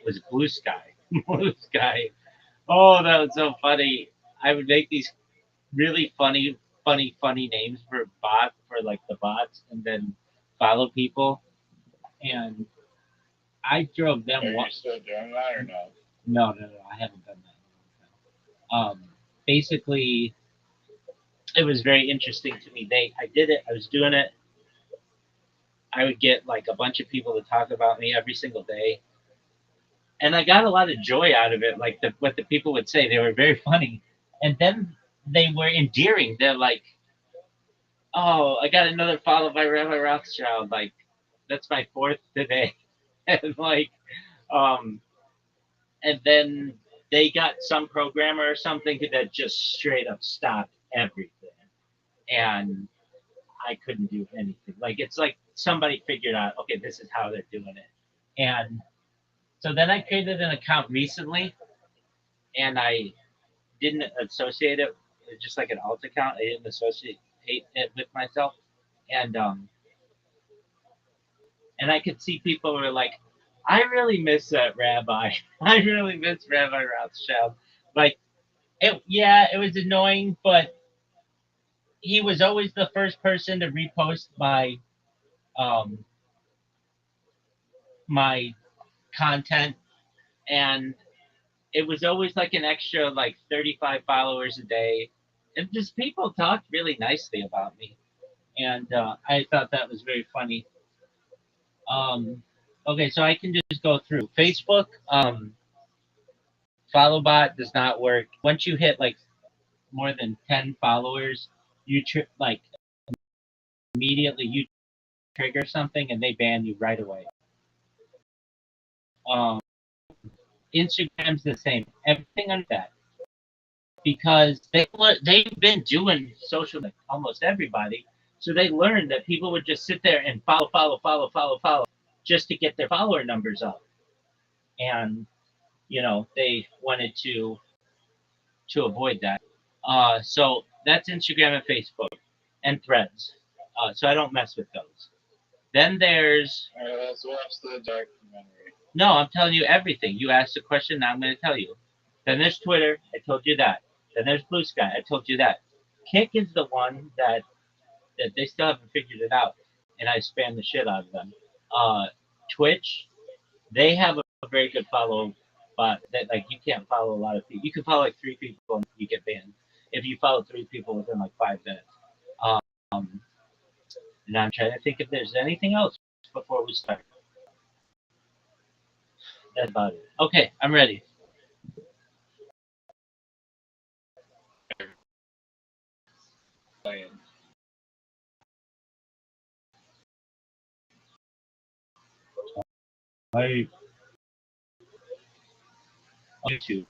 was Blue Sky. Blue Sky. Oh, that was so funny. I would make these really funny names for like the bots, and then follow people. And I drove them. Are you still doing that or no? No, I haven't done that in a long time. Basically, it was very interesting to me. I did it. I was doing it. I would get like a bunch of people to talk about me every single day, and I got a lot of joy out of it. Like what the people would say, they were very funny, and then they were endearing. They're like, "Oh, I got another follow by Rabbi Rothschild. Like, that's my fourth today," and like, um, and then they got some programmer or something that just straight up stopped everything, and I couldn't do anything. Like it's like somebody figured out, okay, this is how they're doing it. And so then I created an account recently, and I didn't associate it. It's just like an alt account. I didn't associate it with myself, and and I could see people were like, I really miss that rabbi. I really miss Rabbi Rothschild. Like yeah, it was annoying, but he was always the first person to repost um my content, and it was always like an extra like 35 followers a day, and just people talked really nicely about me, and I thought that was very funny. Okay, so I can just go through Facebook. Follow bot does not work. Once you hit like more than 10 followers, like immediately you trigger something and they ban you right away. um, Instagram's the same, everything on that, because they've been doing social like almost everybody, so they learned that people would just sit there and follow just to get their follower numbers up, and they wanted to avoid that. So that's Instagram and Facebook and Threads. So I don't mess with those. Then there's All right, let's watch the documentary. no, I'm telling you everything. You asked a question, now I'm going to tell you. Then there's Twitter. I told you that. Then there's Blue Sky. I told you that. Kick is the one that they still haven't figured it out, and I spam the shit out of them. Uh, Twitch, they have a very good follow, but that like you can't follow a lot of people. You can follow like three people and you get banned if you follow three people within like 5 minutes. Um, and I'm trying to think if there's anything else before we start. That's about it. Okay, I'm ready. Playing. I YouTube.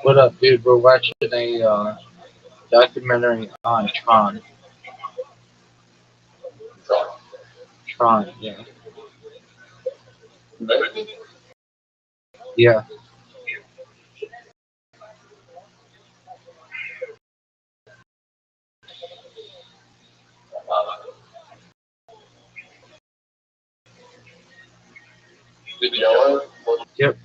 What up, dude? We're watching a documentary on Tron. Tron, yeah. Yeah. Yep.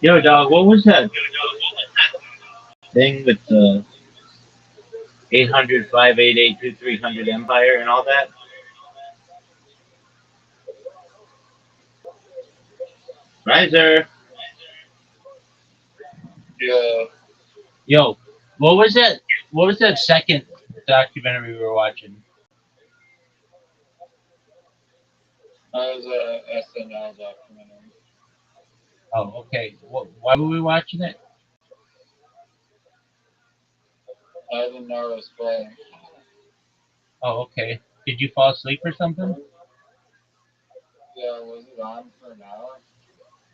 Yo, dog, what was that thing with the 800 588 2300 Empire and all that? Riser. Yeah, Yo, what was that? What was that second documentary we were watching? that was a SNL documentary. Oh, okay. Why were we watching it? I didn't know it was playing. Oh, okay. Did you fall asleep or something? Yeah, was it on for an hour?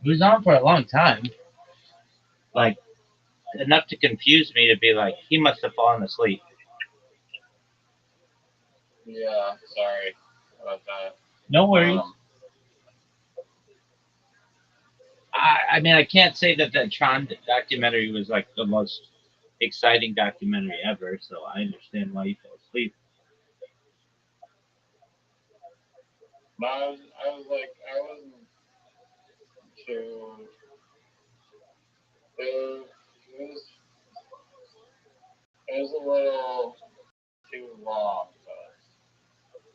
It was on for a long time, like enough to confuse me to be like, he must have fallen asleep. Yeah, sorry about that. No worries. Um, I mean, I can't say that the Tron documentary was like the most exciting documentary ever, so I understand why you fell asleep. no, I was like, I wasn't too. It was, it was a little too long, but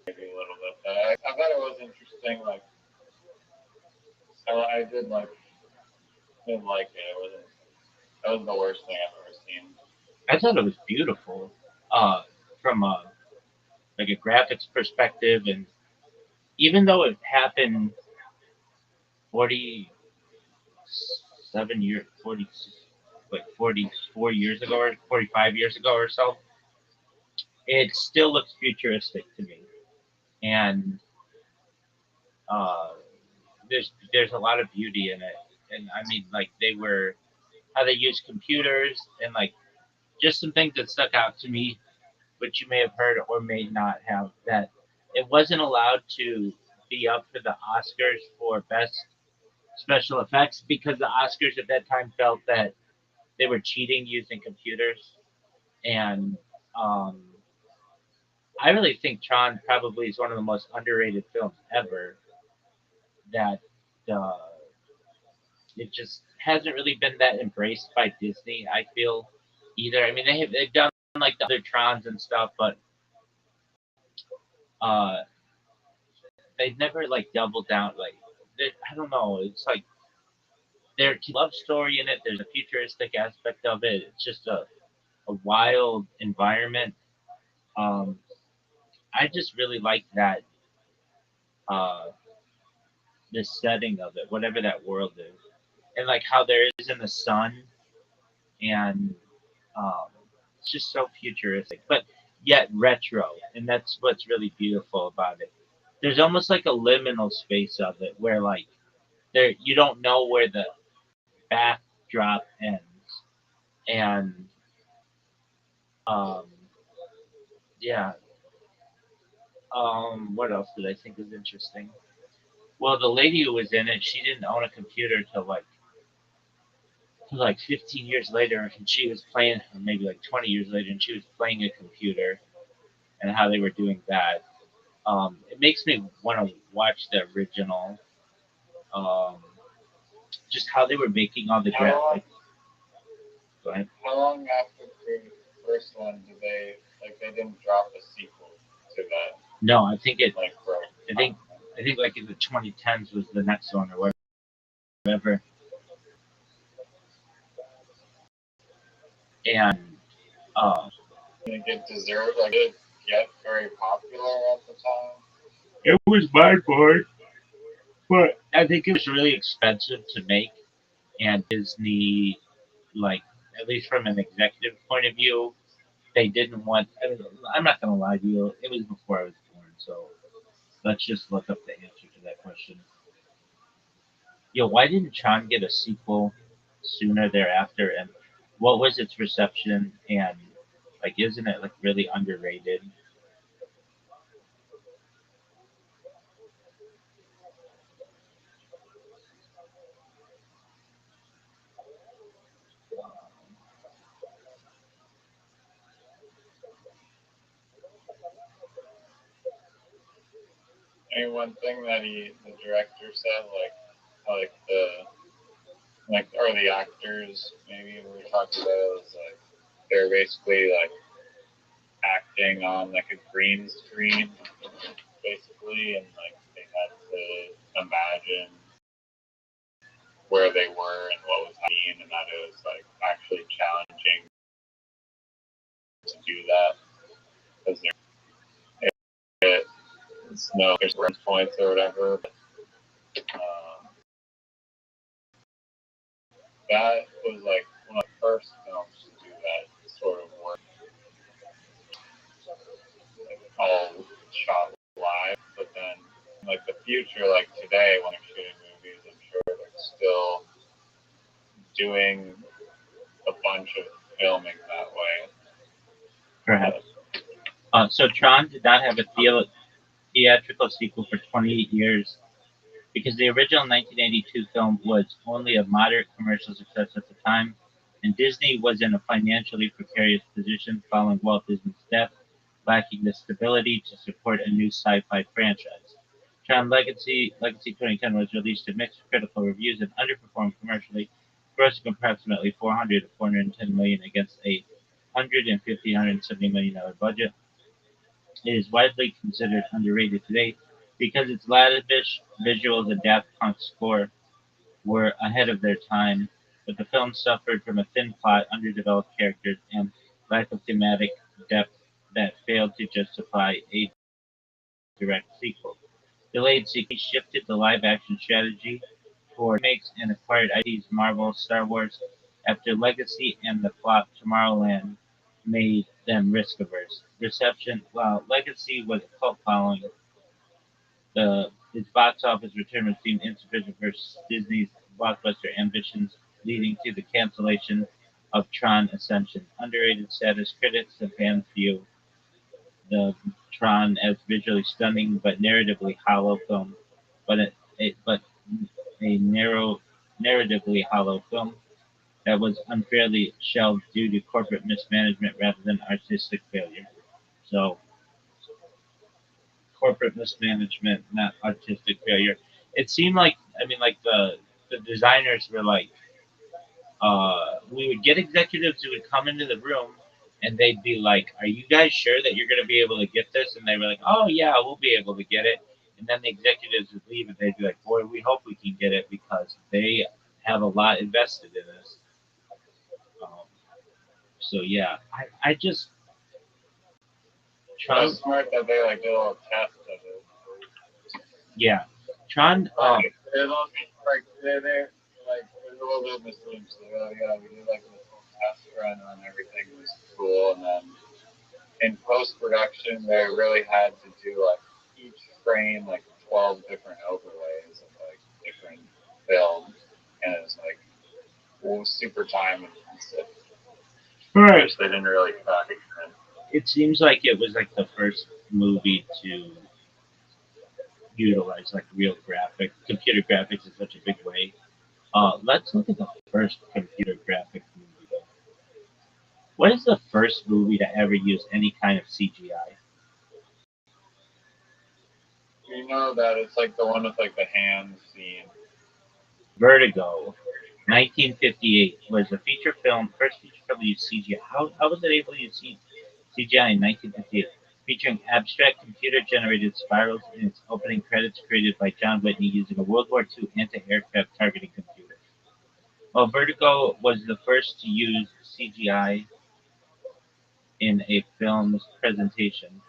maybe a little bit. But I thought it was interesting. Like, I didn't like it. It wasn't. That was the worst thing I've ever seen. I thought it was beautiful, from a like a graphics perspective, and even though it happened 47 years, 44 years ago, or 45 years ago, or so, it still looks futuristic to me, and uh, there's a lot of beauty in it, and I mean, like they were how they use computers, and like just some things that stuck out to me, which you may have heard or may not have, that it wasn't allowed to be up for the Oscars for best special effects because the Oscars at that time felt that they were cheating using computers, and um, I really think Tron probably is one of the most underrated films ever. That uh, it just hasn't really been that embraced by Disney. I feel either. I mean, they've done like the other Trons and stuff, but uh, they've never like doubled down. Like I don't know. It's like there's a love story in it. There's a futuristic aspect of it. It's just a wild environment. Um, I just really like that uh, the setting of it, whatever that world is, and like how there isn't a sun, and um, it's just so futuristic, but yet retro, and that's what's really beautiful about it. There's almost like a liminal space of it where like there you don't know where the backdrop ends, and um, yeah. What else did I think was interesting? Well, the lady who was in it, she didn't own a computer till like 15 years later, and she was playing, or maybe like 20 years later, and she was playing a computer, and how they were doing that. It makes me want to watch the original, um, just how they were making all the How long? graphics. Go ahead. How long after the first one did they like? They didn't drop a sequel to that, No, I think it. like for I think. I think like in the 2010s was the next one or whatever. And uh, think it deserved. Like, did it get very popular at the time? it was my board, but I think it was really expensive to make, and Disney, like at least from an executive point of view, they didn't want. I mean, I'm not gonna lie to you, it was before I was born, so let's just look up the answer to that question. Yo, why didn't Tron get a sequel sooner thereafter, and what was its reception? And like, isn't it like really underrated? I mean, one thing that the director said, like like, or the actors, maybe we were talking about it, was like they're basically like acting on like a green screen, basically, and like they had to imagine where they were and what was happening, and that it was like actually challenging to do that because it's no there's reference points or whatever. But, that was like one of the first films to do that sort of work, like all shot live. But then, like the future, like today, when I'm shooting movies, I'm sure they're still doing a bunch of filming that way. Perhaps. So Tron did not have a theatrical sequel for 28 years because the original 1982 film was only a moderate commercial success at the time, and Disney was in a financially precarious position following Walt Disney's death, lacking the stability to support a new sci-fi franchise. Tron Legacy 2010 was released to mixed critical reviews and underperformed commercially, grossing approximately 400 to 410 million against a 150 $170 million budget. It is widely considered underrated today because its lavish visuals and Daft Punk score were ahead of their time, but the film suffered from a thin plot, underdeveloped characters, and lack of thematic depth that failed to justify a direct sequel. Delayed sequels shifted the live-action strategy toward remakes and acquired IPs Marvel, Star Wars, after Legacy and the flop Tomorrowland made them risk-averse. Reception, while Legacy was a cult following, its box office return was deemed insufficient for Disney's blockbuster ambitions, leading to the cancellation of Tron Ascension. Underrated status, critics and fans view the Tron as visually stunning but narratively hollow film, but but a narratively hollow film that was unfairly shelved due to corporate mismanagement rather than artistic failure. So, corporate mismanagement, not artistic failure. It seemed like, I mean, like the designers were like, we would get executives who would come into the room and they'd be like, "Are you guys sure that you're going to be able to get this?" And they were like, "Oh yeah, we'll be able to get it." And then the executives would leave and they'd be like, "Boy, we hope we can get it because they have a lot invested in this." Um, so yeah, I just It was Tron, smart that they like did a little test of it. yeah, Tron. It was like they like there's a little bit of misleading. So oh yeah, we did like this little test run and everything was cool, and then in post production they really had to do like each frame like 12 different overlays of like different films, and it was like super time intensive, Right. which they didn't really factor in. It seems like it was like the first movie to utilize like real computer graphics in such a big way. Let's look at the first computer graphic movie. What is the first movie to ever use any kind of CGI? You know that it's like the one with like the hand scene. Vertigo, 1958, was the first feature film to use CGI. How was it able to use CGI in 1958? Featuring abstract computer-generated spirals in its opening credits created by John Whitney using a World War II anti-aircraft targeting computer. While Vertigo was the first to use CGI in a film's presentation,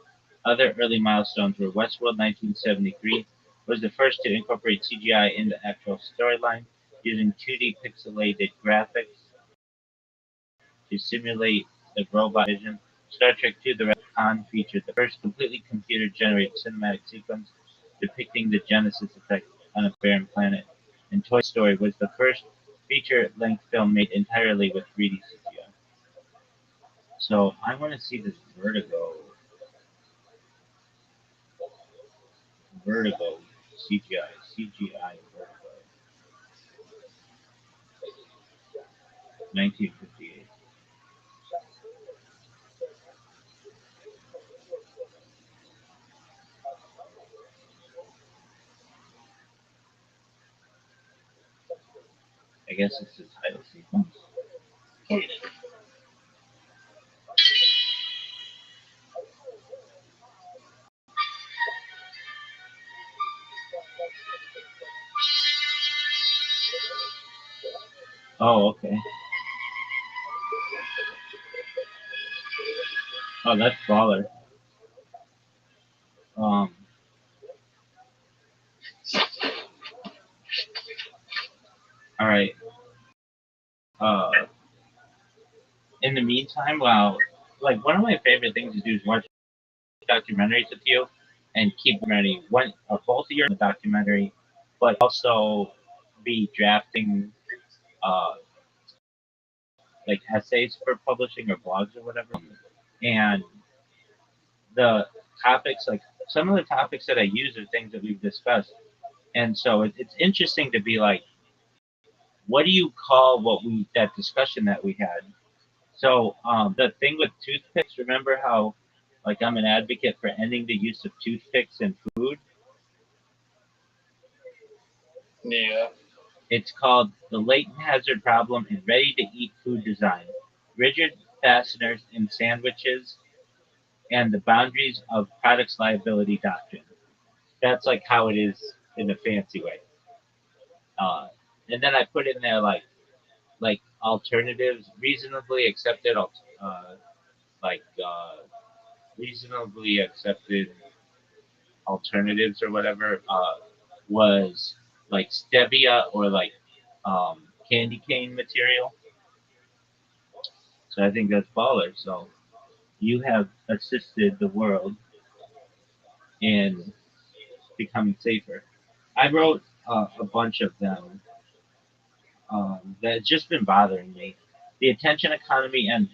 other early milestones were Westworld 1973 was the first to incorporate CGI into actual storyline, using 2D pixelated graphics to simulate the robot vision. Star Trek II: The Wrath of Khan featured the first completely computer-generated cinematic sequence depicting the Genesis effect on a barren planet. And Toy Story was the first feature-length film made entirely with 3D CGI. So I want to see this Vertigo CGI Vertigo, 1958. I guess it's the title sequence. Oh, okay. Oh, that's baller. Um, all right. Uh, in the meantime, well, like one of my favorite things to do is watch documentaries with you and keep them ready. One, both of your documentary, but also be drafting uh, like essays for publishing or blogs or whatever. And the topics, like some of the topics that I use are things that we've discussed. And so it's interesting to be like, what do you call what we that discussion that we had? So the thing with toothpicks, remember how like I'm an advocate for ending the use of toothpicks in food? Yeah. It's called the latent hazard problem in ready to eat food design, rigid fasteners in sandwiches, and the boundaries of products liability doctrine. That's like how it is in a fancy way. Uh, and then I put in there like alternatives, reasonably accepted, like reasonably accepted alternatives or whatever was like stevia or like candy cane material. So I think that's baller. So you have assisted the world in becoming safer. I wrote a bunch of them that's just been bothering me. The attention economy and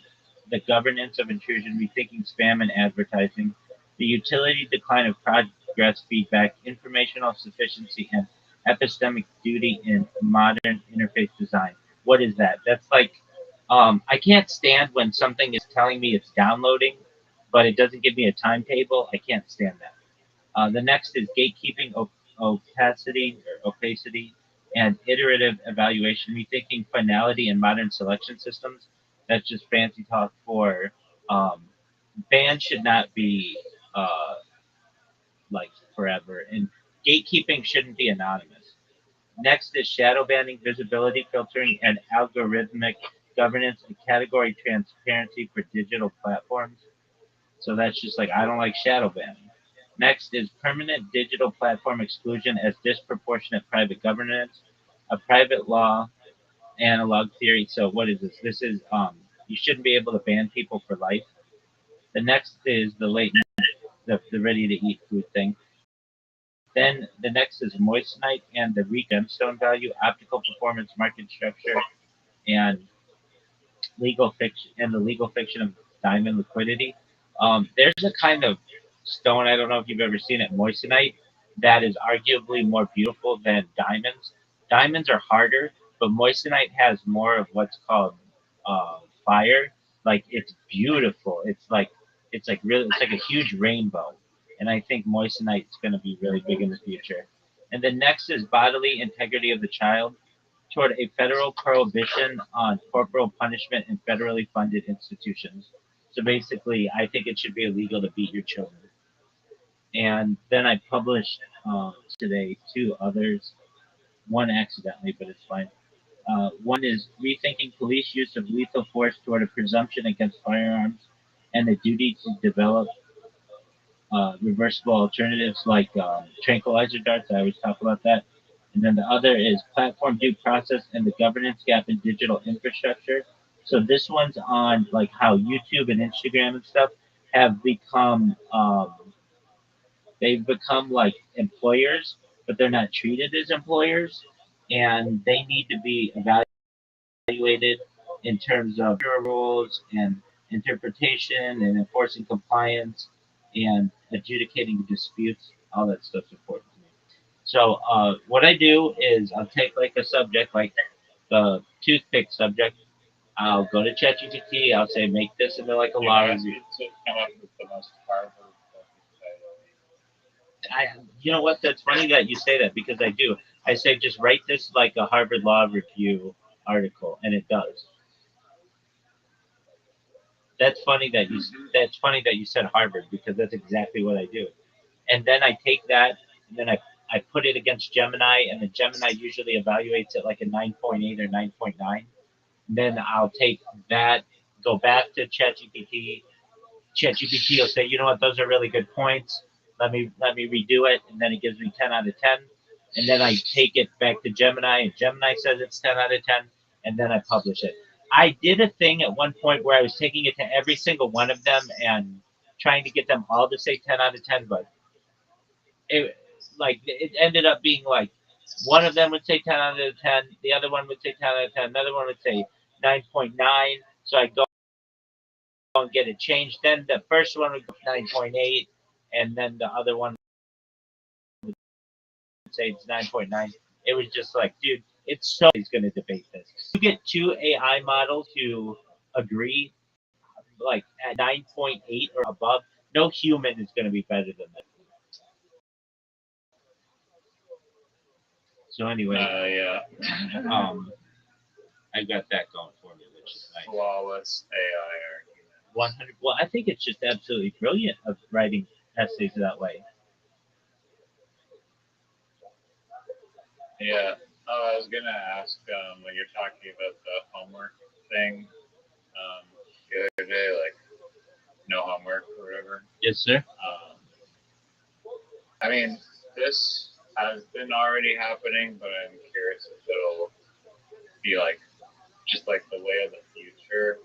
the governance of intrusion, rethinking spam and advertising, the utility decline of progress feedback, informational sufficiency, and epistemic duty in modern interface design. What is that? That's like, I can't stand when something is telling me it's downloading, but it doesn't give me a timetable. I can't stand that. The next is gatekeeping, opacity, and iterative evaluation, rethinking finality in modern selection systems. That's just fancy talk for um, bans should not be uh, like forever, and gatekeeping shouldn't be anonymous. Next is shadow banning, visibility filtering, and algorithmic governance and category transparency for digital platforms. So that's just like I don't like shadow banning. Next is permanent digital platform exclusion as disproportionate private governance, a private law analog theory. So what is this? This is you shouldn't be able to ban people for life. The next is the latent, the ready to eat food thing. Then the next is moissanite and the weak gemstone value, optical performance, market structure, and legal fiction and the legal fiction of diamond liquidity. There's a kind of stone, I don't know if you've ever seen it, moissanite, that is arguably more beautiful than diamonds. Diamonds are harder, but moissanite has more of what's called fire. Like it's beautiful. It's like really it's like a huge rainbow. And I think moissanite is going to be really big in the future. And then next is bodily integrity of the child toward a federal prohibition on corporal punishment in federally funded institutions. So basically, I think it should be illegal to beat your children. And then I published today two others, one accidentally, but it's fine. One is rethinking police use of lethal force toward a presumption against firearms and the duty to develop reversible alternatives like tranquilizer darts. I always talk about that. And then the other is platform due process and the governance gap in digital infrastructure. So this one's on like how YouTube and Instagram and stuff have become they've become like employers, but they're not treated as employers, and they need to be evaluated in terms of rules and interpretation and enforcing compliance and adjudicating disputes. All that stuff's important to me. So what I do is I'll take like a subject, like the toothpick subject. I'll go to ChatGPT. I'll say make this into like a You law asked review. you to come up with the most powerful title. You know what? That's funny that you say that because I do. I say just write this like a Harvard Law Review, article, and it does. That's funny that you that's funny that you said Harvard because that's exactly what I do. And then I take that and then I put it against Gemini, and the Gemini usually evaluates it like a 9.8 or 9.9. Then I'll take that, go back to ChatGPT. ChatGPT will say, you know what, those are really good points. Let me redo it, and then it gives me 10 out of 10. And then I take it back to Gemini, and Gemini says it's 10 out of 10, and then I publish it. I did a thing at one point where I was taking it to every single one of them and trying to get them all to say 10 out of 10, but it ended up being like one of them would say 10 out of 10, the other one would say 10 out of 10, another one would say 9.9. So I go and get it changed. Then the first one would go 9.8, and then the other one would say it's 9.9. It was just like, dude, it's so he's going to debate this. You get two AI models to agree, like at 9.8 or above. No human is going to be better than that. So anyway, Yeah. um, I got that going for me, which is nice. Flawless AI argument. 100. Well, I think it's just absolutely brilliant of writing essays that way. Yeah. Oh, I was gonna ask when you're talking about the homework thing the other day, like no homework or whatever. Yes, sir. I mean, this has been already happening, but I'm curious if it'll be like just like the way of the future.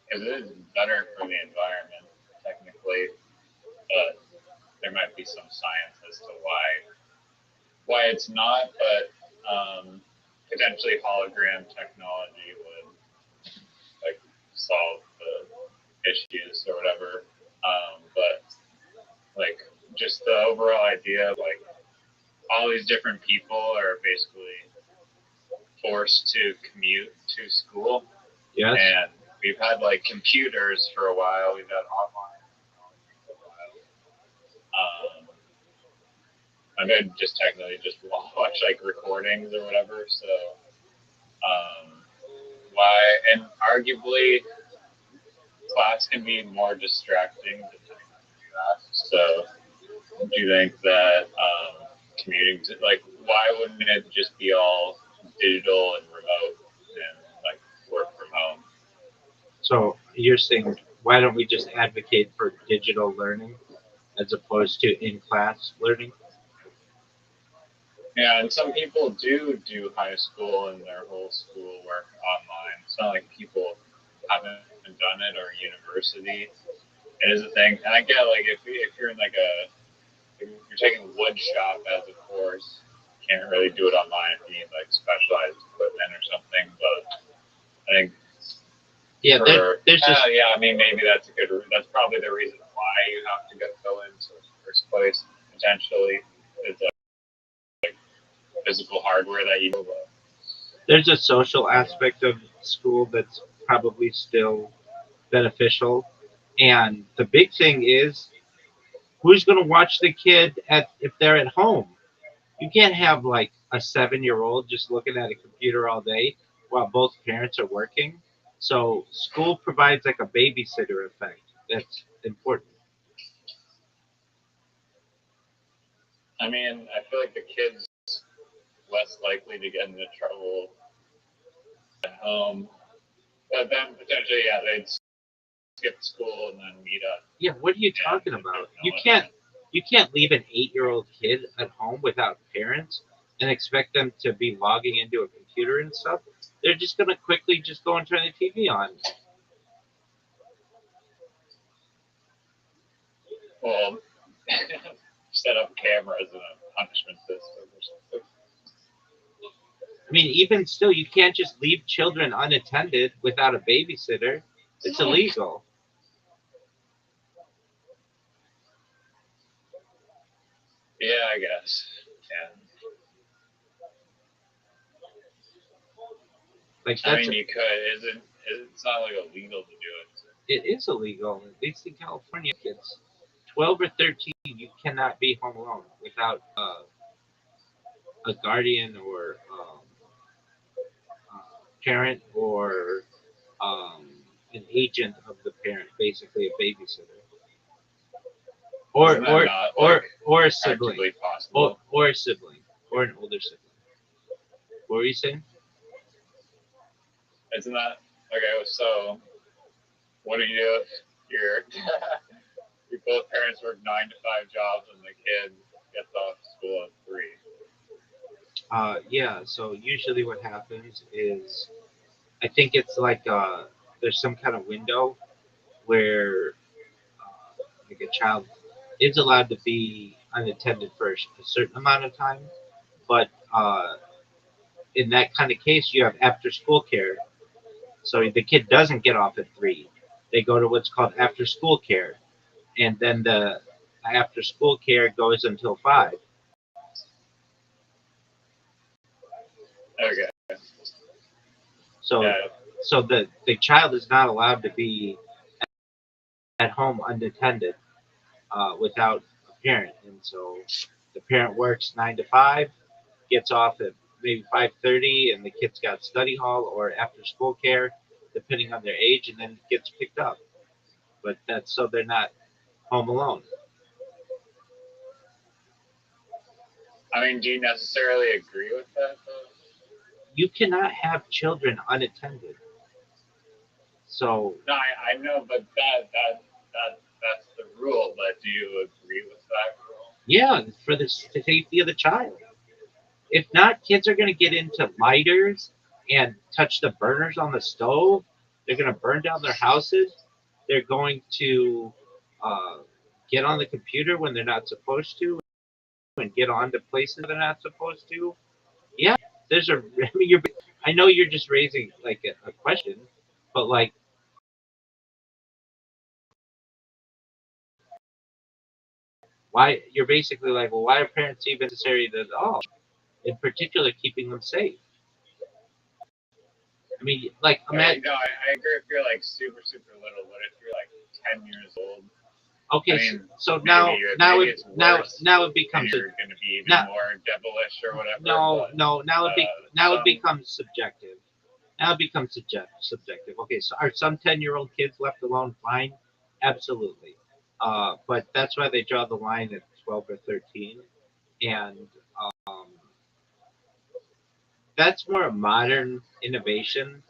Because it is better for the environment, technically, but there might be some science as to why it's not. But potentially hologram technology would like solve the issues or whatever. But like just the overall idea of like all these different people are basically forced to commute to school. Yes. And we've had like computers for a while. We've had online technology for a while. I could just technically just watch like recordings or whatever. So why? And arguably, class can be more distracting depending on who you ask. So do you think that commuting, like, why wouldn't it just be all digital and remote and like work from home? So you're saying, why don't we just advocate for digital learning as opposed to in-class learning? Yeah, and some people do high school and their whole school work online. It's not like people haven't done it or university. It is a thing, and I get like if you're in like if you're taking wood shop as a course, you can't really do it online if you need like specialized equipment or something. But I think Yeah, there's just yeah, I mean maybe that's probably the reason why you have to go into the first place potentially. It's physical hardware that you know. there's a social aspect of school that's probably still beneficial, and the big thing is who's going to watch the kid at if they're at home. You can't have like a 7 year old just looking at a computer all day while both parents are working. So school provides like a babysitter effect. That's important. I mean, I feel like the kids less likely to get into trouble at home, but then potentially, yeah, they'd skip school and then meet up. Yeah, what are you talking about? You can't leave an 8 year old kid at home without parents and expect them to be logging into a computer and stuff. They're just gonna quickly just go and turn the TV on. Well, set up cameras and a punishment system or something. I mean, even still, you can't just leave children unattended without a babysitter. It's illegal. Yeah, I guess. Yeah. Like I that's mean, you could. It's not like illegal to do it. it is illegal. At least in California, kids 12 or 13, you cannot be home alone without a guardian or parent or an agent of the parent, basically a babysitter, or Isn't that or not like or a sibling, practically possible? or a sibling, or an older sibling. What were you saying? Isn't that okay? So what do you do if your both parents work 9 to 5 jobs and the kid gets off school at 3? Yeah. So usually what happens is I think it's like there's some kind of window where like a child is allowed to be unattended for a certain amount of time, but in that kind of case, you have after school care. So the kid doesn't get off at 3. They go to what's called after school care, and then the after school care goes until 5. Okay. So Yeah. so the child is not allowed to be at home unattended without a parent, and so the parent works 9 to 5, gets off at maybe 5:30, and the kid's got study hall or after school care, depending on their age, and then gets picked up. But that's so they're not home alone. I mean, do you necessarily agree with that though? You cannot have children unattended. So No, I know, but that's the rule. But do you agree with that rule? yeah, for the safety of the child. If not, kids are going to get into lighters and touch the burners on the stove. They're going to burn down their houses. They're going to uh, get on the computer when they're not supposed to and get on to places they're not supposed to. Yeah, there's a. I mean, I know you're just raising like a question, but like, why? You're basically like, well, why are parents even necessary at all? In particular, keeping them safe. I mean, like, Okay, no, I agree if you're like super super little, but if you're like 10 years old, I okay, mean, so maybe maybe it's worse, now it and becomes you're going to be even now more devilish or whatever. no But no now it some becomes subjective. Now it becomes subjective. Okay, so are some 10-year-old kids left alone fine? Absolutely. But that's why they draw the line at 12 or 13, and um, that's more a modern innovation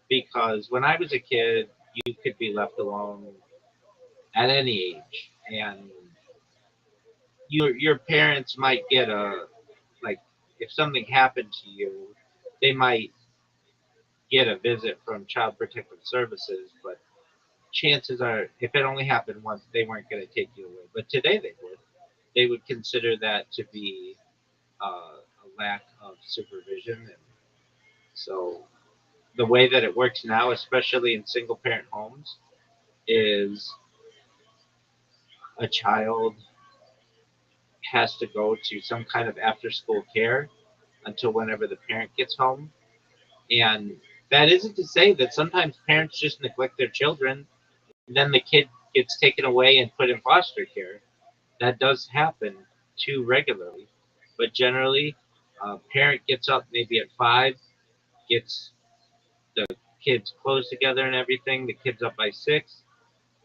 because when I was a kid, you could be left alone at any age, and your parents might get a like if something happened to you, they might get a visit from Child Protective Services, but chances are, if it only happened once, they weren't going to take you away. But today they would. They would consider that to be a lack of supervision, and so the way that it works now, especially in single parent homes, is a child has to go to some kind of after school care until whenever the parent gets home. And that isn't to say that sometimes parents just neglect their children and then the kid gets taken away and put in foster care. That does happen too regularly. But generally, parent gets up maybe at 5, gets the kids' clothes together and everything. The kid's up by 6.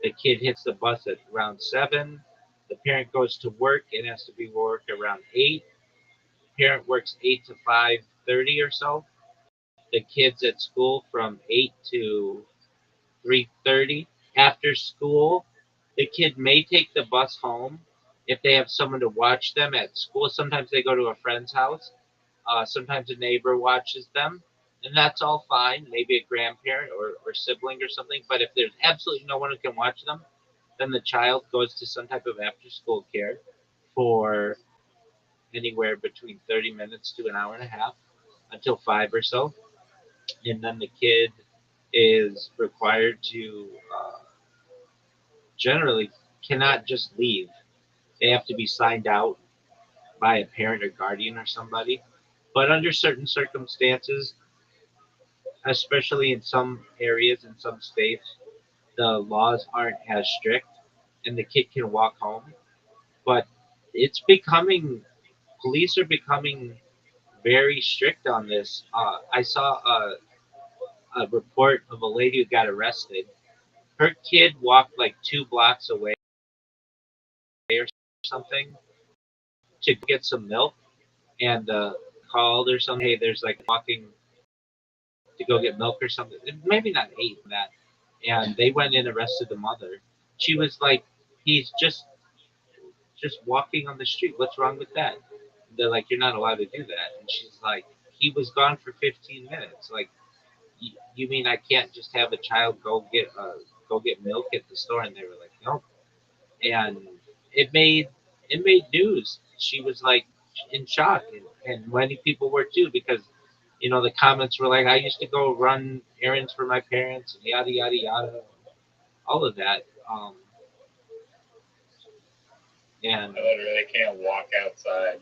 The kid hits the bus at around 7. The parent goes to work and has to be work around 8. Parent works 8 to 5:30 or so. The kids at school from 8 to 3:30. After school, the kid may take the bus home if they have someone to watch them at school. Sometimes they go to a friend's house. Sometimes a neighbor watches them, and that's all fine. Maybe a grandparent or sibling or something. But if there's absolutely no one who can watch them, then the child goes to some type of after school care for anywhere between 30 minutes to an hour and a half until 5 or so. And then the kid is required to generally cannot just leave. They have to be signed out by a parent or guardian or somebody. But under certain circumstances, especially in some areas in some states, the laws aren't as strict and the kid can walk home. But it's becoming, police are becoming very strict on this. I saw a report of a lady who got arrested. Her kid walked like 2 blocks away or something to get some milk, and called or something. Hey, there's like walking to go get milk or something. Maybe not 8 that. And they went and arrested the mother. She was like, he's just walking on the street. What's wrong with that? They're like, you're not allowed to do that. And she's like, he was gone for 15 minutes. Like, you mean I can't just have a child go get milk at the store? And they were like, no. And it made it made news. She was like in shock, and many people were too, because the comments were like, I used to go run errands for my parents and yada yada yada, all of that. And I literally can't walk outside.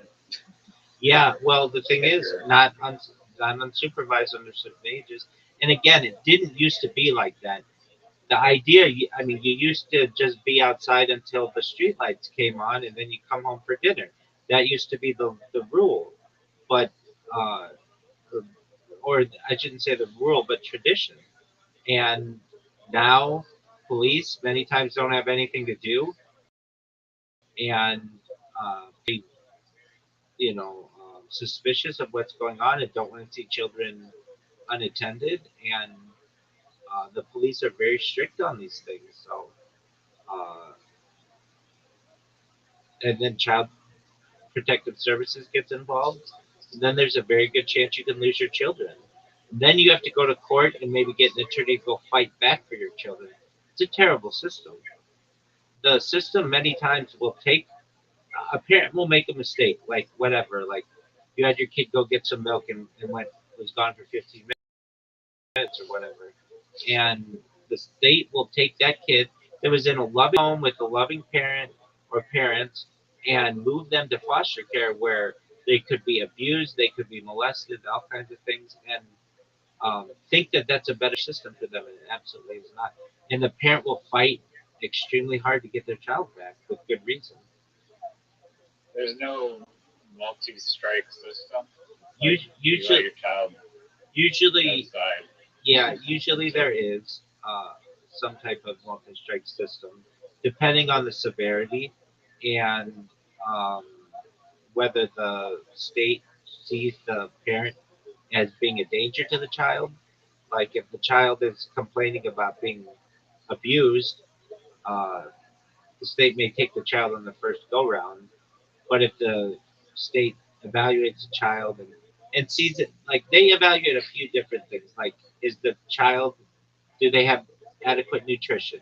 yeah, well, the thing is, not unsupervised under certain ages. And again, it didn't used to be like that. The idea, I mean, you used to just be outside until the street lights came on, and then you come home for dinner. That used to be the rule, but uh, or I shouldn't say the rule, but tradition. And now, police many times don't have anything to do, and they, suspicious of what's going on and don't want to see children unattended. And the police are very strict on these things. So, uh, and then Child Protective Services gets involved, and then there's a very good chance you can lose your children. And then you have to go to court and maybe get an attorney to go fight back for your children. It's a terrible system. The system many times will take a parent will make a mistake, like whatever, like you had your kid go get some milk and was gone for 15 minutes or whatever, and the state will take that kid that was in a loving home with a loving parent or parents and move them to foster care where they could be abused, they could be molested, all kinds of things, and think that that's a better system for them, and it absolutely is not. And the parent will fight extremely hard to get their child back with good reason. There's no multi-strike system. Like you let Usually, your child usually, outside. yeah, usually there is some type of multi-strike system, depending on the severity and um, whether the state sees the parent as being a danger to the child. Like if the child is complaining about being abused, uh, the state may take the child on the first go round. But if the state evaluates the child and sees it, like they evaluate a few different things, like is the child, do they have adequate nutrition?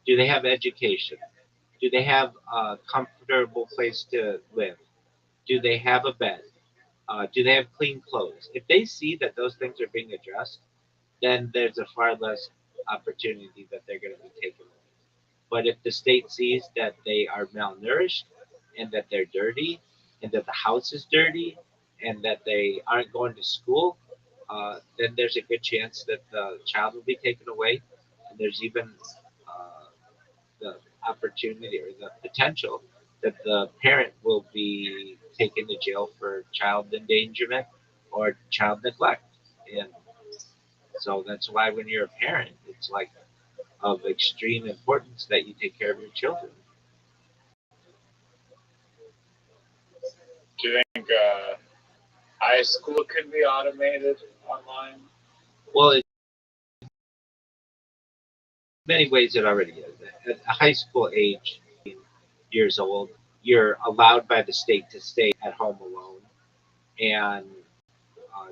Do they have education? Do they have a comfortable place to live? Do they have a bed? Do they have clean clothes? If they see that those things are being addressed, then there's a far less opportunity that they're going to be taken away. But if the state sees that they are malnourished and that they're dirty and that the house is dirty and that they aren't going to school, then there's a good chance that the child will be taken away. And there's even uh, the opportunity or the potential that the parent will be taken to jail for child endangerment or child neglect. And so that's why when you're a parent, it's like of extreme importance that you take care of your children. Do you think high school could be automated online? Well, in many ways, it already is. At a high school age, years old, you're allowed by the state to stay at home alone. And uh,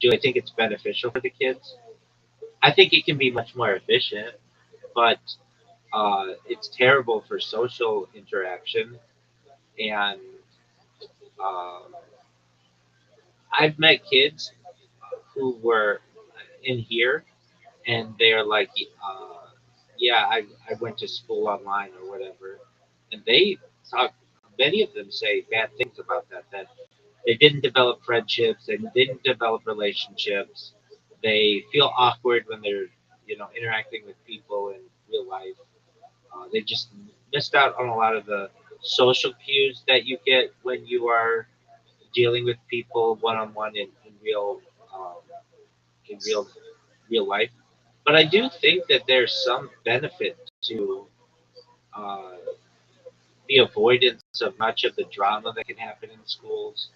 do I think it's beneficial for the kids? I think it can be much more efficient, but it's terrible for social interaction. And um, I've met kids who were in here and they're like, yeah, I went to school online or whatever, and they talk. Many of them say bad things about that they didn't develop friendships, they didn't develop relationships, they feel awkward when they're interacting with people in real life. They just missed out on a lot of the social cues that you get when you are dealing with people one on one in real in real real life. But I do think that there's some benefit to uh, the avoidance of much of the drama that can happen in schools.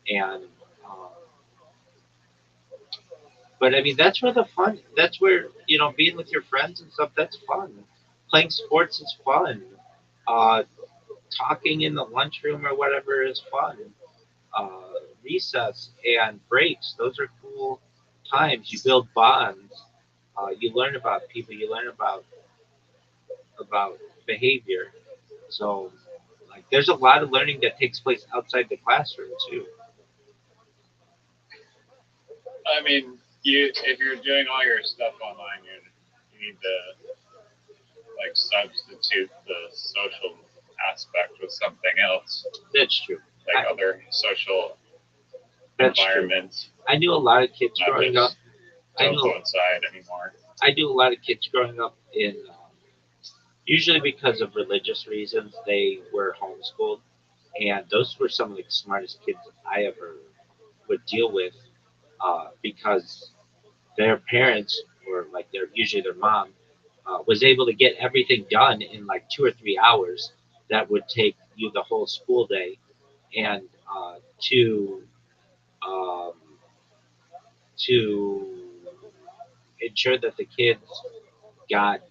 And but I mean, that's where the fun. That's where being with your friends and stuff. That's fun. Playing sports is fun. Uh, Talking in the lunchroom or whatever is fun. Recess and breaks. Those are cool times. You build bonds. You learn about people. You learn about behavior. So, like, there's a lot of learning that takes place outside the classroom too. I mean, you if you're doing all your stuff online, you need to like substitute the social aspect with something else, That's true. like I, other social that's true. environments, I knew a lot of kids not growing up. just I don't knew go inside anymore. I knew a lot of kids growing up in usually because of religious reasons they were homeschooled, and those were some of the smartest kids I ever would deal with because their parents or like their usually their mom was able to get everything done in like 2 or 3 hours that would take you the whole school day, and to um, to ensure that the kids got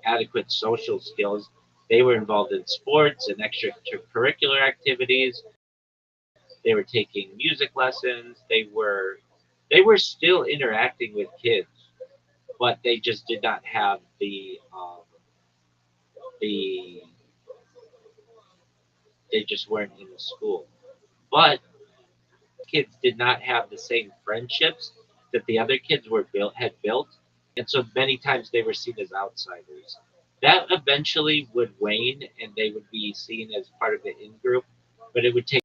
adequate social skills. They were involved in sports and extracurricular activities. They were taking music lessons. They were still interacting with kids, but they just did not have the they just weren't in the school. But kids did not have the same friendships that the other kids were built had built, and so many times they were seen as outsiders. That eventually would wane, and they would be seen as part of the in group, but it would take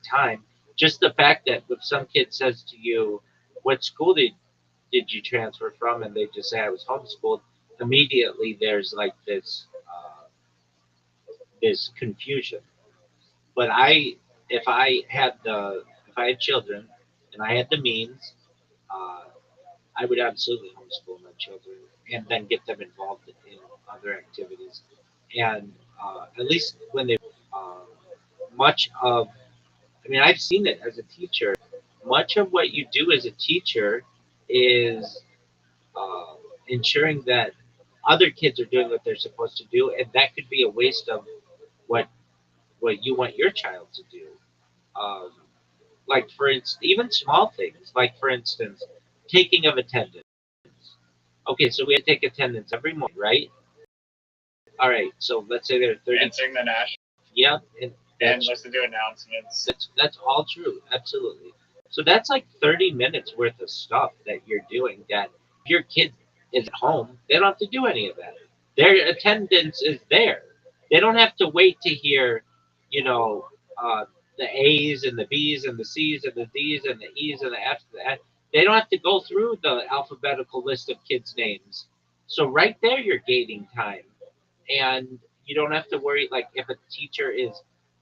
time. Just the fact that if some kid says to you, "What school did you transfer from?" and they just say, "I was homeschooled," immediately there's like this confusion. But if I had if I had children and I had the means, uh, I would absolutely homeschool my children and then get them involved in other activities. And at least when they much of, I mean, I've seen it as a teacher. Much of what you do as a teacher is uh, ensuring that other kids are doing what they're supposed to do, and that could be a waste of what what you want your child to do. Um, like for instance, even small things, like for instance, taking of attendance. Okay, so we have to take attendance every morning, right? All right, so let's say there are 30. And sing the national Yeah, and and that's listen to announcements. that's all true, absolutely. So that's like 30 minutes worth of stuff that you're doing. That if your kid is at home, they don't have to do any of that. Their attendance is there. They don't have to wait to hear, you know, uh, the A's and the B's and the C's and the D's and the E's and the F's. And the F. They don't have to go through the alphabetical list of kids' names. So right there, you're gaining time, and you don't have to worry. Like if a teacher is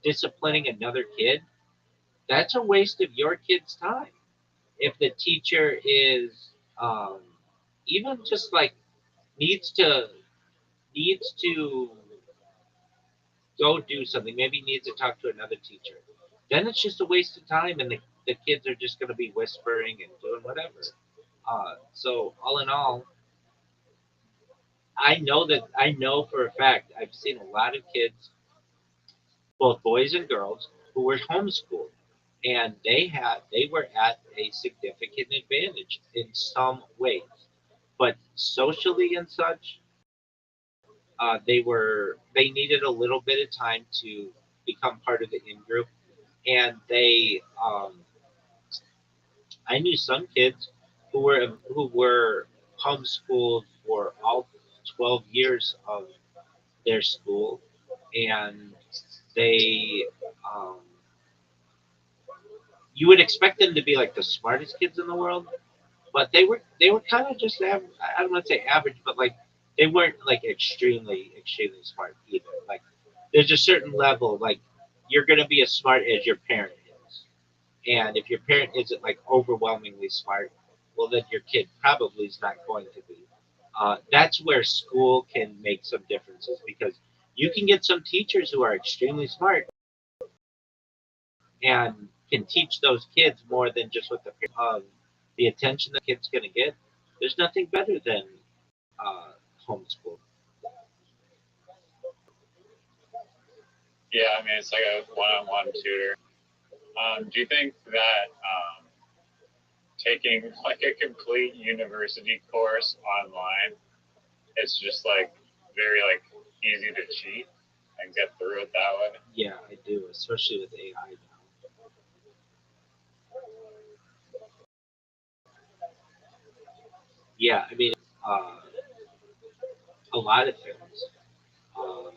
disciplining another kid, that's a waste of your kid's time. If the teacher is um, even just like needs to needs to go do something, maybe needs to talk to another teacher, then it's just a waste of time, and the kids are just going to be whispering and doing whatever. So all in all, I know for a fact I've seen a lot of kids, both boys and girls, who were homeschooled, and they were at a significant advantage in some ways, but socially and such, they needed a little bit of time to become part of the in group, and I knew some kids who were homeschooled for all 12 years of their school, and they um, you would expect them to be like the smartest kids in the world, but they were kind of just I don't want to say average, but like they weren't like extremely smart either. Like there's a certain level, like you're gonna be as smart as your parent is, and if your parent isn't like overwhelmingly smart, well, then your kid probably is not going to be. That's where school can make some differences because you can get some teachers who are extremely smart and can teach those kids more than just what the attention the kid's going to get. There's nothing better than uh, homeschool. Yeah, I mean it's like a one-on-one tutor. Do you think that taking like a complete university course online, it's just like very like easy to cheat and get through it that way? Yeah, I do, especially with AI now. Yeah, I mean, uh, a lot of things. Um,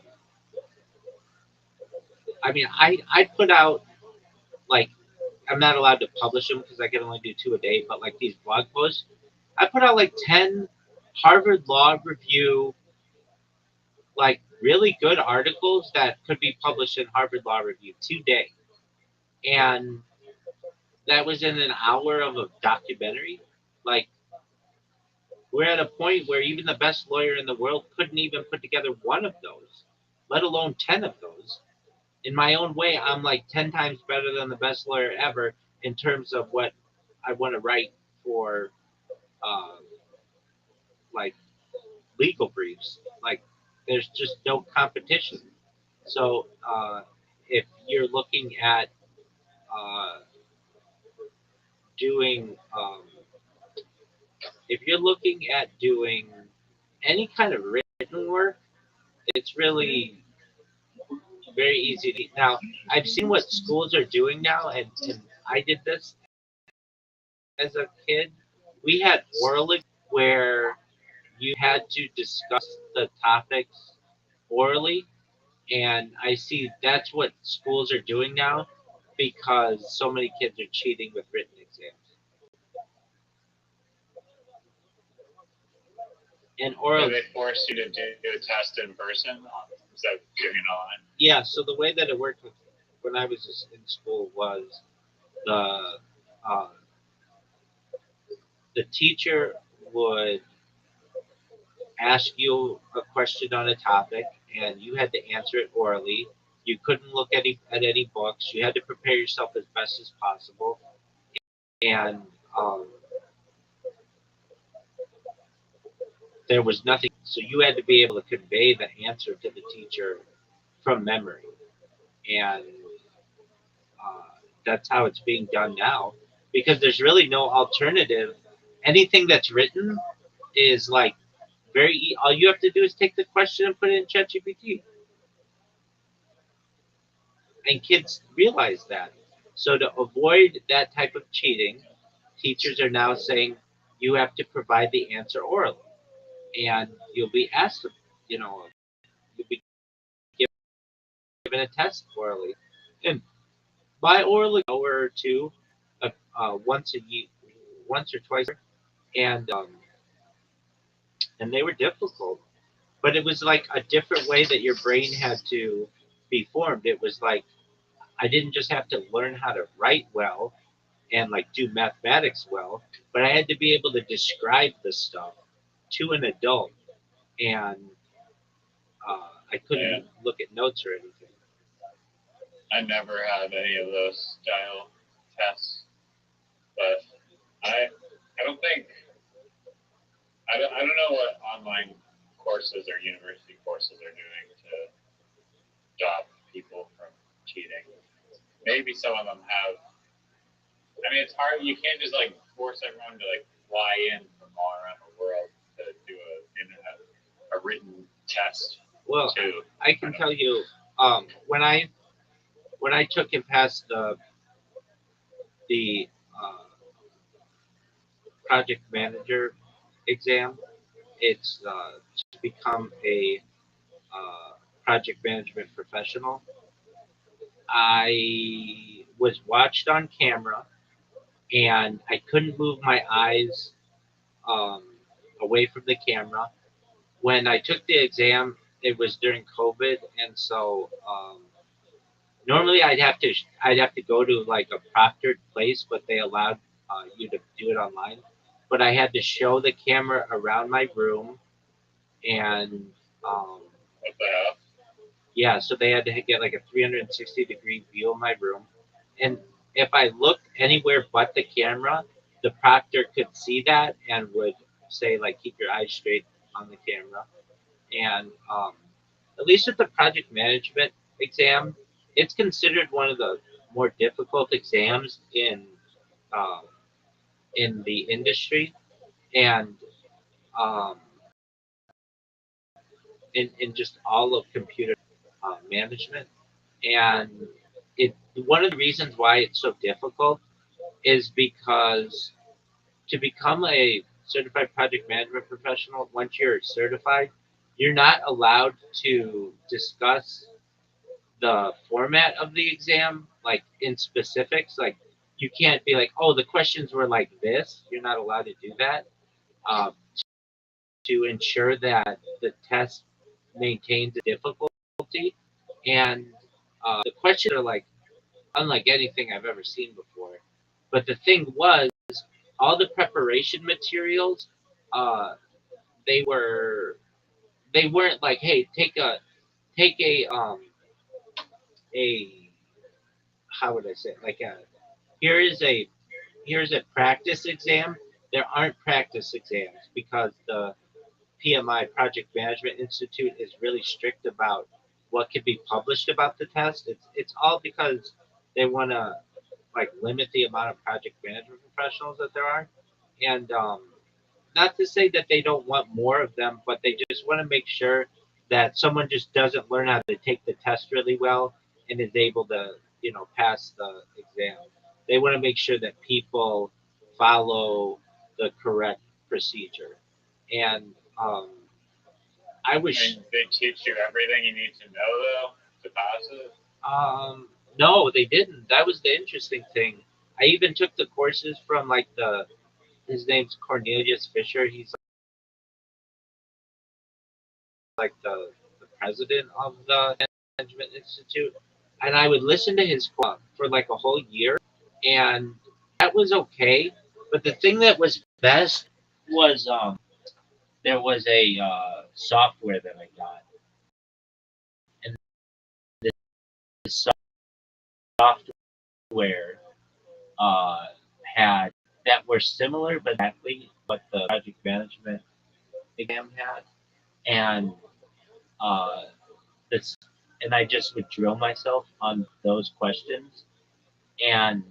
I mean, I put out like I'm not allowed to publish them because I can only do two a day. But like these blog posts, I put out like 10 Harvard Law Review, like really good articles that could be published in Harvard Law Review today, and that was in an hour of a documentary. Like we're at a point where even the best lawyer in the world couldn't even put together one of those, let alone 10 of those. In my own way, I'm like 10 times better than the best lawyer ever in terms of what I want to write for, uh, like legal briefs. Like there's just no competition. So if you're looking at uh, doing, if you're looking at doing any kind of written work, it's really very easy to. Now I've seen what schools are doing now, and I did this as a kid. We had oral where you had to discuss the topics orally, and I see that's what schools are doing now because so many kids are cheating with written exams. And Do oral, they force you to do a test in person instead of doing it online? yeah. So the way that it worked when I was in school was the uh, the teacher would ask you a question on a topic, and you had to answer it orally. You couldn't look at any books. You had to prepare yourself as best as possible, and um, there was nothing. So you had to be able to convey the answer to the teacher from memory, and uh, that's how it's being done now. Because there's really no alternative. Anything that's written is like all you have to do is take the question and put it in ChatGPT. And kids realize that. So to avoid that type of cheating, teachers are now saying you have to provide the answer orally, and you'll be asked, you know, you'll be given a test orally, and by orally, an hour or two, once a year, once or twice, and and they were difficult, but it was like a different way that your brain had to be formed. It was like I didn't just have to learn how to write well and like do mathematics well, but I had to be able to describe the stuff to an adult, and I Yeah, couldn't look at notes or anything. I never had any of those style tests, but I don't think I don't know what online courses or university courses are doing to stop people from cheating. Maybe some of them have. I mean, it's hard. You can't just like force everyone to like fly in from all around the world to do a written test Well, too. I can tell you, when I took and passed the project manager exam, it's to become a project management professional. I was watched on camera, and I couldn't move my eyes um, away from the camera. When I took the exam, it was during COVID, and so normally I'd have to go to like a proctored place, but they allowed you to do it online. but I had to show the camera around my room, and What the hell? yeah, so they had to get like a 360-degree view of my room, and if I looked anywhere but the camera, the proctor could see that and would say like, keep your eyes straight on the camera. And at least with the project management exam, it's considered one of the more difficult exams um, in the industry, and um, in just all of computer management. And it one of the reasons why it's so difficult is because to become a certified project management professional, once you're certified, you're not allowed to discuss the format of the exam, like in specifics. Like you can't be like, oh, the questions were like this. You're not allowed to do that uh, to ensure that the test maintains the difficulty. And the questions are like unlike anything I've ever seen before. But the thing was, all the preparation materials, uh, they were they weren't like, hey, take a how would I say it? Like a here is a here's a practice exam. There aren't practice exams because the PMI Project Management Institute is really strict about what can be published about the test. It's all because they want to like limit the amount of project management professionals that there are, and not to say that they don't want more of them, but they just want to make sure that someone just doesn't learn how to take the test really well and is able to, pass the exam. They want to make sure that people follow the correct procedure. And I I was, mean, they teach you everything you need to know though to pass it. no, they didn't. That was the interesting thing. I even took the courses from like his name's Cornelius Fisher. He's like the president of the Management Institute, and I would listen to his for like a whole year, and that was okay. But the thing that was best was there was a software that I got, and this software uh, had that were similar, but exactly what the project management exam had, and uh, this, and I just would drill myself on those questions. And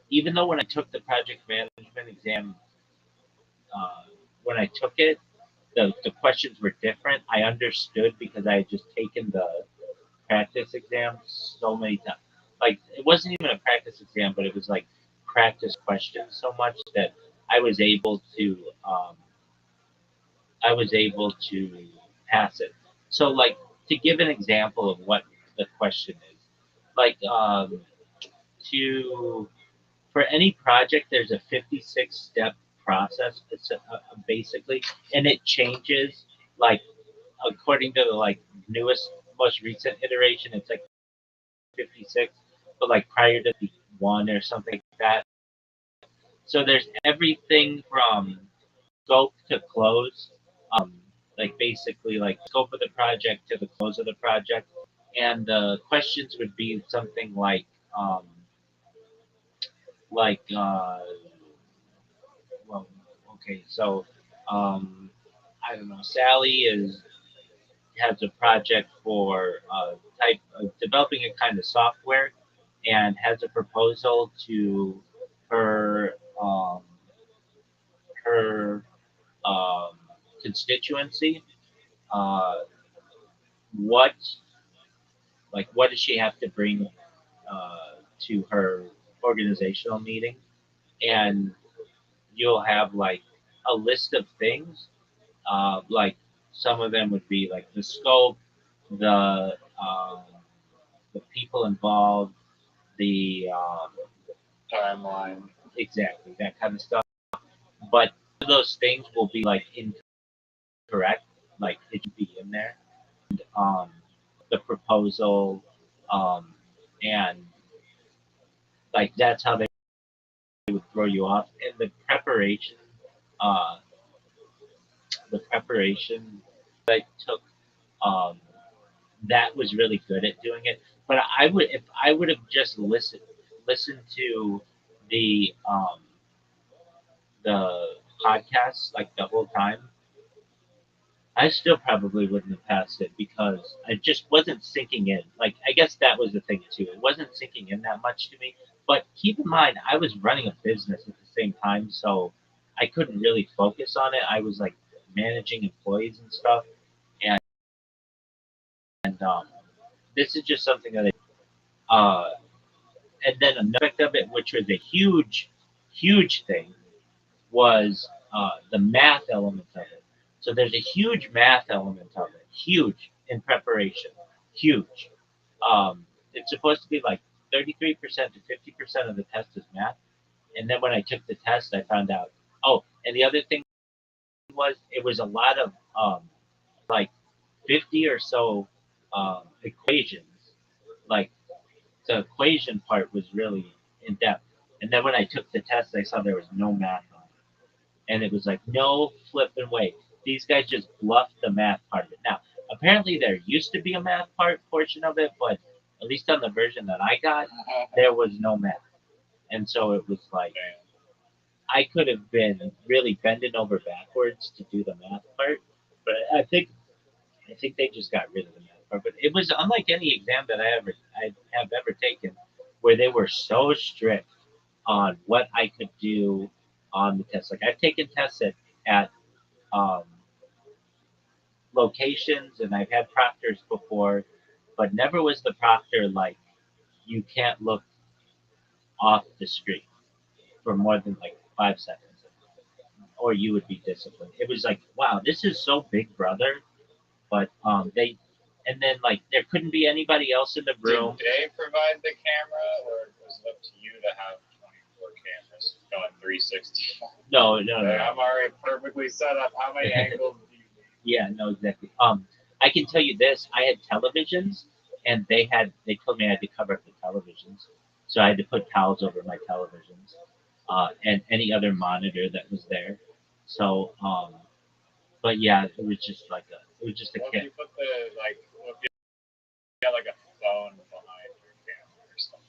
even though when I took the project management exam, uh, when I took it, the questions were different. I understood because I had just taken the practice exam so many times. Like it wasn't even a practice exam, but it was like practice questions so much that I was able to um, I was able to pass it. So like to give an example of what the question is, like to for any project, there's a 56-step process. It's basically, and it changes like according to the like newest, most recent iteration. It's like 56, but like prior to the one or something like that. So there's everything from scope to close, um, like basically like scope of the project to the close of the project, and the questions would be something um, like well, okay, so I don't know. Sally is has a project for type of developing a kind of software, and has a proposal to her her um, constituency. Uh, what what does she have to bring to her organizational meeting? And you'll have like a list of things. Like some of them would be like the scope, the um, the people involved, the Timeline. exactly that kind of stuff. But those things will be like incorrect, like it should be in there. Um, the proposal, um, and like that's how they would throw you off. And the preparation uh, the preparation that I took, um, that was really good at doing it. But I would, if I would have just listened to the um, the podcast like the whole time, I still probably wouldn't have passed it because I just wasn't sinking in. Like I guess that was the thing too. It wasn't sinking in that much to me. But keep in mind, I was running a business at the same time, so I couldn't really focus on it. I was like managing employees and stuff, and this is just something that and then another aspect of it, which was a huge thing, was the math element of it. So there's a huge math element of it, huge in preparation, huge. It's supposed to be like 33% to 50% of the test is math. And then when I took the test, I found out. Oh, and the other thing was it was a lot of like 50 or so equations. Like the equation part was really in depth. And then when I took the test, I saw there was no math on it. And it was like, no flipping way. These guys just bluffed the math part of it. Now, apparently there used to be a math portion of it, but at least on the version that I got, there was no math. And so it was like, I could have been really bending over backwards to do the math part, but I think they just got rid of the math part. But it was unlike any exam that I have ever taken, where they were so strict on what I could do on the test. Like I've taken tests at um, locations and I've had proctors before, but never was the proctor like you can't look off the screen for more than like 5 seconds, or you would be disciplined. It was like, wow, this is so Big Brother, but they, and then like there couldn't be anybody else in the room. Did they provide the camera, or was it up to you to have 24 cameras going 360? No. I'm already perfectly set up. How many angles do you need? Yeah, no, exactly. I can tell you this: I had televisions, and they told me I had to cover up the televisions, so I had to put towels over my televisions, and any other monitor that was there. So, but yeah, it was just a What if kit. you put what if you got like a phone behind your camera or something?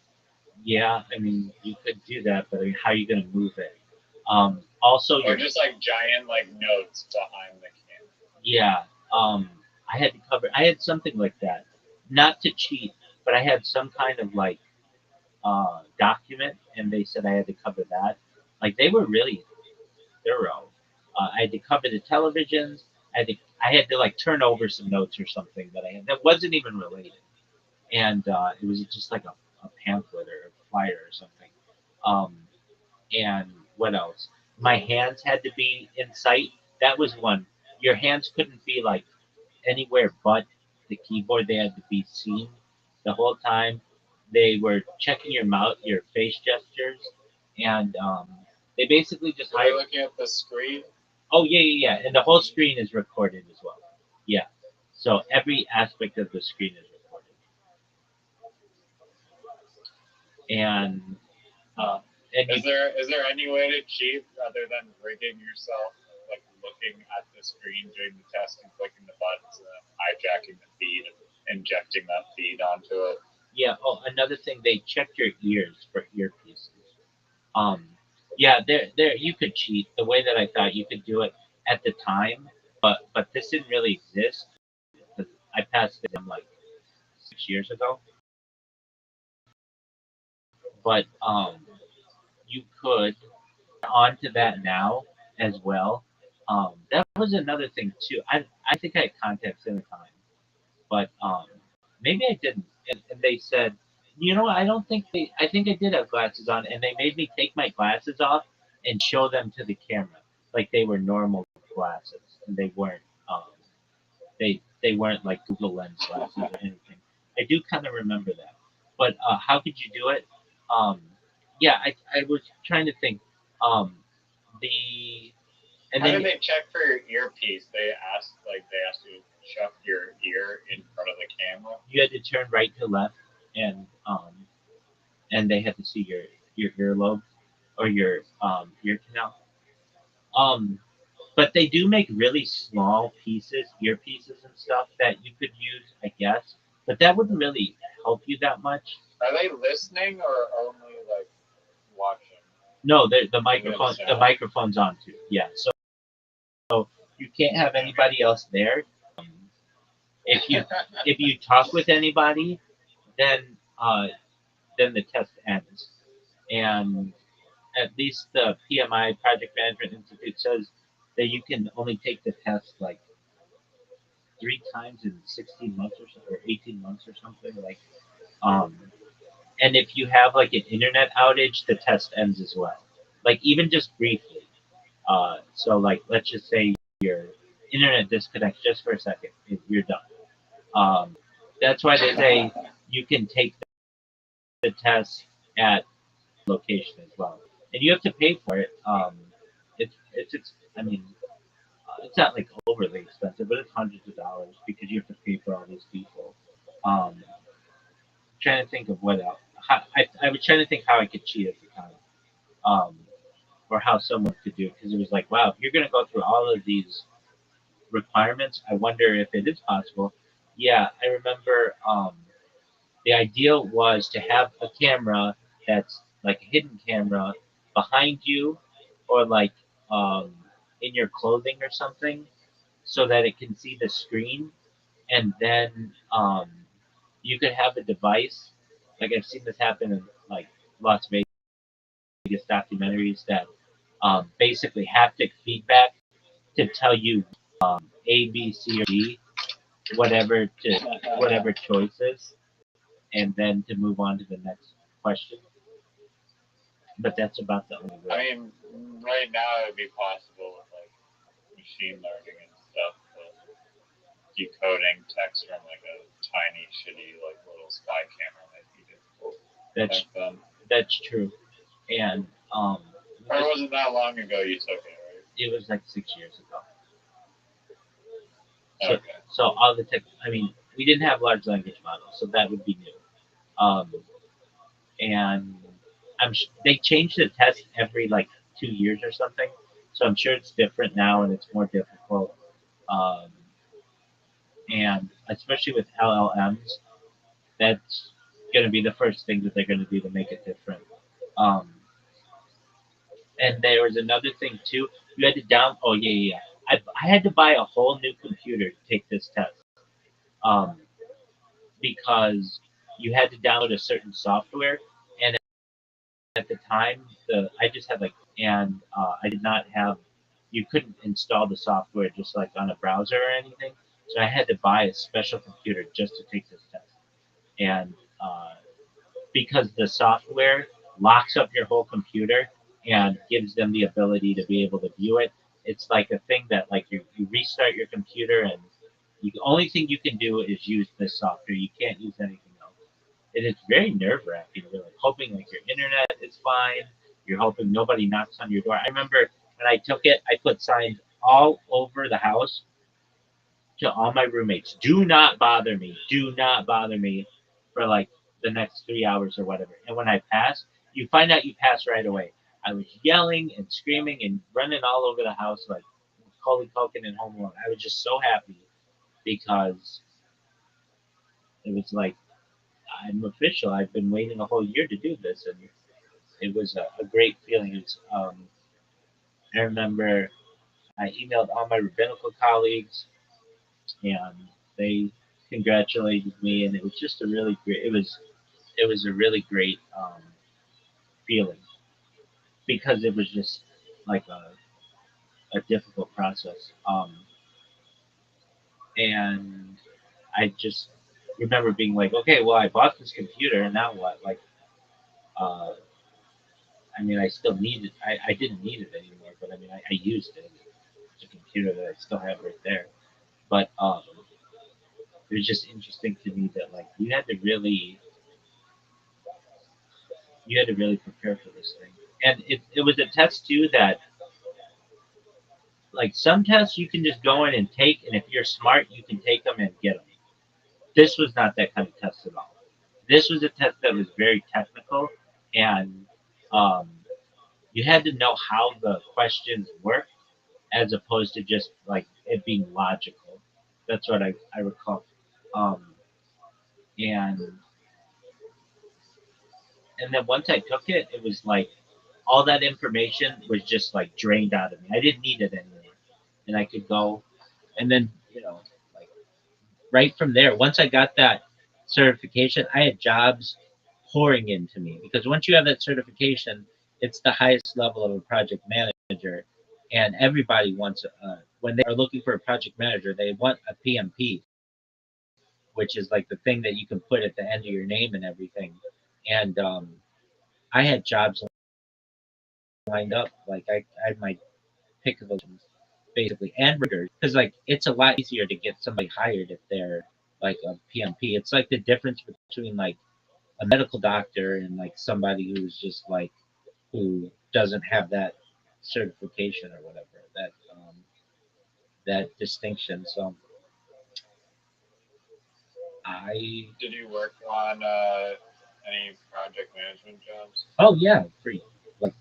Yeah, I mean, you could do that, but I mean, how are you going to move it? Also, Or just like giant like notes behind the camera. yeah, I had to cover. I had something like that, not to cheat, but I had some kind of like document, and they said I had to cover that. Like they were really thorough. I had to cover the televisions. I had to like turn over some notes or something that I had that wasn't even related, and it was just like a pamphlet or a flyer or something. Um, and what else? My hands had to be in sight. That was one. Your hands couldn't be like anywhere but the keyboard. They had to be seen the whole time. They were checking your mouth, your face gestures, and they basically just Were they looking at the screen? Oh yeah. And the whole screen is recorded as well. Yeah. So every aspect of the screen is recorded. And uh, and you Is there any way to cheat rather than rigging yourself, like looking at the screen during the test and clicking the buttons and then hijacking the feed and injecting that feed onto it? Yeah. Oh, another thing, they checked your ears for earpieces. Um, yeah, there you could cheat the way that I thought you could do it at the time, but this didn't really exist. I passed it like 6 years ago, but you could onto that now as well. That was another thing too. I think I had contacts in the time, but maybe I didn't. And they said, you know, I don't think they. I think I did have glasses on, and they made me take my glasses off and show them to the camera like they were normal glasses, and they weren't. They weren't like Google Lens glasses or anything. I do kind of remember that. But how could you do it? Um, yeah, I was trying to think. Um, the and How then did they check for your earpiece? They asked you to chuck your ear in front of the camera. you had to turn right to left, and they had to see your earlobe or your ear canal. Um, but they do make really small pieces, earpieces and stuff that you could use, I guess. But that wouldn't really help you that much. Are they listening or only like watching? No, Maybe the the sound. microphone's on too. Yeah, so you can't have anybody else there. Um, if you if you talk with anybody, then then the test ends. And at least the PMI Project Management Institute says that you can only take the test like 3 times in 16 months or so, or 18 months or something like. Um, and if you have like an internet outage, the test ends as well. Like even just briefly. So like let's just say your internet disconnects just for a second, you're done. That's why they say you can take the test at location as well, and you have to pay for it. It's I mean it's not like overly expensive, but it's hundreds of dollars because you have to pay for all these people. Trying to think of what else. I was trying to think how I could cheat at the time, um, or how someone could do it because it was like, wow, if you're gonna go through all of these requirements, I wonder if it is possible. Yeah, I remember. The ideal was to have a camera that's like a hidden camera behind you, or like um, in your clothing or something, so that it can see the screen, and then you could have a device. Like I've seen this happen in like Las Vegas documentaries that basically haptic feedback to tell you A, B, C, or D, whatever choices, and then to move on to the next question. But that's about the only I way. mean, right now it'd be possible with like machine learning and stuff, but decoding text from like a tiny, shitty, like little spy camera might be difficult That's back then. that's true, and Or it wasn't that long ago you took it, right? it was like 6 years ago. So Okay. so all the tech. I mean, we didn't have large language models, so that would be new. And they change the test every like 2 years or something. So I'm sure it's different now and it's more difficult. Um, and especially with LLMs, that's going to be the first thing that they're going to do to make it different. Um, and there was another thing too. You had to down. Oh yeah. I had to buy a whole new computer to take this test. Um, because you had to download a certain software, and at the time the I just had like and I did not have you couldn't install the software just like on a browser or anything. So I had to buy a special computer just to take this test. And because the software locks up your whole computer and gives them the ability to be able to view it, it's like a thing that like you restart your computer and the only thing you can do is use this software. You can't use anything else. And it's very nerve wracking. You're like hoping like your internet is fine. You're hoping nobody knocks on your door. I remember when I took it, I put signs all over the house to all my roommates. Do not bother me. Do not bother me for like the next 3 hours or whatever. And when I pass, you find out you pass right away. I was yelling and screaming and running all over the house like Macaulay Culkin in Home Alone. I was just so happy because it was like I'm official. I've been waiting a whole year to do this, and it was a great feeling. I remember I emailed all my rabbinical colleagues, and they congratulated me, and it was just a really great. It was a really great feeling because it was just like a difficult process. And I just remember being like, okay, well, I bought this computer, and now what? Like, uh, I mean, I still need it. I didn't need it anymore, but I mean, I used it. It's a computer that I still have right there. But it was just interesting to me that like you had to really prepare for this thing. And it was a test too that like some tests you can just go in and take, and if you're smart, you can take them and get them. This was not that kind of test at all. This was a test that was very technical, and um, you had to know how the questions worked, as opposed to just like it being logical. That's what I recall. Um, and and then once I took it, it was like all that information was just like drained out of me. I didn't need it anymore, and I could go. And then like right from there, once I got that certification, I had jobs pouring into me because once you have that certification, it's the highest level of a project manager, and everybody wants when they are looking for a project manager, they want a PMP, which is like the thing that you can put at the end of your name and everything. And I had jobs lined up, like I had my pick of those basically, and recruiters, because like it's a lot easier to get somebody hired if they're like a PMP. It's like the difference between like a medical doctor and like somebody who's just like who doesn't have that certification or whatever that distinction. So I Did you work on any project management jobs? oh yeah, free like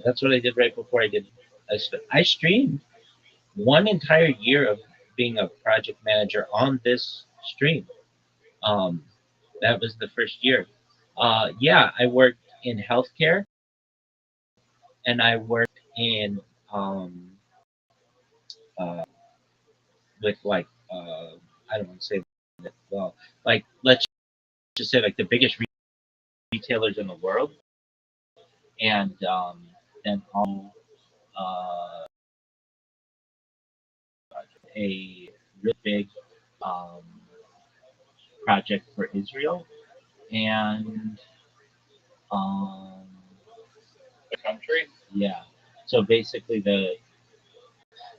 that's what I did right before I did. I streamed one entire year of being a project manager on this stream. Um, that was the first year. Yeah, I worked in healthcare and I worked in um, uh, with like I don't want to say that well, like let's just say like the biggest retailers in the world, and then uh, a really big um, project for Israel, and um, The country? yeah. So basically, the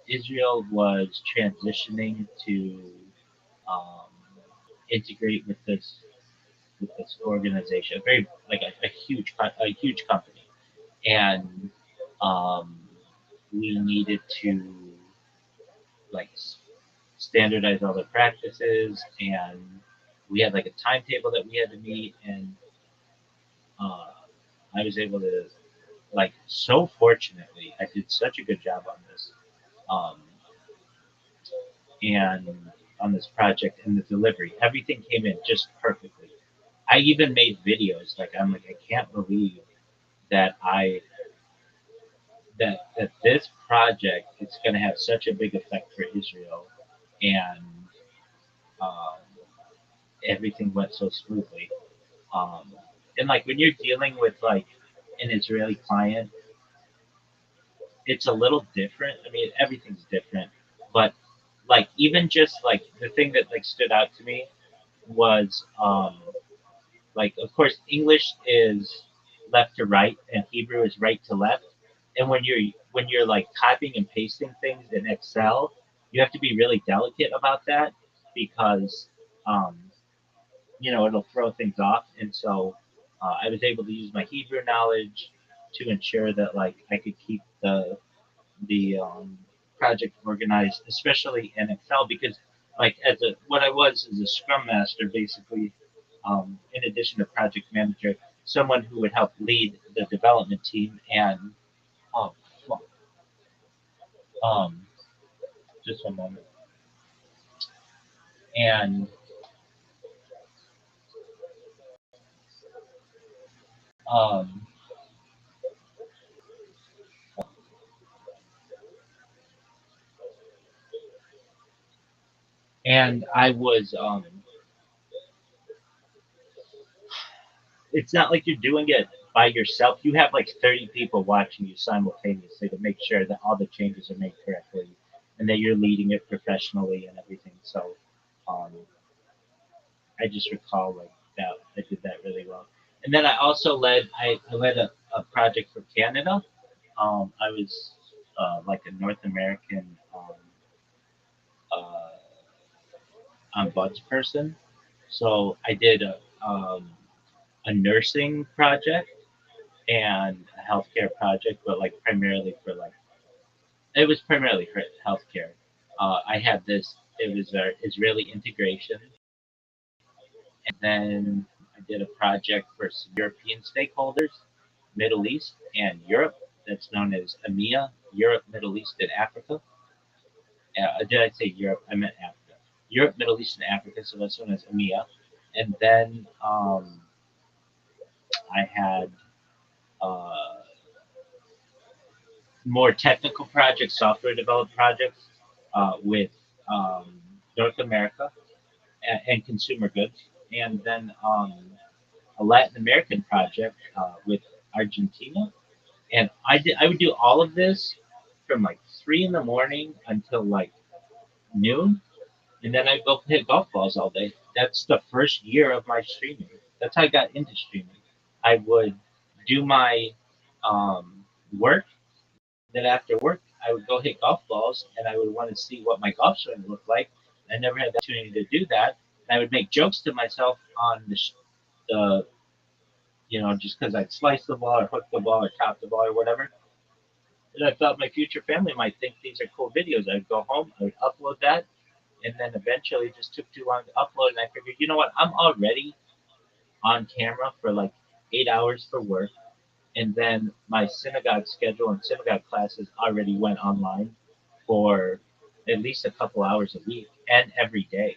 Israel was transitioning to um, integrate with this organization, a very like a huge company, and um, we needed to like standardize all the practices, and we had like a timetable that we had to meet, and uh, I was able to like so fortunately I did such a good job on this. Um, and on this project and the delivery. Everything came in just perfectly. I even made videos. Like I'm like I can't believe that that this project is going to have such a big effect for Israel, and um, everything went so smoothly. Um, and like when you're dealing with like an Israeli client, it's a little different. I mean, everything's different, but like even just like the thing that like stood out to me was like of course English is left to right and Hebrew is right to left. And when you're like typing and pasting things in Excel, you have to be really delicate about that because um, it'll throw things off. And so I was able to use my Hebrew knowledge to ensure that like I could keep the project organized, especially in Excel, because like as a what I was as a Scrum Master, basically, in addition to project manager, someone who would help lead the development team and um, um just one moment and um and I was it's not like you're doing it by yourself. You have like 30 people watching you simultaneously to make sure that all the changes are made correctly and that you're leading it professionally and everything. So um, I just recall like that I did that really well. And then I also I led a project for Canada. I was like a North American uh, ombuds person. So I did a nursing project and a healthcare project, but like primarily for like it was primarily for healthcare. I had this. It was a Israeli integration, and then I did a project for some European stakeholders, Middle East and Europe. That's known as EMEA, Europe, Middle East, and Africa. Did I say Europe? I meant Africa. Europe, Middle East, and Africa. So that's known as EMEA. And then I had uh, more technical projects, software developed projects with um, North America and consumer goods. And then a Latin American project with Argentina. And I would do all of this from like 3 in the morning until like noon, and then I'd go hit golf balls all day. That's the first year of my streaming. That's how I got into streaming. I would do my work. Then after work, I would go hit golf balls, and I would want to see what my golf swing looked like. I never had the opportunity to do that, and I would make jokes to myself on the just because I'd slice the ball or hook the ball or top the ball or whatever. And I thought my future family might think these are cool videos. I'd go home, I would upload that, and then eventually it just took too long to upload. And I figured, you know what? I'm already on camera for like 8 hours for work, and then my synagogue schedule and synagogue classes already went online for at least a couple hours a week and every day,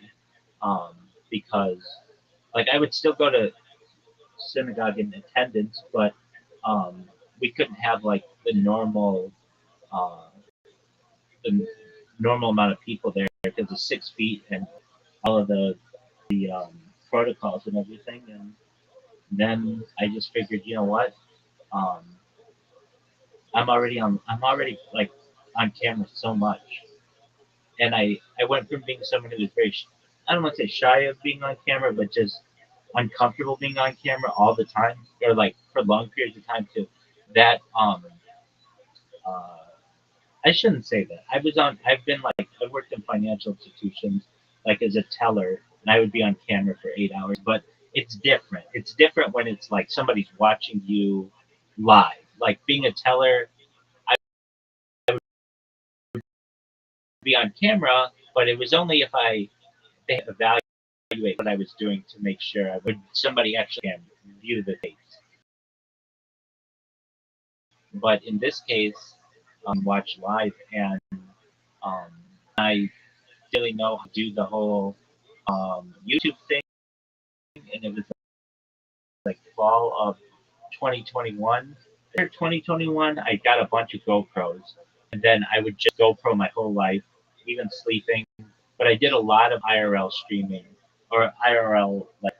um, because like I would still go to synagogue in attendance, but um, we couldn't have like uh, the normal amount of people there because of 6 feet and all of the protocols and everything. And then I just figured, you know what? Um, I'm already like on camera so much, and I went from being someone who was I don't want to say shy of being on camera, but just uncomfortable being on camera all the time or like for long periods of time to that. Uh, I shouldn't say that. I've been like, I worked in financial institutions, like as a teller, and I would be on camera for 8 hours, but it's different. It's different when it's like somebody's watching you live. Like being a teller, I would be on camera, but it was only if they evaluate what I was doing to make sure somebody actually can view the tapes. But in this case, watch live, and um, I really know how to do the whole YouTube thing, and it was like fall of 2021. After 2021, I got a bunch of GoPros, and then I would just GoPro my whole life, even sleeping. But I did a lot of IRL streaming or IRL like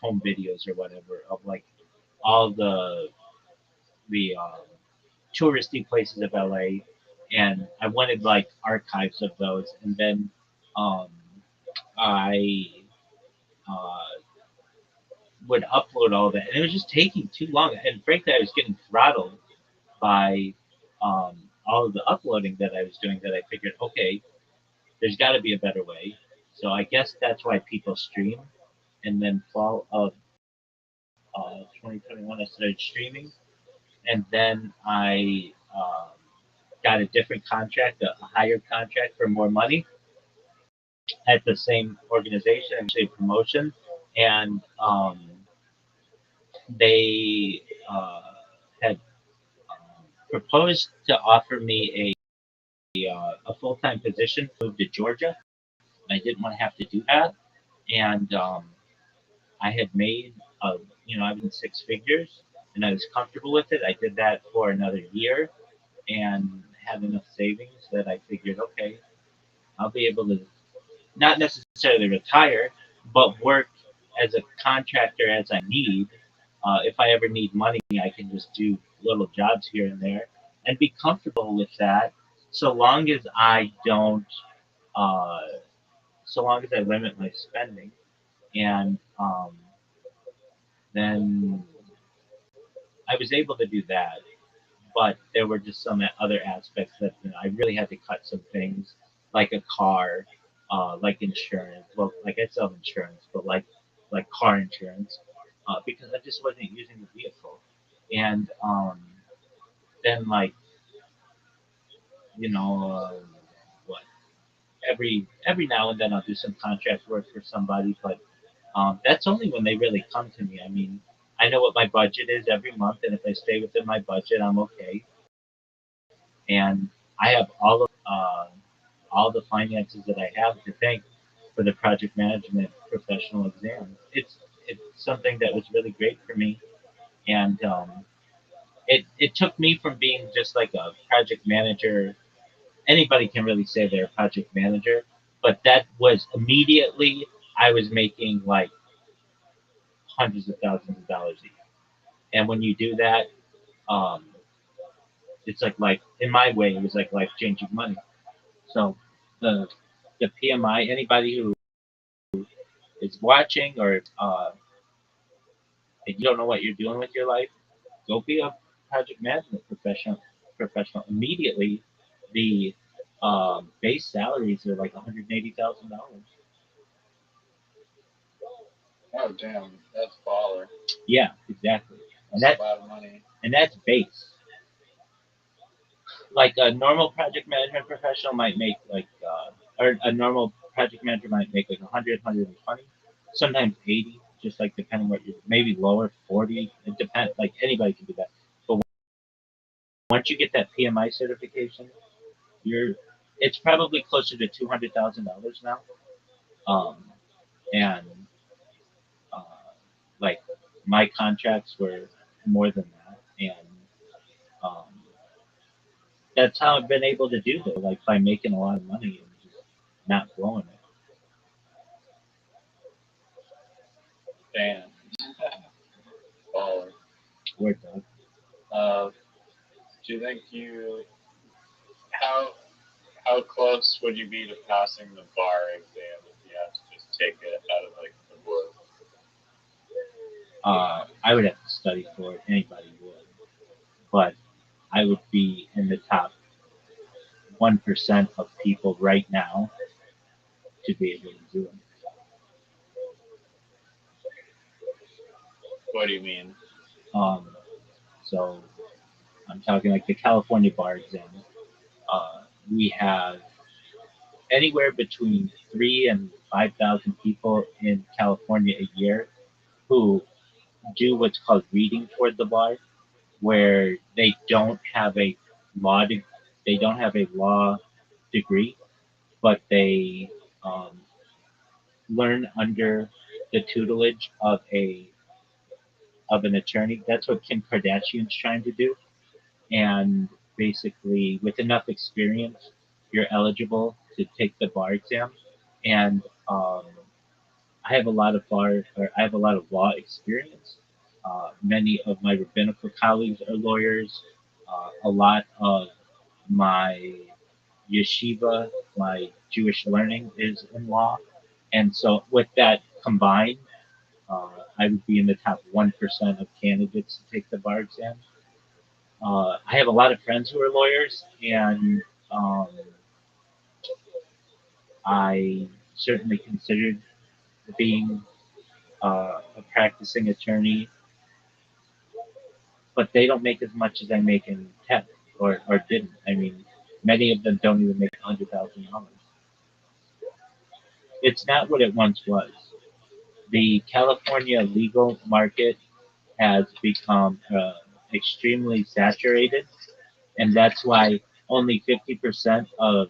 home videos or whatever of like all the touristy places of LA, and I wanted like archives of those, and then um, I uh, would upload all that, and it was just taking too long. And frankly, I was getting throttled by all of the uploading that I was doing. That I figured, okay, there's got to be a better way. So I guess that's why people stream. And then fall of 2021, I started streaming, and then I got a different contract, a higher contract for more money at the same organization, actually a promotion, and they had proposed to offer me a full time position, moved to Georgia. I didn't want to have to do that, and I had made I was in 6 figures, and I was comfortable with it. I did that for another year, and had enough savings that I figured, okay, I'll be able to not necessarily retire, but work as a contractor as I need. If I ever need money, I can just do little jobs here and there and be comfortable with that, so long as I don't, uh, so long as I limit my spending. And then I was able to do that, but there were just some other aspects that I really had to cut some things, like a car, like insurance. Well, like I sell insurance, but like car insurance, because I just wasn't using the vehicle. And then like you know, what every now and then I'll do some contract work for somebody, but that's only when they really come to me. I mean, I know what my budget is every month, and if I stay within my budget, I'm okay. and I have all the finances that I have to thank for the project management professional exam. It's something that was really great for me, and it took me from being just like a project manager. Anybody can really say they're a project manager, but that was immediately I was making like hundreds of thousands of dollars a year. And when you do that, um, it's like in my way, it was like life changing money. So the PMI, anybody who is watching or if you don't know what you're doing with your life, go be a project management professional. Immediately, the base salaries are like $180,000. Oh damn, that's baller. Yeah, exactly. And That's that a lot of money. and that's base. Like a normal project management professional might make or a normal project manager might make like 100, 120, sometimes 80, just like depending what you maybe lower 40. It depends. Like anybody can do that. But once you get that PMI certification, you're it's probably closer to $200,000 now. Um, and uh, like my contracts were more than that, and um, that's how I've been able to do that, like by making a lot of money and just not blowing it. Damn, baller. Word dog. Uh, do you think you how how close would you be to passing the bar exam if you had to just take it out of like the blue? I would have to study for it. Anybody would, but I would be in the top 1% of people right now to be able to do it. What do you mean? Um, so I'm talking like the California bar exam. We have anywhere between 3 and 5,000 people in California a year who do what's called reading toward the bar, where law de- they don't have a law degree, but they um, learn under the tutelage of an attorney. That's what Kim Kardashian's trying to do, and basically, with enough experience, you're eligible to take the bar exam. And I have a lot of law experience. Many of my rabbinical colleagues are lawyers. A lot of my yeshiva, my Jewish learning is in law, and so with that combined, I would be in the top 1% of candidates to take the bar exam. I have a lot of friends who are lawyers, and um, I certainly considered being a practicing attorney, but they don't make as much as I make in tech, or didn't. I mean, many of them don't even make $100,000. It's not what it once was. The California legal market has become extremely saturated, and that's why only 50% of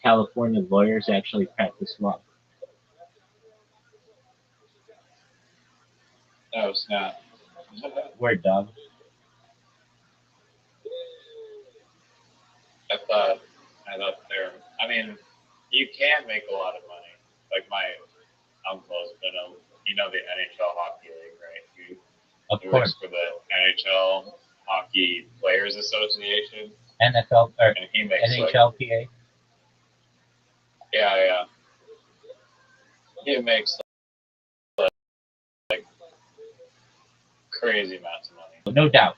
California lawyers actually practice law. Oh snap! Word dog. I thought I thought there. I mean, you can make a lot of money. Like my uncle's been a the NHL hockey league, right? Of He works course, for the NHL Hockey Players Association, NFL or and he makes like NHLPA. yeah. He makes like crazy amounts of money. No doubt.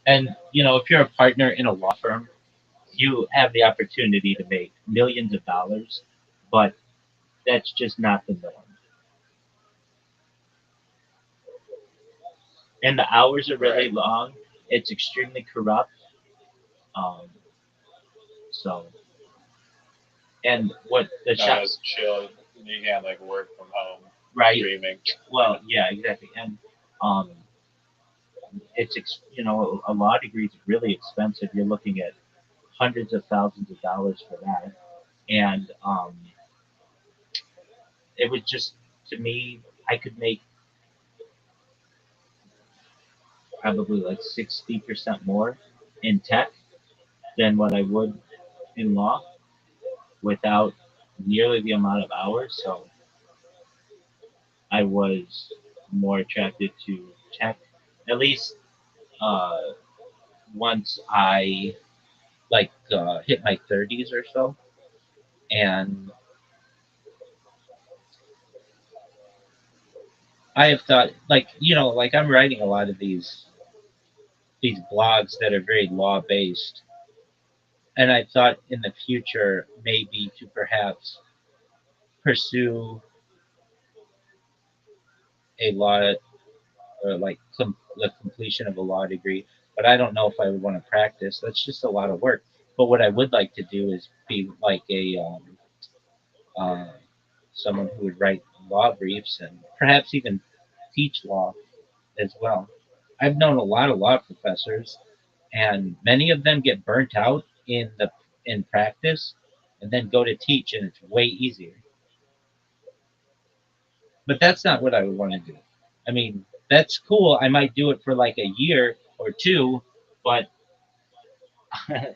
And if you're a partner in a law firm, you have the opportunity to make millions of dollars, but that's just not the norm. And the hours are really Right. long. It's extremely corrupt. Um, so, and what the Not shop, as chill. You can like work from home, right? streaming. Well, yeah, exactly. And um, a law degree is really expensive. You're looking at hundreds of thousands of dollars for that, and it was just to me, I could make probably like 60% more in tech than what I would in law without nearly the amount of hours. So I was more attracted to tech, at least uh, once I hit my 30s or so. And I have thought, like I'm writing a lot of these blogs that are very law based, and I thought in the future maybe to perhaps pursue a law or like the completion of a law degree, but I don't know if I would want to practice. That's just a lot of work. But what I would like to do is be like a uh, someone who would write law briefs and perhaps even teach law as well. I've known a lot of law professors, and many of them get burnt out in practice, and then go to teach, and it's way easier. But that's not what I would want to do. I mean, that's cool. I might do it for like a year or two, but I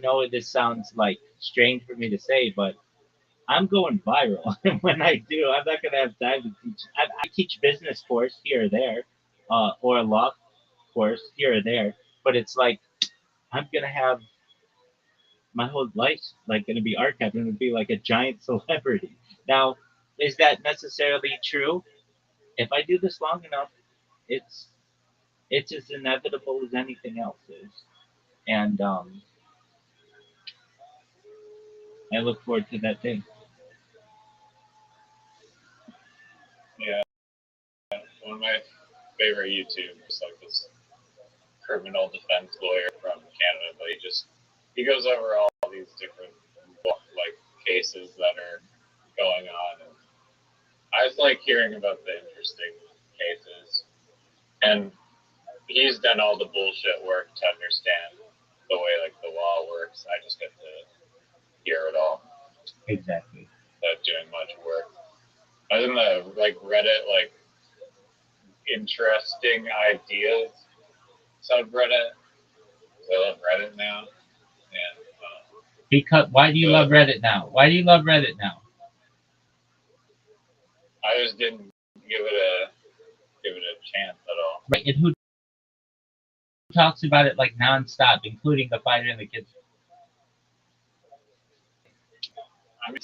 know this sounds like strange for me to say, but I'm going viral. When I do, I'm not going to have time to teach. I teach business course here or there, or a law course here or there, but it's like I'm going to have my whole life's like going to be archived and it'll be like a giant celebrity. Now, is that necessarily true? If I do this long enough, it's it's as inevitable as anything else is, and I look forward to that day. Yeah, one of my favorite YouTubers, like this criminal defense lawyer from Canada, but he goes over all these different like cases that are going on, and I just like hearing about the interesting cases, and he's done all the bullshit work to understand the way like the law works. I just get to hear it all Exactly. without doing much work. I was in the like Reddit like interesting ideas subreddit. I love Reddit now, and Because why do you love Reddit now? Why do you love Reddit now? I just didn't give it a chance at all. Right, and who talks about it like nonstop, including the fighter and the kids? I mean,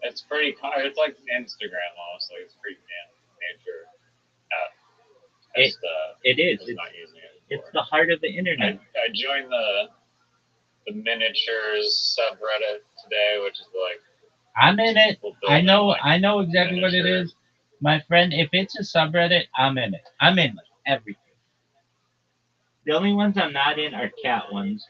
it's pretty. It's like Instagram almost. Like it's pretty nature app. It, it is. Just not using it. It's the heart of the internet. I joined the miniatures subreddit today, which is like I'm in it. I know exactly what it is. My friend, if it's a subreddit, I'm in it. I'm in like everything. The only ones I'm not in are cat ones.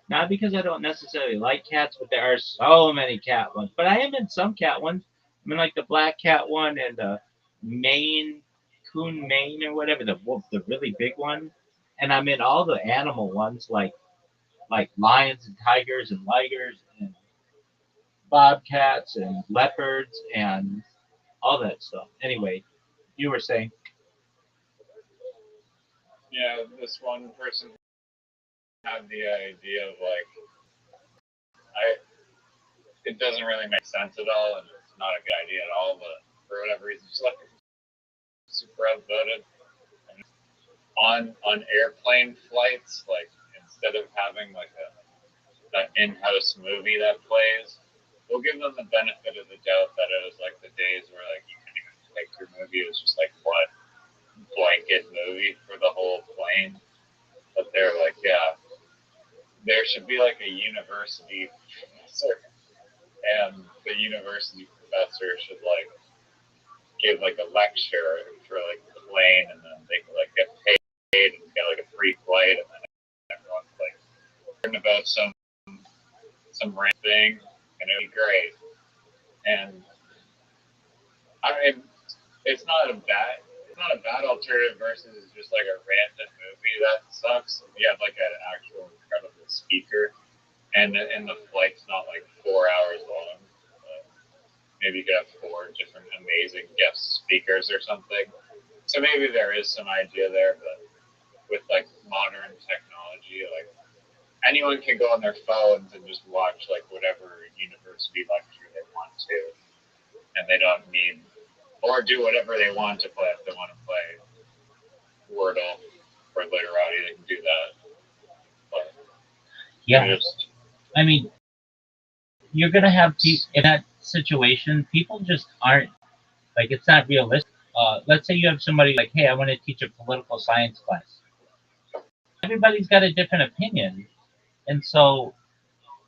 Not because I don't necessarily like cats, but there are so many cat ones. But I am in some cat ones. I'm in like the black cat one and the Maine, Coon Maine or whatever, the wolf, the really big one. And I'm in all the animal ones like lions and tigers and ligers and bobcats and leopards and all that stuff. Anyway, you were saying. Yeah, this one person had the idea of like I it doesn't really make sense at all, and it's not a good idea at all. But for whatever reason, just like super outvoted. And on airplane flights, like instead of having like an in-house movie that plays, we'll give them the benefit of the doubt that it was like the days where like you couldn't even pick your movie. It was just like what blanket movie for the whole plane. But they're like, yeah, there should be like a university professor, and the university professor should like give like a lecture for like the plane, and then they can like get paid and get like a free flight, and then everyone's like learning about some random thing, and it'd be great. And I mean, it's not not a bad alternative versus just like a random movie that sucks. You have like an actual incredible speaker, and the flight's not like 4 hours long. Maybe you could have 4 different amazing guest speakers or something. So maybe there is some idea there, but with like modern technology, like anyone can go on their phones and just watch like whatever university lecture they want to, and they don't need or do whatever they want to play. If they want to play Wordle or Literati, they can do that. But Yeah, just, I mean, you're gonna have in that situation, people just aren't like it's not realistic. Let's say you have somebody like, hey, I want to teach a political science class. Everybody's got a different opinion, and so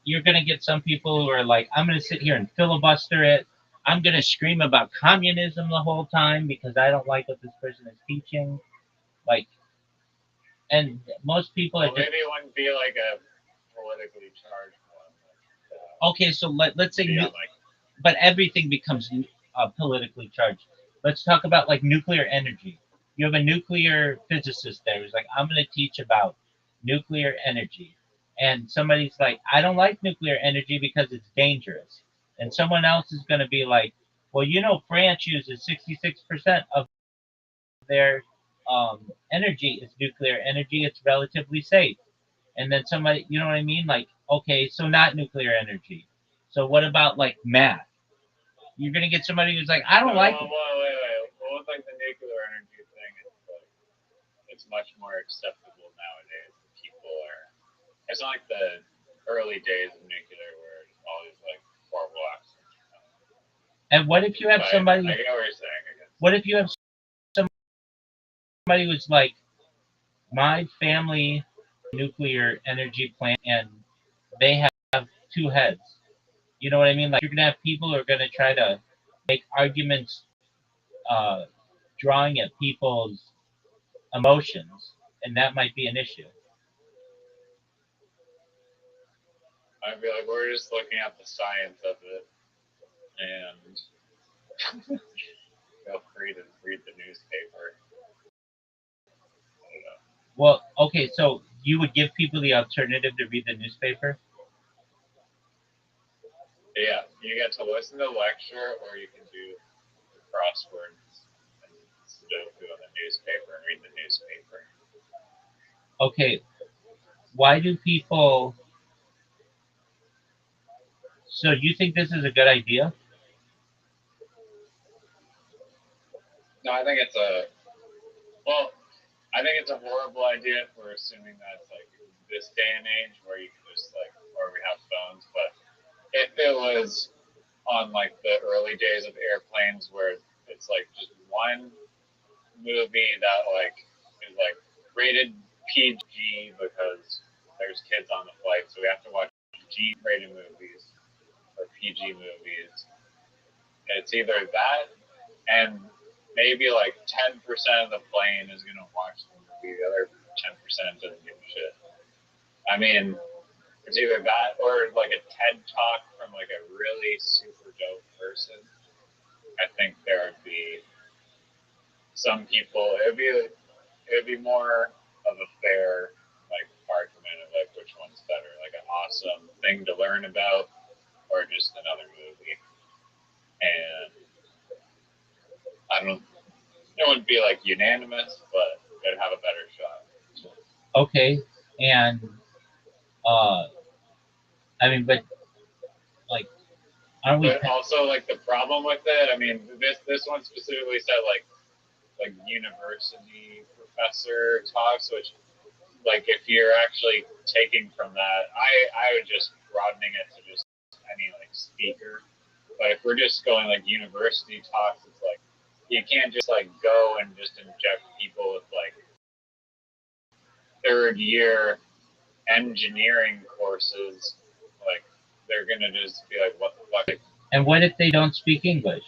you're gonna get some people who are like, I'm gonna sit here and filibuster it. I'm gonna scream about communism the whole time because I don't like what this person is teaching. Like, and most people are well, just maybe it wouldn't be like a politically charged one. okay. So let's say, Yeah, like but everything becomes politically charged. Let's talk about like nuclear energy. You have a nuclear physicist there who's like, I'm going to teach about nuclear energy. And somebody's like, I don't like nuclear energy because it's dangerous. And someone else is going to be like, well, France uses 66% of their energy is nuclear energy. It's relatively safe. And then somebody, you know what I mean? Like, okay, so not nuclear energy. So what about like math? You're gonna get somebody who's like, I don't like it. well, wait. Well, with like the nuclear energy thing, it's much more acceptable nowadays. People are. It's not like the early days of nuclear where it's always like horrible accidents. And what if you have somebody? I get what you're saying. I guess. What if you have somebody who's like, my family nuclear energy plant, and they have 2 heads. You know what I mean? Like you're gonna have people who are gonna try to make arguments, uh, drawing at people's emotions, and that might be an issue. I'd be like, we're just looking at the science of it, and feel free to read the newspaper. Well, okay, so you would give people the alternative to read the newspaper? Yeah, you get to listen to the lecture, or you can do the crosswords and Sudoku on the newspaper and read the newspaper. Okay, why do people? So you think this is a good idea? No, I think it's I think it's a horrible idea if we're assuming that's like this day and age where you can just like, or we have phones. But if it was on like the early days of airplanes where it's like just one movie that like is like rated PG because there's kids on the flight, so we have to watch G-rated movies or PG movies. It's either that and maybe like 10% of the plane is gonna watch the movie. The other 10% doesn't give a shit. I mean, it's either that or like a TED talk from like a really super dope person. I think there would be some people. It'd be more of a fair like argument of like which one's better, like an awesome thing to learn about, or just another movie. And I don't. It wouldn't be like unanimous, but it'd have a better shot. Okay, and uh, I mean, but like, aren't we? But also like the problem with it, I mean, this one specifically said like university professor talks, which like if you're actually taking from that, I would just broadening it to just any like speaker. But if we're just going like university talks, it's like you can't just like go and just inject people with like 3rd-year engineering courses. Like they're gonna just be like, what the fuck? And what if they don't speak English?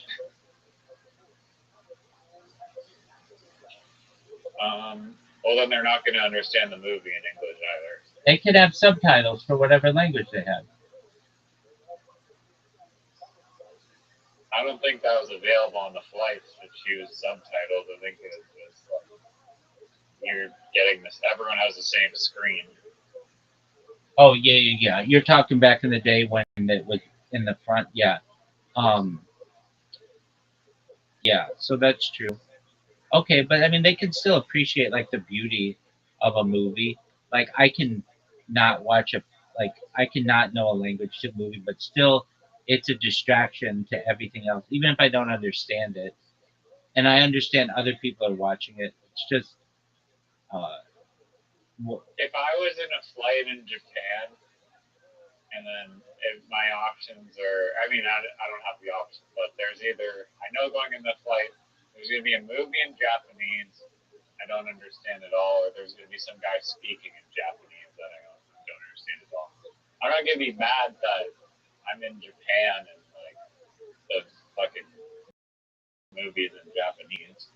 Well, then they're not gonna understand the movie in English either. They could have subtitles for whatever language they have. I don't think that was available on the flights to choose subtitles. I think it was just like you're getting this. Everyone has the same screen. Oh yeah. You're talking back in the day when it was in the front. Yeah. Um. Yeah. So that's true. Okay, but I mean, they can still appreciate like the beauty of a movie. Like I can not watch a like I cannot know a language to a movie, but still, it's a distraction to everything else, even if I don't understand it. And I understand other people are watching it. It's just, uh, If I was in a flight in Japan, and then if my options are, I mean, I don't have the option, but there's either, I know going in the flight, there's going to be a movie in Japanese, I don't understand at all, or there's going to be some guy speaking in Japanese that I don't understand at all. I'm not going to be mad that I'm in Japan and like the fucking movies in Japanese.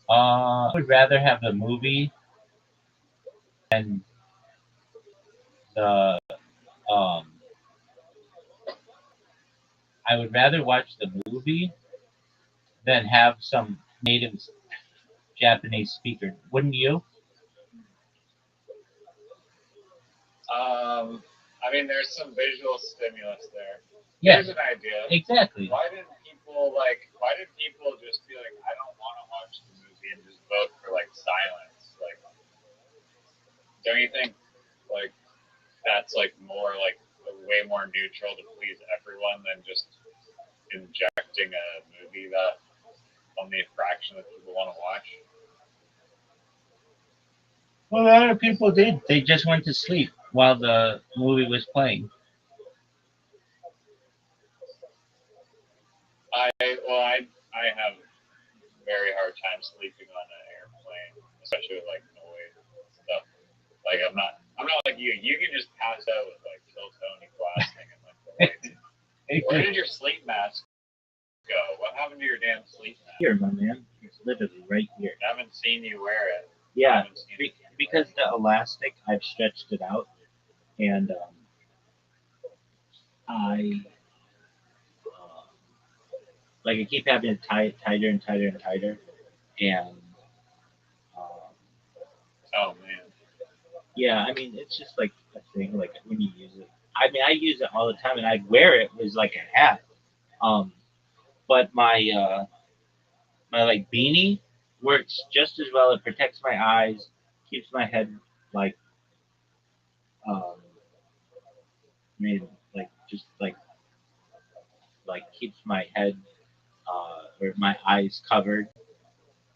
I would rather have the movie than the um. I would rather watch the movie than have some native Japanese speaker. Wouldn't you? I mean, there's some visual stimulus there. Yeah, Here's an idea. exactly. Why didn't people just be like, I don't want to watch the movie and just vote for like silence? Like, don't you think like that's like more like way more neutral to please everyone than just injecting a movie that only a fraction of people want to watch? Well, a lot of people did. They just went to sleep while the movie was playing. I have very hard time sleeping on an airplane, especially with like noise and stuff. Like I'm not like you. You can just pass out with like Kill Tony blasting and like the lights. Where did your sleep mask go? What happened to your damn sleep mask? Here, my man. It's literally right here. I haven't seen you wear it. Yeah, because the elastic, I've stretched it out, and I like I keep having to tie it tighter and tighter and tighter, and um, Oh man. yeah, I mean it's just like a thing. Like when you use it, I mean I use it all the time, and I wear it as like a hat. Um, but my like beanie works just as well. It protects my eyes, keeps my head like um, made like just like keeps my head or my eyes covered.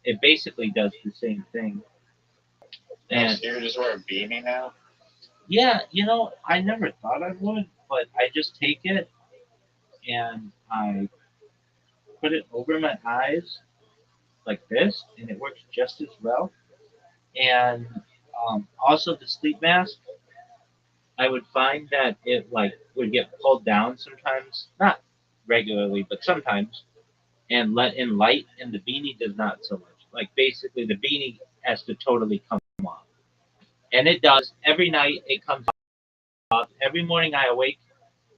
It basically does the same thing. And So you just wear a beanie now? yeah, I never thought I would, but I just take it and I put it over my eyes like this, and it works just as well. And also the sleep mask, I would find that it like would get pulled down sometimes, not regularly, but sometimes, and let in light, and the beanie does not so much. Like basically, the beanie has to totally come off, and it does every night. It comes off every morning. I awake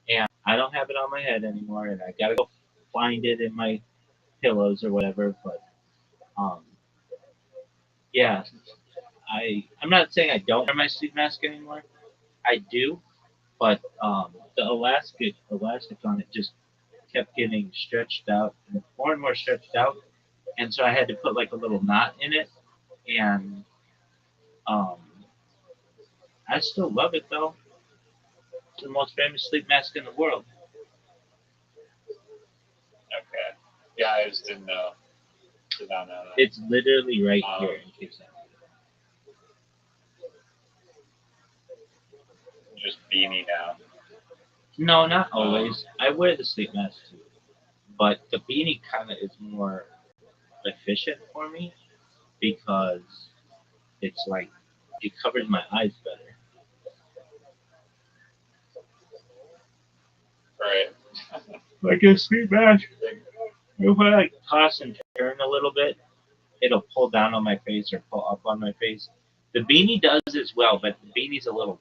and I don't have it on my head anymore, and I gotta go find it in my pillows or whatever. But um, yeah, I'm not saying I don't wear my sleep mask anymore. I do, but the elastic on it just kept getting stretched out and more stretched out, and so I had to put like a little knot in it, and um, I still love it though. It's the most famous sleep mask in the world. Okay. Yeah, I just didn't know. Did not know that. It's literally right here in case I just beanie now. No, not always. I wear the sleep mask too, but the beanie kind of is more efficient for me because it's like it covers my eyes better. Right. Like a sleep mask, if I like toss and turn a little bit, it'll pull down on my face or pull up on my face. The beanie does as well, but the beanie's a little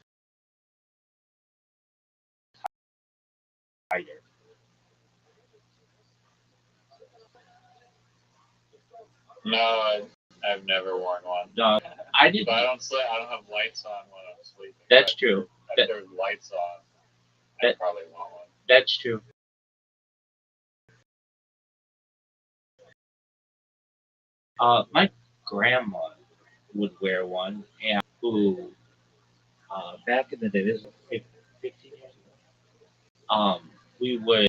tighter. No, I've never worn one. No, I didn't. But I don't sleep. I don't have lights on when I'm sleeping. That's true. If there's lights on, I'd probably want one. That's true. My grandma would wear one, and who back in the day, this was 15 years ago. We would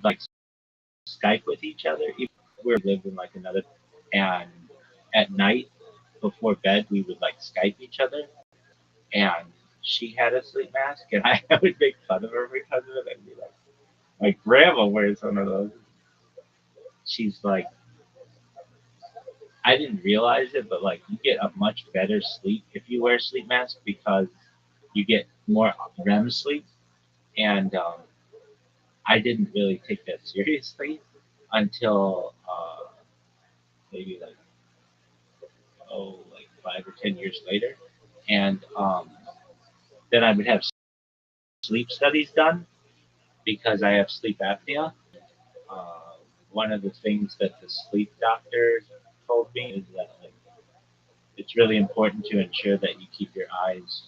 like Skype with each other. Even if we lived in like another, and at night before bed, we would like Skype each other. And she had a sleep mask, and I would make fun of her because of it. I'd be like, my grandma wears one of those. She's like, I didn't realize it, but like you get a much better sleep if you wear a sleep mask because you get more REM sleep. And I didn't really take that seriously until maybe like 5 or 10 years later, and then I would have sleep studies done because I have sleep apnea. Uh, One of the things that the sleep doctor told me is that like it's really important to ensure that you keep your eyes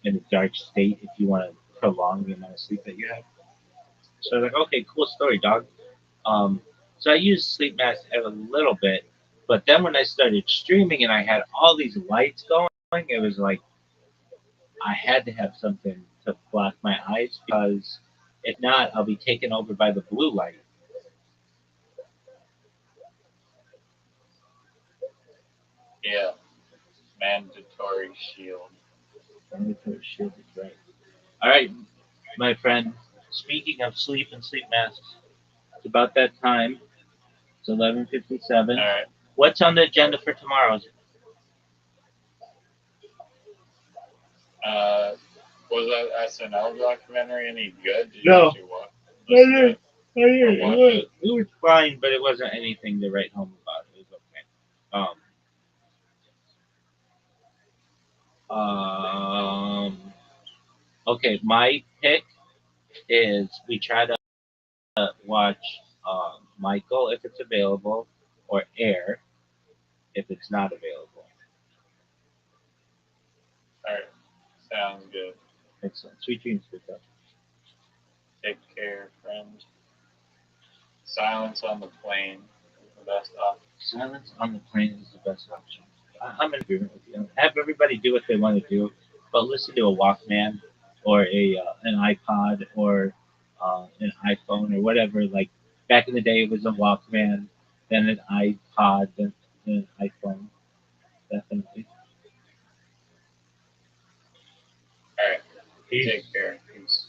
in a dark state if you want to prolong the amount of sleep that you have. So I was like, okay, cool story, dog. Um, so I used sleep mask a little bit, but then when I started streaming and I had all these lights going, it was like I had to have something to block my eyes because if not, I'll be taken over by the blue light. Yeah, mandatory shield. Shit is right. All right, my friend. Speaking of sleep and sleep masks, it's about that time. It's 11:57. All right. What's on the agenda for tomorrow? Uh, was that SNL documentary any good? Did you No, actually watch? I Listen to didn't. it I didn't. or It watch was, it? it was fine, but it wasn't anything to write home about. It was okay. Okay, my pick is we try to watch Michael if it's available, or Air if it's not available. All right. Sounds good. Excellent. Sweet dreams, good stuff. Take care, friend. Silence on the plane is the best option. Silence on the plane is the best option. I'm in agreement with you. Have everybody do what they want to do, but listen to a Walkman or a an iPod or an iPhone or whatever. Like back in the day, it was a Walkman, then an iPod, then an iPhone. Definitely. All right. Peace. Take care. Peace.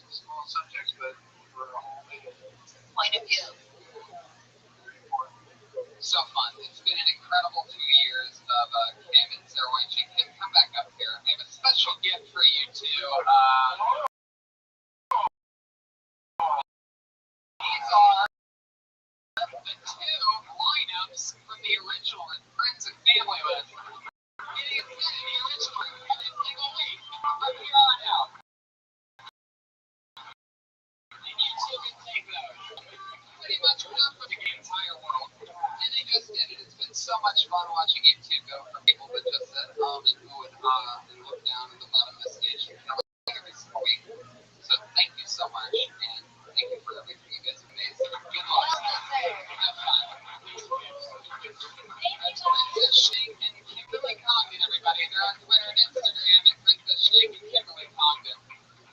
small subjects, but for a whole point of view. So fun. It's been an incredible 2 years of Kim and Sarah White. Kim, come back up here. I have a special gift for you too. These are the two lineups from the original Friends and Family list. It is set in the original every single week from here on out. And you two can take those. Pretty much enough for the entire world. And they just did it. It's been so much fun watching you two go from people that just said and ooh and and look down at the bottom of the stage every single week. So thank you so much, and thank you for everything. You guys are amazing. Good luck. Have fun. Princess Shake and Kimberly Congdon, everybody. They're on Twitter and Instagram at Princess Shake and Kimberly Congdon.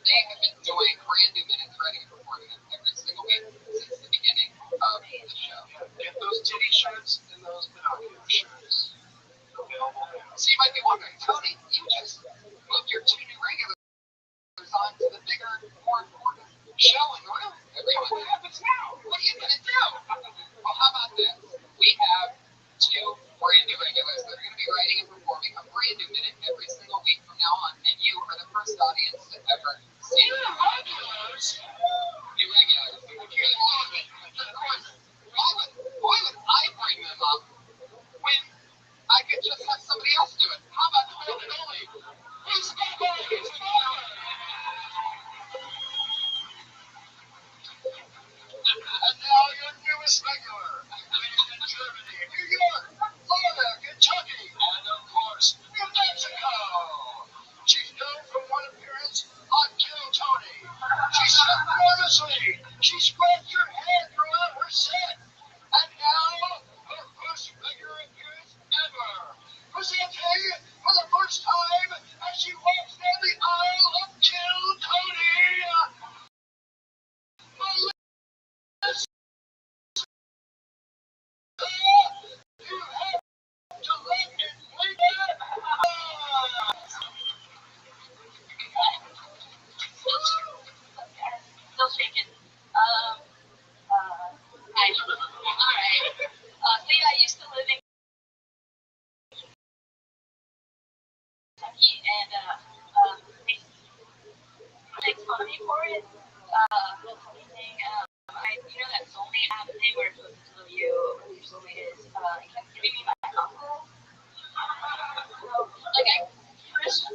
They have been doing brand new minutes writing and performing them every single week since the beginning of the show. Get those titty shirts and those binocular shirts available now. So you might be wondering, Tony, you just moved your two new regulars on to the bigger, more important show in the room. Everyone, what happens now? What are you going to do? Well, how about this? We have two brand new regulars that are going to be writing and performing a brand new minute every single week from now on, and you are the first audience to ever see it. New regulars? New regulars. Of course, why would I bring them up when I could just have somebody else do it? How about the one and only? Who's and now your newest regular, based in Germany, New York, Florida, Kentucky, and of course, New Mexico. She's known for one appearance on Kill Tony. She sweat enormously. She scratched her head throughout her set. And now, her first regular appearance ever. Presenting for the first time as she walks down the aisle of Kill Tony. Still shaking. Hi. Alright. So yeah, I used to live in Kentucky, and they makes fun of me for it. That's the only thing. You know that soulmate app thing where it's supposed to tell you who your soulmate is? It kept giving me my uncle. Like first,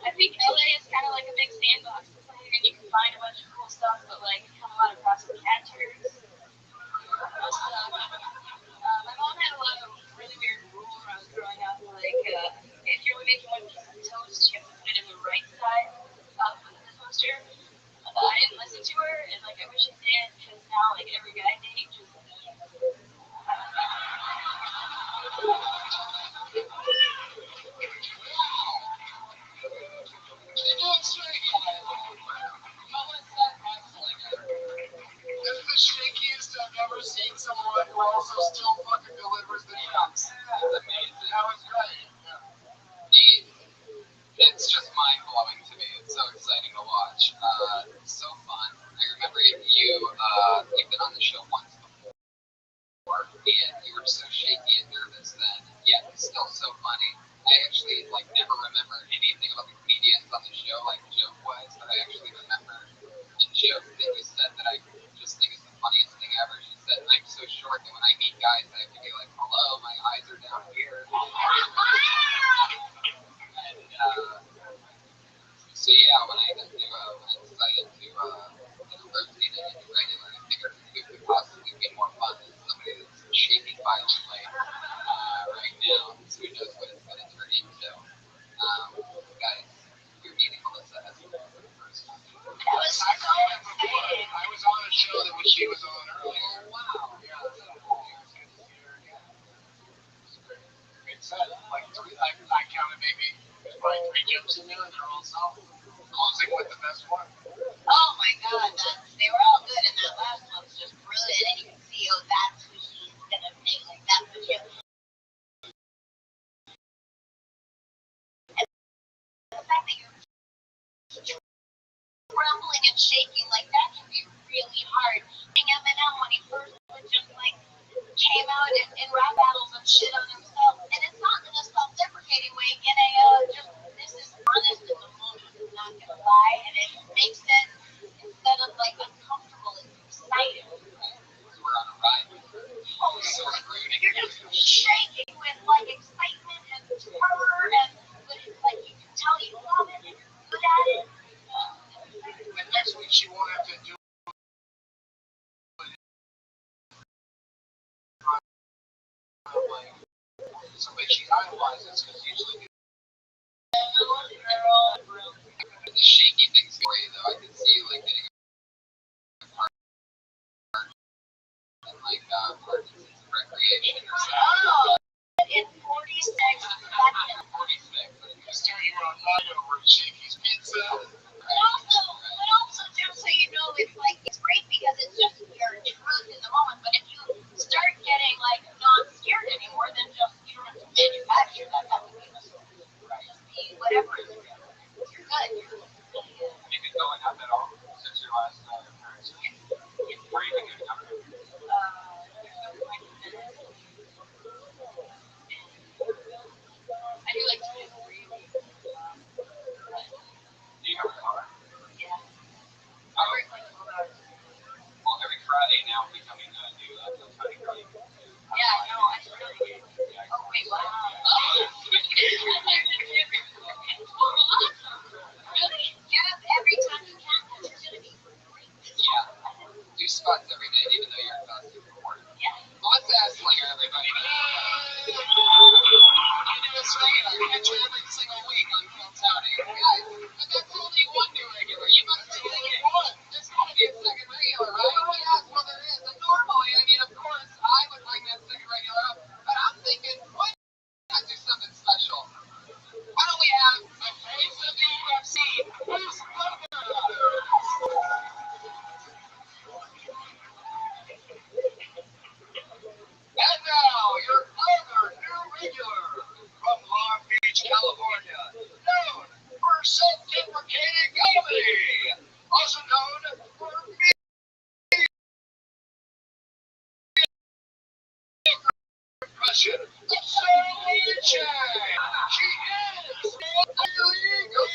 I think LA is kind of like a big sandbox, and you can find a bunch of cool stuff, but like you come across some cat turds. My mom had a lot of really weird rules when I was growing up. Like, if you're making one piece of toast, you have to put it in the right side of the toaster. I didn't listen to her, and like I wish I did, because now like every guy I date just This is the shakiest I've ever seen someone who also still fucking delivers the trucks. That's amazing. That was great. Yeah. It's just mind-blowing to me. It's so exciting to watch. So fun. I remember you've been on the show once before, and you were so shaky and nervous then, yet still so funny. I actually never remember anything about the comedians on the show, like joke-wise, but I actually remember the joke that you said that I just think is the funniest thing ever. She said, I'm so short that when I meet guys, I have to be like, hello, my eyes are down here. And, so yeah, when I decided to rotate it into regular, I figured it could possibly be more fun than somebody that's shaking violently right now. So who knows what it's going to turn into. Guys, you're meeting Melissa as the first time. That was so exciting. I was on a show that she was on earlier. Oh, wow. Yeah, it was good to see her again. It's great. Great set. I counted maybe probably 3 jumps in there, and they're all solid. Closing with the best one. Oh my god, they were all good, and that last one was just brilliant, and you can see, that's who she's gonna make, like, that's what she. trembling and shaking, like that can be really hard. Eminem, when he first just like came out in rap battles and shit on himself, and it's not in a self-deprecating way, in a just this is honest in the moment, I'm not gonna lie, and it makes it instead of like uncomfortable, it's exciting. We're on a ride. Oh, so you're just shaking with like excitement and terror, but it's like you can tell you love it and you're good at it. And next week she won't have to do somebody she idolizes because usually the shaky things for you though. I can see you like getting a part in like Parkinson's recreation or something. In 46 seconds. 46. Just tell you on night over at Shaky's Pizza. But also, just so you know, it's like it's great because it's just your truth in the moment. But if you start getting like not scared anymore, then just you don't have to manufacture that. That would be right. Just be whatever it is. You're good. You been going up at all since your last appearance? Where you been going up? I do like 2 to 3 a week. Do you have a car? Yeah. I work like 12 hours. Well, every Friday now becoming a new funny Friday. Yeah, no, I should really. Oh, wait, wow. Really? Yeah, every time you can, it's going to be great. Yeah. Do spots every day, even though you're not super important. Yeah. Well, let's ask like everybody. You do this regular. You catch you every single week on Phil Towning. Guys, but that's only one new regular. You must be only one. There's got to be a second regular, right? Yes, well, there is. And normally, I mean, of course, I would bring that second regular up. But I'm thinking, why not do something special? Why don't we have the face of the UFC? Who's and now, your other new regular from Long Beach, California, known for self-deprecating comedy, also known for impression, the Sally Chang. She is illegal.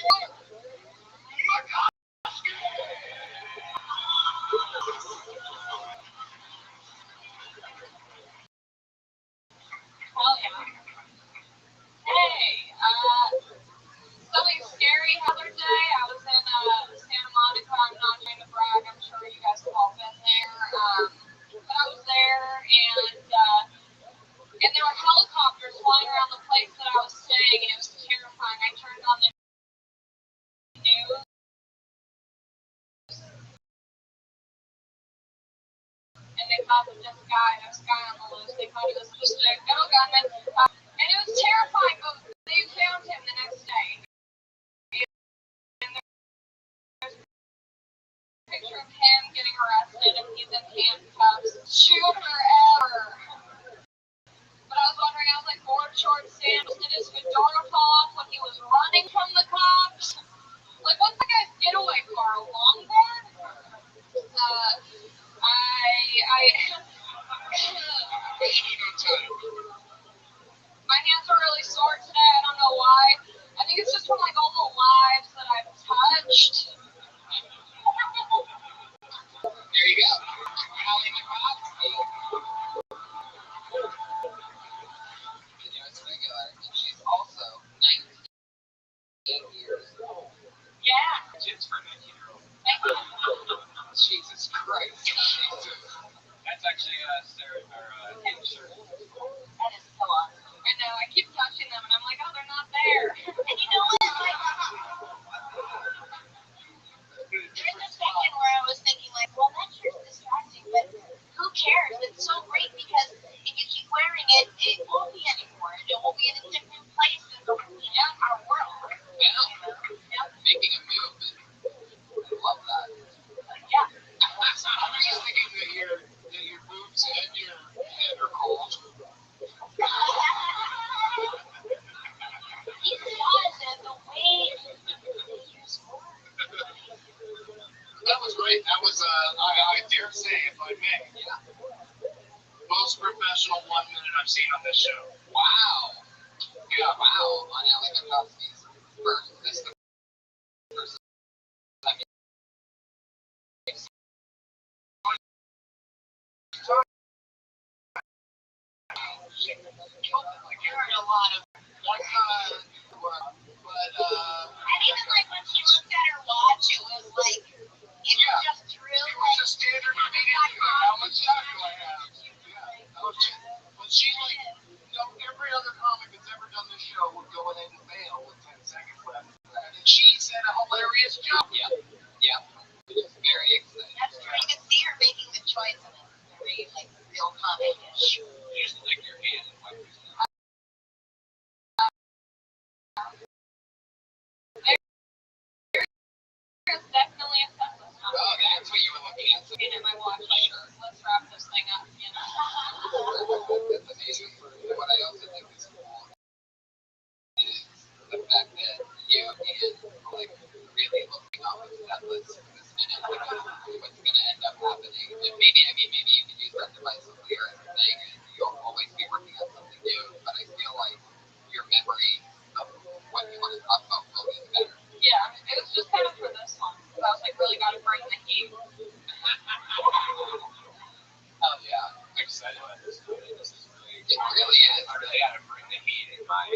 Hell yeah. Hey, something scary the other day. I was in Santa Monica. I'm not trying to brag. I'm sure you guys have all been there. But I was there, and there were helicopters flying around the place that I was staying, and it was terrifying. I turned on the news, and they thought that this guy on the loose. They thought he was just a ghetto gunman, and it was terrifying. But they found him the next day. Picture of him getting arrested and he's in handcuffs. Shooter ever. But I was wondering, I was like, board short Sam, did his fedora fall off when he was running from the cops? Like, what's the guy's getaway car? A longboard? My hands are really sore today. I don't know why. I think it's just from like all the lives that I've touched. There you go. Callie McGrath. You know, it's regular, and she's also 19 years old. Yeah. Kids for a 19-year-old. Jesus Christ. Jesus. That's actually Sarah, our shirt. That is so awesome. I know. I keep touching them, and I'm like, oh, they're not there. And you know what? Like, there's a second where I was thinking, like, well, that shirt's distracting, but who cares? It's so great because if you keep wearing it, it won't be anymore. It will be in a different place in our world. Yeah. Making a movement. I love that. Yeah. I'm just thinking that your boobs and your head are cold. He does, and the most professional 1 minute I've seen on this show. Wow. Yeah, wow. On Ally McCoskey's first, this is the first time you heard a lot of one but and even like when she looked at her watch, it was like just true. It was a standard meeting. How much time do I have? Yeah. But she like every other comic that's ever done this show would go in and fail with 10 seconds left. And she said a hilarious joke. Yeah. Which is very exciting. That's true. You can see her making the choice and it's very like real comic-ish. You just lick your hand and wipe yourself. There's definitely a sense of time. Oh, that's what you were looking at. Looking at my watch, like, let's wrap this thing up, you know? That's amazing. What I also think is cool is the fact that you is, like, really looking off of that list for this minute because what's going to end up happening. And maybe you can use that devisively or as a thing, and you'll always be working on something new, but I feel like your memory of what you want to talk about will be better. Yeah, it was just kind of for this one. So I was like, really got to bring the heat. Oh, yeah. I'm excited about this movie. This is really good. It really is. I really got to bring the heat in my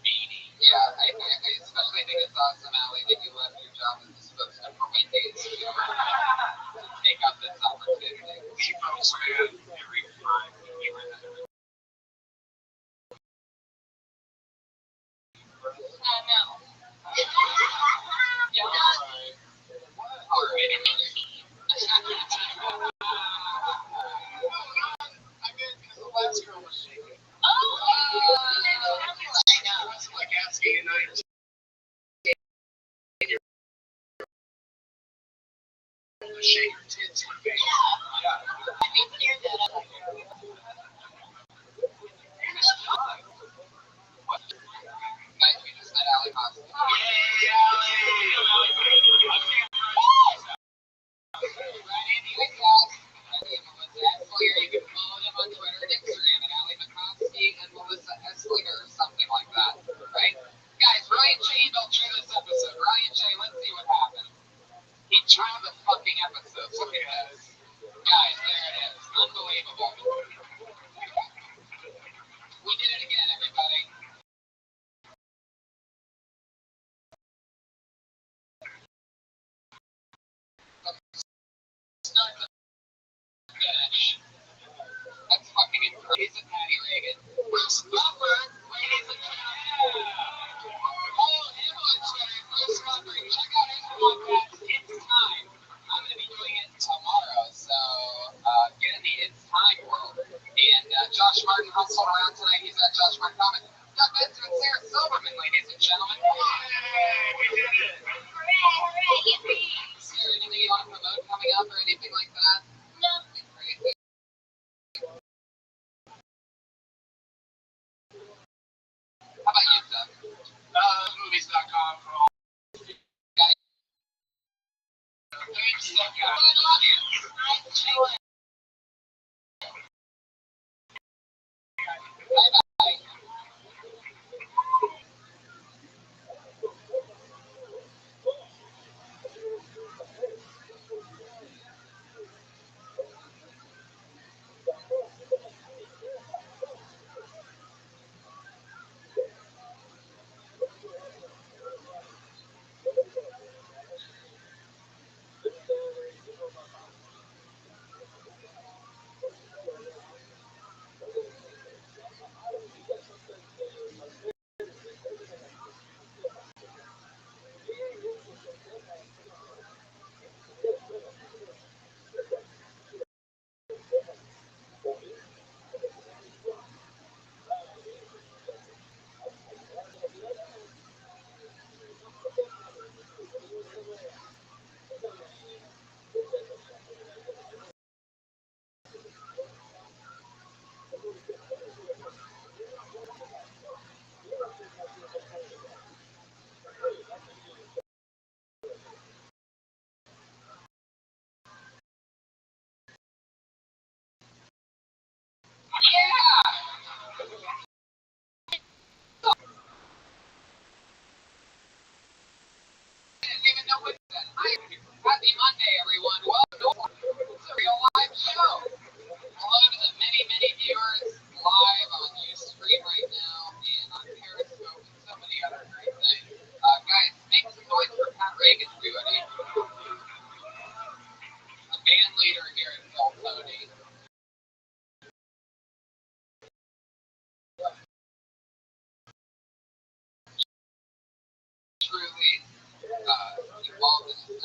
beanie. Yeah, I especially think it's awesome, Allie, that you left your job as a spokesman for Wendy's to take up this opportunity. We folks, man, every time we were there. No. Yeah. All right. I mean, because the last girl was shaking. I know. It's like asking a 19-year-old to shake her tits in the face. Yeah. I need to hear that. Guys, we just met Allie Costa. Yay, Allie! You can follow them on Twitter and Instagram at Ally McCoskey and Melissa Esslinger or something like that, right? Guys, Ryan J emailed through this episode. Ryan J, let's see what happened. He drew the fucking episode. Look at this. Guys, there it is. Unbelievable. We did it again, everybody.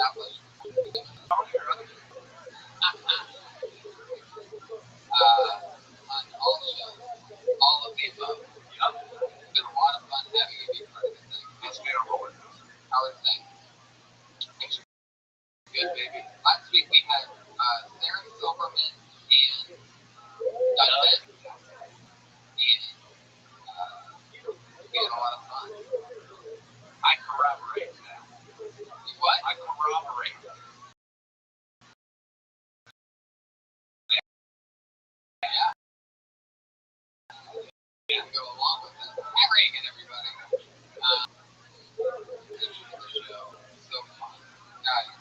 established. On all shows, all of the above. It's been a lot of fun having you be part of the thing. It's been a roller coaster. How is things? Good, baby. Last week we had Sarah Silverman and Dustin, and we had a lot of fun. I corroborate that. You what? I corroborate. Yeah. Yeah, go along with it. Hi, Reagan, everybody. This show is so fun. Guys.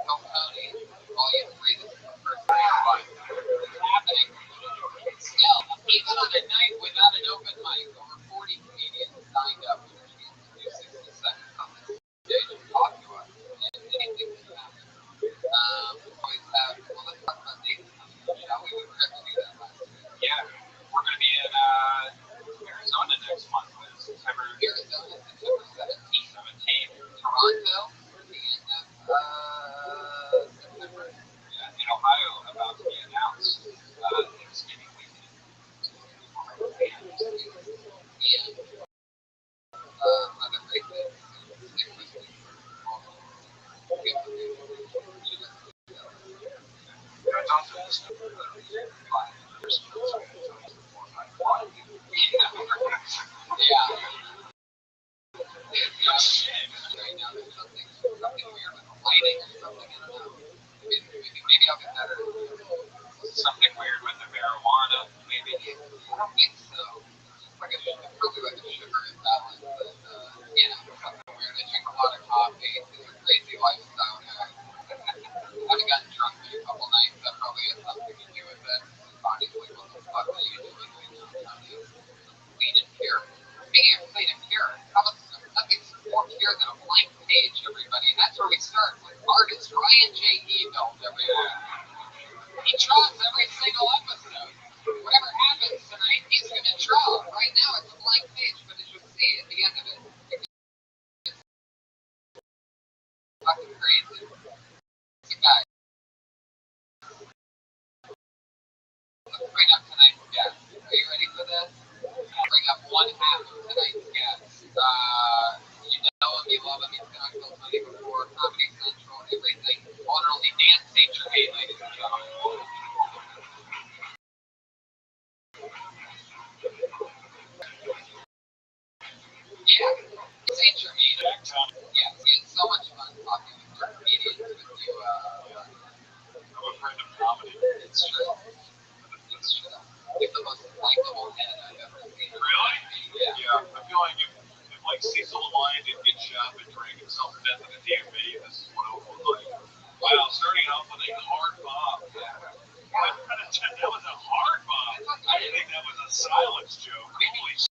County, Volume 3, this is the first day of life. It's happening. Still, even on a night without an open mic, over 40 comedians signed up for a chance to do 60 seconds on this stage and talk to us. And anything can happen. Always have, well, let's talk about dates, shall we? We were going to do that last week. Yeah, we're going to be in Arizona next month. September 17th. Toronto, the end of September. Yeah, in Ohio, about to be announced Thanksgiving weekend. And other great things. Stick with me. It's also just yeah. Right now there's something weird with the lighting or something. I don't know. Maybe I'll get better. Something weird with the marijuana, maybe. I don't think so. Probably like a sugar imbalance. But, yeah, something weird. I drink a lot of coffee. It's a crazy lifestyle now. I haven't gotten drunk in a couple nights. That probably has something to do with it. My body's like, what the fuck are you doing right now? Clean and pure. Being clean and pure. How about nothing's more pure than a blank page, everybody? And that's where we start with artist Ryan J. Eveld, everyone. He draws every single episode. Whatever happens tonight, he's going to draw. Right now, it's a blank page, but as you'll see at the end of it, it's fucking crazy. It's a guy. Let's bring up tonight's guest. Are you ready for this? I'll bring up one half of tonight's guest. You know him, you love him, he's been on Kill Tony before, Comedy Central, everything. One and only Dan St. Germain, ladies and gentlemen. Yeah, St. Germain. Yeah, we had so much fun talking with our comedians, with you. I'm a friend of comedy. It's true. It's true. You have the most likable head I've ever seen. Really? Yeah. Yeah, I feel like if like Cecil Lion didn't get shot and drank himself to death in the DMV, this is what it would look like. Wow, starting off with a hard bomb. Yeah. That was a hard bomb. I didn't think that was a silence joke. Holy shit.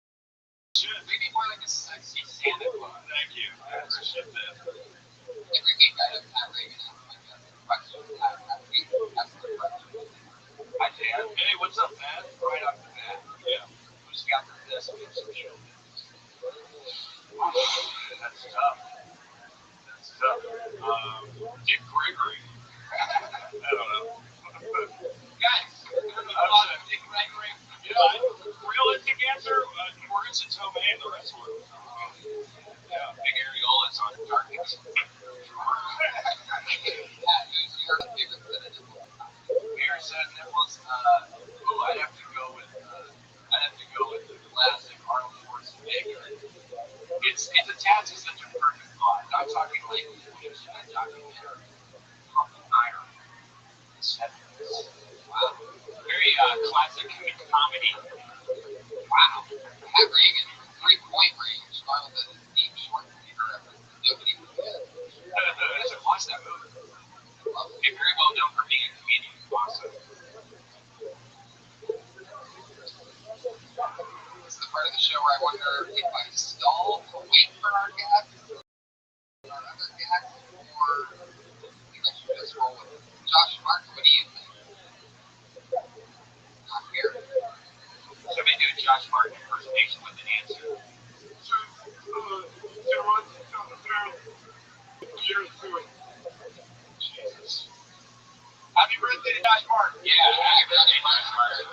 Maybe more like a sexy Santa Claus. Thank you. I appreciate that. Every week I have Pat Reagan ask my guest a question. Hi, Dan. Hey, what's up, man? Right off the bat. Yeah. Who's got the best mix of show? That's tough. That's tough. Dick Gregory. I don't know. Guys, we're going to talk about Dick Gregory. Realistic answer, Maurice Tomei, the wrestler. Yeah, big areolas on darkness. Pat, who's your favorite set of nipples? Favorite set of nipples? I'd have to go with the classic Arnold Schwarzenegger. It's attached to such a perfect thought. I'm talking like I'm talking iron. Wow. Very classic comedy. Wow. Pat Reagan, 3-point range, Arnold as a deep Schwarzenegger reference. Nobody would get. I should watch that movie. You're very well known for being a comedian. Awesome. This is the part of the show where I wonder if I stall to wait for our guests, our other guests, or I think I should just roll with it. Josh Martin, what do you think? Not here. Somebody do a Josh Martin impersonation with an answer. So Jesus. Happy birthday to Josh Martin. Yeah, happy birthday to Josh Martin.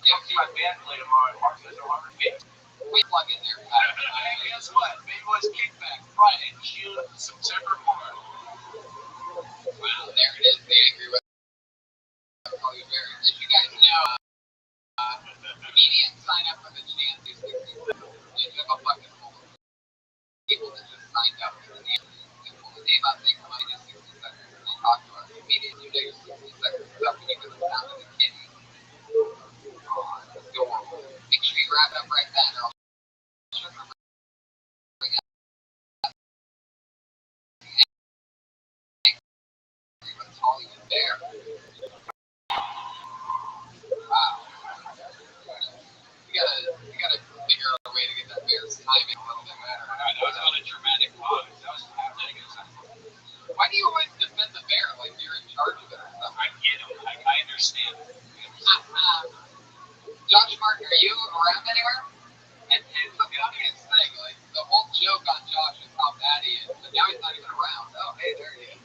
Yeah, see my band play tomorrow. Mark says they're hard to get. We plug in there. Hey, guess what? Big Boys Kickback Friday, June, September 4th. Wow, there it is. The Angry West. Did you guys know comedians sign up for the chance to 60 seconds? They took a fucking poll. People that just signed up for the chance to pull the name out, they come out in 60 seconds. And they talk to us. Comedians, you take 60 seconds without even the sound of the kitty. Adorable. Make sure you wrap it up right then, or I'll shut the ring out. Everyone's Hollywood Bear. Wow. We gotta figure out a way to get that bear's timing a little bit better. That was not a dramatic pause. That was happening. Why do you always defend the bear like you're in charge of it or something? I get him. I understand. Josh Martin, are you around anywhere? And it's the funniest thing. Like the whole joke on Josh is how bad he is, but now he's not even around. Oh, hey, there he is.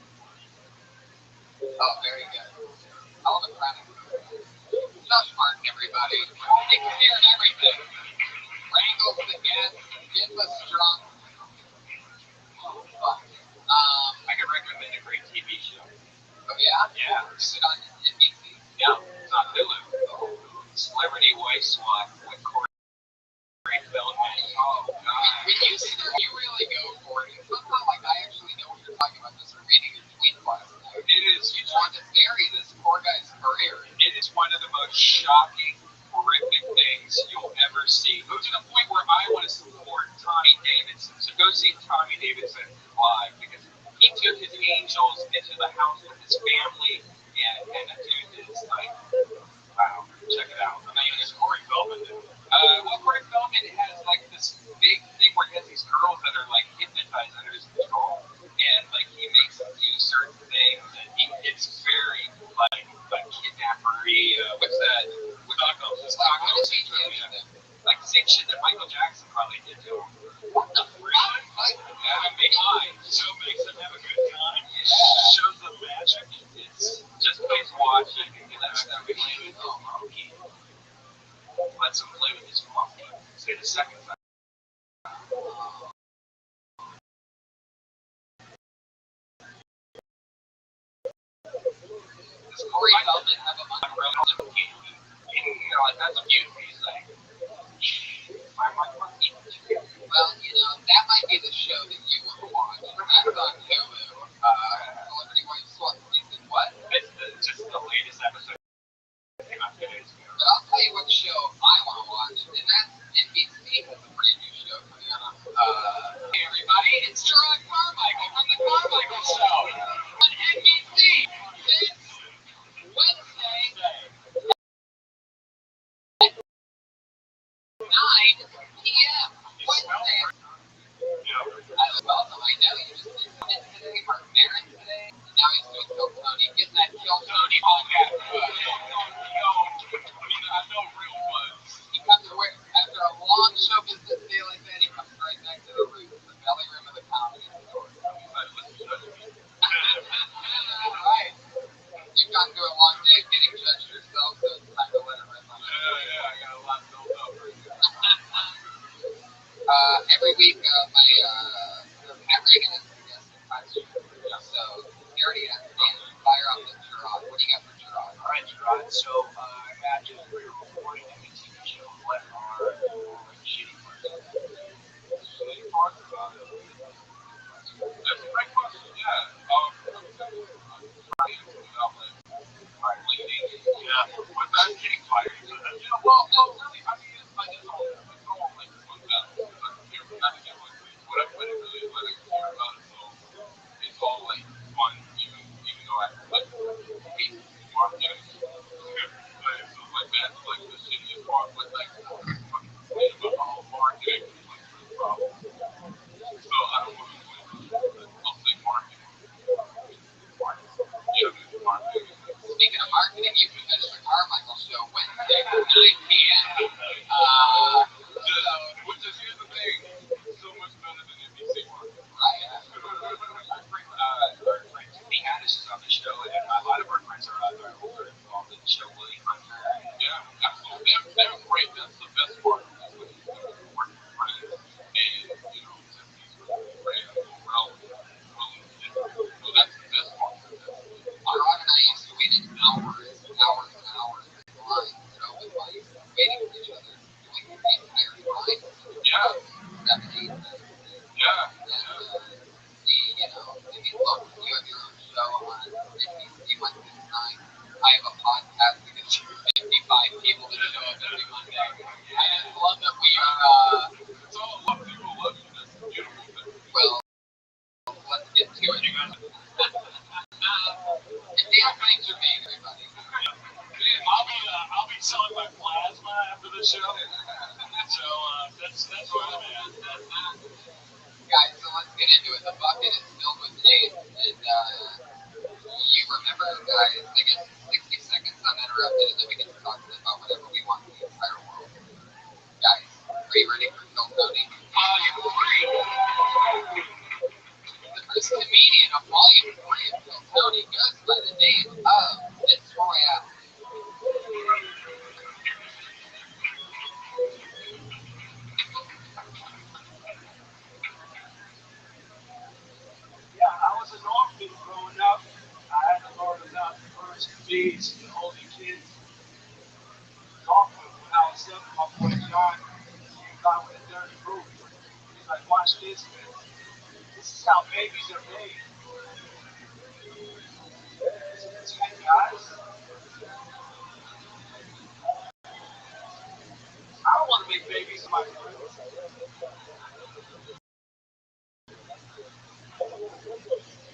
Oh, very good. Hell of a credit. Josh Martin, everybody. He can hear everything. Wrangles the guests, gets us drunk. Oh, fuck. I can recommend a great TV show. Oh, yeah? Yeah. Is it on NBC? Yeah, it's on Hulu. Oh. Celebrity Wife Swap with Corey Feldman. Oh, God. When you really go for it. It's not like I actually know what you're talking about. Just reading your tweet last night. It is. You want to bury this poor guy's career. It is one of the most shocking, horrific things you'll ever see. To the point where I want to support Tommy Davidson. So go see Tommy Davidson live because he took his angels into the house with his family and the dude is like, wow, check it out. I mean, it's Corey Feldman. Well, Corey Feldman has like this big thing where he has these girls that are like hypnotized under his control, and like he makes them do certain things, and it's very like kidnappery. What's that? Stockholm syndrome. Like the same shit that Michael Jackson probably did to him. What the fuck? Have a big eye, so makes them have a good time. Shows them magic. It's just please watch it and get that play with this monkey. Let's him play with this monkey. Say the second time. Does Corey Feldman have a monkey? You know, like that's a cute. He's like, well, you know, that might be the show that you want to watch. That's on Hulu. Celebrity Wife Swap season what? It's just the latest episode. But I'll tell you what show I want to watch, and that's NBC has a brand new show coming out. Hey everybody, it's Gerard Carmichael from the Carmichael Show on NBC this Wednesday at 9 p.m. Wednesday. Welcome. I know you just did today, Mark Maron today, and now he's doing Kill Tony. Get that Kill Tony podcast. I know real buzz. He comes after a long show business day like that, he comes right back to the roots, the belly room of the comedy store. Right. You've gone through a long day of getting judged yourself, so it's time to let it rip on. Yeah, I got a lot built up right now. Every week, Pat Reagan is the guest in Kaiser. So, he already fire off the Gerard. What do you got for Gerard? All right, Gerard. So, imagine we're recording a TV show. What are shitty parts? Shitty parts about it? That's a great question, yeah. Yeah, without getting fired. Well, really, I mean, it's like, it's all like, what I really care about is it's all like fun, even though I like hate marketing. So like that's like the shittiest part, but like the whole marketing is like the problem. So I don't want to do it. I'll say marketing. you can finish the Carmichael show Wednesday at 9 p.m. Which is, here's the thing, so much better than NBC one. Right. Our friend Tiffany Haddish is on the show, and a lot of our friends are involved in the show. Willie Hunter. Yeah, absolutely. They're great. That's the best part. That's what he's doing. Working with friends. And, Tiffany's great. Well, so that's the best part. Rod and I used to wait hours and hours and hours in line. Waiting for each other. Doing the entire line. Yeah. 7, 8 minutes. Yeah. Look, you have your own show on NBC Wednesday night. I have a podcast that gets 55 people to show up every Monday. I just love that we are, It's all love. People love you. That's a beautiful thing. well, let's get to it. And damn things are made, everybody. I'll be selling my plasma after the show. So that's what I'm at. Guys, so let's get into it. The bucket is filled with dates, and you remember, guys, I guess 60 seconds uninterrupted, and then we get to talk about whatever we want in the entire world. Guys, are you ready for Phil Tony? Volume 3. The first comedian of Volume 3 of Phil Tony goes by the name of Victoria. Yeah, I was an orphan growing up. I had to learn about the first bees and holding kids. Often when I was 7, my boy John came by with a dirty roof. He's like, watch this, man. This is how babies are made. It's guys. I don't want to make babies in my friends.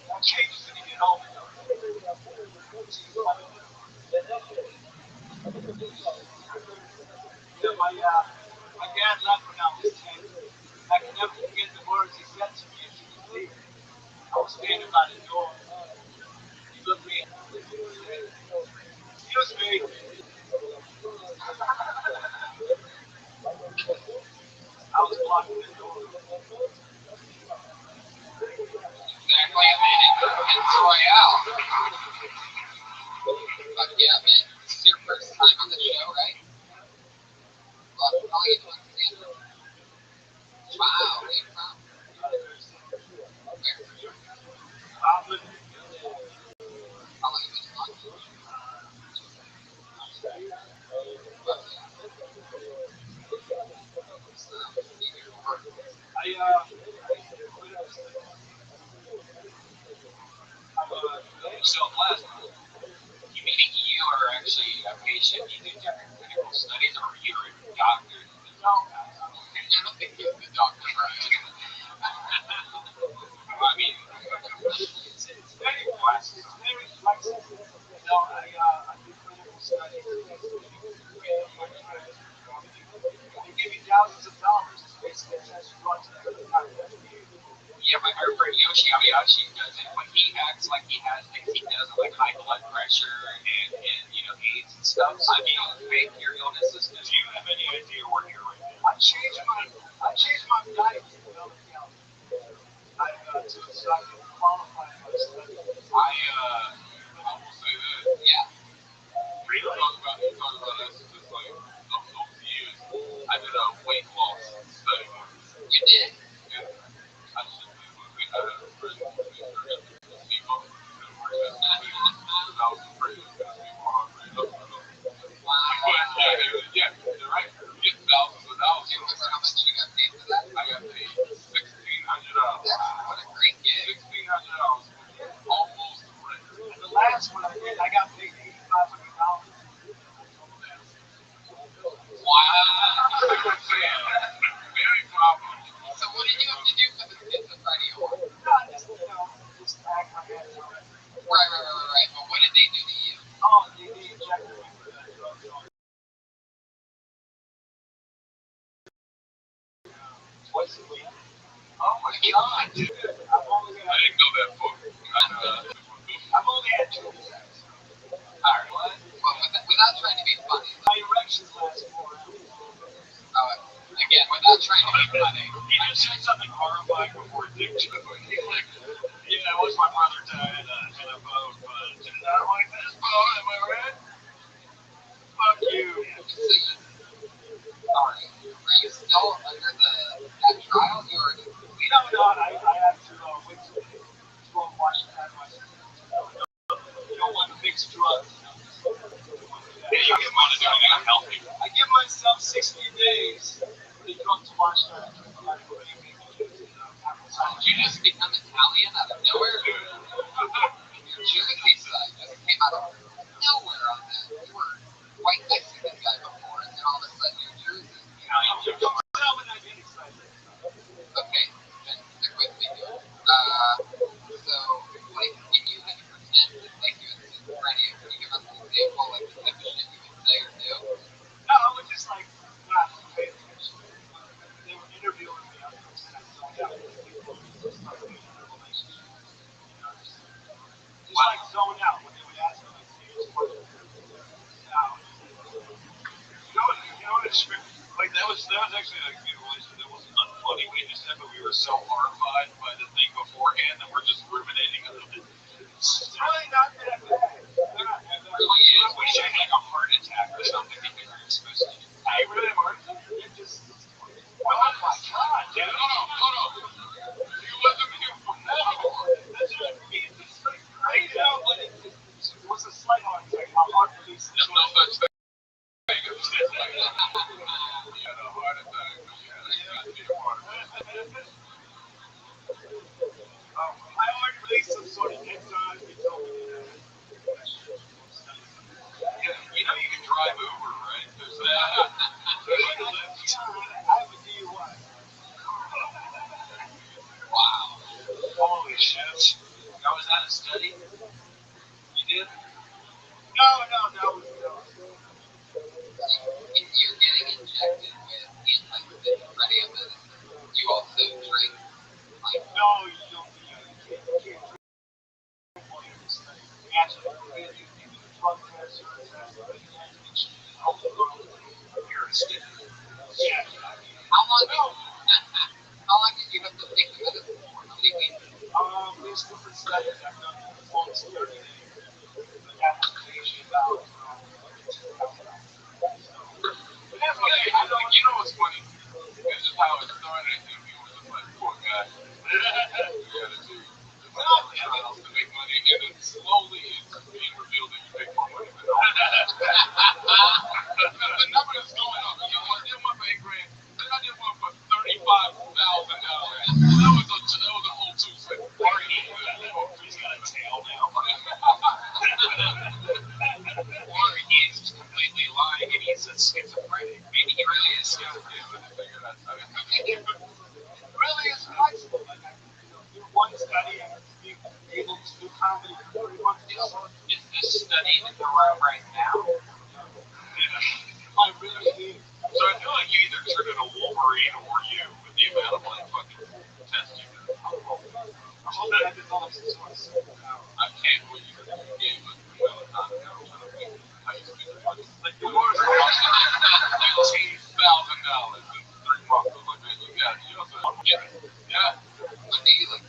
What changes when you get older? My dad left when I was 10. I can never forget the words he said to me as he was leaving. I was standing by the door. He looked me and said, excuse me. I was blocking the door. Exactly a minute. It's Royale. But yeah, man, this is your first time on the show, right? Well, how are you doing stand-up? Wow, where you from? Where? Goblin. How long you been talking? So last you meaning you are actually a patient, you do different clinical studies, or you're a doctor? No, I don't think you're the doctor, right? I mean, it's very flexible. It's very flexible. I do clinical studies. They give you thousands of dollars to basically test drugs that are not FDA. Yeah, my friend Yoshi Hayashi does it when he acts like he has things. He does it like high blood pressure and AIDS and stuff. I mean, fake your illnesses. Do you have any idea where you're at? I changed my diet to develop health. I so I can qualify my study. I will say this. Yeah. Really? You talk about us just like those years. I did a weight loss study. You did? Yeah. I should be. We had a prison placebo. I was afraid it was going to be more hungry. Wow. But yeah, you're right. You get thousands of dollars. Do you remember how much you got paid for that? I got paid $1,600. What a great gig. $1,600. Almost the rent. And the last one I did, I got paid $8,500. Wow. Very profitable. So what did you have to do for the schizophrenia one? Just act like I had Right. But what did they do to you? Oh, they injected me with that drug twice a week. Oh my God, dude. I didn't go that far. I've only had 2 attacks. Alright, what trying to make money. He just said something horrifying before Dick took it. He's like, yeah, once my brother died in a boat, but not like this boat, am I right? Fuck you. Alright. Are you still under that trial? You already No, I had to wait till they wash it out of my system. You don't want to mix drugs. Yeah, you get money doing that healthy. I give myself 60 days for the drugs to wash out. Did you just become Italian out of nowhere? Your Jersey side just came out of nowhere on that. You were white Mexican guy before, and then all of a sudden you're Jersey. Okay, then stick with me here. So, like, if you had to pretend that, like, you're the schizophrenia, can you give us an example, like, the type of shit you would say or do? No, I would just, like, not pay attention. They were interviewing me on the set, so yeah, just like being in a relationship. You know, just like zone out when they would ask me, like, serious questions. You know what it's like that was actually like a relationship that wasn't unfunny we just said, but we were so horrified by the thing beforehand that we're just ruminating on it. It's really not that bad. It really is. I wish I had like a heart attack or something because you're exposed to it. I really have a heart attack. You just oh my god, dude. Hold on. You wasn't here for that. That's what I mean. It's like crazy. It was a slight heart attack. My heart released. There's no such thing. You had a heart attack. My heart released some sort of enzyme. They told me that. You know you can drive Uber, right? There's that. I would do what? Wow. Holy shit. Now, was that a study? You did? No. If you're getting injected with anti-schizophrenia medicine, you also drink, like, No, you don't. You can't actually really do the drug test or test. You're a student. Yeah. how long did you have to take the medicine for? How many weeks? There's different studies I've done for 30 days. But that was usually about you know what's funny? This is how it started. He was just like, poor guy. We had to do trials to make money, and then slowly it's being revealed that you make more money than all. The number is going up. You know, I did one for $8,000, then I did one for $35,000. That was a whole Tuesday. He's got a tail now. Or he's completely lying and he's a schizophrenic. Maybe he really is schizophrenic. Really is flexible. Like I do one study and be able to do comedy for 3 months. Is this study in the room right now? Yeah. I really do. So I feel like you either turn into Wolverine or you with the amount of like fucking tests you do. I'm hoping I develop some sort of superpower. I can't believe you gave us $12,000. Like the worst. $15,000 in 3 months. Like, man, you got it. Yeah. What do you like?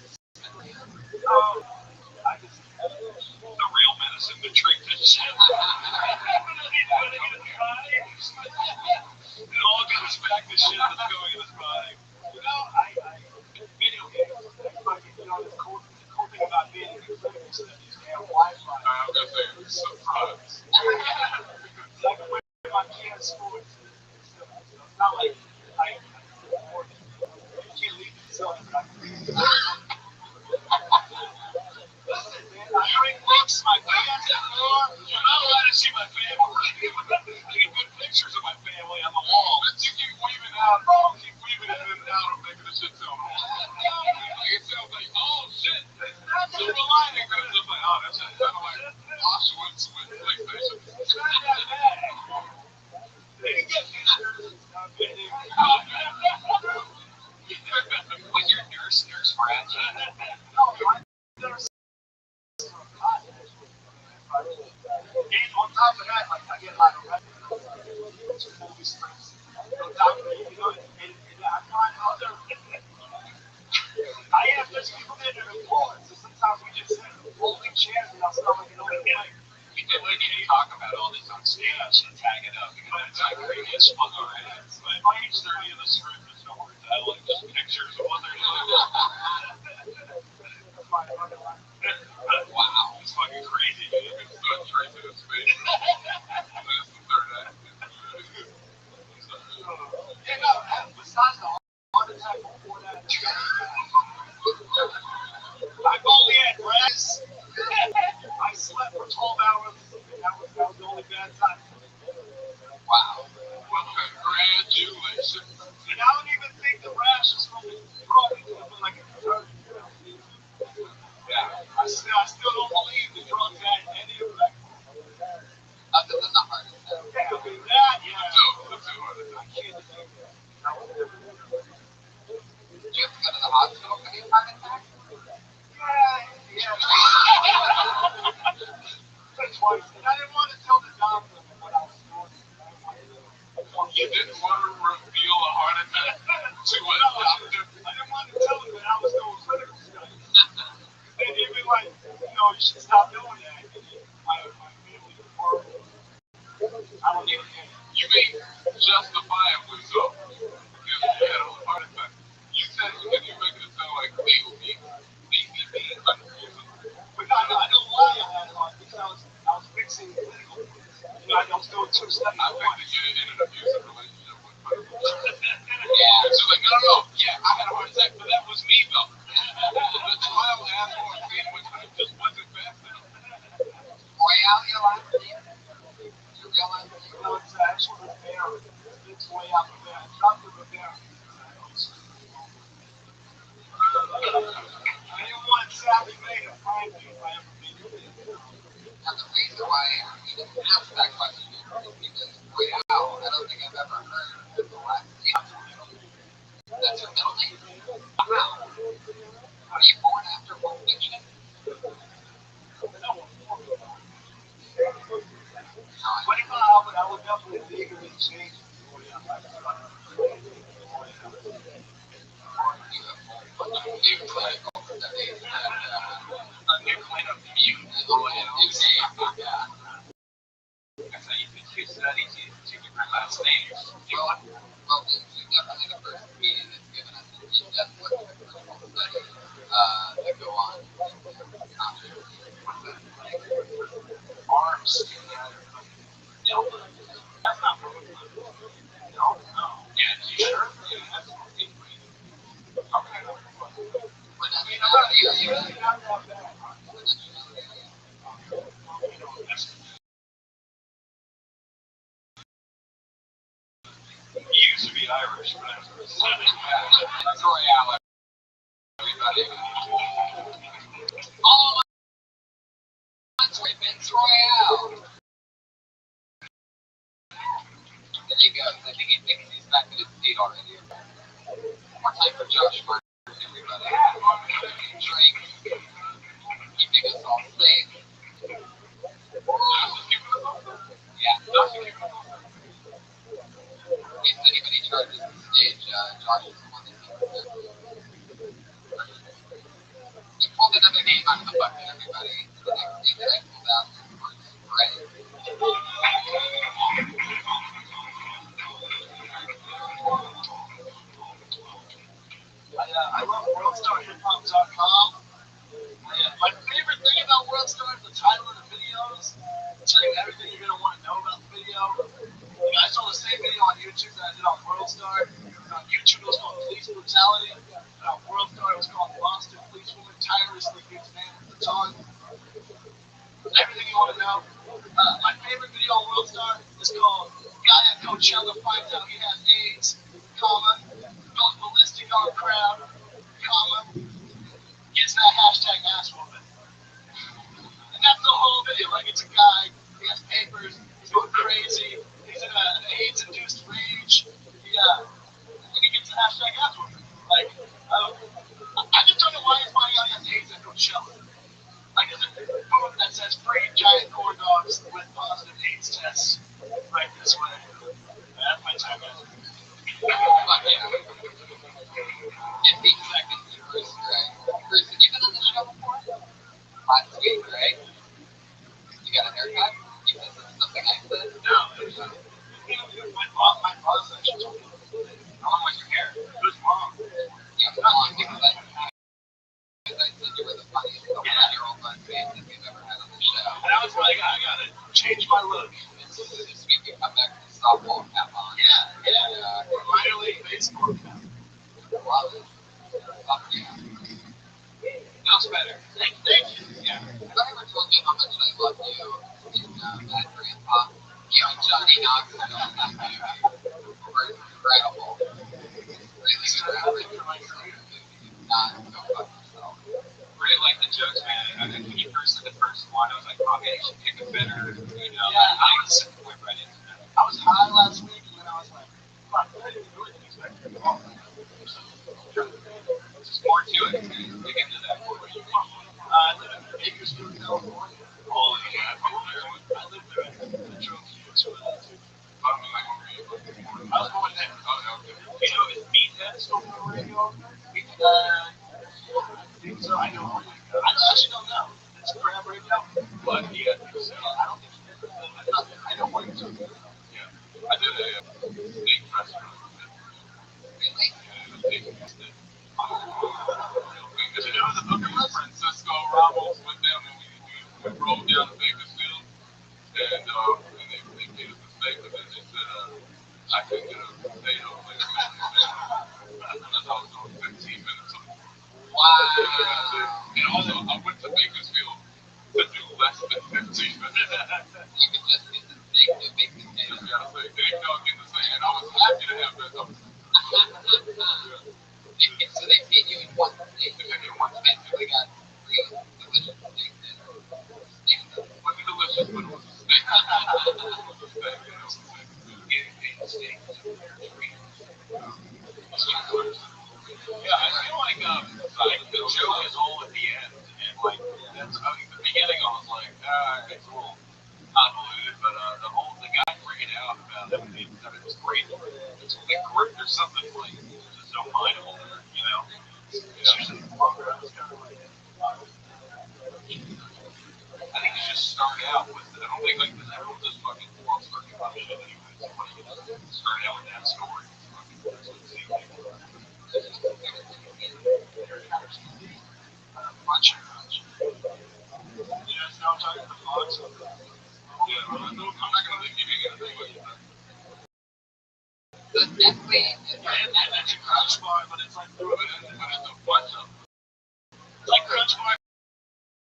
I just The real medicine to treat this shit. It all goes back to shit that's going in his body. You know, video games. The cool thing about being in the clinical studies, they have Wi-Fi. I'm gonna say it's surprise. So I can play my PS4. It's not like you can't leave the cell. Listen, man, I drink books, my PS4. You're not allowed to see my family. I can put pictures of my family on the wall. You keep weaving out, bro. Keep weaving it in and out of making the shit sound. It sounds like, oh shit, silver lining. But it's just like, oh, that's kind of like Auschwitz with PlayStation. It's not that bad. They can get pictures. Was your nurse Ratchet? No, my nurse. And on top of that, like I get a lot of movie scripts. On top of it, and I find other. I have just people that are employed, so sometimes we just sit folding chairs and I'll start like an open mic. We did talk about all this on stage and tag it up because it's like previous fun already. But page 30 of the script is nowhere to tell, like just pictures of what they're doing. Wow. It's fucking crazy, man. It's so straight to the space. That's the third act. Yeah, no, besides the heart attack before that, I've only had rest. I slept for 12 hours, and that was the only bad time. Wow. Well, congratulations. And I don't even think the rash is from the drug. It could have been like a concern. Yeah. I still don't believe the drugs had any effect. Other than the heart attack. Yeah, I mean, that, yeah. No, that's a heart attack. I can't do that. Did you have to go to the hospital for your heart attack? Yeah. Twice. And I didn't want to tell the doctor what I was doing. You didn't want to reveal a heart attack to a doctor? I didn't want to tell him that I was doing clinical studies. They'd be like, you should stop doing that. My family is horrible. I don't need it. You mean justifiably so? Because you had a heart attack. You said you make it sound like maybe being unreasonable. But I know why I had it on because I was fixing clinical. I was doing 2 studies. I think that you're in an abusive relationship with clinical. Yeah. She's like, no. Yeah, I had a heart attack, but that was me though. The trial asked for a thing which I just wasn't fast enough. Royale, your last name? Your real last name? No, it's actually Rivera. It's way out there. It's not the Rivera. I didn't want Sally Mae to find me if I ever meet her. And the reason why you didn't ask that question is because Royale, I don't think I've ever heard of the last name. That's your middle name? Wow. Were you born after Pulp Fiction? But if I would definitely legally change it. A new kind of mutant in the way of name. Yeah. That's how you think you studied to get my last name. Well, you're definitely the first comedian that's given us an in-depth look at the critical study that go on in comedy. Arms. Delta. That's not really good. No. Yeah, you sure? Yeah, that's okay. But I mean, you Really not that bad. He used to be Irish, but I was Royale, everybody. Oh, Vince Royale. There you go. I think he thinks he's back in his seat already. More time for Josh Martin, everybody. Drink. Keeping us all safe. Yeah. In case anybody charges the stage, Josh is the one that keeps it. He pulled another name out of the bucket, everybody. The next name that I pulled out was Ray. I love WorldStarHipHop.com. My favorite thing about WorldStar is the title of the videos. Tell you everything you're gonna want to know about the video. I saw the same video on YouTube that I did on WorldStar. On YouTube it was called Police Brutality. And on WorldStar it was called Monster Policewoman tirelessly beats man with the tongue. Everything you want to know. My favorite video on WorldStar is called Guy at Coachella finds out he has AIDS, comma, goes ballistic on crowd, comma, gets that hashtag ass woman. And that's the whole video. Like, it's a guy, he has papers, he's going crazy, he's in an AIDS-induced rage, and he gets the hashtag ass woman. Like, I just don't know why he's finding out he has AIDS at Coachella. Like, there's a book that says free giant corn dogs with positive AIDS tests right this way. That's my time, guys. But yeah, 15 seconds to Bruce Gray. Bruce, have you been on the show before? Last week, right? You got a haircut? You said something I said? No, my boss actually told me. How long was your hair? It was long. Yeah, it's long because I said you were the funniest 11-year-old lesbian that we've ever had on the show. And I was like, I gotta change my look. This week you come back with a softball cap on. Yeah. Minor league baseball cap. Love it. Yeah. That's better. Thank you. Yeah. Have I ever told you how much I love you in Bad Grandpa? You and Johnny Knoxville in that movie were incredible. Really good reference. Not go fuck yourself. Really like the jokes, man. I think when you first said the first one, I was like, oh, maybe I should pick a better, I went right into that. I was high last week, and then I was like, fuck, I didn't really expect it at all. There's more to it. Dig into that. Where you from? Bakersfield, California. Oh, yeah. I lived there. I drove here to I was born there. Oh, okay. You know if Meathead's still on the radio? So I know. I actually don't know. It's a crab radio, but yeah, I don't think he did. I know what he's doing. Yeah, I did a big press run. Really? Because you know the book of Francisco Ramos went down and we rolled down to Bakersfield and they made a mistake, but then they said I couldn't get a potato. That's how I was doing 15 minutes. Wow. And also, I went to Bakersfield to do less than 15 minutes. You could just get the steak to make the Just gotta say, they don't get to say, and I was happy to have that. So they paid you in one steak. They paid me in one steak. So they got free delicious steak dinner. It wasn't delicious, but it was a steak. It was a steak. It was a steak. Getting paid the steak was free. Yeah, I feel like the joke is all at the end, and like that's the beginning. I was like, it's a little convoluted, but the guy freaking out about it, it was great. It's like great. There's something like just so mindful there, you know. It's usually longer. I was kind of like, I think you just start out with. I don't think like because everyone just fucking wants to talk about shit anyway. So when you start out with that story, that's what it seems like. Much. Yeah, now I'm talking to the Fox. Yeah, I'm not gonna leave you hanging anyway. So it's definitely It's a crunch bar, but it's like it's a bunch of it's like crunch bar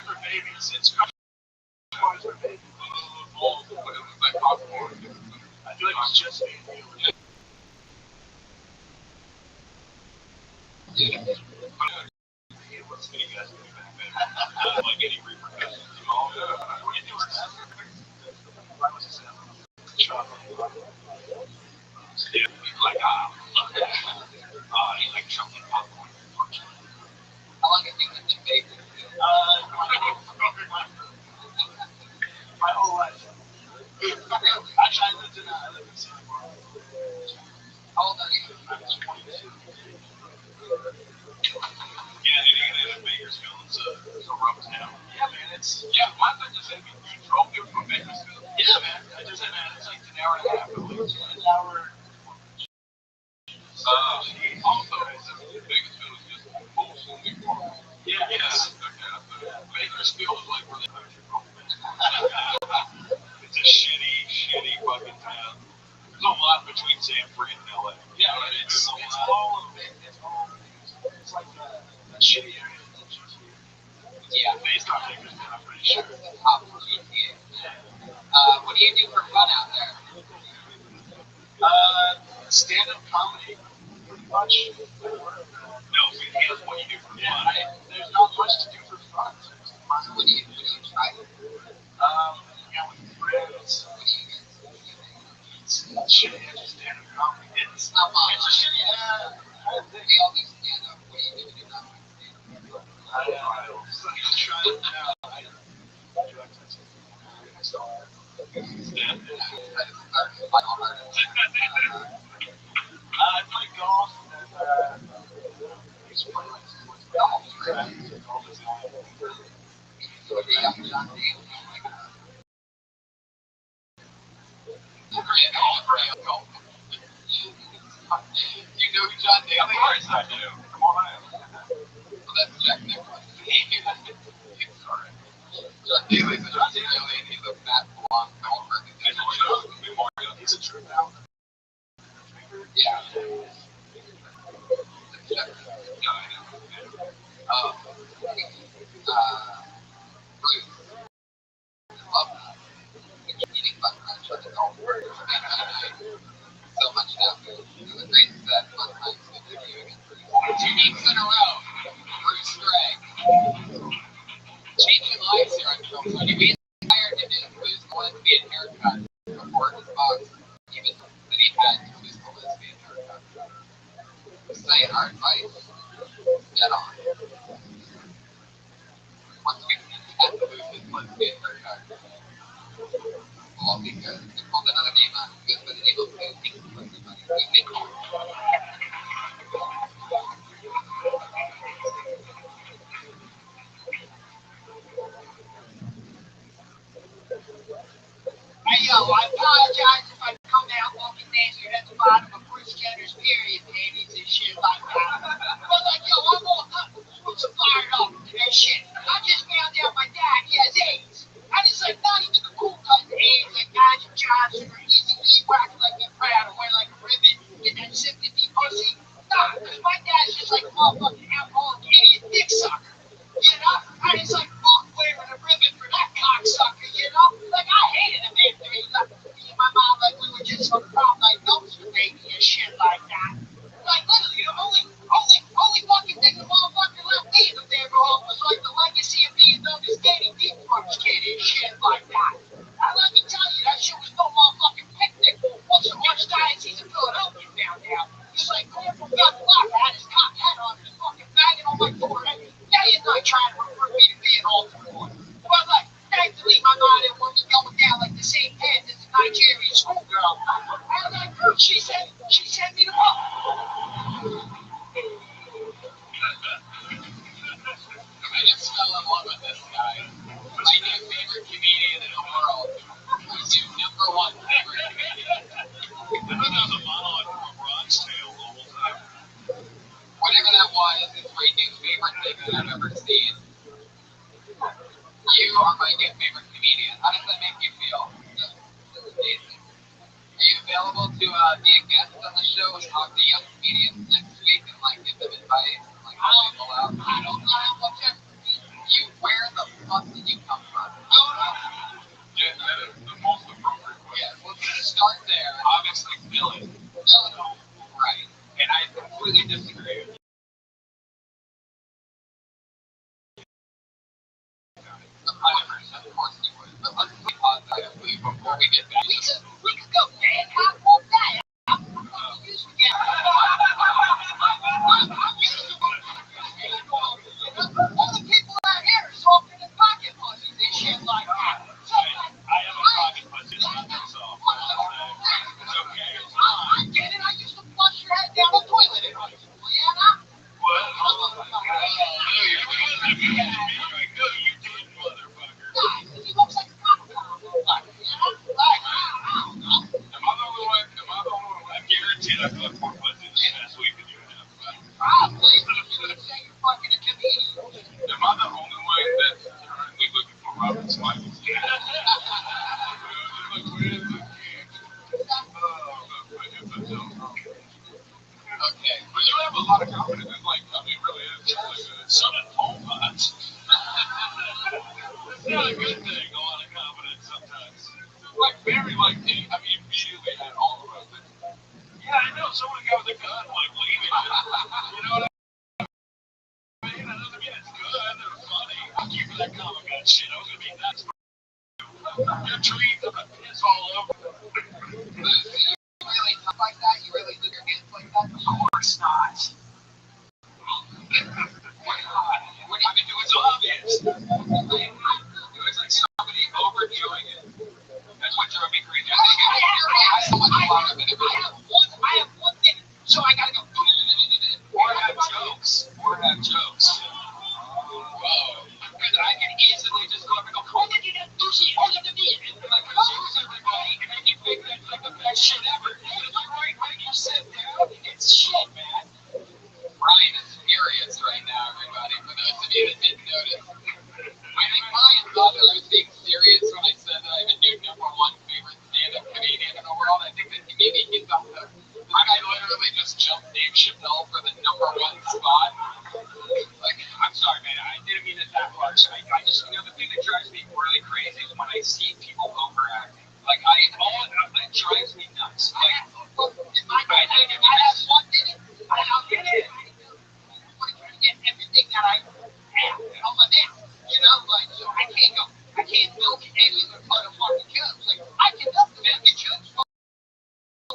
for babies. It's crunch bars for babies. Balls, but it was like popcorn. I feel like it's just baby. What's getting you guys doing back then? Like any repercussions at all? What do you do with that? I was just chocolate. Yeah, like like chocolate popcorn. how long have you lived in Bakersfield? My whole life. Actually, I lived in Singapore. How old are you? I was 22. Yeah, in Bakersfield, it's a rough town. Yeah, man, my friend just said you drove there from Bakersfield. Yeah, man, it's like an hour and a half. An hour. Also, Bakersfield is just full swimming pool. Yeah. Bakersfield is like where they put your It's a shitty fucking town. There's a lot between Sanford and LA. Yeah, right? It's all of it. It's like a shitty area. Yeah. Based on Bakersfield, I'm pretty sure. What do you do for fun out there? Stand-up comedy, pretty much. No, here's what you do for fun. There's not much to do for fun. What do you try? Yeah, with friends. What do you get? It's shitty, it's stand-up comedy. It's not mine. It's a shitty, We all do stand-up. What do you do when you're not doing stand-up? I try it now. I drug testing. So, stand-up. I play golf and he's pretty much golf. Golf is not. So if you have John Daly, great golf. You know who John Daly is? Of course I do. Come on in. Well, that's Jack Nicklaus. Sorry. John Daly's a John Daly, and he's a fat, blonde golfer. He's a true out. Yeah. Bruce, love that. Eating fun crunch on the golf course. So much happened. It was a great set. Fun times with you against Bruce. 2 games in a row. Bruce Gregg. Changing lives here on Film 20. We inspired him to lose the lesbian haircut before his box. Even that he had to lose the lesbian haircut. Saying our advice, get on. Once we had to lose his lesbian haircut. All because we pulled another name out. He was able to think of everybody. We call Hey, yo, I apologize if I come out looking nasty at the bottom of Bruce Jenner's period panties and shit like that. But, like, yo, I'm all so fired up and shit. I just found out my dad, he has AIDS. And it's like not even the cool type of AIDS, like Magic Johnson or Easy E, whack like they're proud or wear like a ribbon, get that sympathy pussy. Nah, because my dad's just like a motherfucking alcoholic idiot dick sucker. You know? And it's like, fuck wearing a ribbon for that cocksucker, you know? Like, I hated him after he left me and my mom, like, we were just on prom night dumpster baby and shit like that. Like, literally, the only fucking thing the motherfucker left me in the damn home was, like, the legacy of being known as Danny Deep Throat's kid and shit like that. And let me tell you, that shit was no motherfucking picnic once the Archdiocese of Philadelphia found out. He was like, Corporal Gus Black had his cock head on and fucking banging on my forehead. Day and night trying to recruit me to be an altar boy. But like, thankfully my mom didn't want me going down like the same path as the Nigerian schoolgirl. And like, she said me to fuck. I just fell in love with this guy. My new favorite comedian in the world. Who's your #1 favorite comedian? That was a monologue from Rothschild'S the whole time. Whatever that was, it's my new favorite thing that I've ever seen. You are my new favorite comedian. How does that make you feel? It's amazing. Are you available to be a guest on the show and talk to young comedians next week and like give them advice and like help people out? I don't know what's that. You, where the fuck did you come from? I don't know. Yeah, that is the most appropriate question. Yeah, let's start there. Obviously, Philly. Right. And I completely disagree with you. Of course you would. But let's be positive before we get back. We could go Bangkok all day. I'm used to getting all the people out here are soft in the pocket pussies and shit like that. So, I have a pocket pussy myself. It's okay. It's fine. I get it. I used to flush your head down the toilet in high school, yeah? What? I know you did, motherfucker. He looks like a cock. Am I the only one? I guarantee I fucked more pussy this past week than you have. Probably. You say you're fucking a comedian. Am I the only one that's currently looking for Robert Smiley? Okay. But you have a lot of confidence. It's like, I mean, really is like a son at home vibes. It's not a good thing, a lot of confidence sometimes. Like, very, like, I mean, immediately had all of us. Yeah, I know, someone got with a gun, like, leaving. You know what I mean? That doesn't mean it's good or funny. I'll keep that comic gun shit. I was gonna be nuts. Your dreams of a piss all over. You really talk like that? You really live your hands like that? Of course not. Why not? What do you do? It's obvious. It was like somebody overdoing it. That's what drove me crazy. I have one thing. That drives me nuts. Like, well, if I have 1 minute, I'll get it. I want to try to get everything that I have on my map. You know, like, so I can't milk any of the fucking jokes. Like, I can milk the fucking jokes, but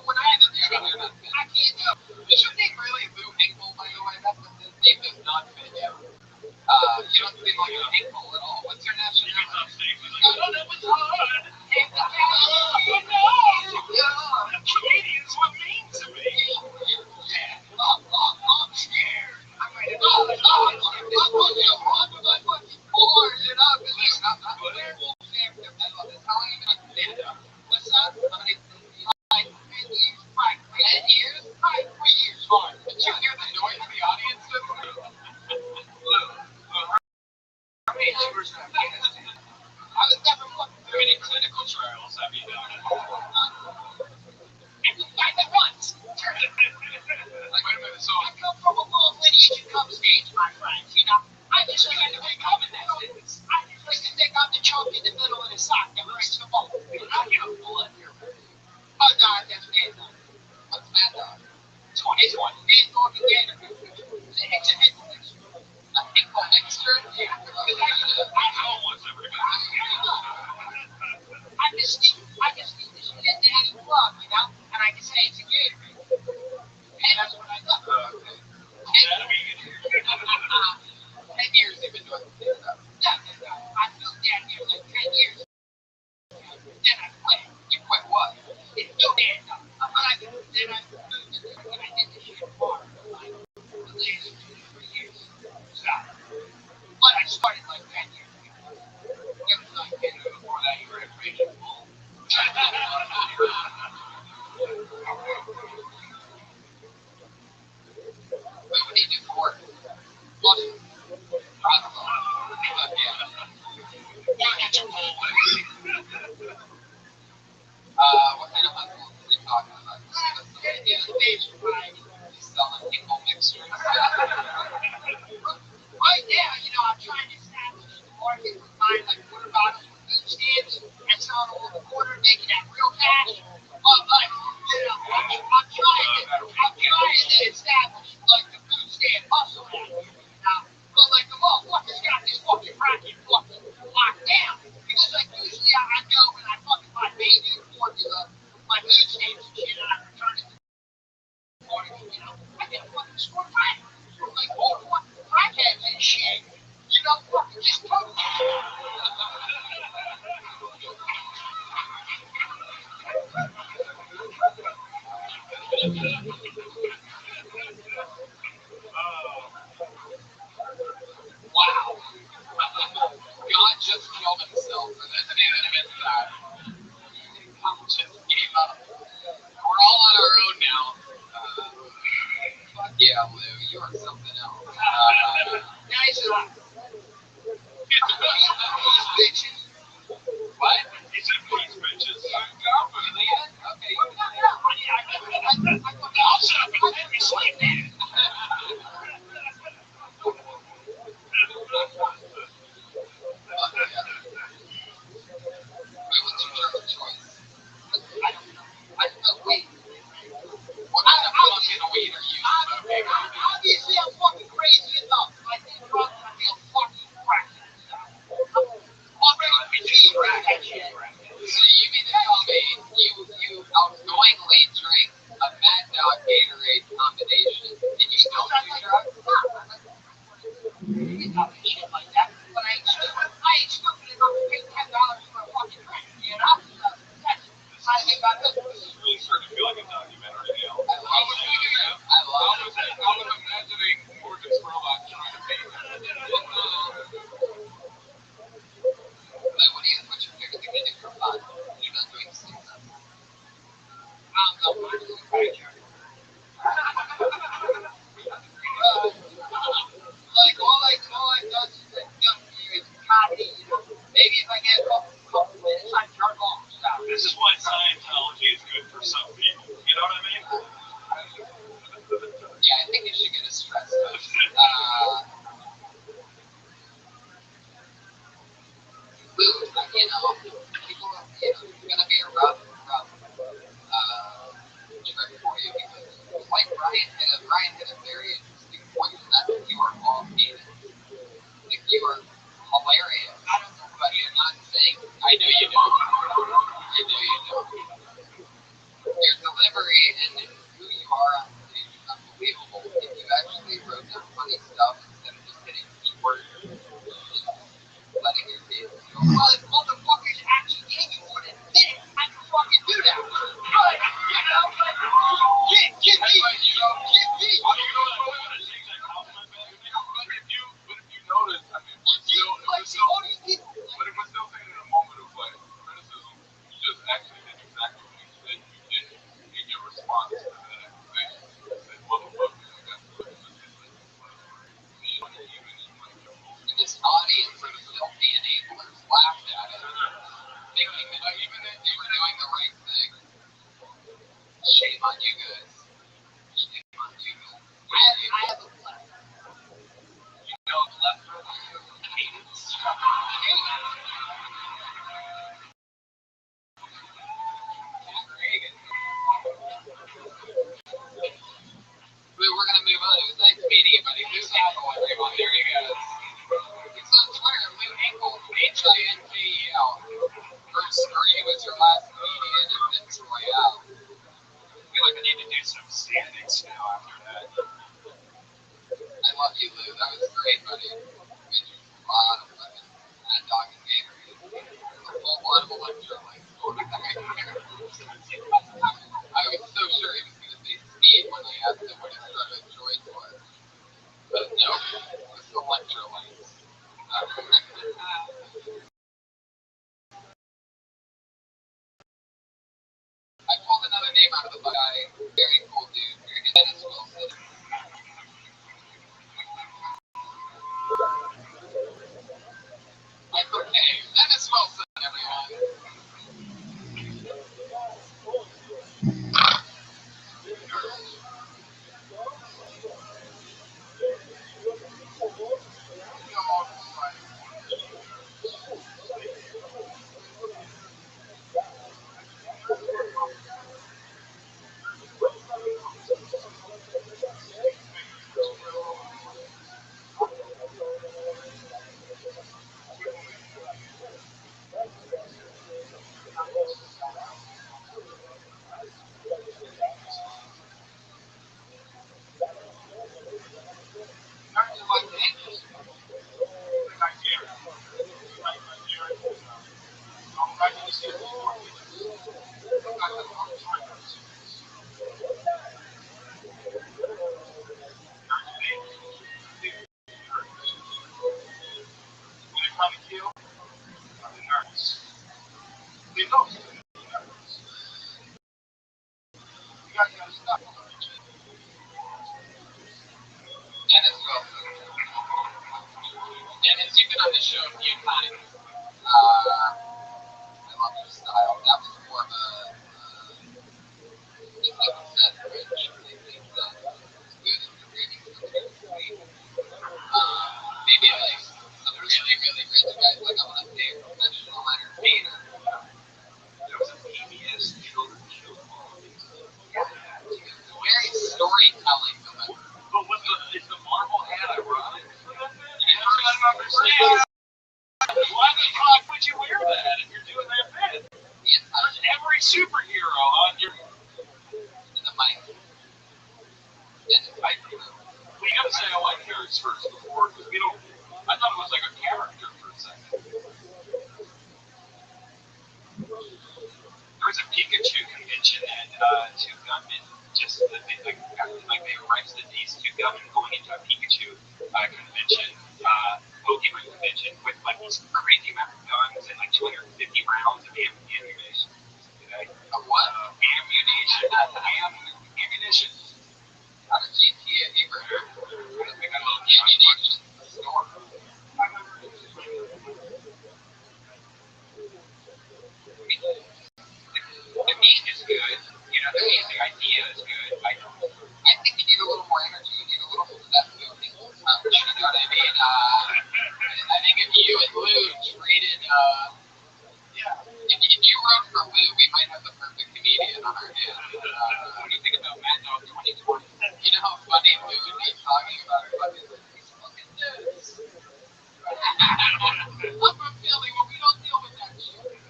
when I have a meeting, I can't do it. Should they really do Hinkle, by the way? That's the name does not fit you. You don't seem like a Hinkle at all. What's your nationality? I don't know what's hard. Canadians were mean to me. Yeah. I'm scared. I'm ready to go. I'm fucking bored, you know? Listen, I'm a werewolf character. I love this. How long have you been on stand-up? What's up? How many? 10 years. Right. 10 years? Right. 3 years. Hard. Did you hear the noise in the audience? How many tours in Afghanistan? I was never fucking through any clinical trials. I mean, I did once. Like, wait a minute, so I come from a long lineage of come stage, my friends. You know, I just like to wake up in that sentence. I just like to take out the chunk in the middle of the sock that breaks the ball. I get a bullet here. Oh, no, that's bad dog. What's bad dog? 2020. Bad dog again. It's a head mixture. A Hinkle mixture? Yeah. I almost everybody. I just need this shit in daddy plug, you know? And I can say it's a Gatorade. And that's what I got. 10 years they've been doing this stuff. No. I moved down here like 10 years. Then I quit. You quit what? It's still there. But then I moved to this and I did this shit hard for like the last 2 to 3 years. So, but I started like 10 years ago. It was like, before that you were a raging bull. What did you do for it? What? What kind of hustle are we talking about? Stage variety. Selling Hinkle mixers. Right now, you know, I'm trying to establish the market with buying like water bottles with food stamps and selling them on the corner, making that real cash. But like, you know, I'm trying to establish like the food stamp hustle out here, you know. But like the motherfuckers got this fucking racket fucking locked down. Because like usually I go and I fucking buy baby formula, my food stamps and shit, and I return it to the morning, you know. I get a fucking score back. Like all the fucking crackheads and shit, you know, fucking just took wow. God just killed himself for this man and that. Just gave up. We're all on our own now. Fuck yeah, Lou, you are something else. Guys, these bitches. What? He said please bitches. Okay, I'll shut up and let me sleep then. What's your drug choice? I smoke weed. What kind of fucking weed are you smoking? Obviously, I'm fucking crazy enough. I think drugs, I feel fucking cracky. Fucking weed cracky. So you mean to tell me you outgoingly drink a Mad Dog Gatorade combination and you don't do drugs? Not shit like that. But I ain't stupid enough to pay $10 for a fucking drink, you know? That's how I think about this. This is really starting to feel like a documentary now. I was imagining Morgan Spurlock trying to pay that. What's your favorite thing to do for fun? You're not doing stand-up. I'm not doing like all I does is like comedy, you know. Maybe if I get a couple minutes, I jerk off. This is why Scientology is good for some people. You know what I mean? Yeah, I think you should get a stress test. You know, people, it's gonna be a rough. I know you don't. I know you don't. Your delivery and who you are on stage is unbelievable. If you actually wrote down funny stuff instead of just hitting keywords, just letting your kids go, well, if motherfuckers actually gave you what it did, I can fucking do that. But, you know, like, give me. But if you notice, I mean, but if we're still saying in a moment of like criticism, you just actually did exactly what you said you did in your response to that accusation. You said, motherfucker, I got to look at And this audience of filthy enablers laughed at it, thinking that even if they were doing the right thing. Shame on you guys. Shame on you guys. I have a left. You know, left cadence. We're gonna move on. It was nice meeting you, buddy. Lou Ankle, everyone. There he goes. It's on Twitter, Lou Ankle, HINKEL. Bruce Green was your last comedian in Vince Royale. I feel like I need to do some standings now after that. I love you, Lou. That was great, buddy. Made you a lot of fun. That dog and Gatorade. A full lot of electrolytes. I was so sure he was going to say speed when I asked him what his drug of choice was. But no, it was electrolytes. I pulled another name out of the guy. Very cool dude. Dennis Wilson. Okay, Dennis Wilson, everyone. Dennis Wilson. Dennis, you've been on the show a few times. I love your style. That was more of a, just like you said, rich. It makes sense. It's good if you're reading something sweet. Maybe like some really, really rich guys, like I want to be a professional entertainer. There was a PBS children's show called Very storytelling, though. But is the Marvel hat ironic? Why the fuck would you wear that if you're doing that bit? There's every superhero on your. In the mic. We gotta say I like yours first before, because we don't. I thought it was like a character for a second. There was a Pikachu convention at Two Gunmen. Just that they they arrested these two gunmen going into a Pikachu convention, Pokemon convention, with like these crazy amount of guns and like 250 rounds of ammunition. A what? Ammunition. Ammunition. Out of GTA Abraham. I got a little ammunition store. The meat is good. You know, the idea is good. I think you need a little more energy. You need a little bit of that moving punch. You know what I mean? I think if you and Lou traded, if you wrote for Lou, we might have the perfect comedian on our hands. What do you think about Mad Dog 2020? You know how funny Lou would be talking about fucking, look at this. I'm from Philly, well, we don't deal with that shit.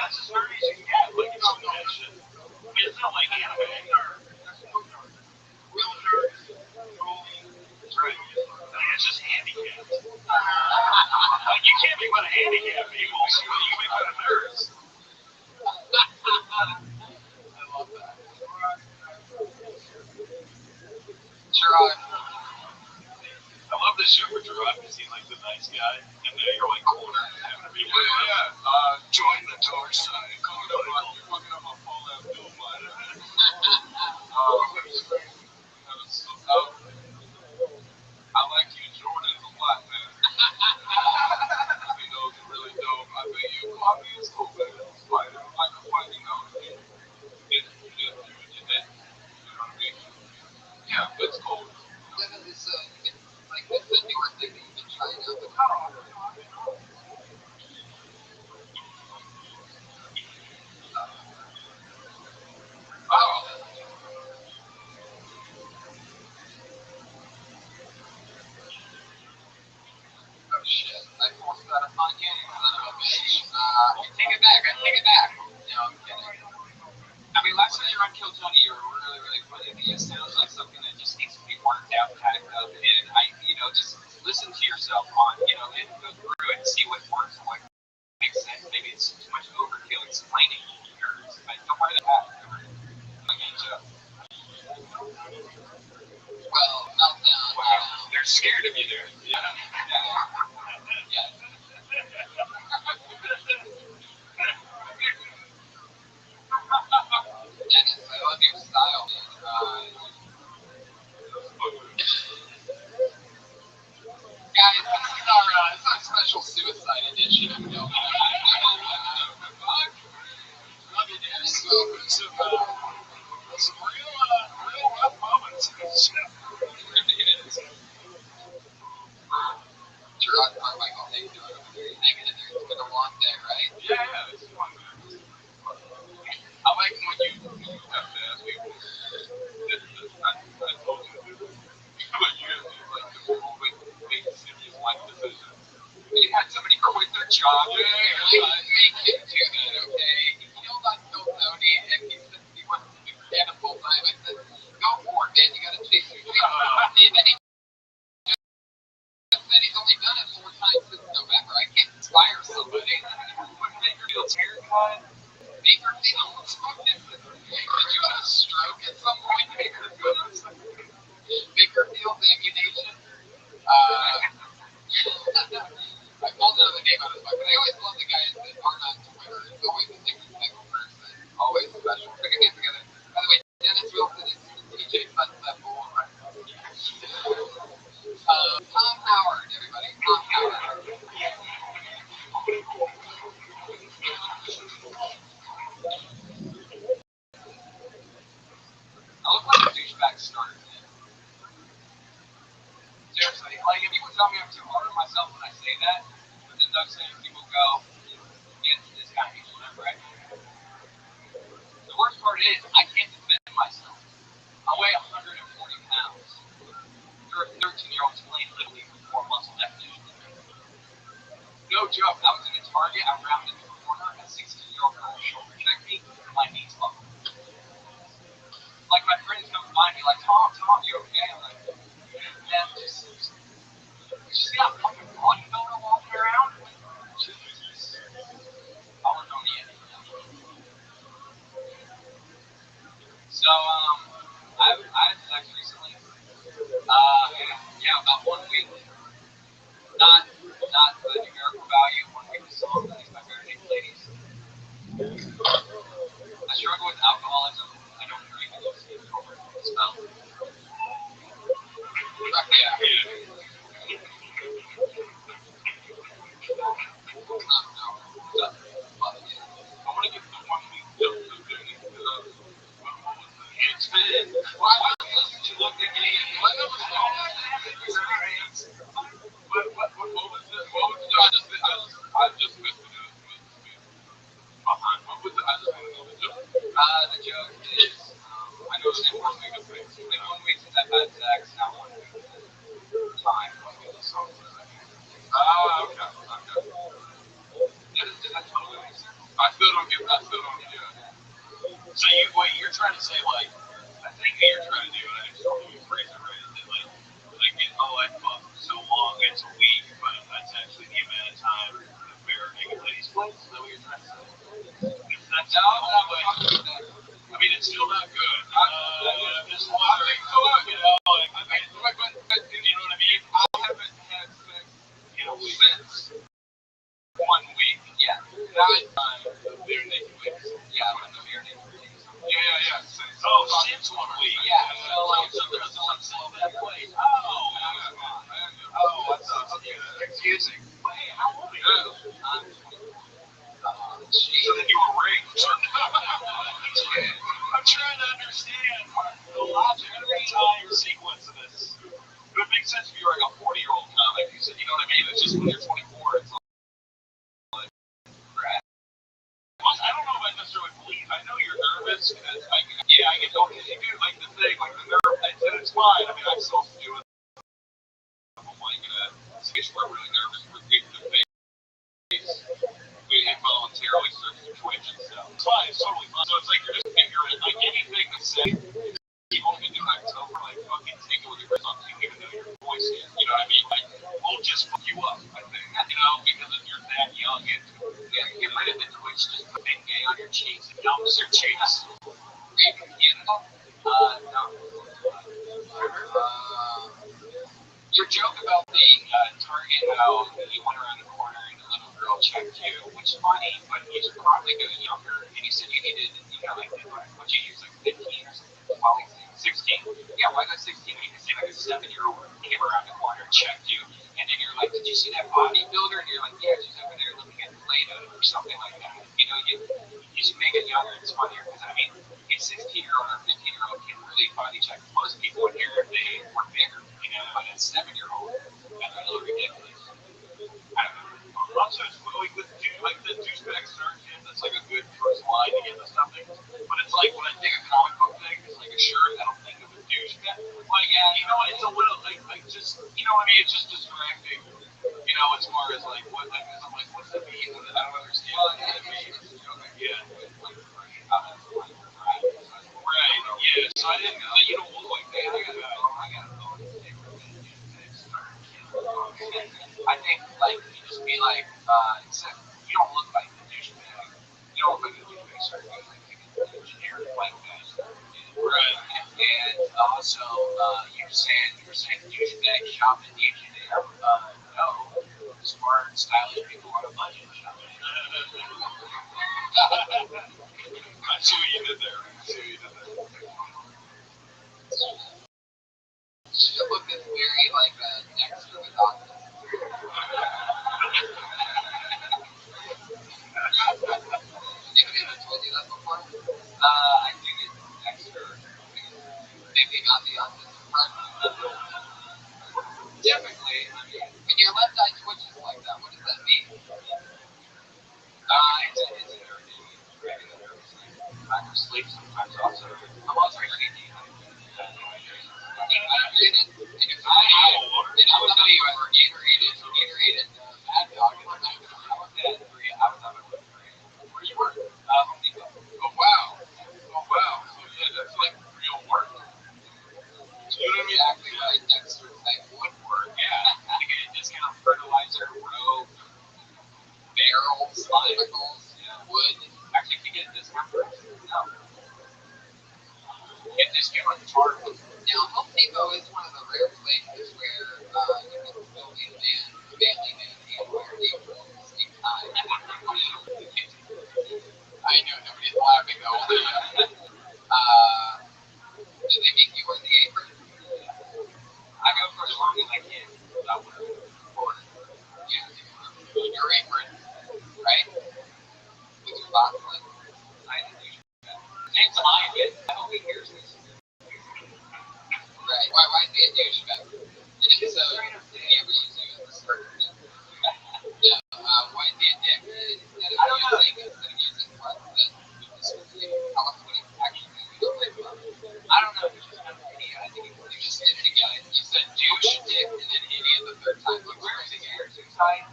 that's just very easy to get. Like, it's not like anime or real nerds. That's right. I think it's just handicapped. Like, you can't make fun of handicapped people. You can make fun of nerds. I love that. Gerard. I love this show where Gerard is like the nice guy, and then you're like cornered having to be join the dark side. You're fucking up my Fallout Bill fighter. I like you, Jordan, a lot, man. You know, it's really dope. I think you coffee is cool, man. It's fine. I like the fun, you know. You know what I mean? Yeah, it's cool. This, like, this is a newer thing that you've been trying out. But oh shit. I forced that upon you, son of a bitch. Take it back. I take it back. No, I'm kidding. I mean, last time you were on Kill Tony, you were really, really funny. It sounds like something that just needs to be worked out, packed up, and just listen to yourself on, and go through it and see what works and what makes sense. Maybe it's too much overkill explaining. But don't worry about that. Well, meltdown. Wow, they're scared of you there. Yeah. Dennis, I love your style, man. Guys, this is our special suicide edition. Love you, Dennis. Some real rough moments. Gerard Carmichael, how you doing over there? You hanging in there? It's been a long day, right? Yeah, it's fun, man. I like when you have to ask people. I told you. But you guys do like the people make serious life decisions. They had somebody quit their job. Make him do that, okay? He killed on Kill Tony, and he said he wants to do stand-up full time. I said, go for it, man. You gotta chase your dream. And then he said he's only done it 4 times since November. I can't inspire somebody. When Bakerfield's haircut, Bakerfield, did you have a stroke at some point, Bakerfield? Bakerfield's ammunition. I pulled another name out of his book, but I always love the guys that aren't on Twitter. It's always a different type of person. Always special. Put your hands together. By the way, Dennis Wilson is DJ Sutton's that bull. Tom Howard, everybody. Tom Howard. I look like a douchebag starter. Seriously, like if people tell me I'm too hard on myself when I say that, but then those same people go, yeah, this guy needs to remember it. The worst part is, I can't defend myself. I weigh 140 pounds. There are 13-year-olds playing Little League with more muscle definition than me. No joke, I was in a Target, I rounded the corner, a 16-year-old girl shoulder checked me, and my knees buckled. Like my friends come by me like, Tom, you okay? I'm like, yeah, just you see how fucking bodybuilder walking around? Jesus. I was on the end. So, I had sex recently. About 1 week. Not the numerical value. 1 week is long. I think my married ladies. I struggle with alcoholism. I don't drink. I don't see it over the smell. I want to get the 1 week done. It's been. Why did you look at me? What was the what you're trying to say, like, I think what you're trying to do, and I just don't know if you phrase it right, is that, like, I fucked so long, it's a week, but that's actually the amount of time the bear naked ladies plays. Is that what you're trying to say? That's no, I mean, it's still not good. Just wondering, you know, like, but you know what I mean? I haven't had sex, since 1 week. Yeah. Not the bear naked ladies. Yeah, when the bear naked ladies. Yeah. Since 1 week. Yeah. So there's that place. That's confusing. Hey, how old are you? I'm 20. So then you were raped. I'm trying to understand the logical time sequence of this. It would make sense if you were like a 40-year-old comic. You said, you know what I mean? It's just when you're 24, it's like, crap. I don't know if I necessarily believe. I know you're nervous. I get okay. You do like the thing, like the nerve, and it's fine. I mean, I still do it. I'm like a situation where I'm really nervous for people to face. We involuntarily start to twitch and stuff. It's fine. It's totally fine. So it's like you're just figuring like anything to say. People can do October, like fucking take it with your breath on you, even though your voice is. You know what I mean? Like we'll just fuck you up. I think. Because you're that young and get rid of the twitch. Just put that gay on your cheeks and numbs your cheeks. Maybe Canada? No. Your joke about the Target, how you went around the corner and a little girl checked you, which is funny, but you should probably go younger. And you said you needed, like, what you use, like 15 or something? 16? Yeah, why not 16? When you can see like a 7-year-old came around the corner, checked you, and then you're like, did you see that bodybuilder? And you're like, yeah, she's over there looking at Play-Doh or something like that. You should make it younger. It's funnier because, I mean, a 16-year-old or 15-year-old can really body check most people in here if they were bigger, but a 7-year-old, that's a little ridiculous. I don't know. Also, it's like the douchebag surgeon, that's like a good first line to get into something. But it's like when I think of comic book thing, it's like a shirt, I don't think of a douchebag. Like, it's a little, like just, what I mean? It's just distracting. As far as like, what that is, I'm like, what's that mean? I don't understand what that means. Yeah. Right, yeah. So I didn't, you don't look like that. I gotta go. I think, like, you just be like, except you don't look like the douchebag. You don't look like the douchebag, sorry, you look like an engineer, like that. Right. And also, you were saying douchebag shop at the engineer. No. Smart, stylish people on a budget shop. I see what you did there. She looked at very like Dexter the Doctor. Have I told you that before? I think it's Dexter. Maybe not the autism part. Typically, I mean, when your left eye twitches like that, what does that mean? It's an irritating, regular nervous thing. I'm asleep sometimes also. I'm also really dehydrated. And if I will tell you, I were Gatorade, Mad Dog, and I'm not going to that 3. I was on it. Where you work? Home Depot. Oh, wow. So, yeah, that's like real work. So, you know what I mean? Exactly right. Dexter type wood work. Yeah. To get a discount fertilizer, rope, barrels, chemicals, wood. Actually, if you get a discount for it, no. Get a discount on tar. Now, Home Depot is one of the rare places where you can still be a man, family man, and wear Depot at the same time. I know, nobody's laughing though. Do they make you wear the apron? I go for as long as I can without wearing it. Your apron, right? With your box on. I didn't do that. It's mine, but I don't think yours is. Right. Why be a douchebag? And if so, you ever use it as a circle? Yeah. Why be a dick? Instead of using what? How much would it actually be? I don't know. It's just an idiot. I think you just did it again. You said douche, dick, and then idiot the third time. Like, where is the air side?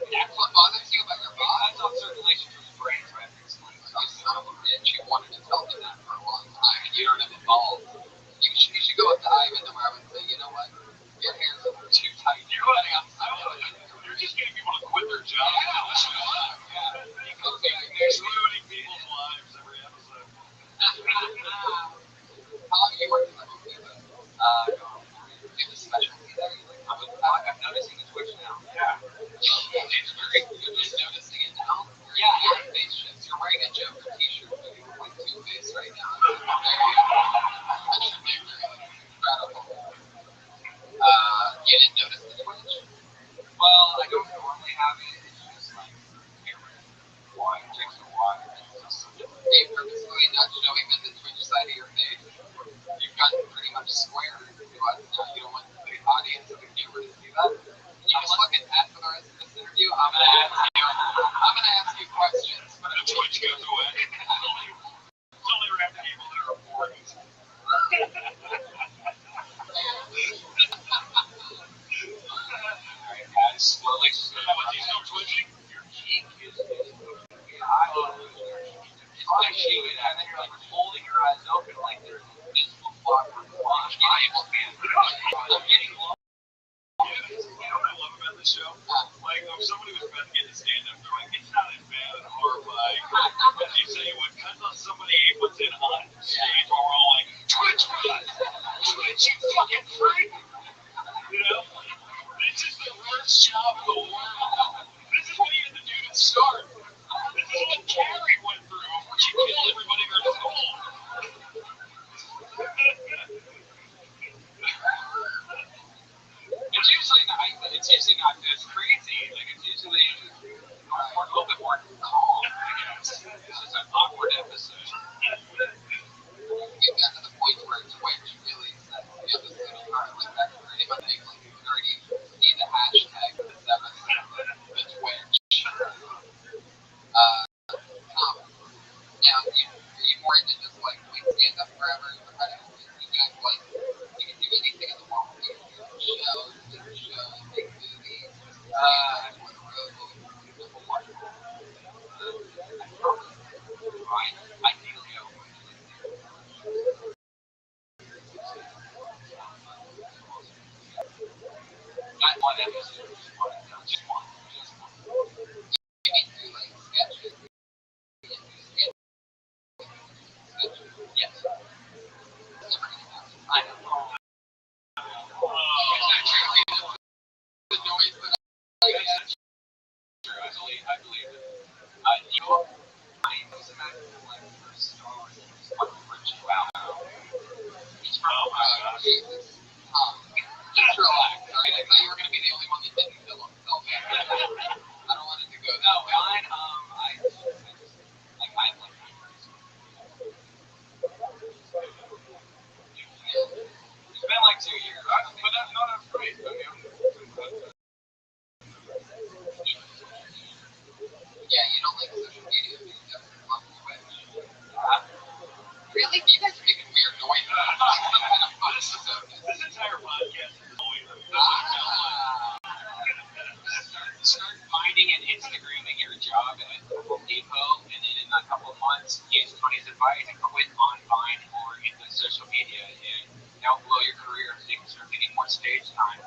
That's what bothers you about your boss? That's on circulation from the brain, right? You son of a bitch. You wanted to tell me that. I'm gonna ask you questions. The twitch goes away. It's only around people that are important. Alright, guys, slowly. He's still twitching. Your cheek is I love it. It's like shaking, and then you're like holding your eyes open like there's an invisible block from flash. I'm getting low. You know what I love about this show? Like, if somebody was about to get to stand up, they're like, it's not as bad and horrifying as you say it would. Cut on somebody puts it on stage where we're all like, Twitch, Twitch, you fucking freak! You know? This is the worst job in the world. This is what even the dude at start. This is what Carrie went through before she killed everybody in her school. It's usually not this crazy. Like it's usually a little bit more calm. I guess. This is an awkward episode. We've gotten to the point where Twitch really sets the episode apart. Like that's pretty much like you can already see the hashtag for this episode, the Twitch. Tom, now are you more into just like stand up forever? You guys like you can do anything in the world. You can do shows, make movies. Not one episode, just one. You can do like sketches. Yes. I know. The noise that I believe it. You know, I was imagining like first Star Wars wow. He's from Jesus. Just relax. Alright, I thought you were gonna be the only one that didn't feel I don't want it to go. No, mine. I like it's been like 2 years. But that's great. I mean, yeah, you don't like social media. You definitely love Twitch. Really? You guys are making weird noises. This entire podcast is always Start finding and Instagramming your job at Home Depot, and then in a couple of months, use Tony's advice and quit on Vine or into social media and outgrow your career so you can start getting more stage time.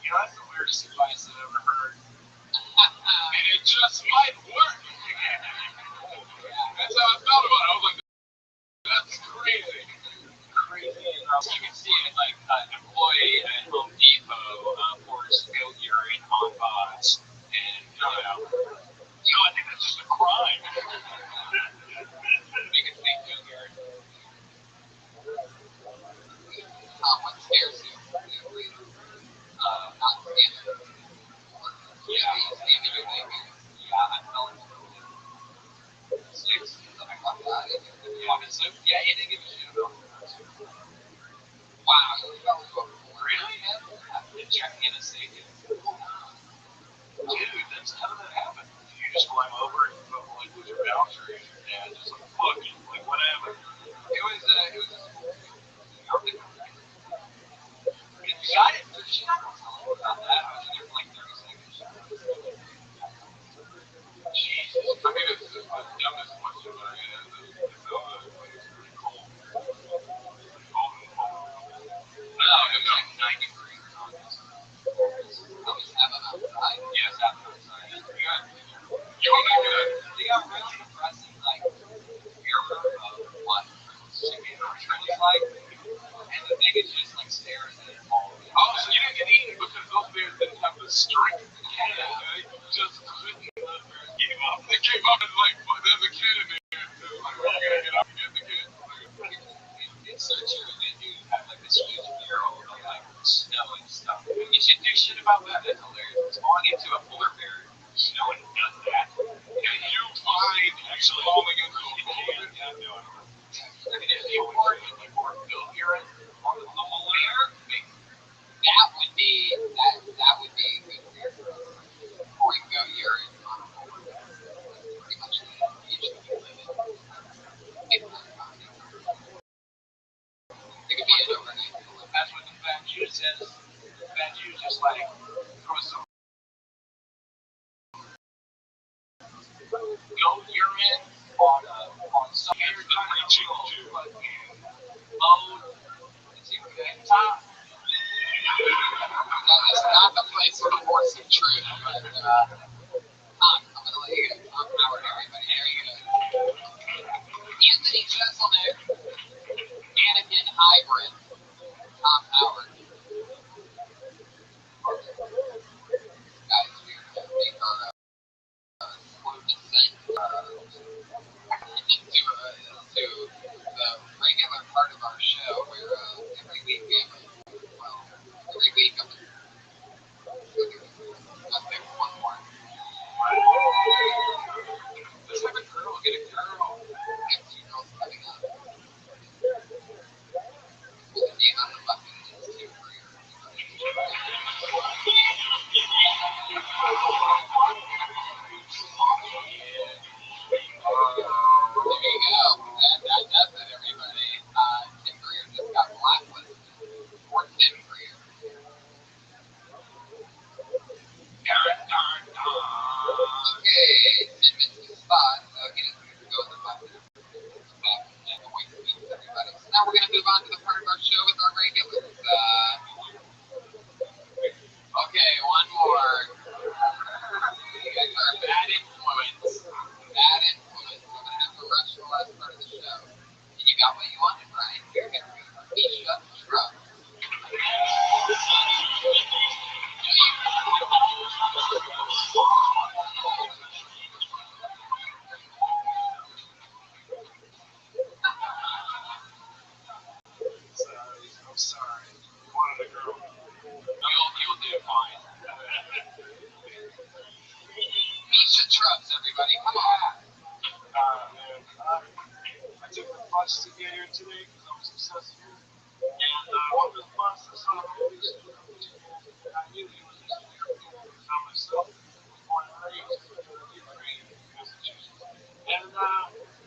You know, that's the weirdest advice I've ever heard. And it just might work. That's how I felt about it. I was like, that's crazy. You can see it like an employee at Home Depot pours spilled urine on boss. And, I think that's just a crime. make it fake spilled urine. What scares you? Not standing. Yeah, I fell into the 6, something like that. Yeah, he didn't give a shit about it. Wow, you fell into a pool. Really? In a stadium. Dude, that's how that happened. You just climb over and like with your bouncer and your dad just like, fuck it, like whatever. It was I didn't tell him about that. I was there for like 30 seconds. Jesus. I mean, it's the dumbest question, but it is. It's pretty cold. No, it was like 90 degrees in August. I was having outside. Yes, having outside. They got really depressing, like, mirror of what chicken or shrimp is like. And the thing is just like stares at it all. Oh, so you didn't get eaten because those bears didn't have the strength. Yeah. They just couldn't. Gave up. They gave up and like, there's a kid in there. Like, we're gonna get up and get the kid. It's so true. They do have like this huge mural of like snow and stuff. You should do shit about that. That's hilarious. It's falling into a polar bear. No one does that. You find actually falling into a pool. Yeah, no, I don't know. If you pour goat urine on the whole layer, that would be good for your pouring goat urine goat urine on some weird kind of chill, load and top. It's not the place for the horse of truth, but Tom, I'm gonna let you get Tom Howard, everybody. There you go. Anthony Jeselnik, Anakin Hybrid, Tom Howard. Guys, we're gonna make our slow descent into the regular part of our show where every week we have every week I'm gonna pick one more. Let's have a girl get a girl. We have 2 girls coming up. Well, the name on the bucket is 2 for your There you go. That does it, everybody. Tim Greer just got blacklisted. Or Tim Greer. Okay, Tim missed his spot, so he doesn't get to go in the bucket. Back and the white speaks, everybody. So now we're going to move on to the part of our show with our regulars. Okay, one more. You guys are a bad influence. Bad influence. I'm going to have to rush the last part of the show. And you got what you wanted, right? Here we go. Misha Shrub. I'm sorry. You wanted a girl. You'll do fine. Misha Shrubs, everybody. Come on. Man, I took the bus to get here today because I was successful. And on the bus, I saw a movie. I knew he was just everything I myself. Born and raised in Ukraine, Massachusetts. And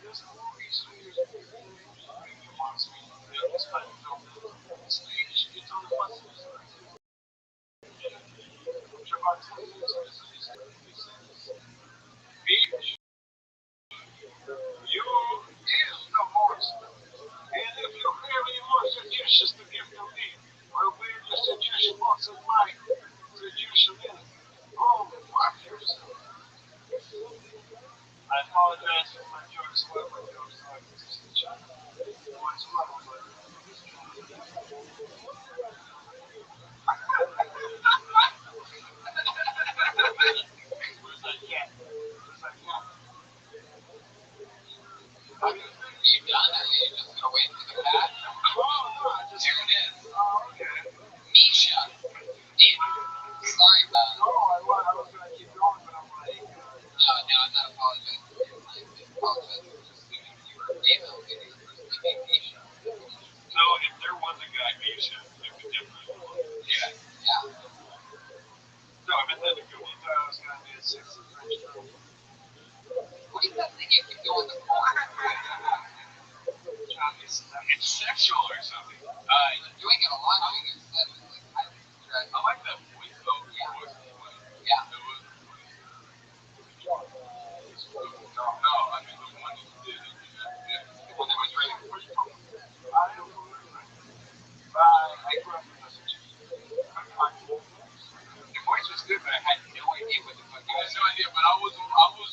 this movie, Swedish movie, wants me to make this kind of film. Swedish kids on the bus. Which about 20 minutes of this beach. You is the horse. And if you have any more suggestions to give to me, or where your suggestion box of mine, suggestion is, oh, fuck yourself. I apologize for my jokes, but my jokes are just a joke. What's wrong with it? Where's that cat? Where's that cat? Are you done? Are you just going to wait for the cat? Here it is. Misha. Sorry, No, I was going to keep going, but I'm like... No, I'm not apologizing for your time. I apologize for assuming you were a female. Maybe your first name Misha. No, if there was a guy, Misha, it would definitely be. Yeah. No, I meant that to go. He thought I was going to be a sexy French girl. What is that thing you keep doing the corner? It's sexual or something. You're doing it a lot. I think you said it was like highly distracting. I like that voice though. Yeah. It was no, I mean the one you did. The one that was ready for you. I don't know. I grew up in Massachusetts. The voice was good, but I had no idea what the fuck it was. I had no idea, but I was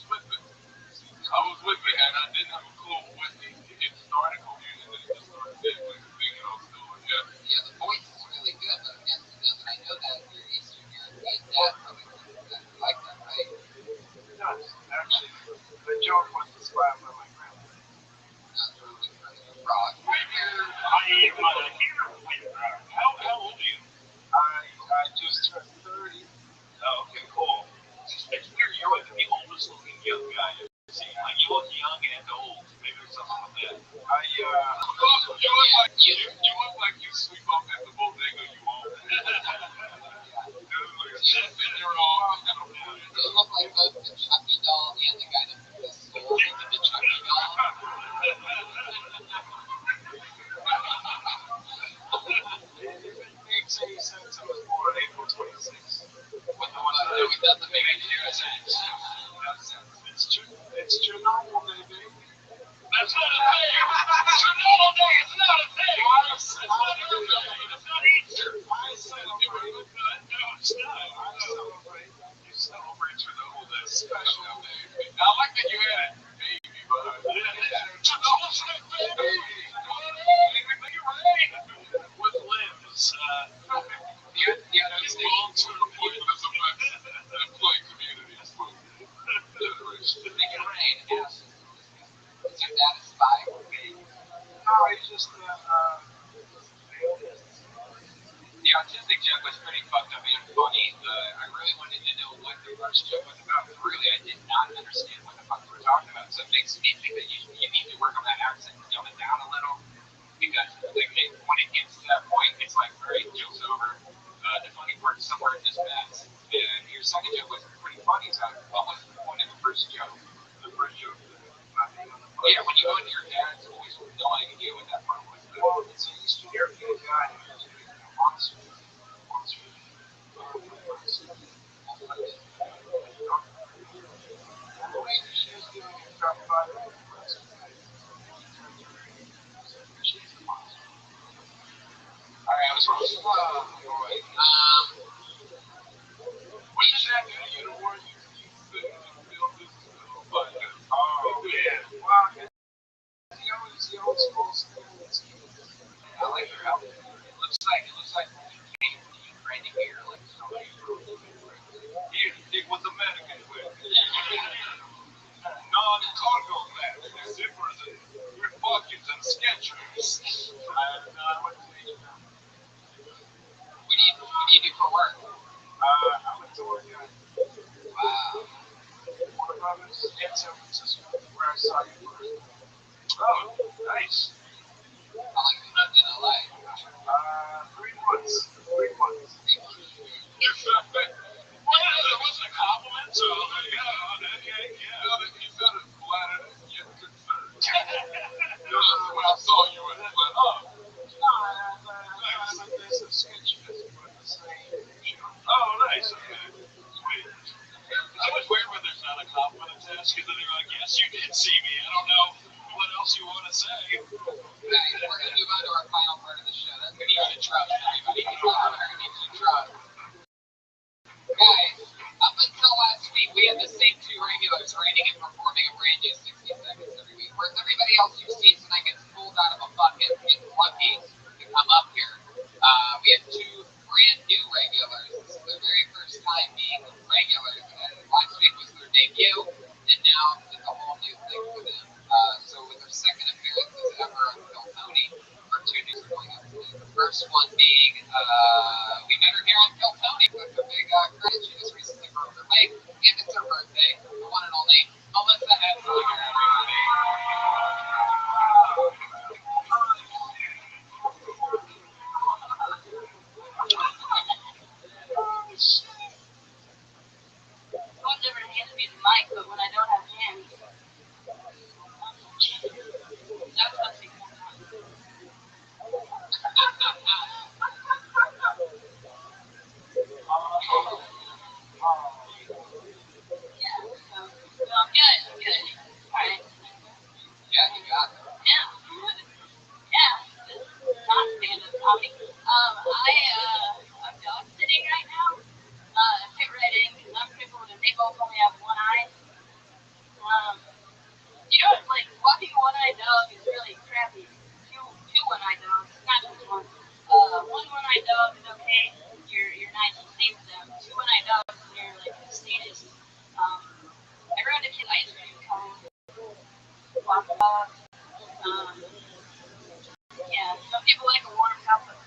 with it. I was with it, and I didn't have a clue when it started confusing, and it just started thinking I was doing. Yeah, the voice is really good, but again, now that I know that your Eastern European dad probably wouldn't exactly like that, right? It does. Actually, the joke was inspired by my grandmother. That's really funny. Frog. How old are you? I just turned 30. Oh, okay, cool. It's weird. You're like the oldest looking young guy I've seen. Like you look young and old. Maybe there's something like that. You look like you sweep up at the bodega you own. You're all. You look like both the Chucky doll and the guy that put his soul into the Chucky doll. special, baby. Now, I like that you had it, baby, but double check, baby. With limbs. The long-term appointments of employee communities. Make it rain. Yes. Is your dad a spy? No, he's just The autistic joke was pretty fucked up and funny. I really wanted to know what the first joke was about. Really, I did not understand what the fuck they were talking about. So it makes me think that you need to work on that accent and dumb it down a little. Because when it gets to that point, it's like, all right, joke's over. The funny part is somewhere in this mess. And your second joke was pretty funny. So what was the point of the first joke? the first joke. Yeah, when you go into your dad's voice, no idea what that part was. Well, it's an Eastern European guy who's a monster. Alright, I was wrong. What does that do to you to warn you to build this but oh yeah. Well, he always falls I like your outfit. It looks like right here. Like somebody it was a mannequin with non-cargo pants. The zippers and Rick Hawkins and Skechers. What do you do for work? I'm a tour guide. Wow. Warner Brothers in San Francisco, where I saw you first. Oh, nice. How long have you lived in LA? 3 months. 3 months. Well, it wasn't a compliment, so yeah. You sounded flattered and yet concerned. When I saw you, I went, oh. There's a sketchiness, but the same. Oh, nice. Okay. Sweet. I was weird when there's not a compliment test, because then you're like, yes, you did see me. I don't know what else you want to say. We're going to move on to our final part of the show. That's going to need you to trust everybody. We're going to need you to trust. Guys, up until last week, we had the same two regulars writing and performing a brand new 60 seconds every week. Whereas everybody else you've seen tonight gets pulled out of a bucket and gets lucky to come up here. We have two brand new regulars. This is their very first time being regulars. And last week was their debut, and now it's a whole new thing for them. So with their second appearances ever on Phil Tony, our two news are going up today. The first one being, we met her here on Phil Tony with a big credit. She just recently broke her leg, and it's her birthday. The one and only Melissa Edson. Someone never handed me the mic, but when I don't have hands, that's what's important. Yeah, so I'm good. Alright. Yeah, you got it. Yeah. Not stand-up comedy. I'm dog sitting right now. Fit right in because I'm crippled and they both only have one eye. It's like walking a one-eyed dog is really crappy. Two one-eyed dogs, not just one. One-eyed dog is okay. You're nice and safe with them. Two one-eyed dogs, you're like a status. Everyone gets ice cream cone, walk dogs. Yeah, some people like a warm cup of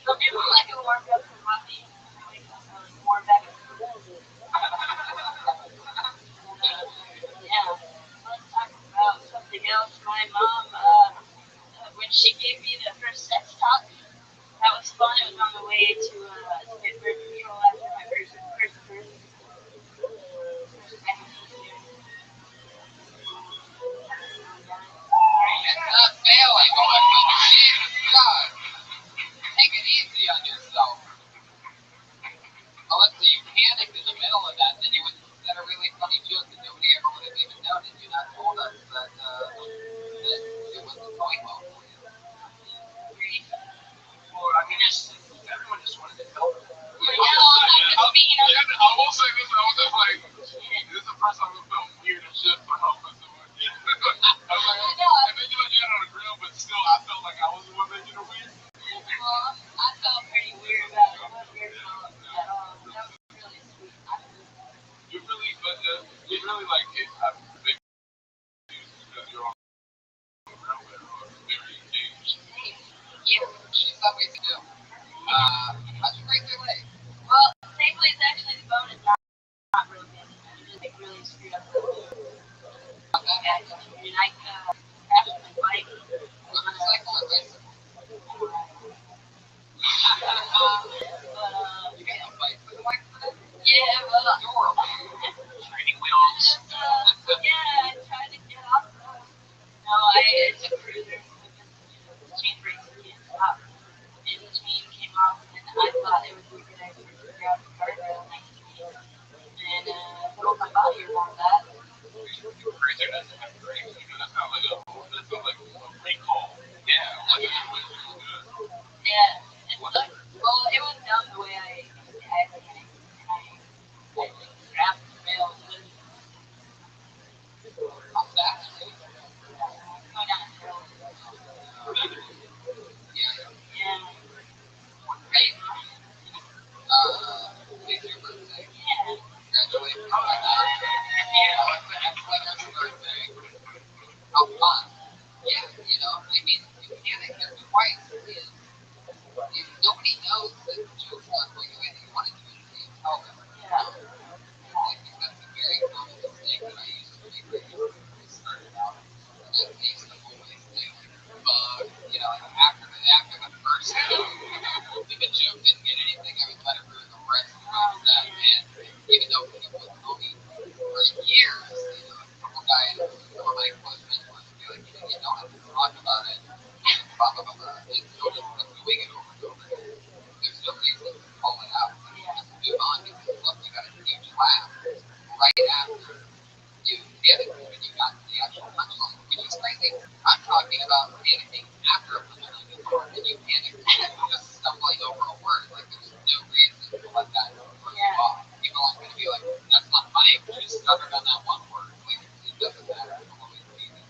some people like a warm cup of coffee. I like a warm bag of food. Yeah, let's talk about something else. My mom, when she gave me the first sex talk, that was fun. It was on the way to get birth control after my first birth. It's not failing, boy. Jesus God. Take it easy on yourself. something felt weird as shit for helping someone. Yeah. I was like, and then you had on the grill, but still, I felt like I was the one making it weird. Well, I felt pretty weird about it. It wasn't weird at all. That was really sweet. You really like it. Maybe you're on the grill there, or very engaged. Yeah. She's always do. How'd you break your leg? Well, thankfully, it's actually the bone is not really damaged. I just like really screwed up the bone. Yeah, and I crashed my bike. Motorcycle or bicycle? You got a bike with a bike for that? Yeah, well, Adorable. Training wheels. yeah, I tried to get off those. No, I took cruisers because the chain brakes can't stop. And the chain came off, and I thought it was a good idea to grab the guardrail next to me and roll my body around that. Cruiser doesn't have brakes. That's not like a recall. Yeah, like it was really good. Yeah, it sucked. Well, it was dumb the way I had it, and I grabbed the rail and was How fast are you? going down the hill. Yeah. Hey, today's your birthday. Yeah. Congratulations on that. That's your birthday. How fun. Yeah, I mean, you panic there twice. Nobody knows that Joe's not going to do anything you want to do until you tell them. I think that's a very common mistake that I used to make when I started out. And that makes them always say, after the first if Joe didn't get anything, I would let it ruin the rest of the set. And even though people would tell me for years, some of my close mentors would be like, you don't have to talk about it. Talk about it. And so just keep doing it over and over again. There's no reason to call it out. Just move on because look, you got a huge laugh right after you did it when you got to the actual punchline, which is crazy. I'm talking about panicking after a punchline is over and you panic just stumbling over a word. Like there's no reason to let that throw you off. People aren't going to be like, that's not funny. You just stuttered on that one word. Like it doesn't matter. It'll always be there.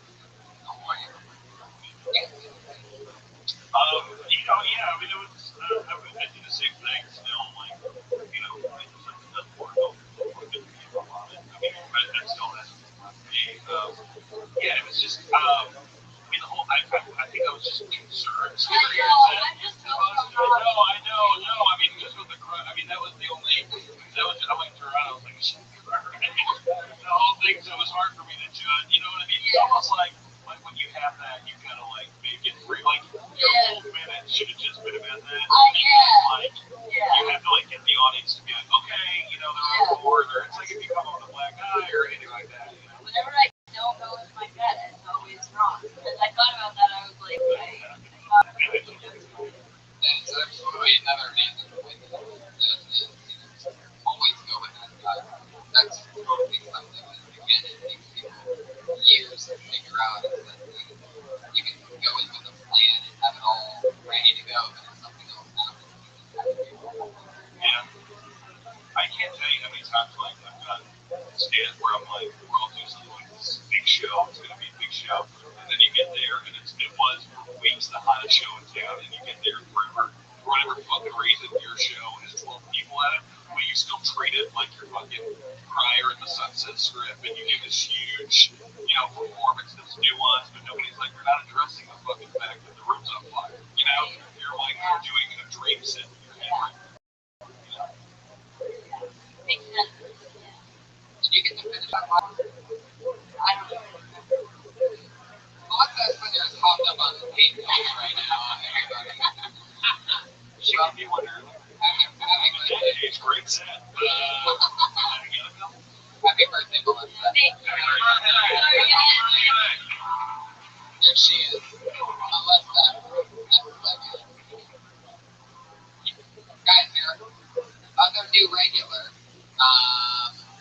Don't worry. Yeah, I mean, it was, I did the same thing still, like, something doesn't work out, people on it. I mean, that still has me. Yeah, it was just, the whole, I think I was just concerned. I just felt No, I mean, just with that was the only, I went through around, I was like, shit, the whole thing, so it was hard for me to judge, you know what I mean? It's almost like when you have that, you kind of like make it free, like, man, it should have just been about that. Like, you have to like get the audience to be like, okay, they're on board, or it's like if you come up with a black eye or anything like that, Whenever I don't go with my gut, it's always wrong. Because I thought about that, I was like, I thought about it. That's absolutely another reason why always go with that gut. That's totally something that, again, it takes people years to figure out is that you can go in with a plan and have it all ready to go, but if something else happens, you just have to be yeah. I can't tell you how many times like I've done stands where I'm like, we're all doing something like this big show, it's gonna be a big show, and then you get there and it was for weeks the hottest show in town, and you get there for whatever fucking reason your show has 12 people at it, but you still treat it like you're fucking Crier in the Sunset Strip, and you give this huge, performance that's nuanced, but nobody's like, we're not addressing the fucking fact that the room's on fire, you're like, you're doing a dream set in your head. Makes sense. Did you get to finish that one? I don't know. Melissa's when there's hopped up on the tape right now, everybody. She can be one early. Happy birthday. It's great set. Happy birthday, Melissa. There she is. Melissa. Guys, here. Other new regular.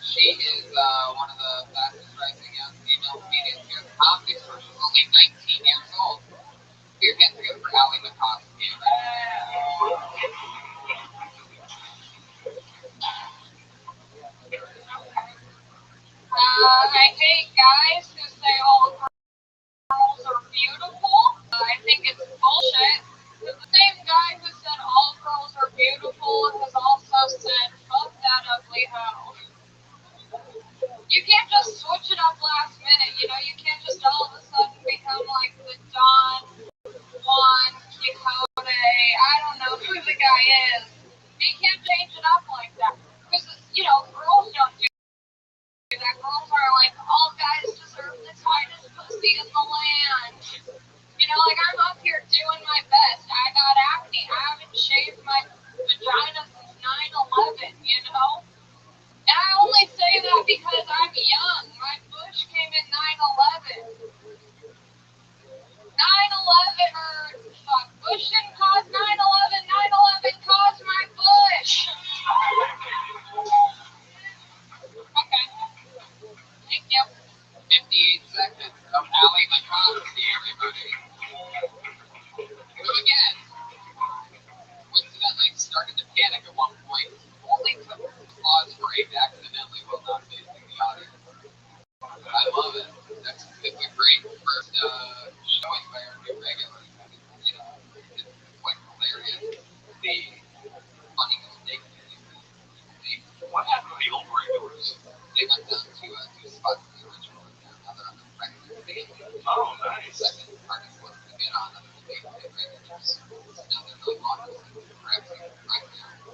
She is one of the fastest rising young female comedians here at the Comedy Store. She's only 19 years old. Your hands are good for Allie McCoskey. I hate guys who say all girls are beautiful. I think it's bullshit. The same guy who said all girls are beautiful has also said, fuck that ugly hoe. You can't just switch it up last minute, you know, you can't just all of a sudden become like the Don Juan Quixote. I don't know who the guy is. You can't change it up like that. Because, you know, girls don't do that. Girls are like, all guys deserve the tightest pussy in the land. You know, like, I'm up here doing my best. I got acne. I haven't shaved my vagina since 9/11, you know? And I only say that because I'm young. My bush came in 9/11. 9/11, or fuck, Bush didn't cause 9/11. 9/11 caused my bush. Okay. Thank you. 58 seconds of Allie McCoskey, everybody. Who again, coincidentally started to panic at one point, only to pause break accidentally while not facing the audience. I love it. It's a great first showing by our new regulars. You know, it's quite hilarious. The funny mistake what happened to the old regulars? They went down to spots in the original and now they're on the regular stage. Oh, nice. Second artist wasn't to get on the stage with regulars. Now they're really on the perhaps right now.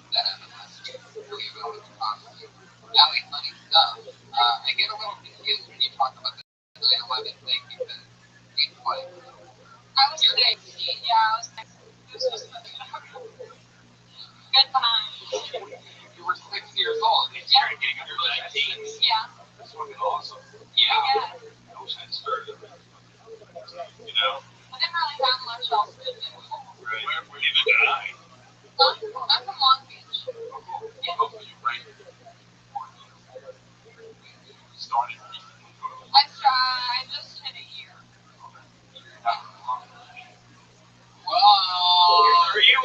That happened last year. Really about the costume. Allie, funny stuff. I get a little confused when you talk about the 9/11 thing because it's like I was 19, yeah, I was 19. It was just good time. You were 6 years old. You started getting under 19. Yeah. That's fucking awesome. Yeah. I wish I'd started. You know? I didn't really have much else to do. Right. Where did you die? I'm from Long Beach. Yeah. Oh, you right. Started recently. I just hit a year. Whoa! Are you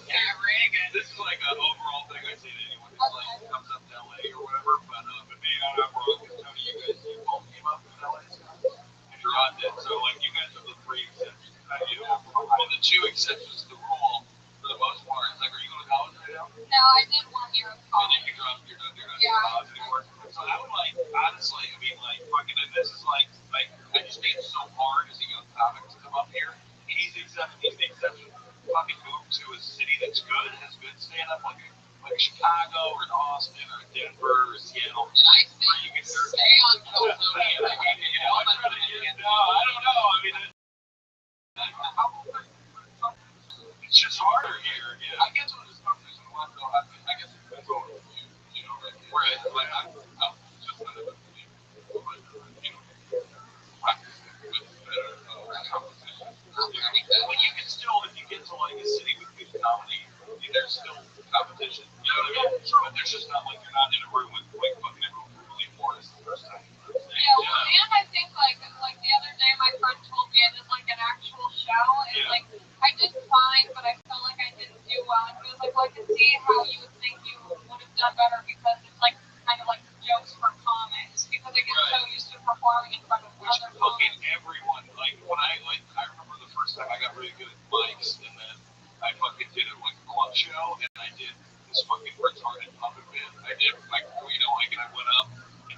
Cat Reagan? This is like an overall thing I say to anyone who like comes up to LA or whatever. But maybe I'm not wrong. Tony, you both came up in LA, and Gerard did. So like you guys are the three exceptions. And the two exceptions to the rule for the most part. It's like, are you going to college right now? No, I did 1 year of college. And then you dropped. You're not college anymore. So I would like honestly. I mean, like fucking. And this is like I just made it so hard as a young comic to come up here. He's the exception. Probably move to a city that's good, has good stand-up, like Chicago or Austin or Denver or Seattle. And I think you can stay on California. I mean, you know, I don't know. I mean, it's just harder here. Yeah. I guess when this conversation was though, I guess that's all you know, right? Where I'm just kind of practice with better competition. But you can still, if you get to like a city with good comedy, there's still competition. You know what I mean? But there's just not like you're not in a room with like fucking everyone who really important the first time. Yeah, well, and I think like the other day my friend told me I did like an actual show and like I did fine, but I felt like I didn't do well. And he was like, well, I can see how you would think you would have done better because it's like kind of like jokes for comics because I get so used to performing in front of other comics. Everyone, like when I remember the first time I got really good at mics, and then I fucking did it like a club show, and I did this fucking retarded puppet bit. I did like and I went up, and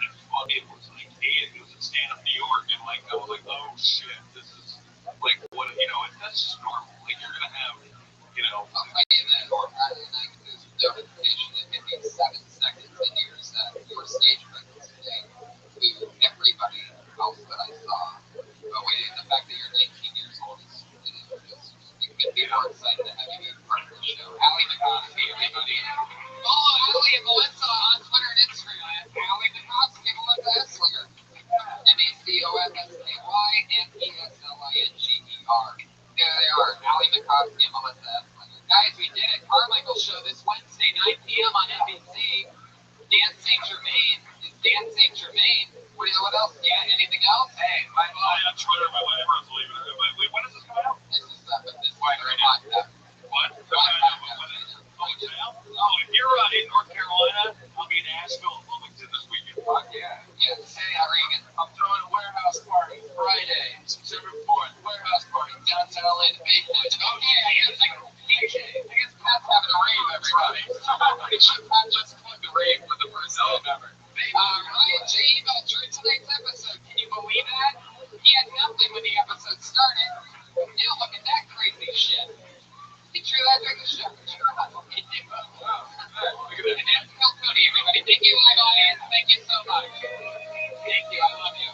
it was like, hey, it was in stand-up New York, and like I was like, oh shit, this is like what that's just normal. Like you're gonna have, I'll tell you that, and I get this notification that hit me 7 seconds into your set, your stage presence today, to everybody else that I saw. The fact that you're 19 years old is just it could be more excited to have you be part of the show. Allie McCoskey, everybody. Follow Allie and Melissa on Twitter and Instagram. Allie McCoskey, Melissa Esslinger. MACOSKY&ESLINGER. There they are, Allie McCoskey and Melissa Esslinger. Guys, we did it. Carmichael Show this Wednesday, 9 p.m. on NBC. Dan St. Germain is Dan St. Germain. What else? Yeah, anything else? Hey, my on Twitter, my everyone's leaving. Wait, when is this coming out? This is Friday night. What? Oh, if you're in North Carolina. We should not just plug the rave for the first time ever. Ryan J. emailed during tonight's episode. Can you believe that? He had nothing when the episode started. Now look at that crazy shit. He drew that during the show. Sure, it did. Wow. Look at that. And that's Phil Cody, everybody. Thank you, live audience. Thank you so much. Thank you. I love you.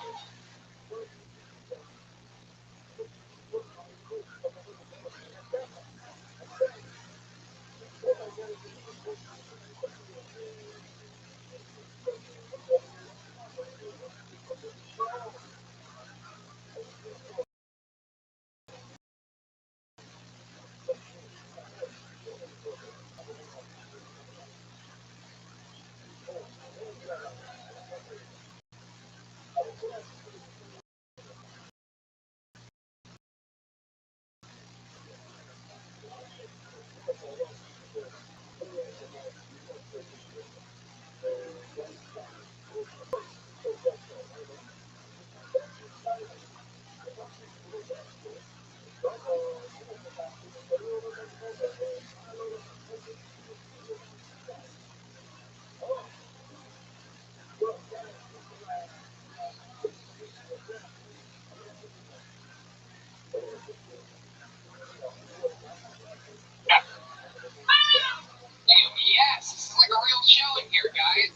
Yes, this is like a real show in here, guys.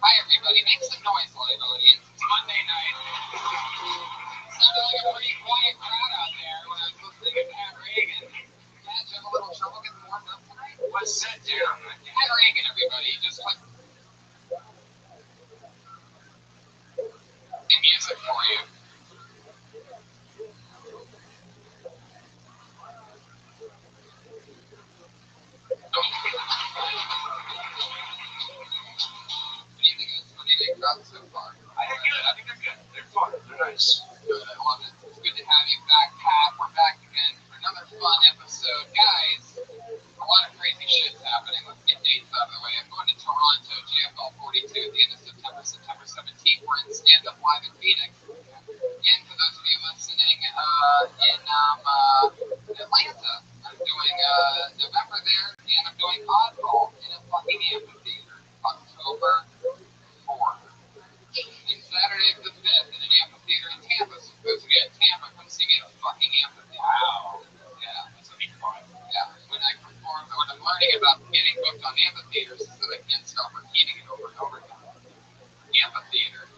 Hi, everybody. Make some noise, live audience. It's Monday night. Sounded like a pretty quiet crowd out there when I was listening to Pat Reagan. Pat, you have a little trouble getting warmed up tonight? Let's sit down. Pat Reagan, everybody. Just like the music for you. What do you think of this Monday night crowd so far? I think good. I think they're good. They're fun. They're nice. Good. I love it. It's good to have you back, Pat. We're back again for another fun episode. Guys, a lot of crazy shit's happening. Let's get dates out of the way. I'm going to Toronto, JFL 42 at the end of September, September 17th. We're in stand-up live in Phoenix. And for those of you listening in Atlanta, I'm doing November there, and I'm doing Oddball in a fucking amphitheater, October 4th. And Saturday the 5th in an amphitheater in Tampa. So for those of you in Tampa, come see me at a fucking amphitheater. Wow. Yeah. That's gonna be fun. Yeah. When I perform, what I'm learning about getting booked on amphitheaters is that I can't stop repeating it over and over again. Amphitheater.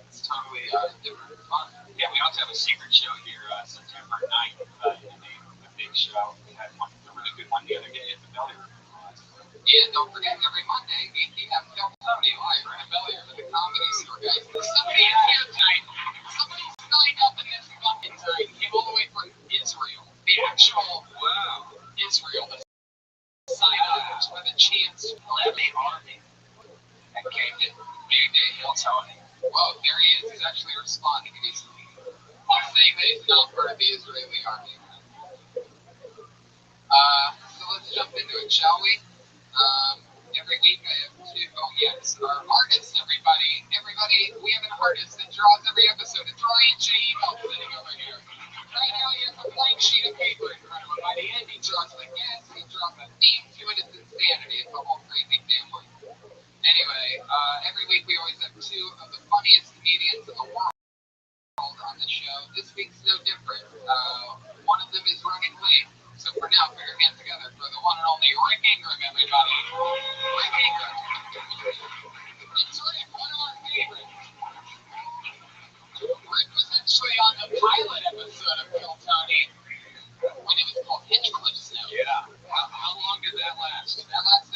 It's totally different fun. Yeah, we also have a secret show here September 9th. The big show. We had a really good one the other day at the Belly Room. And don't forget, every Monday, 8 p.m. Phil Cody live right at Belly Room at the Comedy Store, guys. Somebody is here tonight. Somebody signed up in this fucking time. Came all the way from Israel. The actual Israel. To sign up for the chance to play the army. And came to Phil Tony. Whoa, there he is. He's actually responding. He's saying that he's not part of the Israeli army. So let's jump into it, shall we? Every week I have two. Oh yes, our artists, everybody. We have an artist that draws every episode. It's Ryan J. sitting over here. Right now he has a blank sheet of paper in front of him. By the end he draws the guests, he draws the theme to it. It's insanity. It's a whole crazy family. Anyway, every week we always have two of the funniest comedians in the world on the show. This week's no different. One of them is running late. So for now, put your hands together for the one and only Rick Ingram, everybody. Rick Ingram. It's Rick, one of our favorites. Rick was actually on the pilot episode of Kill Tony when it was called Hinchcliffe Snow. Yeah. How long did that last? That lasted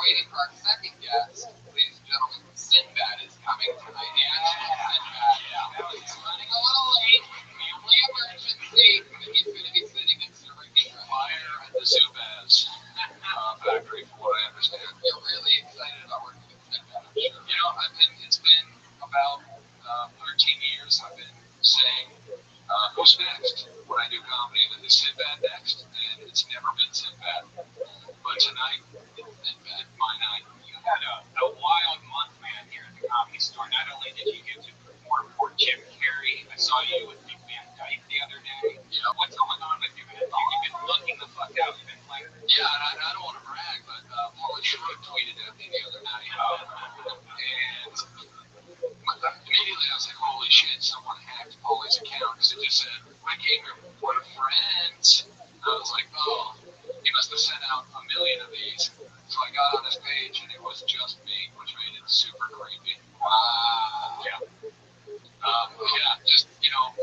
waiting for our second guest. Ladies and gentlemen, Sinbad is coming tonight. The actual Sinbad. He's running a little late. Family emergency. But he's going to be sitting in serving fire at the Zubaz factory, from what I understand. You're really excited about working with Sinbad, I'm sure. You know, it's been about 13 years I've been saying, who's next when I do comedy? And is Sinbad next? And it's never been Sinbad. But tonight, it's Sinbad, my night. You had a wild month, man, here at the Comedy Store. Not only did you get to perform for Jim Carrey, I saw you with Big Van Dyke the other day. Yeah. What's going on with you, man? You've been looking the fuck out. You've been playing. Yeah, and I don't want to brag, but Paula Schroed tweeted at me the other night. And immediately I was like, holy shit, someone hacked Paulie's account because it just said, I came here for friends. And I was like, oh, he must have sent out a million of these. So I got on his page and it was just me, which made it super creepy. Wow. Yeah. Yeah, just, you know,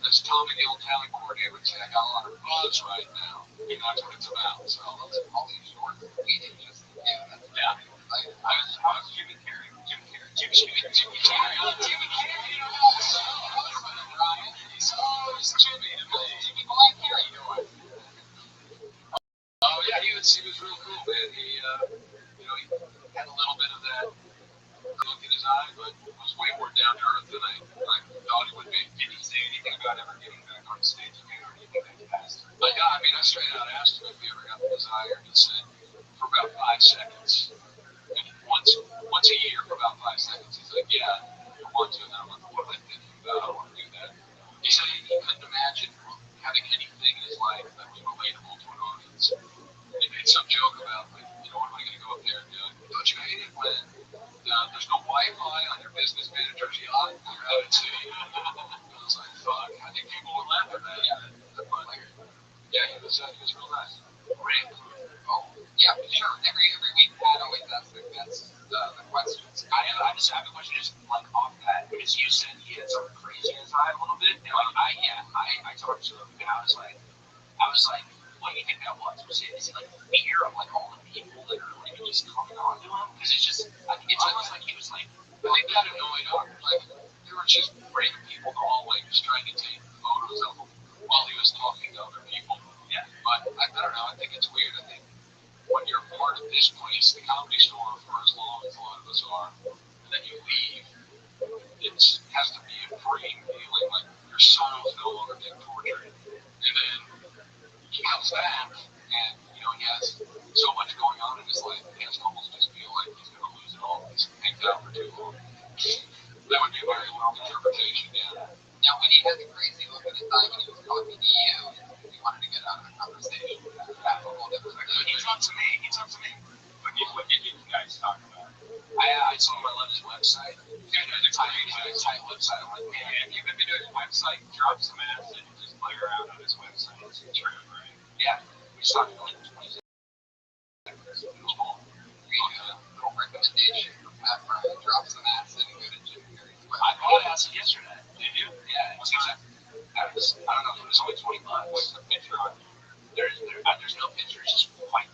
as Tommy, the old talent coordinator, would say, I got a lot of buzz right now. And that's what it's about. So all these short tweeting just, yeah. I was Jimmy Carrey. Jimmy Carrey. Jimmy Carrey. Ryan. He's always Jimmy to me. Jimmy Boy Carrey, you know what? Oh, yeah, he was real cool, man. He, you know, he had a little bit of that look in his eye, but was way more down to earth than I thought he would be. Did he say anything about ever getting back on stage again, or anything that he asked? But yeah, I mean, I straight out asked him if he ever got the desire. He said, for about 5 seconds. And once a year for about 5 seconds. He's like, yeah, I want to. And I'm like, what am I thinking about? I want to do that. He said he couldn't imagine having anything in his life that was relatable to an audience. He made some joke about, like, you know, what am I going to go up there and do? Don't you hate it when there's no Wi-Fi on your business manager's yacht? I would say, I was like, fuck, I think people would laugh at that. Yeah, he was real nice. Great. Oh, yeah, sure. Every week, Pat always asks the questions. I just have a question, just like off that, because you said he had something crazy in his eye a little bit. And like, I talked to him, and I was like, what do you think that was? Is it like fear of like all the people that are like just coming on to him? Because it's just, it's almost like he was like, I think that annoyed him. Like, there were just random people in the hallway just trying to take photos of him while he was talking to other people. Yeah. But I don't know, I think it's weird. I think when you're part of this place, the Comedy Store, for as long as a lot of us are, and then you leave, it has to be a freeing feeling, like your soul is no longer being tortured. And then he comes back, and, you know, he has so much going on in his life, he has to almost just feel like he's going to lose it all. He's hanged out for too long. That would be a very long interpretation, yeah. Now, when he had the crazy look in his eye when he was talking to you, he wanted to get out of the conversation. That's a whole different thing. He talked to me. What did you guys talk about? I told him I love his website. Yeah, it's a tight website. I'm like, man, if you've been to his website, drop some acid and just play around on his website. It's true, right? Yeah. We just talked for like 20 seconds. It was cool. Little recommendation from Pat Brown. Drop some acid and go to Jim Carrey's website. I bought acid yesterday. Did you? Yeah. What's that? I don't know. It was only $20. What's the picture on? There's no picture. It's just white.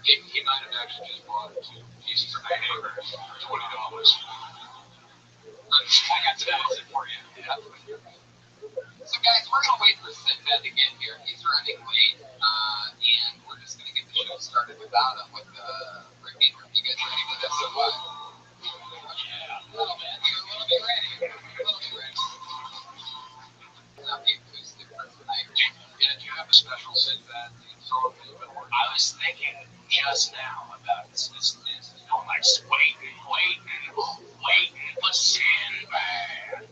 He might have actually just bought 2 pieces of paper for $20. I got to it for you. Yeah. So guys, we're gonna wait for Sinbad to get here. He's running late, and we're just gonna get the show started without him with Ricky. You guys ready for this? Yeah. A little bit ready. Not the acoustic for tonight. Yeah, do you have a special Sinbad theme song that you've been working on? I was thinking just now about this. You know, like waiting for Sinbad.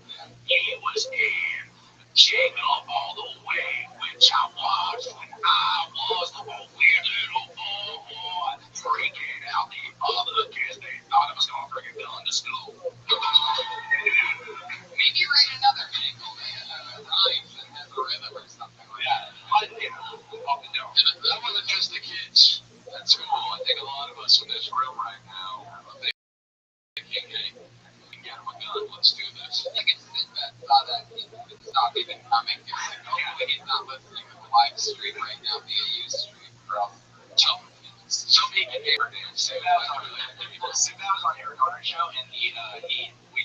He was in Jacob all the way, which I was when I was the weird little boy, freaking out the other kids. They thought I was gonna bring a gun to school. Maybe write another jingle that rhymes and has a rhythm or something like that. But, you know, that wasn't just the kids at school. I think a lot of us in this room right now are thinking, hey, we can get him a gun. Let's do this. I guess Sinbad saw that he would stop even coming. He was like, oh, he's not listening to the live stream right now via Ustream, or else tell him he can Some people never did. So that was on Eric Garner's show, and we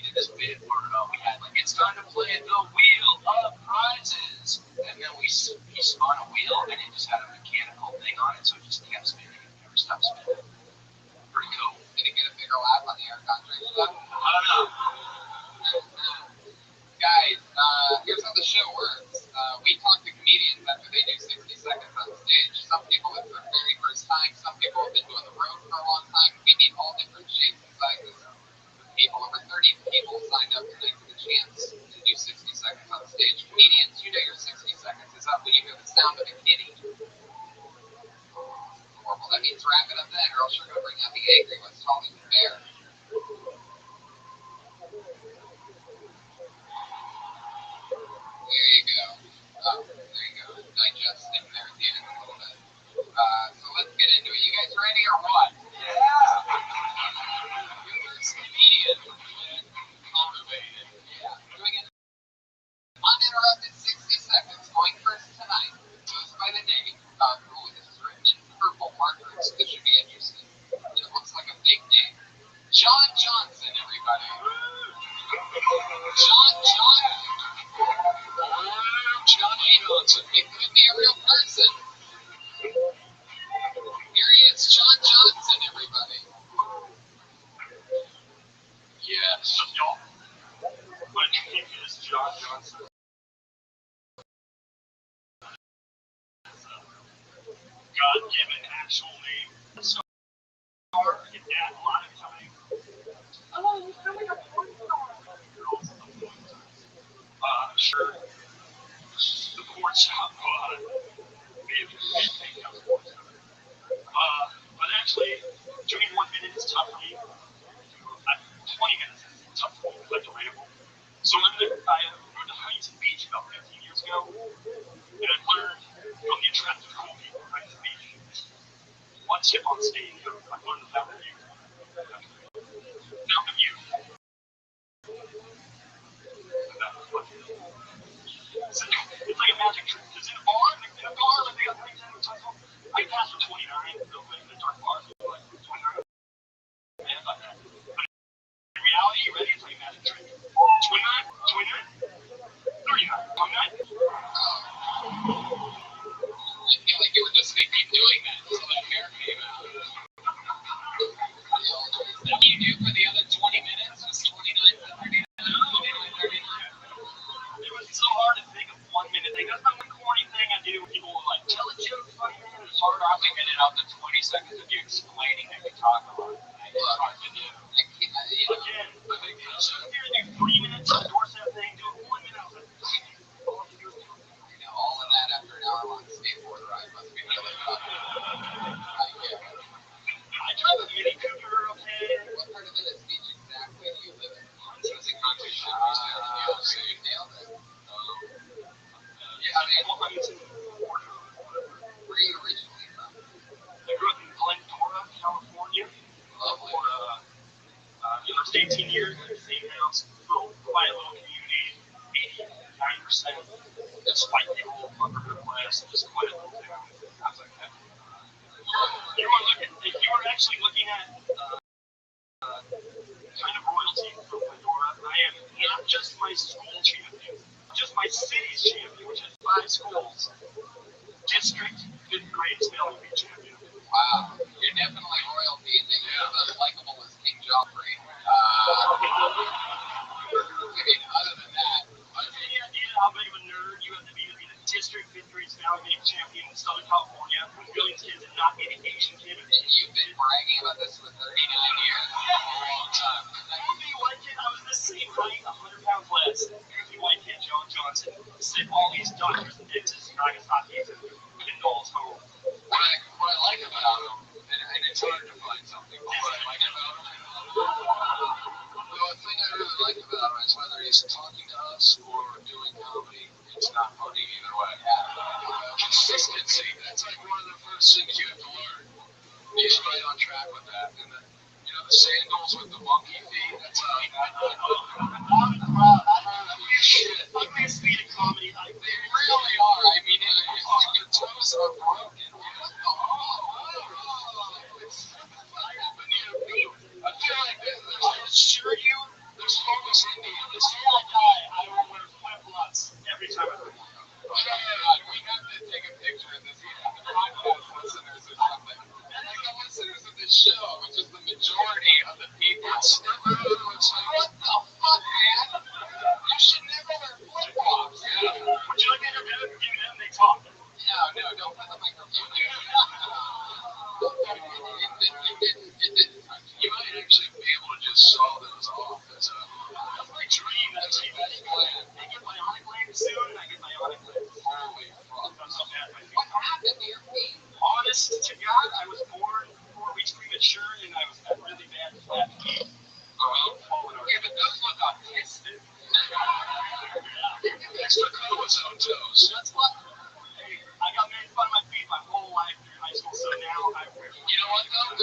did this bit where we had like, it's time to play the Wheel of Prizes, and then he spun a wheel, and it just had a mechanical thing on it, so it just kept spinning and never stopped spinning. Pretty cool. Did it get a bigger laugh on the Eric Garner show? I don't know. Guys, here's how the show works. We talk to comedians after they do 60 seconds on stage. Some people it's their very first time. Some people have been doing the road for a long time. We meet all different shapes and sizes of people. Over 30 people signed up tonight for the chance to do 60 seconds on stage. Comedians, you know your 60 seconds is up when you hear the sound of a kitty. Well, that means wrap it up then, or else you're going to bring out the angry ones, Hollywood Bear. There you go. Oh, there you go. Digesting there at the end a little bit. So let's get into it. You guys ready or what? Yeah! Your first comedian and motivated. Yeah. Doing an uninterrupted 60 seconds. Going first tonight. Goes by the name of, this is written in purple markers. This should be interesting. And it looks like a fake name. John Johnson, everybody. John Johnson. Johnny Johnson. It could be a real person. Here he is, John Johnson, everybody. Yeah. So, y'all, my name is John Johnson. God-given actual name. So, get that a lot of time. Oh, you sound like a porn star. Sure. The porn shop, but actually, doing 1 minute is tough for me. 20 minutes is tough for me, like delightful. So I moved to Huntington Beach about 15 years ago, and I learned from the attractive cool people at Huntington Beach. One tip on stage, I learned the fountain view. Fountain view. So it's like a magic trick. Because in a bar, like they got 27 I can pass for 29, so in the dark bars, like 29. Yeah, about that. But in reality, you ready? It's like a magic trick. 29, 39, 29. I feel like it would just make me doing that until that hair came out. What do you do for the other 20 minutes? Was 29 to 39? 29, 39. It was so hard to think of 1 minute. Like, that's not one corny thing I do. People will like tell a joke 20 minutes. It's hard to get it out to 20 seconds of you explaining that you talk about. It's hard to do. Again, so if you're gonna do 3 minutes to endorse that thing, do it 1 minute. All of that after an hour-long skateboard ride must be really tough. I drive a Mini Cooper, okay? What part of Venice Beach exactly do you live in? It's in Huntington. So you nailed it. Yeah, I mean, where are you originally from? I grew up in Glendora, California. Lovely. For the first 18 years in the same house, quiet little community, 89%. Despite the whole upper middle class, just quiet little town. I was like, that. If you were actually looking at kind of royalty from Glendora, I am not just my school champion, just my city's champion, which has 5 schools. District 5th grade spelling bee champion. Wow, you're definitely royalty, and then you're as likable as King Joffrey. I mean, other than that, any idea how big of a nerd you have to be the District 5th grade spelling bee champion in Southern California? Billings kids and not be an Asian kid. And you've been bragging about this for 39 years. A long time. Goofy white kid, I was the same height, 100 pounds less. Goofy white kid, John Johnson. Sit all these doctors and dentists and Nagasakis in Noel's home. What I like about him, and it's hard to find something, but what I like about him, the thing I really like about him is whether he's talking to us or doing comedy, it's not funny either way. Consistency, that's like one of the first things you have to learn. He's right on track with that. And the sandals with the monkey feet, that's shit. Like they speed of comedy, they really are. I mean, it's like your toes are broken.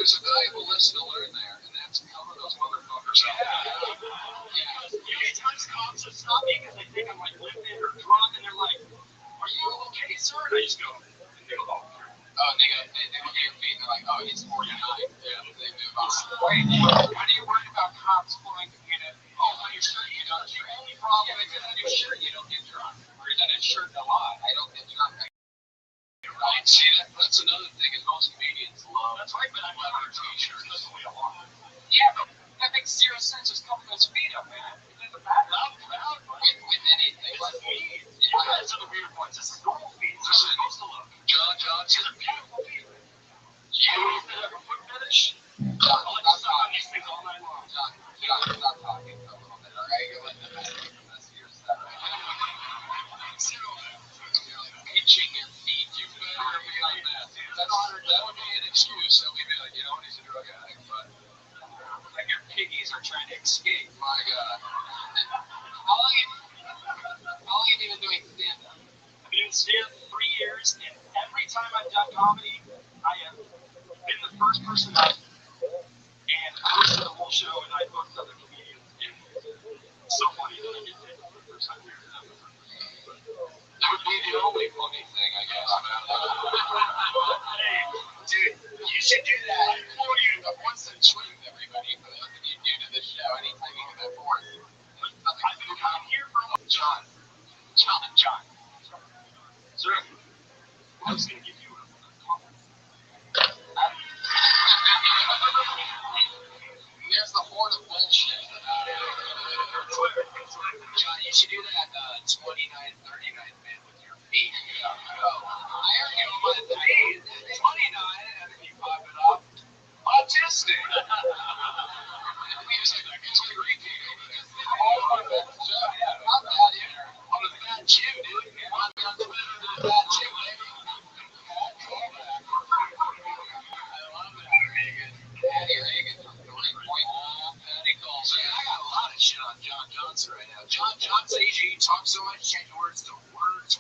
there's a valuable lesson to learn there, and that's cover those motherfuckers up. Yeah. Times cops have stopped me because they think I'm like limping or drunk, and they're like, "Are you okay, sir?" And I just go, and they go, "Oh." Oh, they look at your feet and they're like, "Oh, he's 49." Yeah, they move on. Wait, why are you worried about cops pulling you know? Oh, when you're sure you don't. The only problem is that you're sure you don't get drunk, or is that insured a lot? I don't get drunk. Right, see, that's another thing is most comedians love. That's right, but I'm leather t-shirts. That's the way I want. Yeah, but that makes zero sense. Just cover those feet up, man. It doesn't matter. With anything. It's feet. You guys are the weird ones. This is normal feet. This is supposed to look. John, These are beautiful feet. you have a foot fetish? John, I'll suck on these things all night long. John, stop talking for a little bit, all right? You're letting the man make the mess of your stuff. Itching your feet, you better be like that. That would be an excuse. So we'd be like, you know, he's a drug addict, but Like your piggies are trying to escape. my God. How long have you been doing stand-up? I've been in stand 3 years, and every time I've done comedy, I have been the first person up and hosted the whole show, and I booked other comedians. And it's so funny that I get hit for the first time here. That would be the only funny thing, I guess, about that. Hey, Dude, you should do that. I've once trimmed everybody for nothing you do to the show anytime you get that force. I've been coming here for John. Sir, I was going to give you a compliment. There's the horde of bullshit. John, you should do that 29-39 man with your feet. I heard you on my 29, and then you pop it up. Autistic. He's like, it's like repeat. Not that either. I'm a fat Jew, dude. I'm on Twitter, the fat Jew, baby. I love that, Reagan. Patty Reagan from 3 Point. Patty calls. I got a lot of shit on John Johnson right now. John Johnson, he talks so much, change words to words.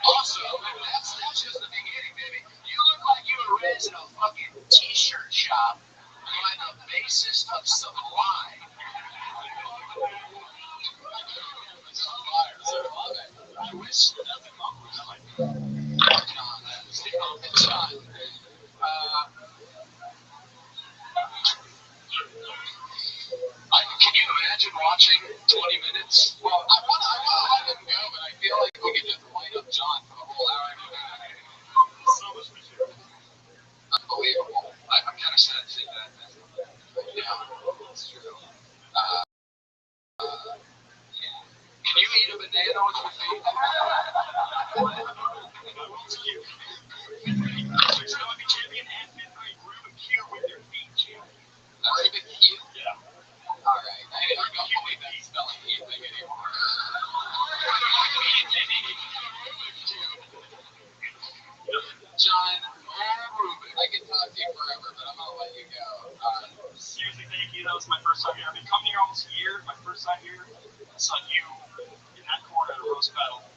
Also, that's just the beginning, baby. You look like you were raised in a fucking t-shirt shop by the bassist of Sublime. I wish nothing wrong with John. Can you imagine watching 20 minutes? Well, I want to let him go, but I feel like we could just light up John for the whole hour. So much material. Unbelievable. I'm kind of sad to see that. Yeah, it's true. Yeah. Can you eat a banana with your feet? I will tell you. So I be champion and midnight Rubik's with your feet, champion. Rubik's? Yeah. All right. I don't believe that spelling anything anymore. John, Rubik. I can talk to you forever, but I'm gonna let you go. Seriously, thank you. That was my first time here. I've been coming here almost a year. My first time here. I saw you in that corner at a roast battle.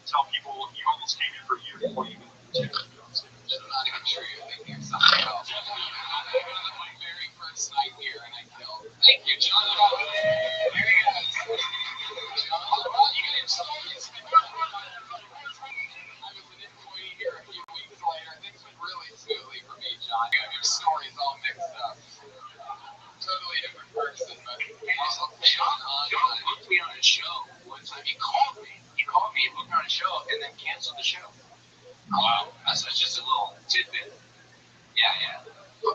Tell people you almost came here for a year before you did. It's not even true. You're thinking of something else. My very first night here, and I killed. Thank you, John. There he is. John, you get him stories. I was an employee here a few weeks later. Things went really smoothly for me, John. You have your stories all mixed up. Totally different person, but John booked me on a show one time. He called me and booked me on a show, and then canceled the show. Wow, that's just a little tidbit. Yeah.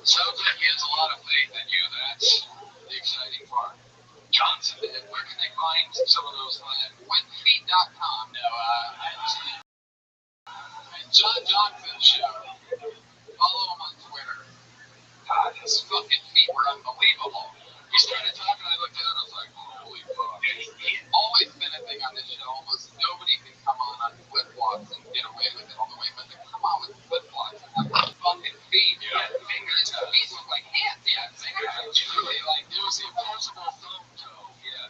Sounds like he has a lot of faith in you. That's the exciting part. Johnson, where can they find some of those wetfeet.com? No, John Johnson Show. Follow him on Twitter. God, his fucking feet were unbelievable. He started talking, I looked down, I was like, holy fuck. He's always been a thing on this show. Almost nobody can come on flip-flops and get away with it all the way, but they come on with flip-flops and have fucking feet. Yeah. Fingers, his feet look like hands. Yeah, fingers are truly like, it was the impossible thumb toe. Yeah.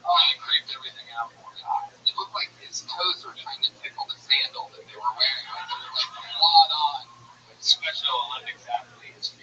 Oh, he creeped everything out for me. It looked like his toes were trying to tickle the sandal that they were wearing. Like they were like clawed on. Special Olympics athletes.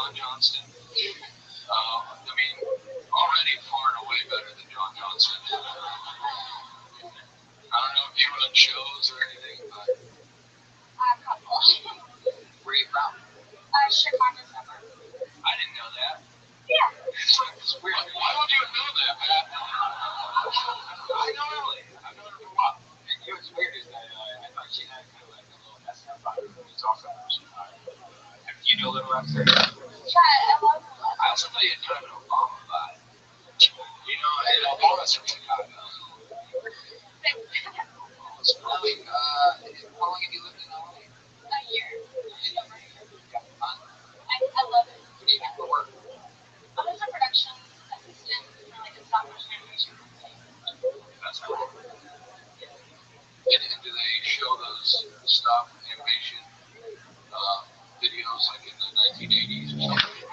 John Johnston. I mean, already far and away better than John Johnston. I don't know if you run shows or anything, but. A couple. Where are you from? Chicago suburb. I didn't know that. Yeah. It's weird. Why would you know that, man? I know Ellie. I've known her for a while. And you know what's weird is that I thought she had kind of like a little SF vibe. It's also from Chicago. You know Little Esther? Yeah, I love it. I also thought you had kind of an Obama vibe. You know, and Obama's from Chicago. Obama's from how long have you lived in LA? A year. Yeah, fun. I love it. What do you do for work? I'm just a production assistant for like a stop motion animation company. That's cool. And do they show those stop animation videos like in the 1980s or something?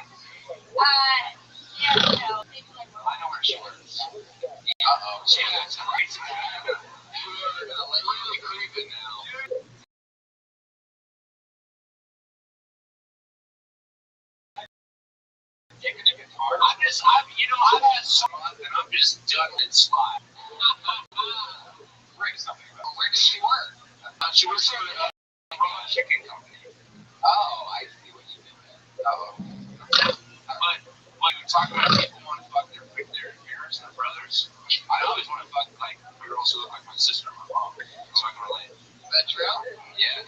Yeah, no, they do like I know where she works. Uh-oh, see, that's nice. We're gonna let you be creeping now. Taking a guitar. I've had some month and I'm just done with slide. Bring something about. Where does she work? She works for a chicken company. Oh, I see what you did there. Oh. But when we talk about people want to fuck their parents and their brothers, I always want to fuck like girls who look like my sister and my mom, so I can relate. Is that true? Yeah.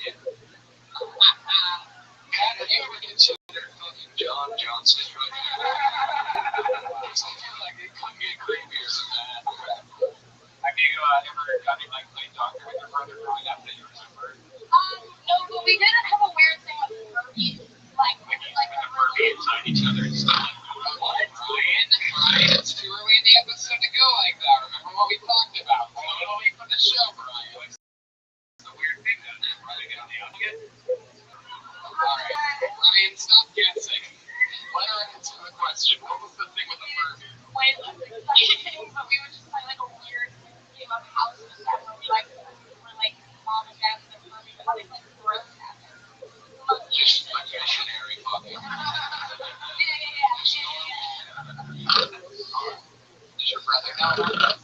Pat, have you ever considered fucking John Johnston right now? Like, it couldn't get creepier than that. Have you ever done any like play doctor with your brother growing up that you remember? no, but we didn't have a weird thing with Furbies. Like With the Furby inside each other and stuff. What? Brian, it's too early in the episode to go like that. Remember what we talked about? Totally for the show, Brian. It's a weird thing that Brian get on the outfit. Alright, Brian, stop guessing. Let her answer the question. What was the thing with the Furby? Wait, but we would just play like a weird game of house or something where we like mom and dad and the Furby, but nothing like gross happened. Just like missionary fucking. Yeah. Does your brother know?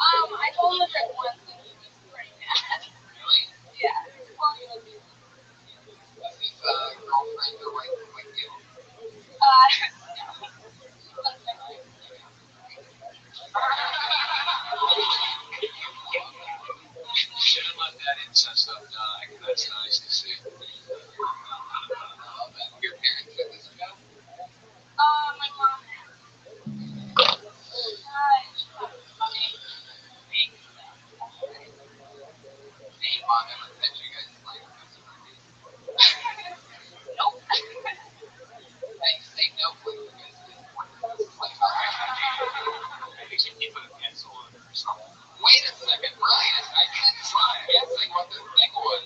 I told him that once and he was pretty mad. Really? Yeah. Well, he was. Was his girlfriend or wife with you? Shouldn't let that incest stuff die, 'cause that's nice to see. Your parents did this show? My mom. Hey, mom never said you guys played with this movie. Nope. I say no when you guys didn't want to play. Maybe she put a pencil on her or something. Wait a second, Brian. I can't stop guessing what this thing was.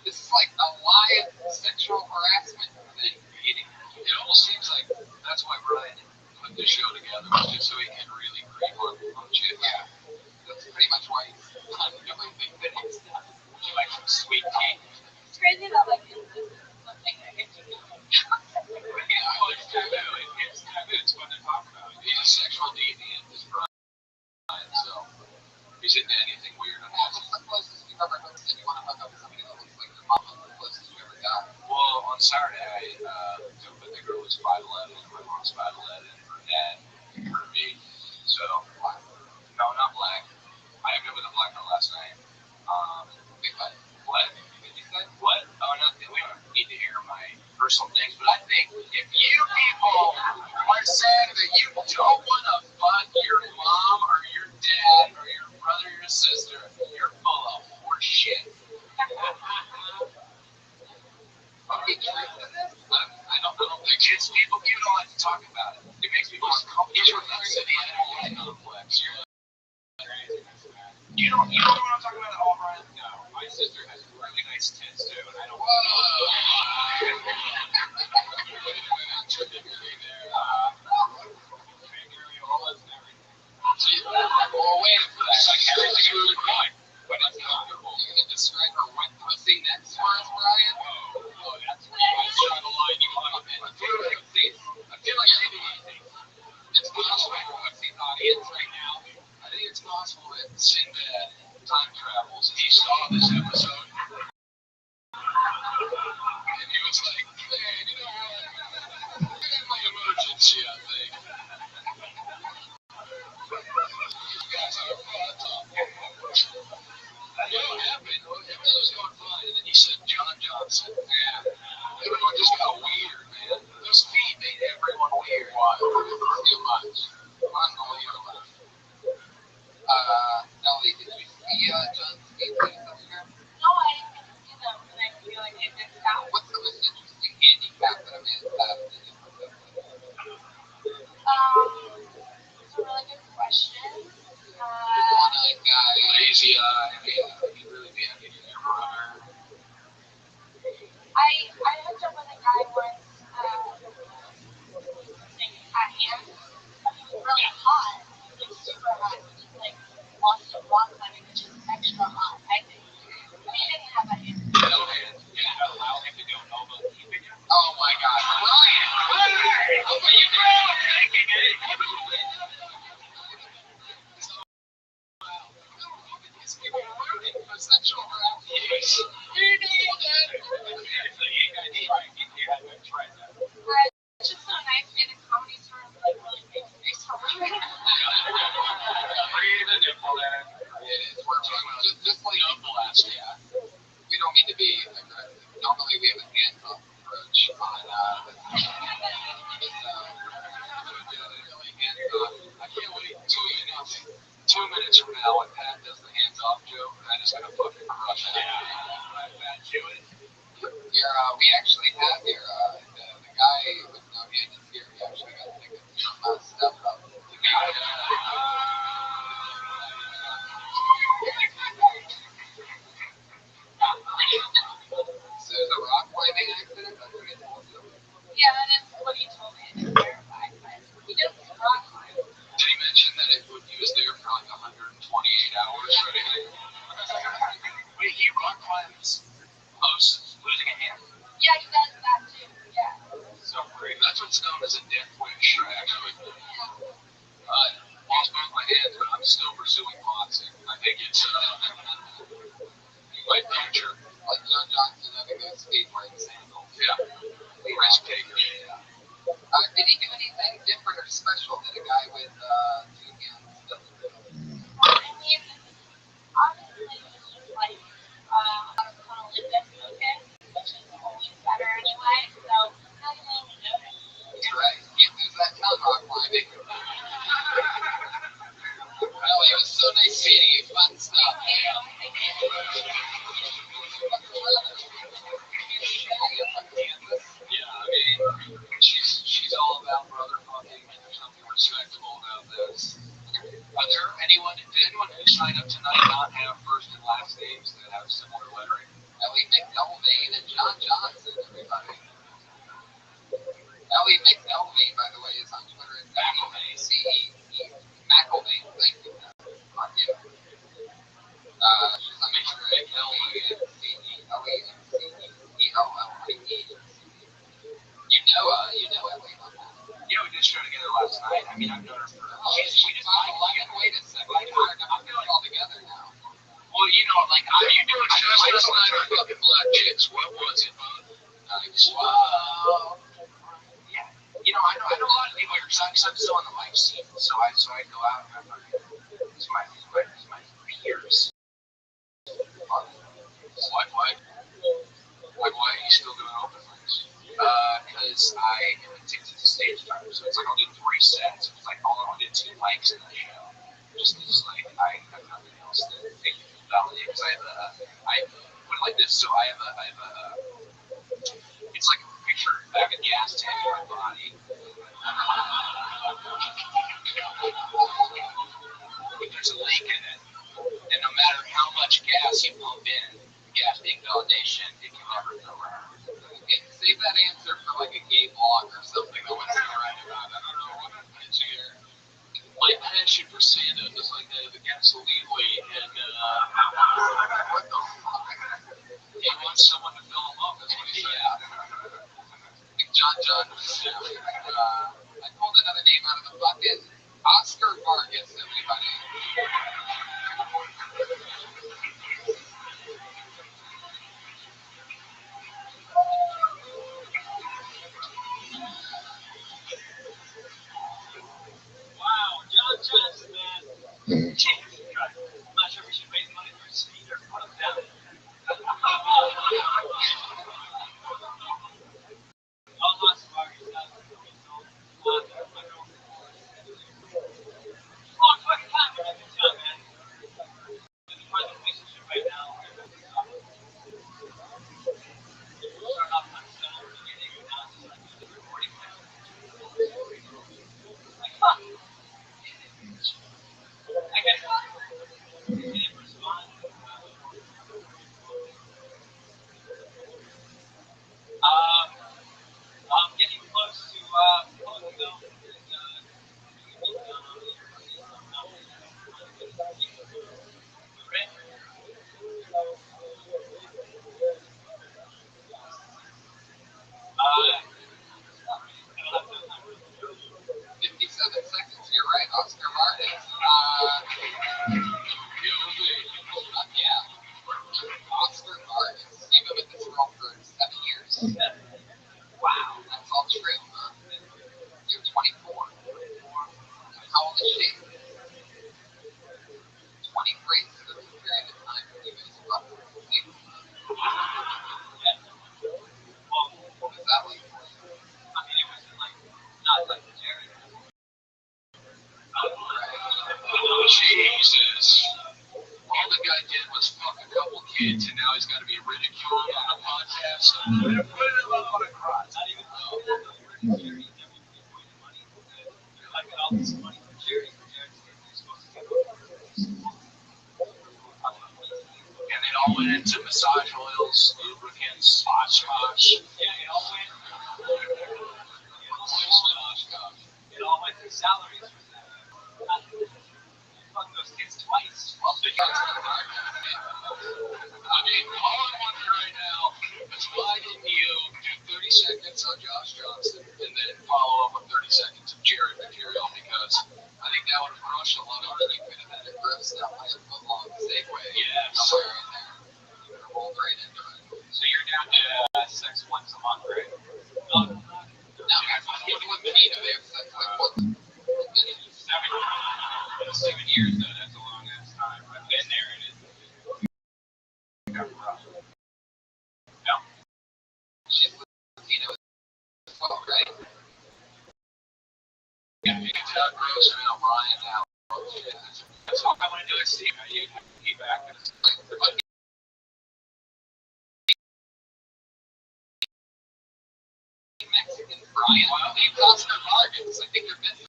This is like a live sexual harassment thing. It almost seems like that's why Brian put this show together, just so he can really creep on shit. Yeah. That's pretty much why he's done everything that he's done. He likes some sweet tea. It's crazy that like it's something that gets you. Yeah, well, it's taboo. It's taboo. It's what they talk about. He's a sexual deviant, is Brian, so he's into anything weird. What's the closest you've ever hooked if you want to hook up with somebody that looks like your mom? What's the closest you ever got? Well, on Saturday, but the girl was 5'11", my mom's 5'11", her dad curvy, so no, not black. I ended up with a black girl last night. What? Did you say? What? Oh, nothing. We don't need to hear my personal things, but I think if you people are saying that you don't want to fuck your mom or your dad or your brother or your sister, you're full of horse shit. I don't think it's people. You don't like to talk about it. It makes people uncomfortable. It's your identity complex. You don't know what I'm talking about at all, Brian? No. My sister has really nice tits too, and I don't. Whoa! Well, wait for that. It's like everything you would want, but it's comfortable. You're gonna describe her wet pussy next to us, Brian? Oh, that's where I draw the line. You want to see half that I'm in, half the different stuff. That's a really good question. One-eyed guy, lazy eye. He'd really be happy to hear runner. I hooked up with a guy once, at hand. He was really hot. He was like super hot. He just like wants to rock climbing, which is extra hot, I think. But he didn't have a hand. No hand. Yeah, allow him to go elbow deep again. Oh my God, Ryan! What are you thinking, eh? Sexual harassment. You nailed it. It's just so nice being a comedy star and like really big face for women. Breathe a nipple in. It is. We're just like last, yeah. We don't mean to be aggressive. Normally we have a hands-off approach on this. Really hands-off. I can't wait 2 minutes from now when Pat does the hands-off joke, I'm just gonna fucking crush it. Pat, do it. We actually have here the guy with no hand is here. We actually got tickets from Step Up to be here. So there's a rock climbing accident. That's what I told you. Yeah, that is what he told me. It's terrifying, but he doesn't rock climb. Did he mention that he was there for like 128 hours or anything? Wait, he rock climbs post losing a hand? Yeah, he does that too. Yeah. So great. That's what's known as a death wish, actually. Lost both my hands, but I'm still pursuing boxing. I think it's my future. Like John Johnson having a skateboard sandals. Yeah. Risk taker. Yeah. Did he do anything different or special than a guy with 2 hands doesn't do? I mean, honestly, it's just like tunnel index focus, which is always better anyway. So not even notice. That's right. You lose that tongue rock climbing. Oh, it was so nice meeting you. Fun stuff. Yeah, I mean, she's all about brother fucking, and there's something respectable about this. Did anyone who signed up tonight not have first and last names that have similar lettering? Ellie McElvain and John Johnson, everybody. Ellie McElvain, by the way, is on Twitter at McElvain, C-E-E. McElvain, thank you. Yeah. She's on Twitter at L-A-N-C-E-L-E-M-C-E-E-L-L-I-E. You know Ellie. Yeah, we did a show together last night. I mean, I've known her for. We just wait a second. I'm doing it all together now. Well, you know, like you doing shows last night or fucking black chicks? What was it, bud? Nice. Wow. Yeah. You know, I know a lot of people here because I'm still on the live scene, so I go out and it's my peers. Why are you still doing open mics? Because I am addicted to stage time. So it's like I'll do 3 sets. It's like I'll do 2 mics in the show. Just because like I have nothing else to take it validate. Because I put it like this. So I have it's like a picture. I have a gas tank in my body. But there's a leak in it. And no matter how much gas you pump in, gas being validation, it can never go around. Save that answer for like a gay blog or something that wants to write about. I don't know what it's here. My passion for Santa is like the gasoline weight, and what the fuck? He wants someone to fill him up. That's what he said. Yeah. John. I pulled another name out of the bucket. Oscar Vargas, everybody. Wow, John Johnson, man. Jesus Christ. I'm not sure we should raise money for a speed or put him down. All lost Vargas, not long fucking time for a good job, man. In the present relationship right now, starting off on stone, beginning, now it's Seconds. You're right, Oscar Martin. Yeah. Oscar Martin. You've been with this girl for 7 years. Wow, that's all true. You're 24. How old is she? 23. So that's a period of time when you guys are roughly related. What was that like? I mean, it was like not like Jared. Jesus. All the guy did was fuck a couple kids, and now he's got to be ridiculed on a podcast. Put it on a cross. Not even Jerry never paid money. You're like all this money for Jerry. You're supposed to get and they all went into massage oils, lubricants, Oshkosh. Yeah, it all went. It all went to salaries for that. Fuck those kids twice. I mean, all I wonder right now is why didn't you do 30 seconds on Josh Johnson and then follow up with 30 seconds of Jared material? Because I think that would have crushed a lot of other things. Had a gross stuff like a foot-long Safeway. Yeah, Somewhere in there. You would have rolled right into it. so you're down to sex once a month, right? No, even with Benito, they have sex like once a minute. 7 years, though. That's a long ass time. I've been there and it got rough. No. She's with Benito as well, right? Yeah, you can tell gross now, Brian now. That's all I want to do is see how you keep back. Mexican Brian. Wow, named Oscar Vargas. I think you're busy.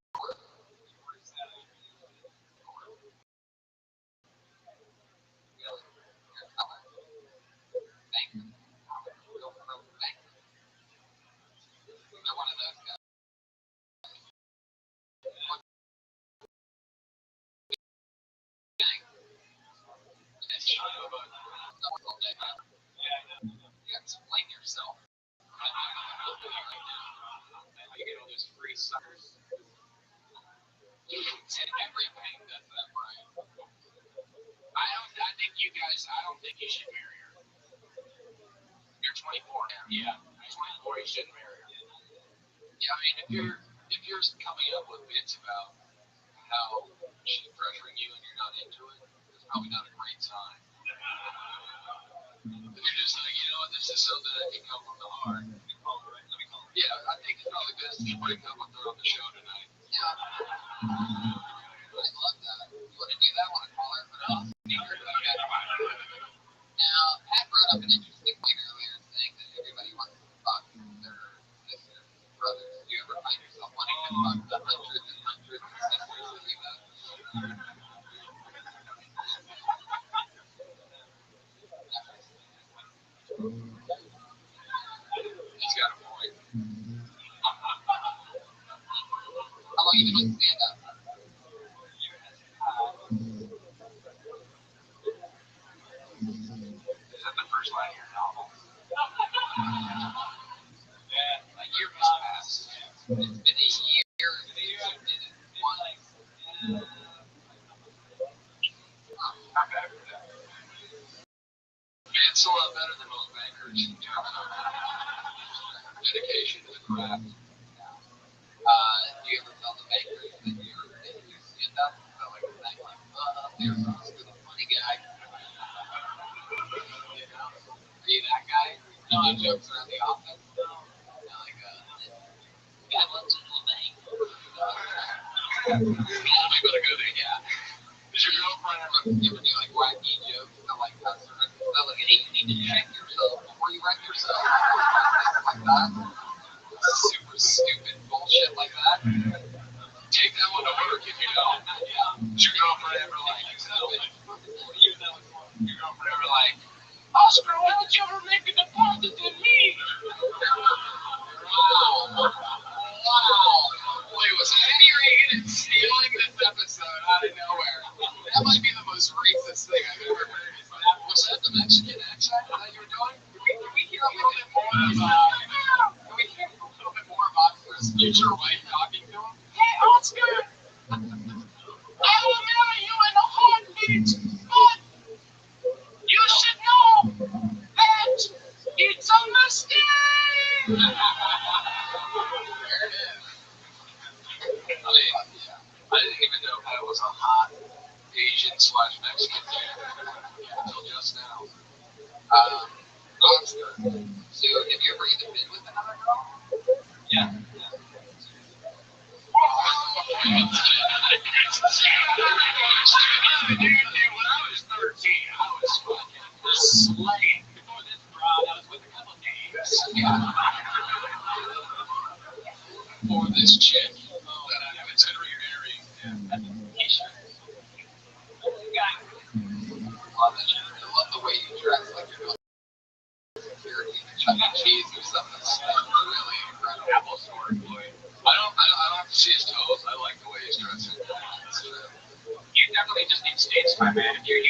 You're one of those guys. You explain yourself. You get all those free suckers. Everything does that, Brian. I don't think you should marry her. You're 24 now. Yeah. 24, you shouldn't marry her. Yeah, I mean, if you're coming up with bits about how she's pressuring you and you're not into it, it's probably not a great sign. If you're just like, you know what, this is something that can come from the heart. Let me call her. Yeah, I think it's probably best to break up with her on the show tonight. Yeah. I love that. You want to do that? Want to call her? Put it on speaker? Okay. Now, Pat brought up an interesting point earlier, saying that everybody wants to fuck their sisters, brothers. Do you ever find yourself wanting to fuck the hundreds and hundreds of sisters that you have? He's got a point. How long you been on stand-up? Is that the first line of your novel? A year has passed. It's been a year since you did it once. Not bad for that. It's a lot better than most bankers in terms of dedication to the craft. Do you ever tell the bankers that you're stand-up? Like, there's Oscar, the funny guy. You know? Are you that guy? You know how jokes around the office? Like, guy loves a little bang. We better go there. Yeah. Is your girlfriend ever? You ever do like wacky jokes to like customers and stuff? Like, hey, you need to check yourself before you wreck yourself. Like that. Super stupid bullshit like that. Take that one to work if you don't. Yeah. Is your girlfriend ever like? Your girlfriend ever like, Oscar, why don't you ever make a deposit in me? Wow. his future wife talking to him. Hey, Oscar, I will marry you in a heartbeat, but you should know that it's a mistake. There it is. I mean, yeah. I didn't even know that was a hot Asian / Mexican dude until just now. Oscar. So, have you ever even been with another girl? Yeah. Dude, when I was 13, I was fucking slaying. Before this broad, I was with a couple days. For this chick that I am considering marrying. Yeah. Love it. I love the way you dress like you're going to security, Chuck E. Cheese or something. Really incredible. Apple store employee. I don't have to see his toes. I like the way he's dressing. You definitely just need stage time, man. If you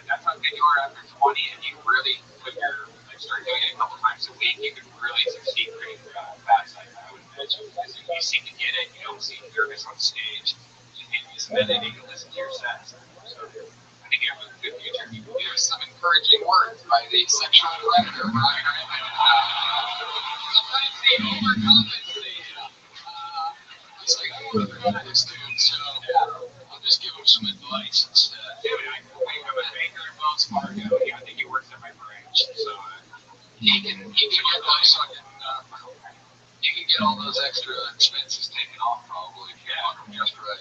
that's how good you are after 20, and you really, when you're start doing it a couple times a week, you can really succeed pretty fast. I would imagine. You seem to get it. You don't seem nervous on stage. You need to be submitted. You can listen to your sets. So I think you have a good future. There's some encouraging words by the sexual predator, Brian. Sometimes they overcompensate. He's like, I want to grab this dude, so I'll just give him some advice instead. Dude, I am a baker in Wells Fargo. I think he works at my branch, so he can get those fucking. You can get all those extra expenses taken off probably if you want them just right.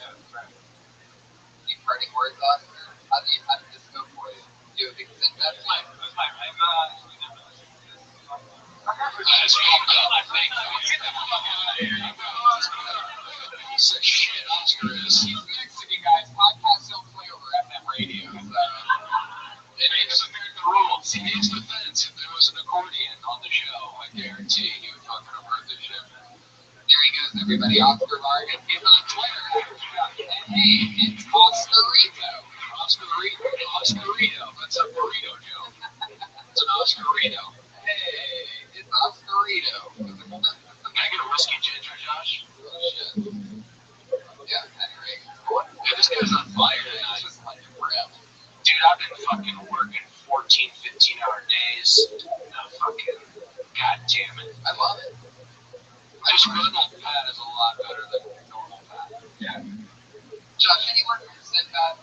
Any parting words, Oscar? How did this go for you? Do you think it's in that time? It was my piece of shit Oscar is. He's Mexican, guys. Podcasts don't play over FM radio. It is American rules. In his defense, if there was an accordion on the show, I guarantee he would fucking have heard the show. There he goes, everybody. Oscar Vargas. He's on Twitter. And hey, it's Oscarito. Oscarito. That's a burrito joke. It's an Oscarito. Hey, it's Oscarito. Can I get a whiskey ginger, Josh? Oh, shit. Yeah, Henry. Yeah, this guy's on fire tonight. Just like a rip. Dude, I've been fucking working 14, 15-hour days. No fucking, god damn it. I love it. Just normal pad is a lot better than normal pad. Yeah. Josh, any work from Sinbad?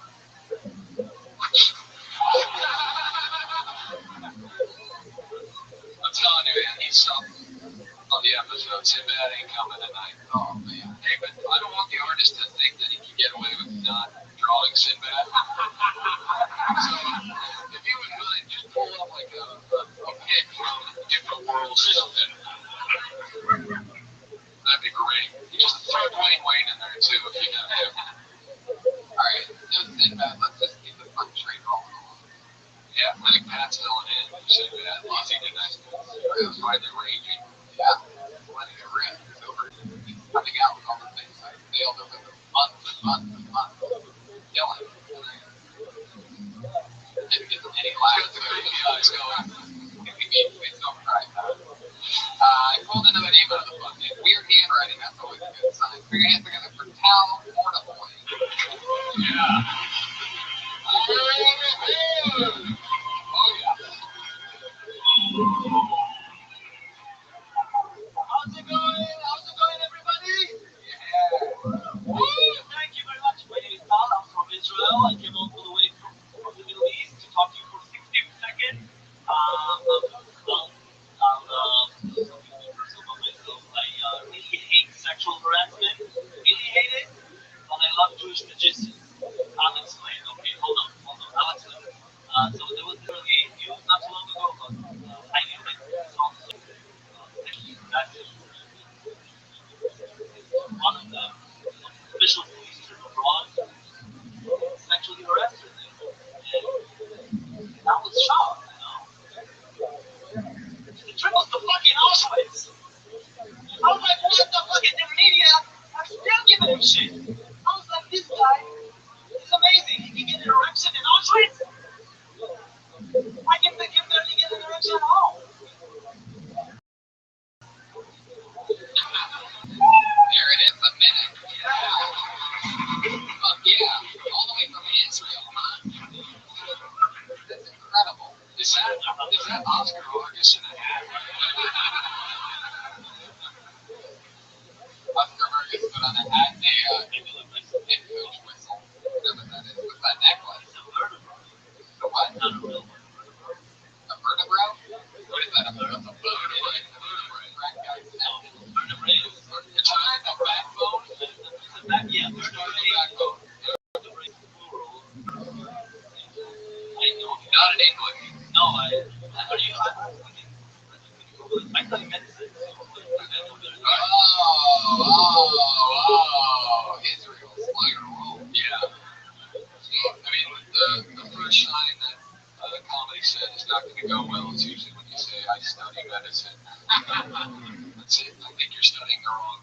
I'm telling you, man, he's something on the episode. Sinbad ain't coming tonight. Oh, man. Hey, but I don't want the artist to think that he can get away with not drawing Sinbad. So, if you would mind, just pull up like a pic from different worlds or something. That'd be great. You just throw Dwayne Wayne in there, too, if you got him. Alright, no Sinbad. Let's just keep the fun train rolling. Yeah, I think Pat's filling in. Sinbad. Lizzie did nice. It was why they're raging. Yeah. Letting it rip. It's over. He's coming out with all the things I failed over the months. Killing it. Didn't get any laughs. It's going. It's going right now. I pulled another name out of the book. Weird handwriting, that's always a good sign. Put your hands together for Tal Portaboy. Yeah. Oh, yeah. How's it going, everybody? Yeah. Woo! Thank you very much. My name is Tal. I'm from Israel. I came all the way from the Middle East to talk to you for 60 seconds. I really hate sexual harassment. Really hate it. But I love Jewish magicians. I'll explain. Okay, hold on. I'll explain. So there was a game news not too long ago about I knew that one of the official police abroad sexually harassed her. And I was shocked, It triggers the fucking Auschwitz. I was like, what the fucking the media are still giving him shit. I was like, this guy is amazing. He can get an erection in Auschwitz. I can barely get an erection at home.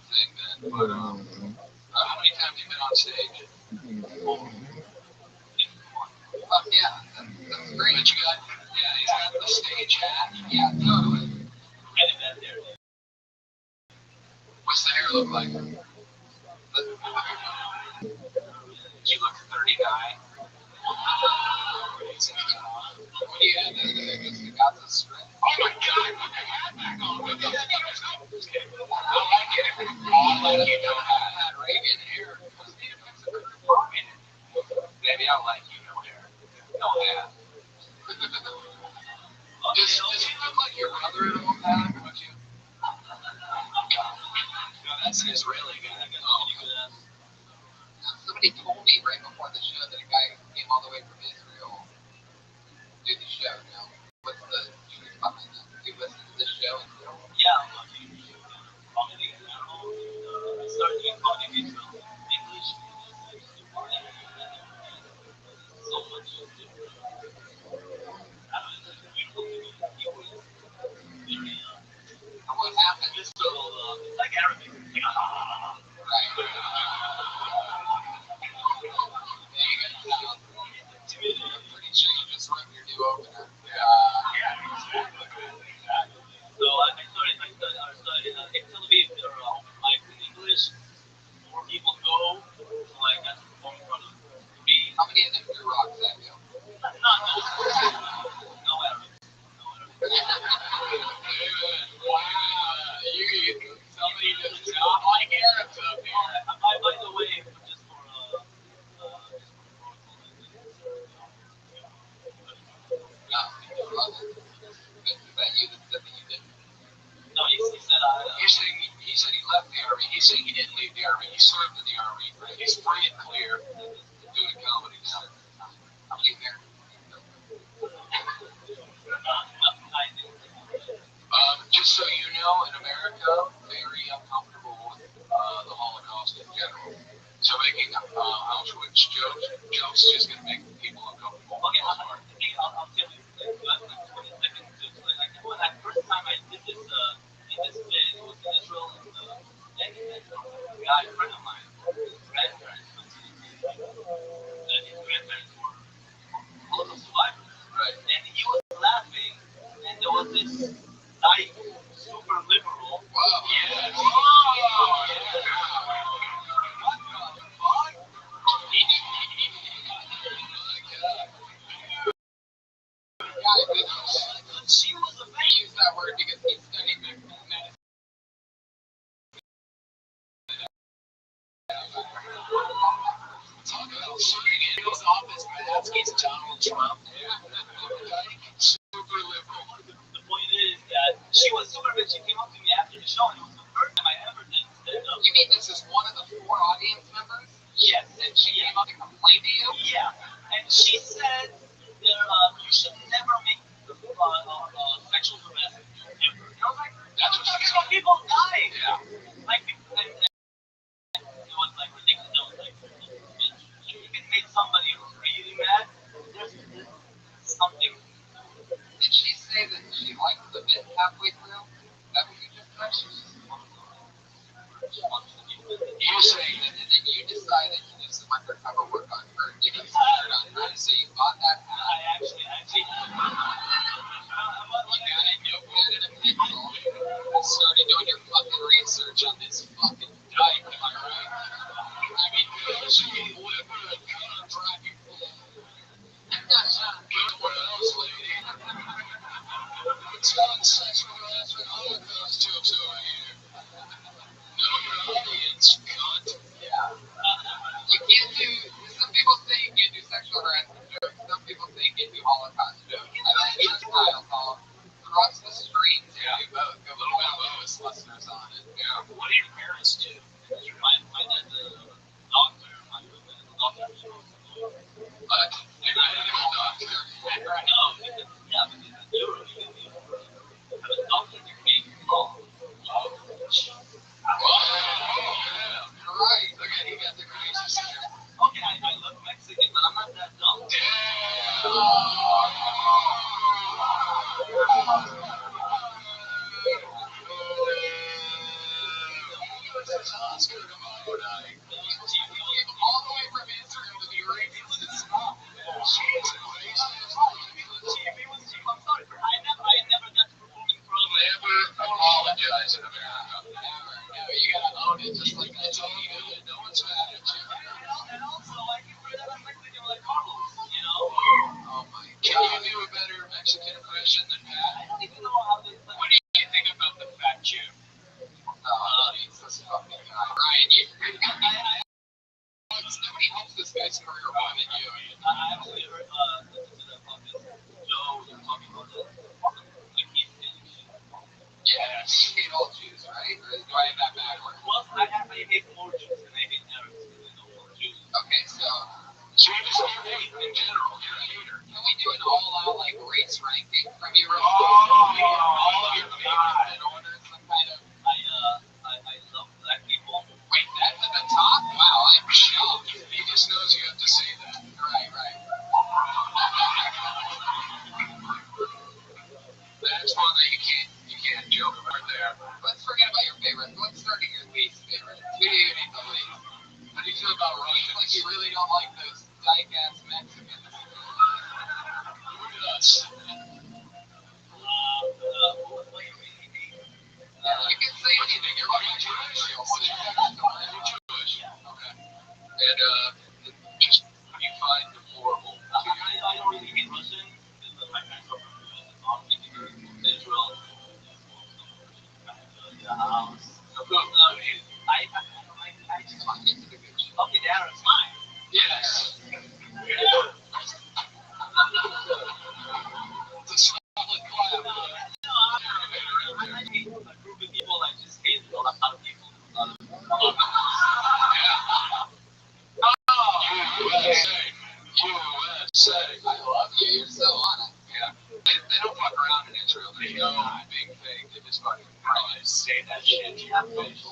thing then. But how many times have you been on stage? Fuck yeah, that's great. But you got, yeah, you got the stage hat. Yeah, totally. What's the hair look like? You look 39. What do you have? The got the strip. Oh my god, put the hat back on. What the heck? I like it. I like you don't have Reagan hair. Maybe I like you no hair. No hat. Does he look like your brother at all, Pat? Would you? No, that's an Israeli guy. Oh. Somebody told me right before the show that a guy came all the way from Israel to do the show. Now, what's the truth behind that? Do you listen to the show? Yeah, I'm watching comedy in general. I started doing comedy in English. So much different. I don't know, people very, And what happened? just so, it's like Arabic. Like, Right. I'm pretty sure you just ripped your new opener. yeah, exactly. So I started in Tel Aviv, there are open mics in English. More people go, so I got to perform in front of me. How many of them do rocks at you? Not no Arabic. Wow. Somebody just not like Arabs up here. By the way, just for Is that you that said that you didn't? no, he said He said he left the army. He said he didn't leave the army. He served in the army. Right? He's free and clear doing comedy now. How many Americans? Just so you know, in America, very uncomfortable with the Holocaust in general. So making Auschwitz jokes is just going to make people uncomfortable. okay, I'll tell you. You have like 20 seconds to explain. Like, when the first time I did this, in this bit, it was in Israel, and a guy, a friend of mine, his grandparents went to the and his grandparents were Holocaust survivors. Right. And he was laughing, and there was this guy, super liberal. Wow. Yeah. Whoa. She was a I use that word because he studied medicine. Talk about shooting in his office masks. He's Donald Trump. Super liberal. The point is that she was super rich. She came up to me after the show, and it was the first time I ever did stand up. You mean this is one of the 4 audience members? Yes. And she came up to complain to you? Yeah. And she said that you should never make sexual harassment ever. And I was like, That's what she some people died. Yeah. Like, and it was like ridiculous. It was like, if you can make somebody really mad, there's something. Did she say that she liked the bit halfway through? That what you just said? You were saying that, and then you decided to do some undercover work on her, digging some dirt on her, so you bought that hat. I actually, You got a notepad and a pencil, and started doing your fucking research on this fucking dyke, am I right? I mean, she liberal and contract. Good words, lady. It's not sexual harassment Holocaust jokes over here. Know your audience, cunt. Yeah. You can't do, some people say you can't do sexual harassment jokes. Some people say you can't do Holocaust jokes. I think it's style called Cross the Streams. Yeah. Do both. Go a little bit of Lois listeners on it. Yeah. What do your parents do? my dad's a doctor. My dad's a doctor. But you're not a medical doctor. No, yeah, but in Europe, you have a doctor degree. Oh, Oscar, come on, he came all the way from Israel to the Arabian to stop. Jesus, I'm sorry, I never got to perform in front of never apologize in America. Never. You gotta own it, just like that's all you do. No one's mad at you. And also, like, you heard that I'm Mexican like Carlos, you know? Oh my God. Can you do a better Mexican impression than Pat? I don't even know how this. What do you think about the fat Jew? He's this fucking guy. Ryan, nobody helps this guy's career more than you. I actually heard listen to that podcast. Joe was talking about that. Like he's hating shit. Yes, you hate all Jews, right? Or do I have that backwards? Well, I hate more Jews than I hate Arabs because I know more Jews. Okay, so Jews are hate in general. You're a hater. Can we do an all-out like race ranking from your all of your favorites in order? Some kind of. I love black people. Wait, that's at the top? Wow, I'm shocked. He just knows you have to say that. Right. That's one that you can't joke about there. Let's forget about your favorite. Let's start at your least favorite. Who do you hate the least? How do you feel about Russians? Like you really don't like those dyke-ass Mexicans. Who does? You can say anything. You're like Jewish. What's your favorite? You're Jewish. Okay. And just who do you find deplorable? I don't really hate Russians because my parents are from Israel. I just want to get to the good shit. Okay, that is fine. Yes. The solid clap. I hate a group of people. I just hate a lot of people. USA. I love you. You're so on it. Yeah. They don't fuck around in Israel. They know being fake. They just fucking say that shit to your face.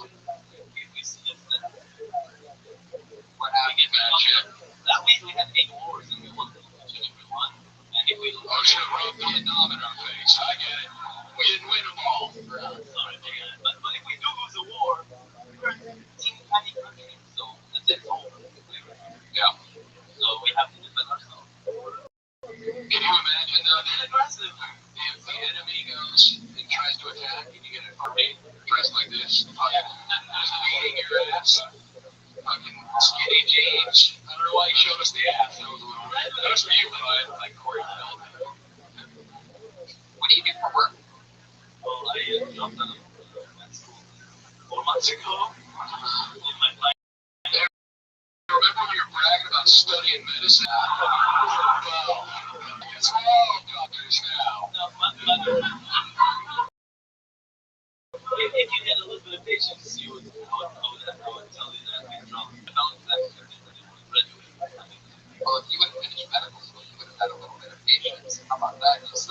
What happened to that shit? That way we had 8 wars and we won the one. And if we lose, should have rubbed Vietnam in our face. I get it. We didn't win them all. sorry, but if we do lose a war, we're a teeny tiny country, so that's it. Yeah. So we have to defend ourselves. Can you imagine though? It's aggressive. If the enemy goes and tries to attack, and you get an army dressed like this, fucking just beating your ass, fucking skinny jeans. I don't know why he showed us the ass. That was a little weird. That was for you, Ryan, like Corey Feldman. What do you do for work? Well, I jumped on med school 4 months ago. In my life. Remember when you were bragging about studying medicine? Well, it's all doctors now. No, if you had a little bit of patience, I would tell you that we dropped about that graduate. Well, if you would have finished medical school, you would have had a little bit of patience. How about that? That's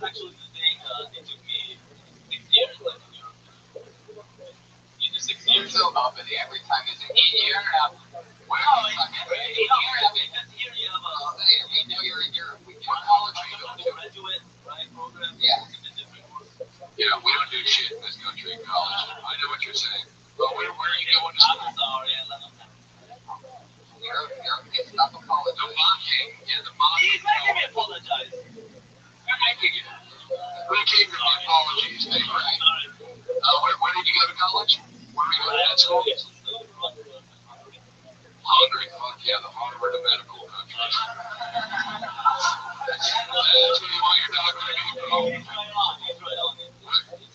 actually the thing. It took me 6 years, like in Europe. You do 6 You're years. so uppity every time. Is it 8 year? Well, We know you're in Europe. What college are you going to? graduate, right, program. Yeah. It's a different course. Yeah, we don't do shit in this country in college. I know what you're saying. Well, where are you going to school? I'm sorry, I love them. It's not the college. The mocking. Yeah, the mocking. Please make me apologize. I can get it. We came from the apologies. Hey, right. Where did you go to college? Where were you going to school? Hungary. Fuck yeah, the Harvard of medical countries. That's where you want your doctor to go.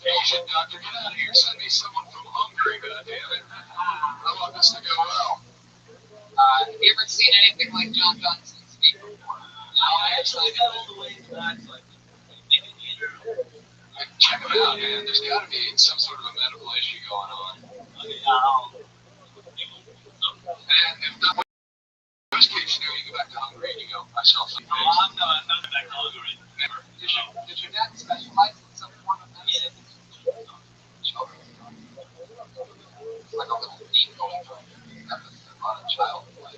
Asian doctor, get out of here. Send me someone from Hungary, goddammit. I want this to go well. Have you ever seen anything like John Johnson speak before? No, I actually got all the way back, so I could make a theater. Check him out, man. There's got to be some sort of a medical issue going on. Okay, I'll. And if not, worst case scenario, you go back to Hungary and you go, I saw some things. I'm not back to Hungary. Never. Did your dad specialize in some form of medicine? Children. It's like a little deep going on. That was a lot of child play.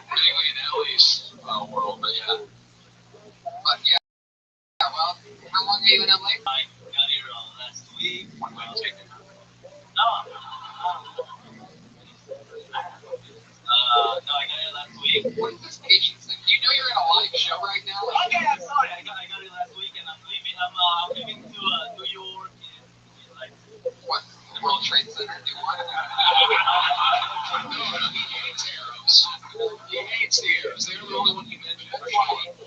Mainly in Ellie's world, but yeah. But yeah, well, how long long are you in LA? I got here last week. When will you take it? No, no, I got here last week. What is this patience thing? You know you're in a live show right now? Okay, I'm sorry. I got here last week, and I'm leaving. I'm leaving to New York. And, like, What? The World Trade Center? Do what? he hates heroes. They're the only one he mentioned.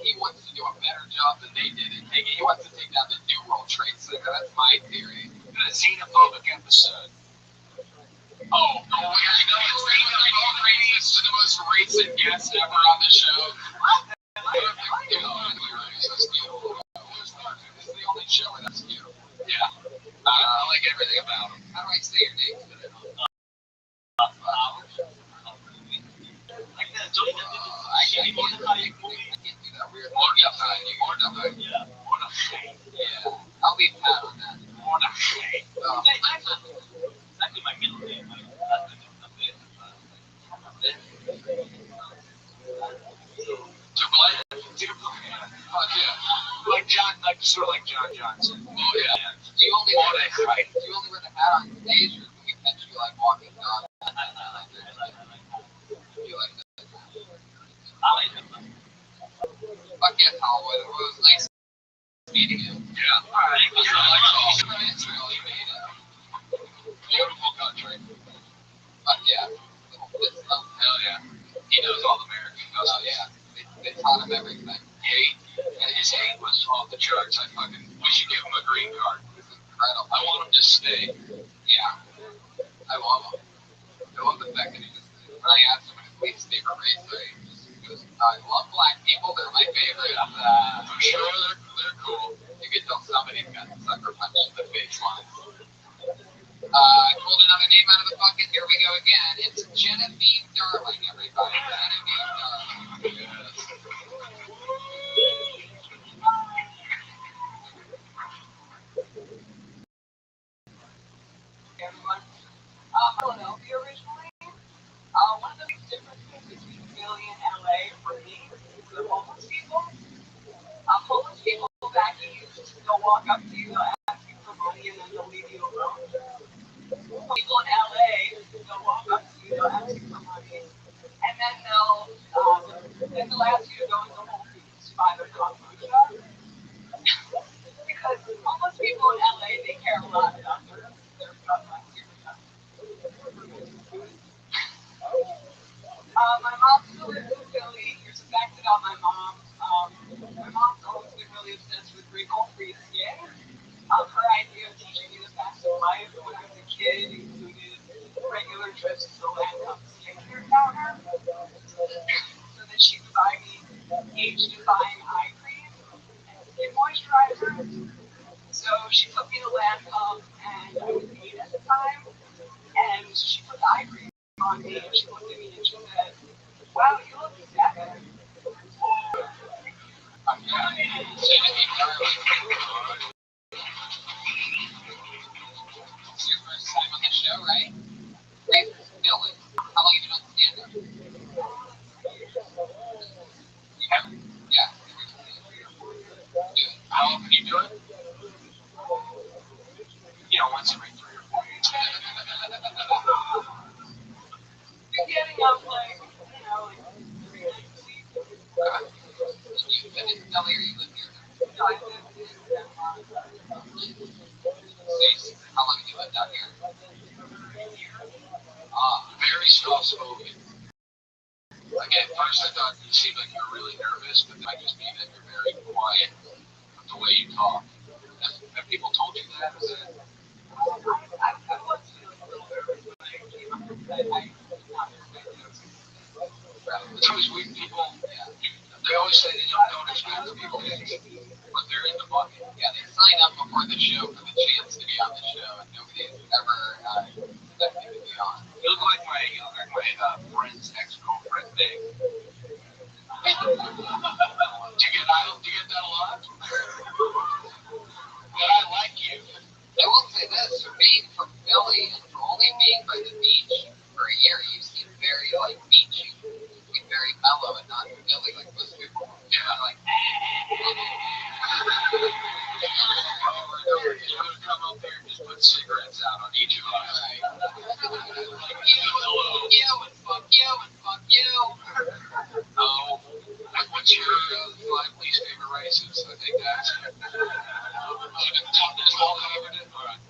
He wants to do a better job than they did and take it. He wants to take down the new World Trade Center. That's my theory. A xenophobic episode. Oh, you know it's the most racist guest ever on the show. This is the only show where that's you. Yeah. I like everything about him. How do I say your name today? I can't do that weird one. Yeah. I'll leave Pat on that. It's actually my middle name. My last name is Rabbi. Like John, like sort of like John Johnson. Oh yeah. Do you only wear the hat on stage, or can we catch you like walking dogs? You like that? Fuck yeah, Hollywood. It was nice meeting you. Yeah. All right. From Israel, you made it. Beautiful country. Fuck yeah. Hell yeah. He knows all the American Oh customs. yeah. They taught him everything. Hate. And his hate was off the charts. We should give him a green card. It's incredible. I want him to stay. Yeah. I love him. I love the fact that he just, when I asked him what his least favorite race was, he goes, I love black people, they're my favorite. I'm sure they're cool. You can tell somebody's got sucker punch in the face line. I pulled another name out of the bucket. Here we go again. It's Genevieve Darling, everybody. Genevieve Darling. Yes. Everyone. Philadelphia originally. One of the big differences between Philly and LA for me is the homeless people. Homeless people back east, they'll walk up to you, they'll ask you for money, and then they'll leave you alone. People in LA, they'll walk up to you, they'll ask you for money, and then they'll ask you to go into Whole Foods to buy their kombucha. Because homeless people in LA, they care a lot about their my mom still lives in Philly. Here's a fact about my mom. My mom's always been really obsessed with wrinkle-free skin. Her idea of teaching me the facts of life when I was a kid included regular trips to the Landmark skincare counter so that she could buy me age-defying eye cream and skin moisturizer. So she took me to Landmark, and I was 8 at the time, and she put the eye cream on me, and she looked at me and she said, wow, you look 7. It's your first time on the show, right? Great. Billy. How long have you been on stand-up? You have? Yeah. Good. How often do you do it? Once every 3 or 4 years. You're getting up like 3 nights a week. You live in Philly or you live here? No, I live in Denmark. How long have you lived out here? Very soft-spoken. Like at first I thought you seemed like you were really nervous, but then I just mean that you're very quiet with the way you talk. Have people told you that? Is that I was feeling a little nervous when I came up with that. I not expecting it. it's always weird. People, they always say they don't expect people, but they're in the bucket. Yeah, they sign up before the show for the chance to be on the show, and nobody's ever expected to be on. You look like my friend's ex-girlfriend, Meg. Do you get that a lot? But I like you. I will say this, for being from Philly and for only being by the beach for a year, you seem very beachy. You seem very mellow and not Philly like most people. Yeah. Like, You would come up there and just put cigarettes out on each of us. Like, you and fuck you and fuck you. Oh, what's your 5 least favorite races? I think that's it. Top 12 covered it? All right.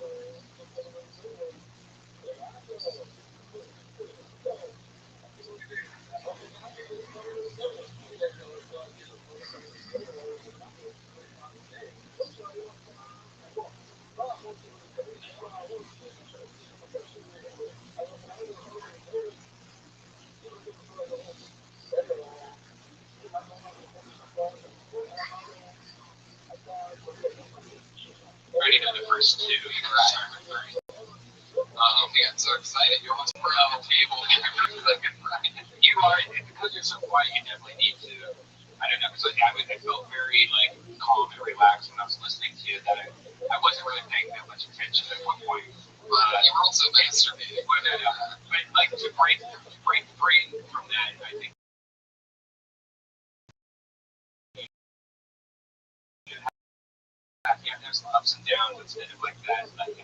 Already done the first 2. You can start with 3. You got so excited, you almost brought on the table. You are, because you're so quiet, you definitely need to, I don't know, because I felt very, like, calm and relaxed when I was listening to you, that I wasn't really paying that much attention at one point. But you were also masturbating. But like, to break free from that, I think there's ups and downs instead of like that. Like, I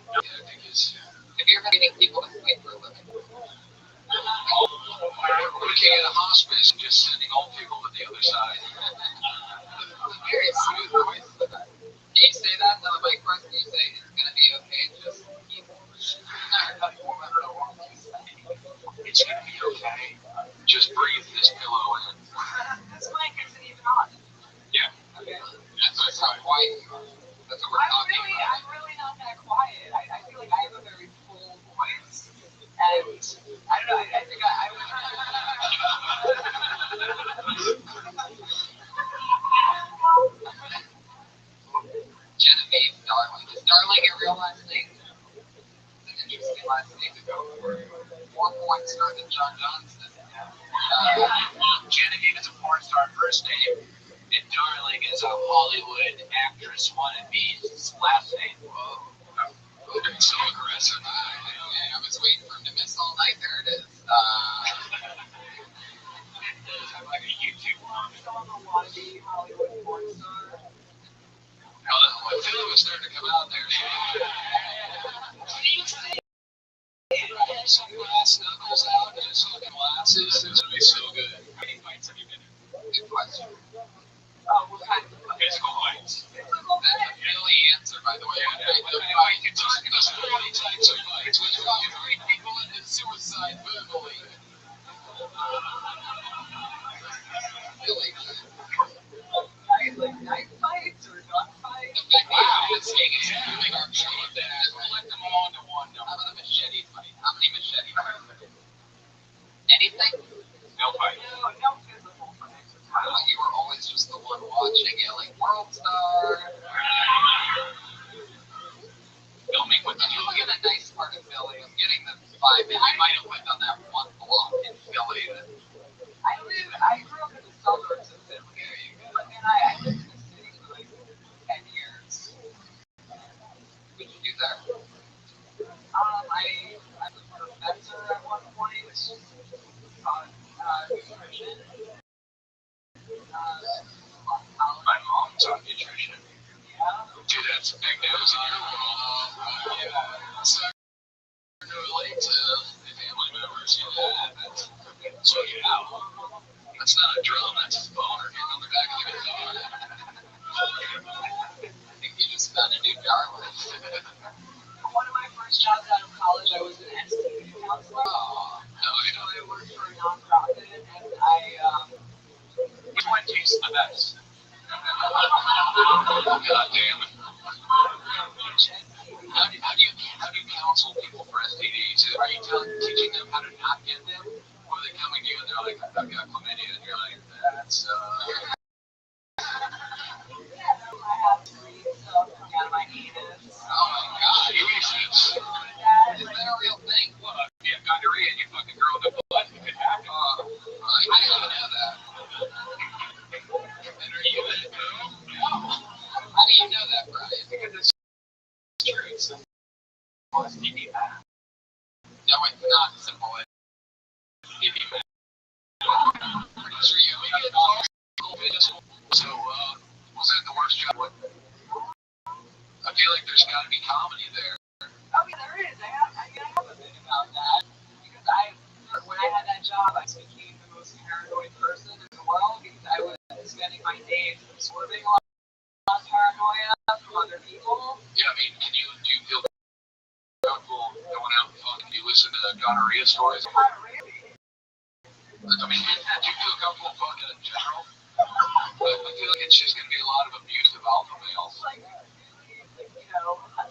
think it's, have you ever been getting people to sleep for a living? Working in a hospice and just sending old people to the other side. Very smooth voice. Do you say that on the mic first? Do you say it's gonna be okay? Just keep. It's gonna be okay. Just breathe this pillow in. This mic isn't even on. Yeah. Okay. That's how quiet you are. That's what we're talking about. I'm really not that quiet. I feel like I have a very full voice. And I don't know, I think I would. Genevieve Darling. Is Darling your real last name? It's an interesting last name to go for. 4 porn star than John Johnston. Genevieve is a porn star first name, and Darling is a Hollywood actress wannabe's last name. Whoa. It's so aggressive. I was waiting for him to miss all night. There it is. I'm like a YouTube mom. Wannabe Hollywood porn star. I feel it was starting to come out there. What do you think? Sunglass knuckles out and his fucking glasses. It's gonna be so good. How many fights have you been in? Good question. What kind of Physical fights. That's a Philly answer, by the way. You talk those 40 types of fights, which are you bring people into suicide verbally. Philly. like knife fights or gun fights? Wow, it's moving our show with that. Collect them all into one. How about a machete fight? How many machete fights? Anything? No fight. No physical fights. You were always just the one watching, yelling, World Star! Filming with you. Look at the nice part of Philly. I'm getting the vibe that you might have lived on that one block in Philly. I grew up in the suburbs of Philly. But then I lived in the city for like 10 years. What did you do there? I was a professor at one point. Taught nutrition. My mom taught nutrition. Yeah. Dude, that's big news in your world. Yeah. So I can relate to the family members. So yeah. That's not a drum, that's his boner getting on the back of the guitar. I think you just found a new darling. One of my first jobs out of college, I was an STD counselor. Oh, no, I worked for a nonprofit, and I which one tastes the best? God damn it. How do you counsel people for STDs? Are you teaching them how to not get them? Or are they coming to you and they're like, I've got chlamydia, and you're like, that's I have three stuff coming out of my anus. oh my god, you racist. Is that a real thing? What? You have gonorrhea and you fucking girl in the butt, it could happen. I didn't know that. And are you in it? No. How do you know that, Brian? Because it's true. It's simple as TV math. No, it's not simple as TV math. Pretty sure you only get so, was that the worst job? I feel like there's got to be comedy there. Oh, yeah, there is. I have a bit about that. Because when I had that job, I became the most paranoid person in the world because I was spending my days absorbing a lot of paranoia from other people. Yeah, I mean, do you feel comfortable going out and fucking? Do you listen to gonorrhea stories? Not really. I mean, do you feel comfortable fucking in general? But I feel like it's just going to be a lot of abusive alpha males. Like,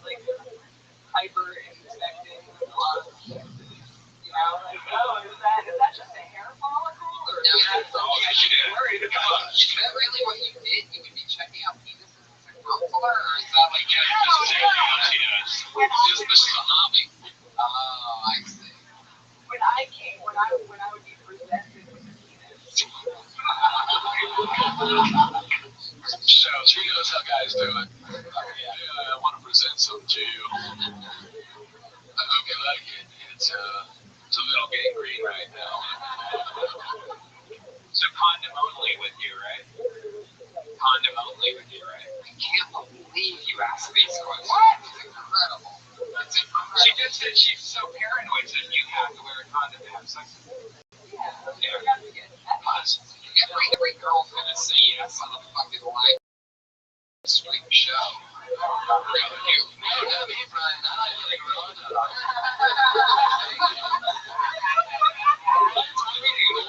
like hyper inspecting a lot of, like, oh, is that just a hair follicle? Or is that something I should be worried about? Is that really what you did? You would be checking out penises as a counselor? Or is that like, this is a hobby? Oh, I see. When I would be presented with a penis. So she knows how guys do it. I want to present something to you. I hope you like it. It's a little gangrene right now. So condom only with you, right? Condom only with you, right? I can't believe you asked these questions. What? It's incredible. It's incredible. She just said she's so paranoid that you have to wear a condom to have sex with her. Every girl's gonna say yes on a fucking live stream show.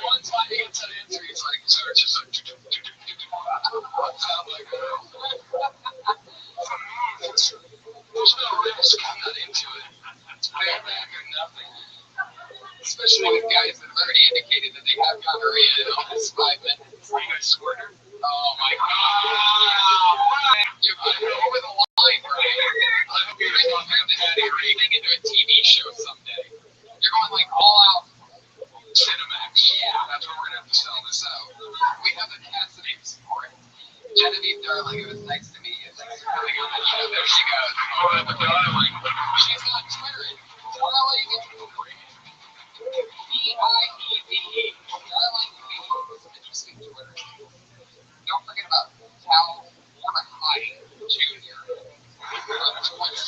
One time he gets an answer, he's like, so it's just like, what's up, like, there's no risk, I'm not into it. It's bareback or nothing. Especially with guys that have already indicated that they have gonorrhea in almost 5 minutes. Are you guys squirter? Oh my god! You're over the line, right? I hope you're going to have to add everything into a TV show someday. You're going like all out Cinemax. Yeah, that's where we're going to have to sell this out. We have the cast name support. Genevieve Darling, it was nice to meet you. Thanks for coming on the show. There she goes. Oh, the Darling. She's on Twitter. Darling. D-I-E-V-E. Darling is an interesting Twitter. Don't forget about Cal Mordecai Jr. on Twitter.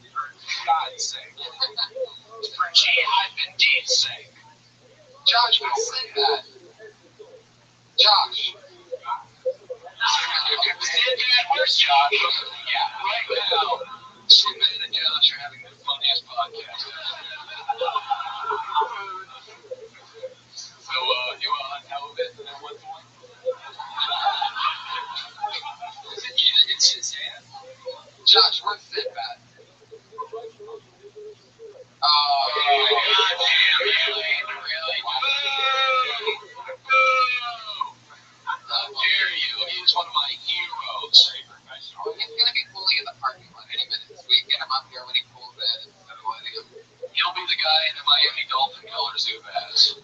For God's sake. For G-I-N-D's sake. Josh, we said that. Josh. Where's Josh? Yeah, right now. Shipman and Josh are having the funniest podcast ever. So, you were on television at one point? Is it you? It's his hand? Josh, where's Sinbad? Oh, goddamn, really? Boo! How dare you? He's one of my heroes. He's gonna be pulling in the parking lot any minute. So we get him up here when he pulls in instead of letting him. He'll be the guy in the Miami Dolphin color Zubaz.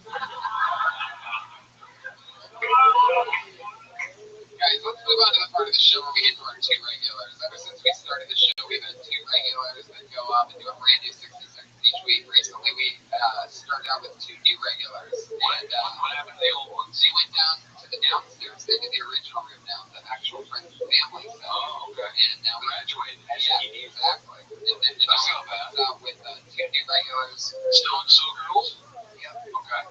Guys, let's move on to the part of the show where we get to our 2 regulars. Ever since we started the show, we've had 2 regulars that go up and do a brand new 60 seconds each week. Recently, we started out with 2 new regulars. And what happened to the old ones? They went down to the downstairs. They did the original room down, the actual friends and family. So, and now we graduated. Yeah, exactly. And then the show comes out with 2 new regulars. Still in So Girls? Yep. Okay.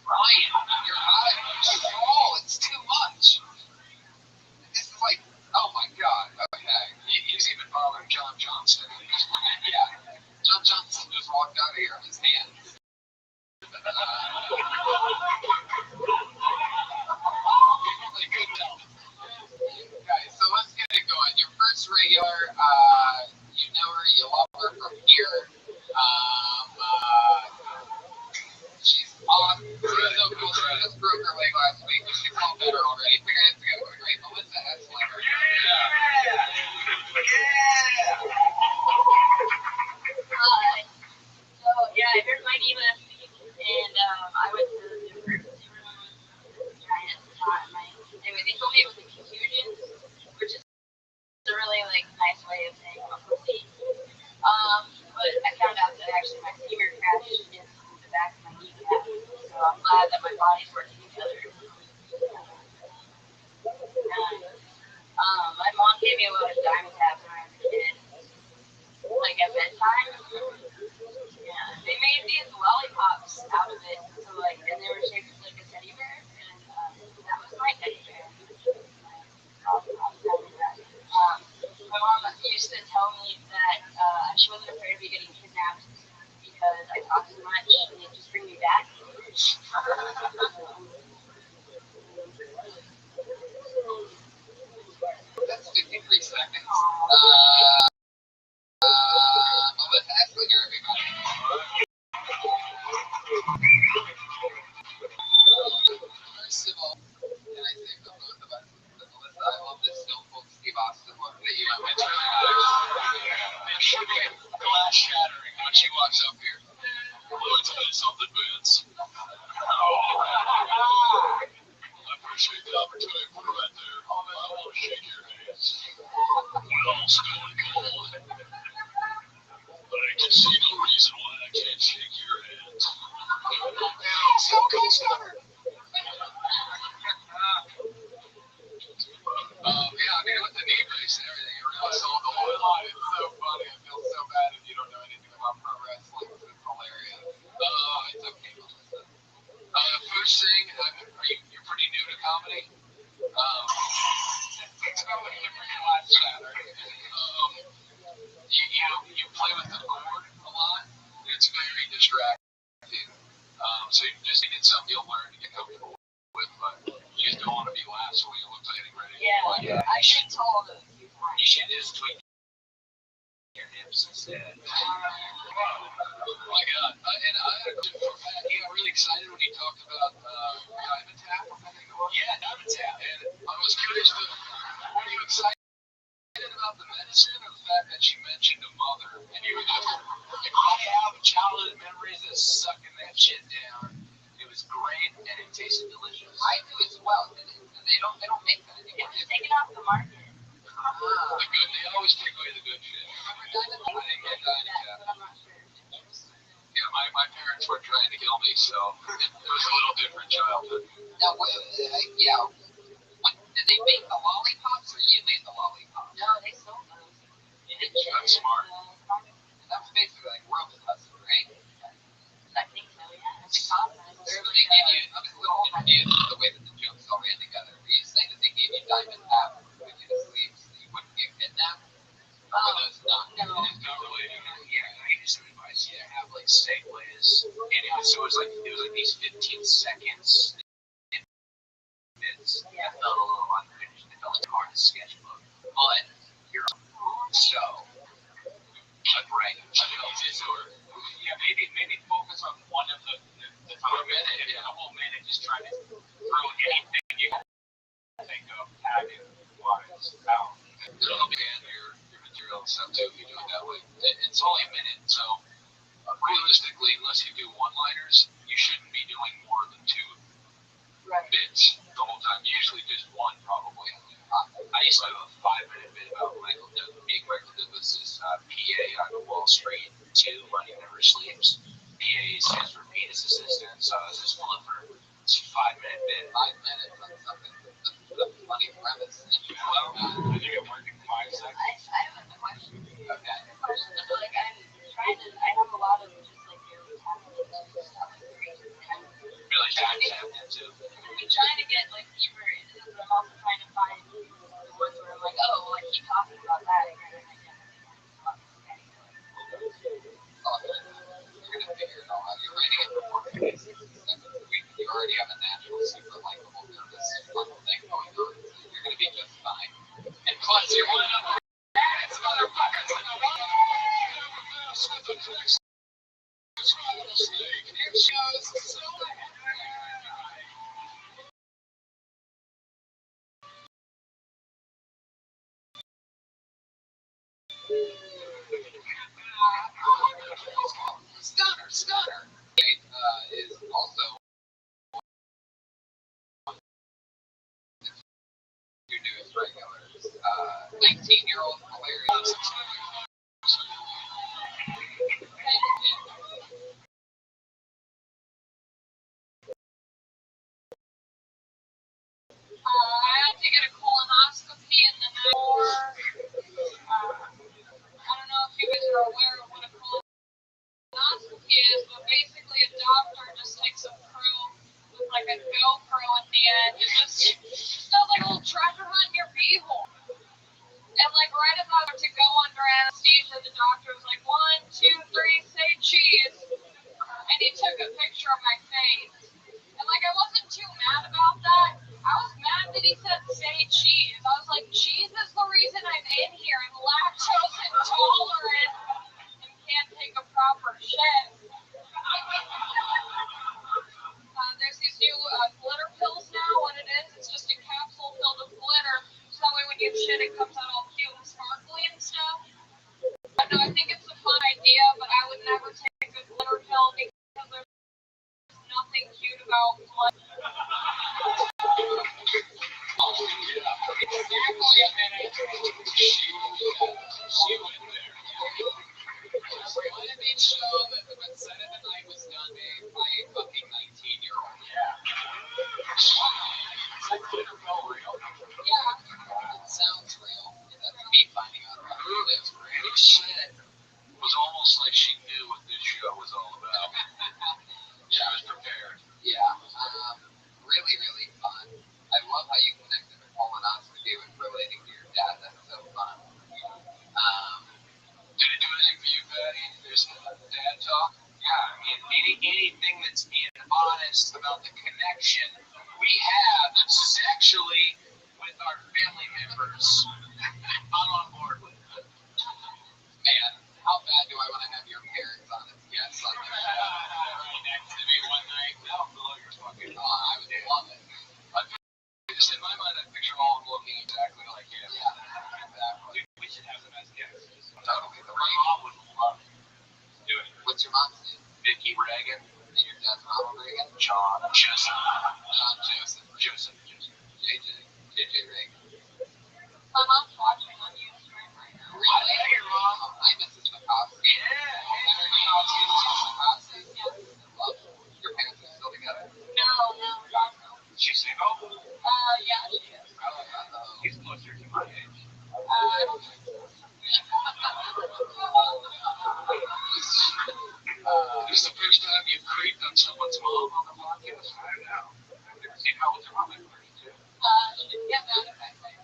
Ryan, you're out of control. It's too much. This is like, oh my god. Okay. He's even bothering John Johnston. Yeah. John Johnston just walked out of here on his hands. Like, good tell. Guys, so let's get it going. Your first regular, you know her, you love her from here. She's on. She's so cool. She just broke her leg last week, but she's all better already. Put your hands together for the great Melissa Esslinger. Hi. So yeah, I hurt my knee last week, and I went to the emergency room. Anyway, they told me it was a contusion, which is a really nice way of saying a pussy. But I found out that actually my femur crashed into the back of my kneecap. So I'm glad that my bodies working together. My mom gave me a lot of Dimetapp when I was a kid, like at bedtime. Yeah, they made these lollipops out of it, so like, and they were shaped like a teddy bear, and that was my teddy bear. My mom used to tell me that she wasn't afraid of me getting kidnapped because I talked too much and it'd just bring me back. That's 53 seconds. Let's ask like everybody. First of all, can I say for both of us, Melissa, I love this Stone Cold Steve Austin look that you went with. It should be glass shattering when she walks up here. Let me tell you something, Vince. I appreciate the opportunity to put it right there. I want to shake your hands. We're all stone cold. But I can see no reason why I can't shake your hands. Stone Cold Stunner. Yeah, I mean, with the knee brace and everything, it really sold the whole line. It's so funny. It feels so bad if you don't know anything about pro wrestling. It's hilarious. It's okay, Melissa. First thing, you're pretty new to comedy. It's about like different class chatter. You play with the cord a lot. It's very distracting. So you just need something you'll learn to get comfortable with, but you just don't want to be last when you look like getting ready. Yeah, I should told a few times. You should just tweak your hips instead. Oh my God. And I had a question for Pat. He got really excited when he talked about Dimetapp. Yeah, Dimetapp. And I was curious, were you excited about the medicine or the fact that she mentioned a mother? And you were just, I have childhood memories of sucking that shit down. It was great and it tasted delicious. I do as well. They don't make that anymore. It's taken off the market. The good, they always take away the good shit. I didn't get Dimetapp. But I'm not sure. Yeah, my parents were trying to kill me, so it was a little different childhood. Now, yeah. Did they make the lollipops or you made the lollipops? No, they sold those. That's smart. That's basically like rope hustle, right? I think so, yeah. It's a concept. They gave you, I was a little confused with the way that the jokes all ran together. Were you saying that they gave you Dimetapp with you to sleep so you wouldn't get kidnapped? Or were those not? No. It's not related. Yeah, I just some advice. You have like segues, and it was like these 15 seconds. Yeah, it felt a little unfinished. It felt like hard to sketchbook. But you're so great. Yeah, maybe focus on one of the time minute, a couple of minutes, just trying to throw anything you think of having wise out. It'll help you and your material and stuff too if you do it that way. It's only a minute, so realistically, unless you do one-liners, you shouldn't be doing more than two bits the whole time. Usually just one, probably. I used to have a 5-minute bit about Michael Douglas's PA on Wall Street 2 when he never sleeps. PA stands for penis assistant, so I was just flipper. It's a 5-minute bit. 5 minutes on something. That's a funny premise. Well, I think it worked in 5 seconds. I have a question. Okay. Like, I have a lot of just like really talented stuff. Really tapped into. I'm trying to get like deeper into this, but I'm also trying to find the ones where I'm like, oh, well, I keep talking about that again and again. You're gonna figure it all out. You're writing it before you already have a natural, super likable, nervous, fun thing going on. You're gonna be just fine. And plus, you're one of the baddest motherfuckers in the world. It shows so Stunner. Is also your newest regulars. 19-year-old hilarious. I had to get a colonoscopy in the is, but basically a doctor just takes a probe with like a GoPro at the end and just does like a little treasure hunt in your beehole. And like right about to go under anesthesia, the doctor was like, 1, 2, 3, say cheese. And he took a picture of my face. And like I wasn't too mad about that. I was mad that he said say cheese. I was like, cheese is the reason I'm in here. I'm lactose intolerant and can't take a proper shit. There's these new glitter pills now. What it is, it's just a capsule filled with glitter. So that way when you shit, it comes out all cute and sparkly and stuff. I know, I think it's a fun idea, but I would never take a glitter pill because there's nothing cute about blood. She went there. She wanted to show that the set of the night was done by a fucking 19-year-old. Yeah. Is that glitter pill real? Yeah. It sounds real. That's me finding out about it. It's real. Her set was almost like she knew what this show was all about. She was prepared. Yeah. Really, really fun. I love how you connected with colonoscopy with relating to your dad. That's so fun. Did it do anything for you, Patty? There's dad talk? Yeah, I mean, anything that's being honest about the connection we have sexually with our family members, I'm on board with it. Man, how bad do I want to have your parents on as guests on the show? Right next to me one night? No, below your fucking. Oh, I would love it. Just in my mind, I picture all of them looking exactly like him. Yeah, exactly. Dude, we should have them as guests. Totally. My mom would love it. Do it. What's your mom's name? Vicky Reagan. And your dad's Ronald Reagan? John Joseph. John Joseph. Joseph. JJ Reagan. My mom's watching on YouTube right now. Really? I know your mom. Hi, Mrs. McCoskey. Yeah. McCoskey. Yeah. Love her. Your parents are still together? No, God no. She's single? Yeah, she is. He's closer to my age. I don't think so. This is the first time you've creeped on someone's mom on the podcast? I don't know. I've never seen how old your mom is. She'd get mad if I say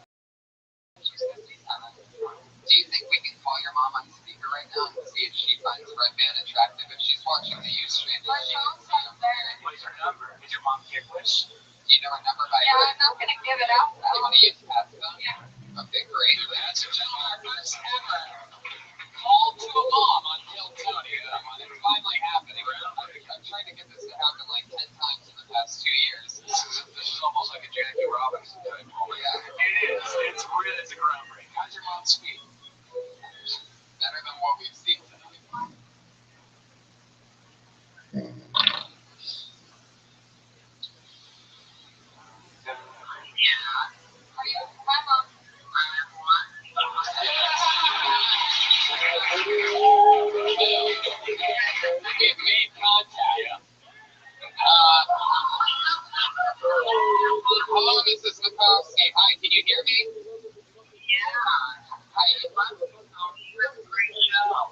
she's 57. Do you think we can call your mom on speaker right now and see if she finds Red Man attractive if she's watching the Ustream? My phone's up there. What's her number? Is your mom English? Do you know her number by Yeah, I'm not going to give it out though. You want to use Pat's phone? Yeah. Okay, great. That's our first ever call to a mom on Hiltonia. It's finally happening. I've tried to get this to happen like 10 times in the past 2 years. This is almost like a Jackie Robinson type moment. Yeah. It is. It's really a groundbreaking. How's your mom speak? Better than what we've seen tonight. Are you? My mom. We've made contact. Hello, Mrs. McCoskey. Hi, can you hear me? Yeah. Hi.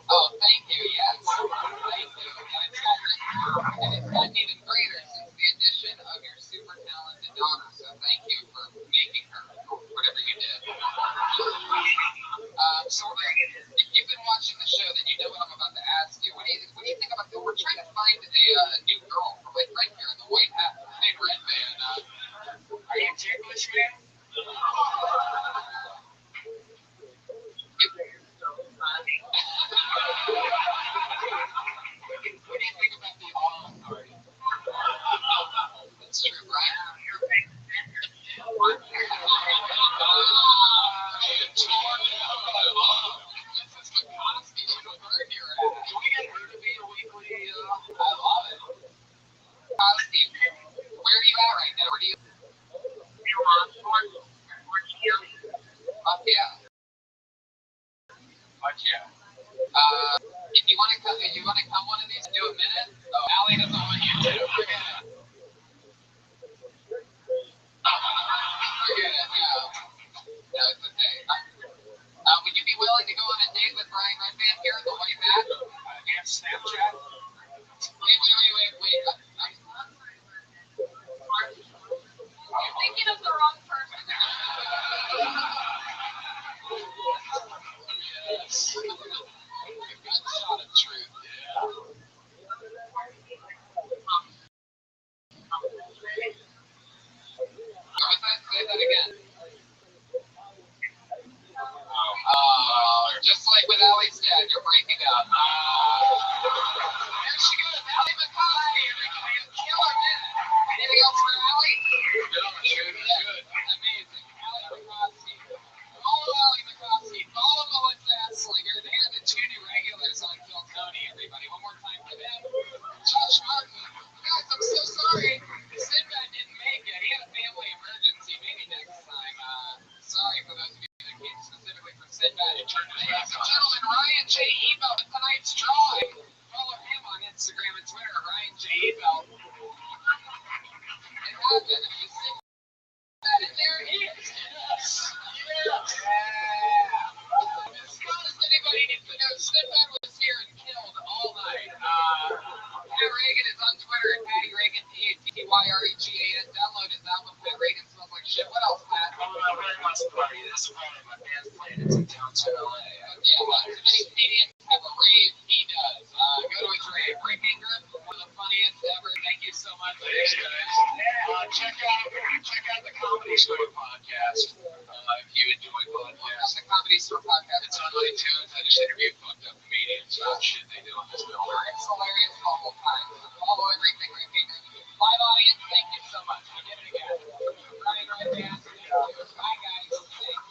Oh, thank you. Yes. Thank you. And it's gotten even greater since the addition of your super talented daughter. So thank you for making her, whatever you did. So if you've been watching the show, then you know what I'm about to ask you. What do you think about that? We're trying to find a new girl for like right here in the white hat named Red Man. Are you ticklish, man? What do you think about the all party? That's true, right? Can we get her to be a weekly? I love it. Where are you at right now? Where do you? Fuck yeah. Fuck yeah. If you want to come one of these, do a minute. Oh, Allie doesn't want you to. Forget it. No, it's okay. Would you be willing to go on a date with Brian Redman here in the white hat? Do you have Snapchat? Just like with Allie's dad, you're breaking up. There she goes, Allie McCoskey, everybody. A killer minute. Anything else for Allie? No, good. Amazing. Allie McCoskey. Follow Allie McCoskey. Follow Melissa Esslinger. They are the two new regulars on Phil Tony, everybody. One more time for them. Josh Martin. Guys, I'm so sorry. Sinbad didn't make it. He had a family emergency. Maybe next time. Sorry for those of you that came specifically for Sinbad. Ladies and gentlemen, Ryan J. Ebel with tonight's drawing. Follow him on Instagram and Twitter, Ryan J. Ebel. It happened. It was Sinbad, and there he is. Yes. As far as anybody needs to know, Sinbad was here and killed all night. Pat Reagan is on Twitter at Patty Reagan, PattyRegan. Download his album, Pat Reagan Smells Like Shit. What else, Pat? I really want to party. This Friday, my band's playing in downtown LA. Yeah, lots of many Canadians have a rave. He does. Go to his rave. Break Ingram, one of the funniest ever. Thank you so much. Thanks, guys. Check out the Comedy Store podcast. If you enjoy podcasts. The Comedy Store podcast. It's on iTunes. I just interviewed fucked up comedians. Shit they do on this building. It's hilarious the whole time. Follow everything Break Ingram. Live audience, thank you so much. We did it again. Ryan, right there. Bye, guys. Thanks.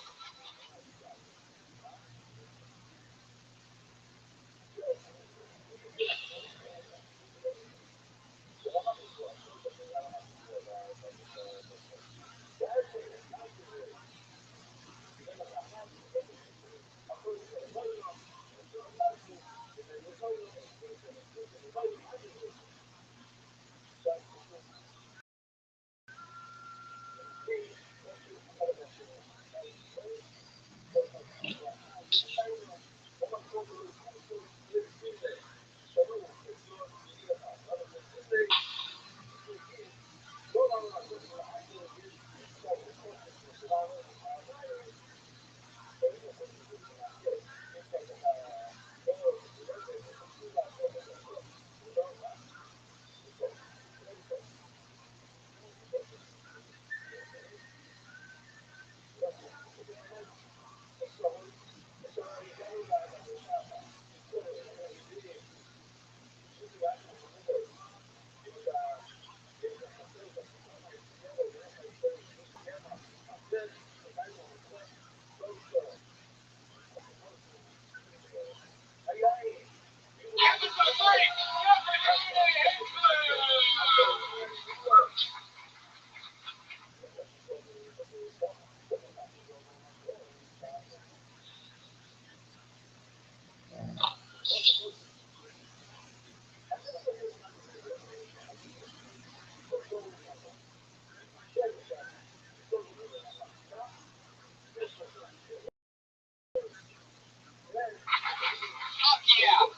Yeah.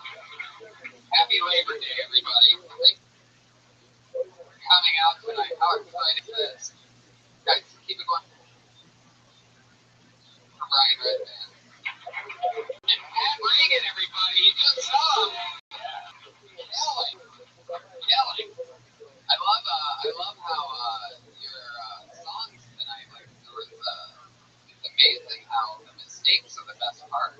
Happy Labor Day, everybody. Thanks for coming out tonight. How exciting is this? Guys, keep it going. From Ryan Redband. And Pat Reagan, everybody. You just saw him. Yelling. I love how your songs tonight, like, there was, it's amazing how the mistakes are the best part.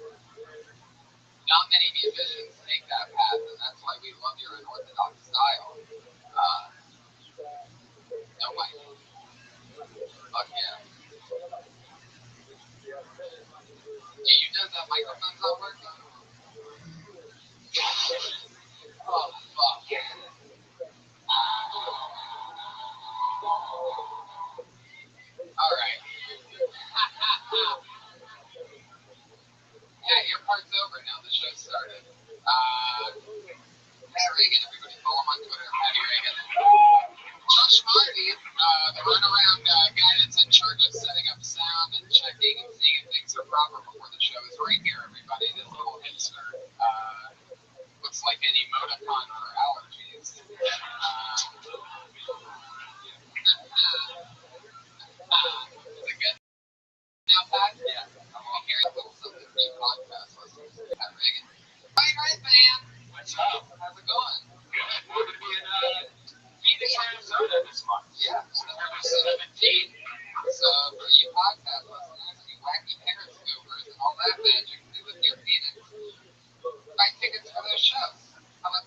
Not many musicians take that path, and that's why we love your unorthodox style. No way. Fuck yeah. Yeah, you know that microphone's not working? Oh, fuck. Alright. Yeah, your part's over now. The show started. Pat Reagan, everybody follow him on Twitter. Patty Reagan. Josh Martin, the runaround guy that's in charge of setting up sound and checking and seeing if things are proper before the show is right here, everybody. This little hipster looks like an emoticon for allergies. Is it good? Now, Pat? Yeah. I'm hearing a little something for you podcast listeners. Pat Reagan. Right, man. What's up? How's it going? Good. We're going to be in Phoenix, Arizona this month. Yeah, September 17th. So, for you podcast listeners, you wacky periscopers and all that magic, do the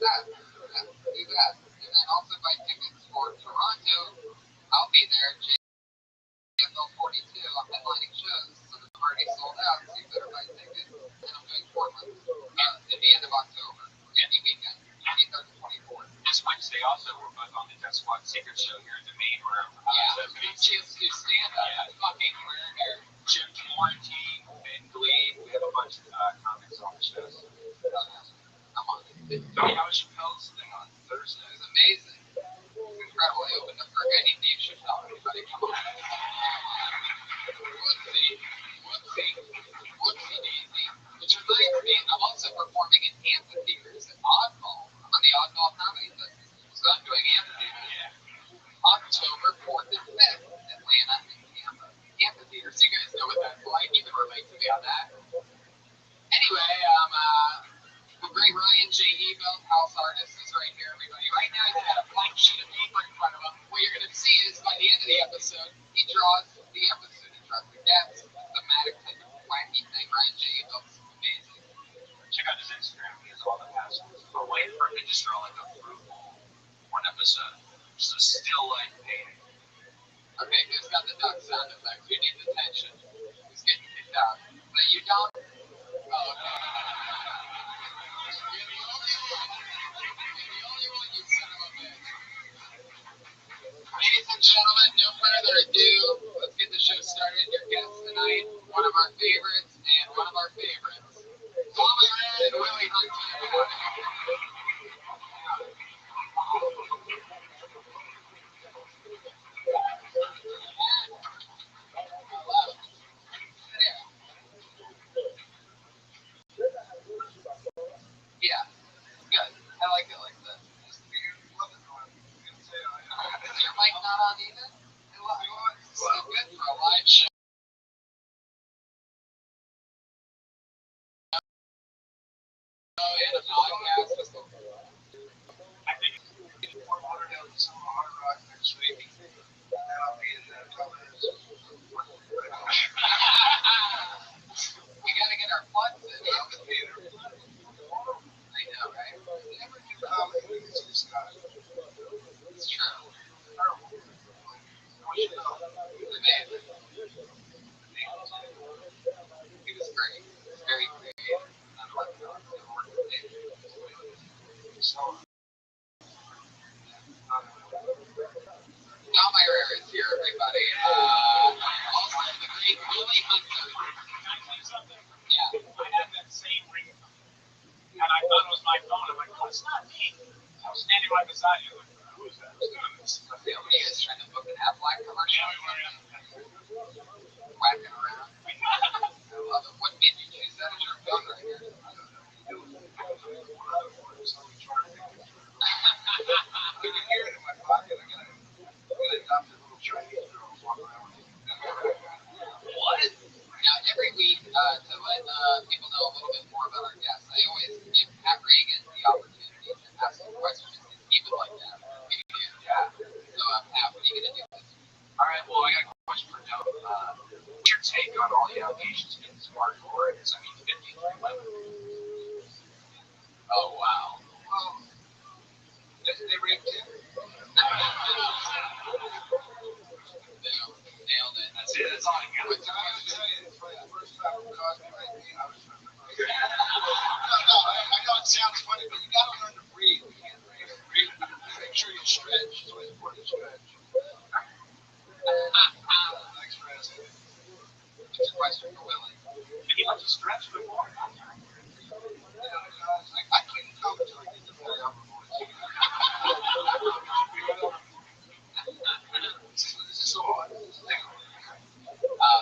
that. Yeah, do that. And then also buy tickets for Toronto. I'll be there. JFL 42. I'm headlining shows, so they're already sold out. So you better buy tickets. And I'm doing Portland at the end of October. Any weekend, 23rd to 24th. This Wednesday also, we're both on the Death Squad Secret Show here in the main room. So it's a good chance to do stand-up. Yeah. Fucking weird here. Jim Quarantine, Ben Glee. We have a bunch of comics on the shows. I'm on it. Tony, how was Chappelle's thing on Thursday? It was amazing. Incredible. I opened up for a guy named Dave Chappelle. Everybody come on. Whoopsie daisy. Which reminds me, I'm also performing in amphitheaters at Oddball. I'm on the Oddball Comedy Festival. So I'm doing amphitheaters. Yeah. October 4th and 5th. Atlanta and Tampa. Amphitheaters. You guys know what that's like. You can relate to me on that. Anyway, the great Ryan J. Ebel, house artist, is right here, everybody. Right now, he's got a blank sheet of paper in front of him. What you're going to see is, by the end of the episode, he draws the episode. He draws the guests, thematic type of wacky thing. Ryan J. Ebel is amazing. Check out his Instagram. He has all the passes. But wait for him to just draw like a fruit bowl one episode. Just a still life painting. Okay, who's got the duck sound effects? Who needs attention? Who's getting kicked out? But you don't? Oh, okay. You're the only one, you son of a bitch. Ladies and gentlemen, no further ado, let's get the show started. Your guests tonight, one of our favorites and one of our favorites. Tom Red and Willie Hunter. Yeah, good. I like it like that. Is your mic not on either? It's so good for a live show. And a podcast. I think Fort Lauderdale to some Hard Rock next week. And I'll be in that comments. We gotta get our plugs in. Yeah, the theater. I know, right? Never do comedy when it's this guy. It's true. Terrible. I want you to know. Amazing. He was great. He was very creative. I don't like how it's working with David. So, Tom Meyer is here, everybody. Also, the great Willie Hunter. Can I tell you something? Yeah. I had that same ringtone. And I thought it was my phone. I'm like, oh, it's not me. I was standing right beside you. Like, who is that? Who's doing this? Somebody is trying to book an Aflac commercial. Whacking around. I love it. What made you choose that as your phone right here? you can hear it in my pocket. I got adopted little Chinese girls walking around with me. What? Now, every week, to let people know a little bit more about our guests, I always give Pat Reagan the opportunity to ask some questions because he would like that. Yeah. So, Pat, what are you going to do this week? All right, well, I got a question for Doug. What's your take on all the allegations against Mark Lawrence? I mean, 53 women. Oh, wow. Well, they raped him. Nailed it. That's it. That's all I got. But I have to tell you, it's like the first time it caused me like me, I was trying to I know it sounds funny, but you got to learn to breathe. You can't breathe. Make sure you stretch. It's always important to stretch. Thanks for asking. What's your question for Willie? Did he like to stretch before? I couldn't come until I did the play album voice. This is so hard. Pat,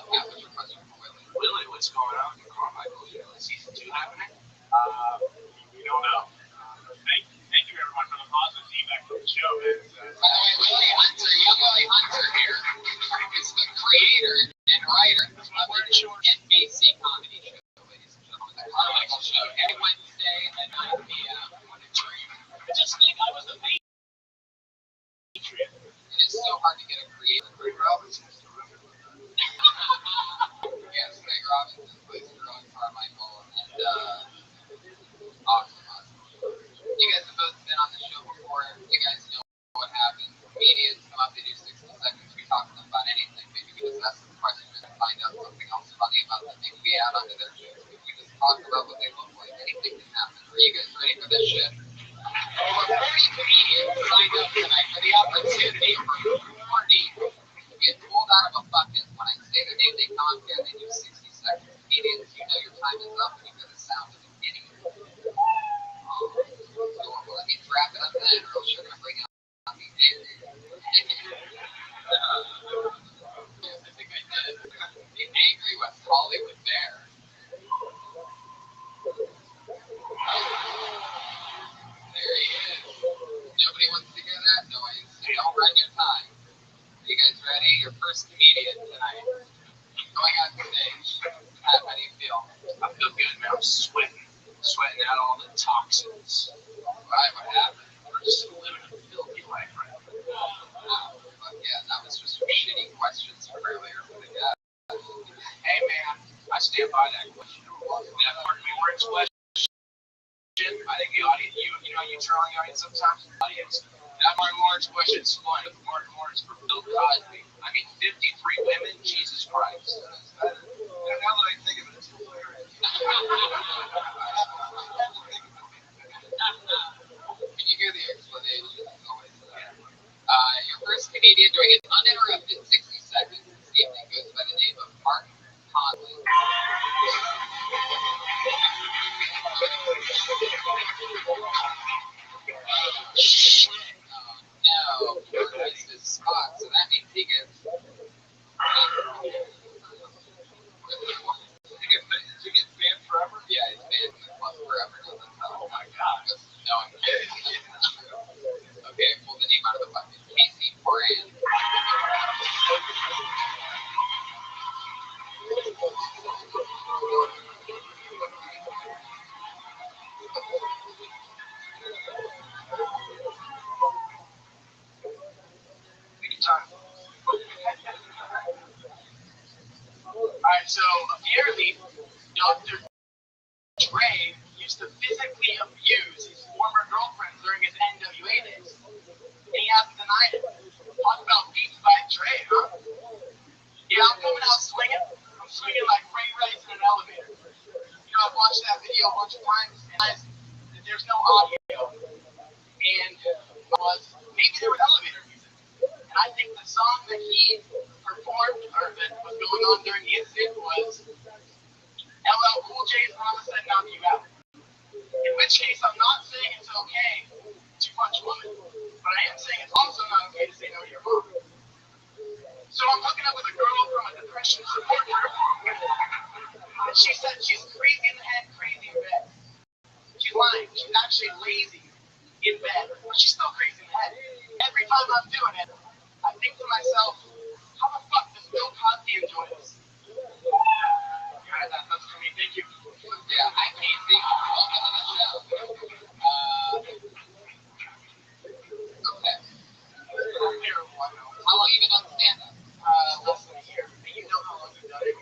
what's your question for Willie? Willie, what's going on in Carmichael? Is season 2 happening? We don't know. Thank you everyone for the positive feedback from the show. By the way, Willie Hunter, young Willie Hunter here, is the creator and writer of the NBC comedy show, ladies and gentlemen. The Carmichael Show, every Wednesday at 9 p.m. What a dream. Just think I was the Patriot. It is so hard to get a creator. Greg Robinson is terrific. Yes, Greg Robinson plays Drew on Carmichael, and awesome. You guys have both you guys ready for this shit? Over 30 comedians signed up tonight for the opportunity for 40 to get pulled out of a bucket. When I say their name, they come here, they do 60 seconds. Comedians, you know your time is up, and you hear the sound of an idiot. So let me wrap it up then, or else you're going to bring out the angry. Yes, I think I did. The angry West Hollywood bear. There he is. Nobody wants to hear that? No, don't run your time. You guys ready? Your first comedian tonight. Going on stage. How do you feel? I feel good, man. I'm sweating out all the toxins. Right, what happened? We're just living a filthy life right now. But yeah, that was just some shitty questions from earlier. Hey, man, I stand by that question. That Martin Lawrence question. I think the audience, you know, you turn on the audience sometimes. The audience, that Martin Lawrence question is fun. Martin Lawrence for Bill Cosby. I mean, 53 women, Jesus Christ. Now that I think of it, it's hilarious. Can you hear the explanation? Always your first comedian doing an uninterrupted 60 seconds this evening goes by the name of Martin Conley. No, that's his spot, so that means he gets. He gets banned forever? Yeah, he's banned from the club forever. Oh my god. No, I'm kidding. Okay, pull the name out of the bucket. Casey Brand. Alright, so apparently, Dr. Dre used to physically abuse his former girlfriend during his NWA days. And he hasn't denied it. Talk about beats by Dre, huh? Yeah, I'm coming out swinging. I'm swinging like Ray Rice in an elevator. You know, I've watched that video a bunch of times, and that there's no audio. And maybe there was elevator music. And I think the song that he performed, or that was going on during the incident, was LL Cool J's Mama Said Knock You Out. In which case, I'm not saying it's okay to punch women, but I am saying it's also not okay to say no to your mom. So I'm hooking up with a girl from a depression support group, and she said she's crazy in the head, crazy in bed. She's lying. She's actually lazy in bed, but she's still crazy in the head. Every time I'm doing it, I think to myself, how the fuck does Bill Cosby enjoy this? That's for me. Thank you. Yeah, hi Casey. Welcome to the show. Okay. How long you been on stand-up? Less than a year. And you know how long you've done it.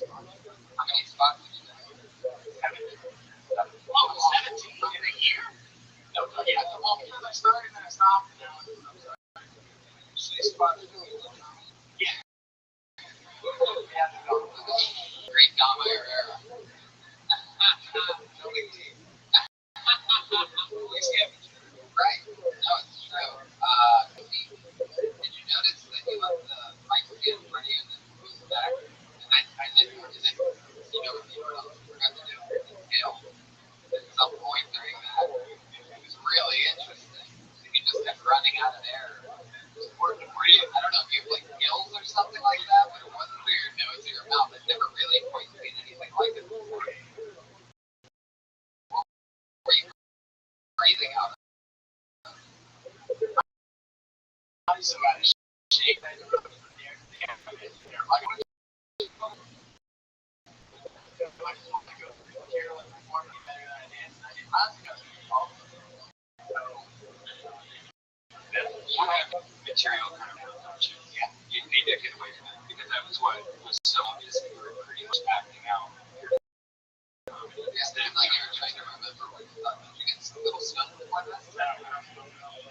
How many spots did you do? 17. Oh, 17 in a year? No, yeah. Well, because I started and then I stopped. And now I'm sorry. 6 spots. Yeah. Great Dama era. No big team. Right. No, it's true. Did you notice that he left the mic stand in front of you and then moved back? And I didn't. And then, you know what else we forgot to do? Inhale. At some point during that, it was really interesting. He just kept running out of air. It was hard to breathe. I don't know if you have like gills or something like that, but it wasn't through your nose or your mouth. I've never really quite seen anything like it before. What were you breathing out of? Somebody shake that from there. Material kind of don't you? Yeah. You need to get away from that because that was what was so obvious. You were pretty much acting out. Instead of like you were trying to remember what you thought. Did you get some little stuff before that?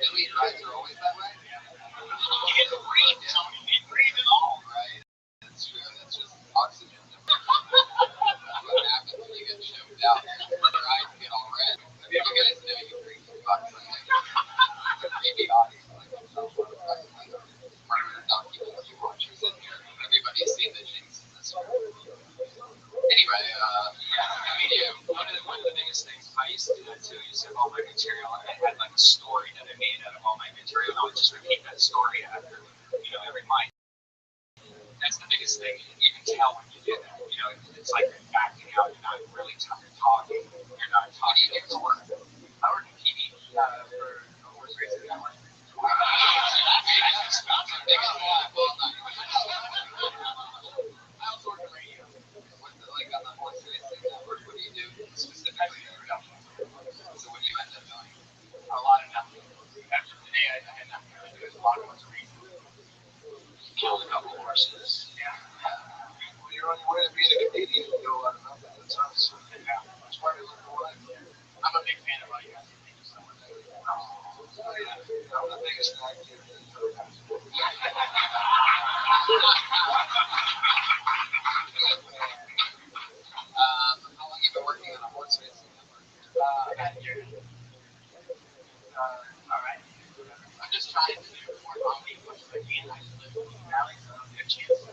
Really? Your eyes are always that way? You get to breathe, Tony. You breathe it all. Right. That's true. That's just oxygen. What happens when you get choked out? Your eyes get all red. talking. You're not talking. It's work. I work in TV for horse racing network. I also work in radio. Like on the horse racing network, what do you do specifically in production? So what do you end up doing? A lot of nothing. After today, I had nothing to do. A lot of horse racing. Killed a couple horses. Yeah. When you're on your way to being a Canadian, you do a lot of nothing. That's us. That's why we look for life. I'm a big fan of all you guys. Thank you so much. I'm the biggest actor in the How long have you been working on a horse racing network? About a year. All right. I'm just trying to do more comedy as much as I can. I live in the valley, so I don't get a chance to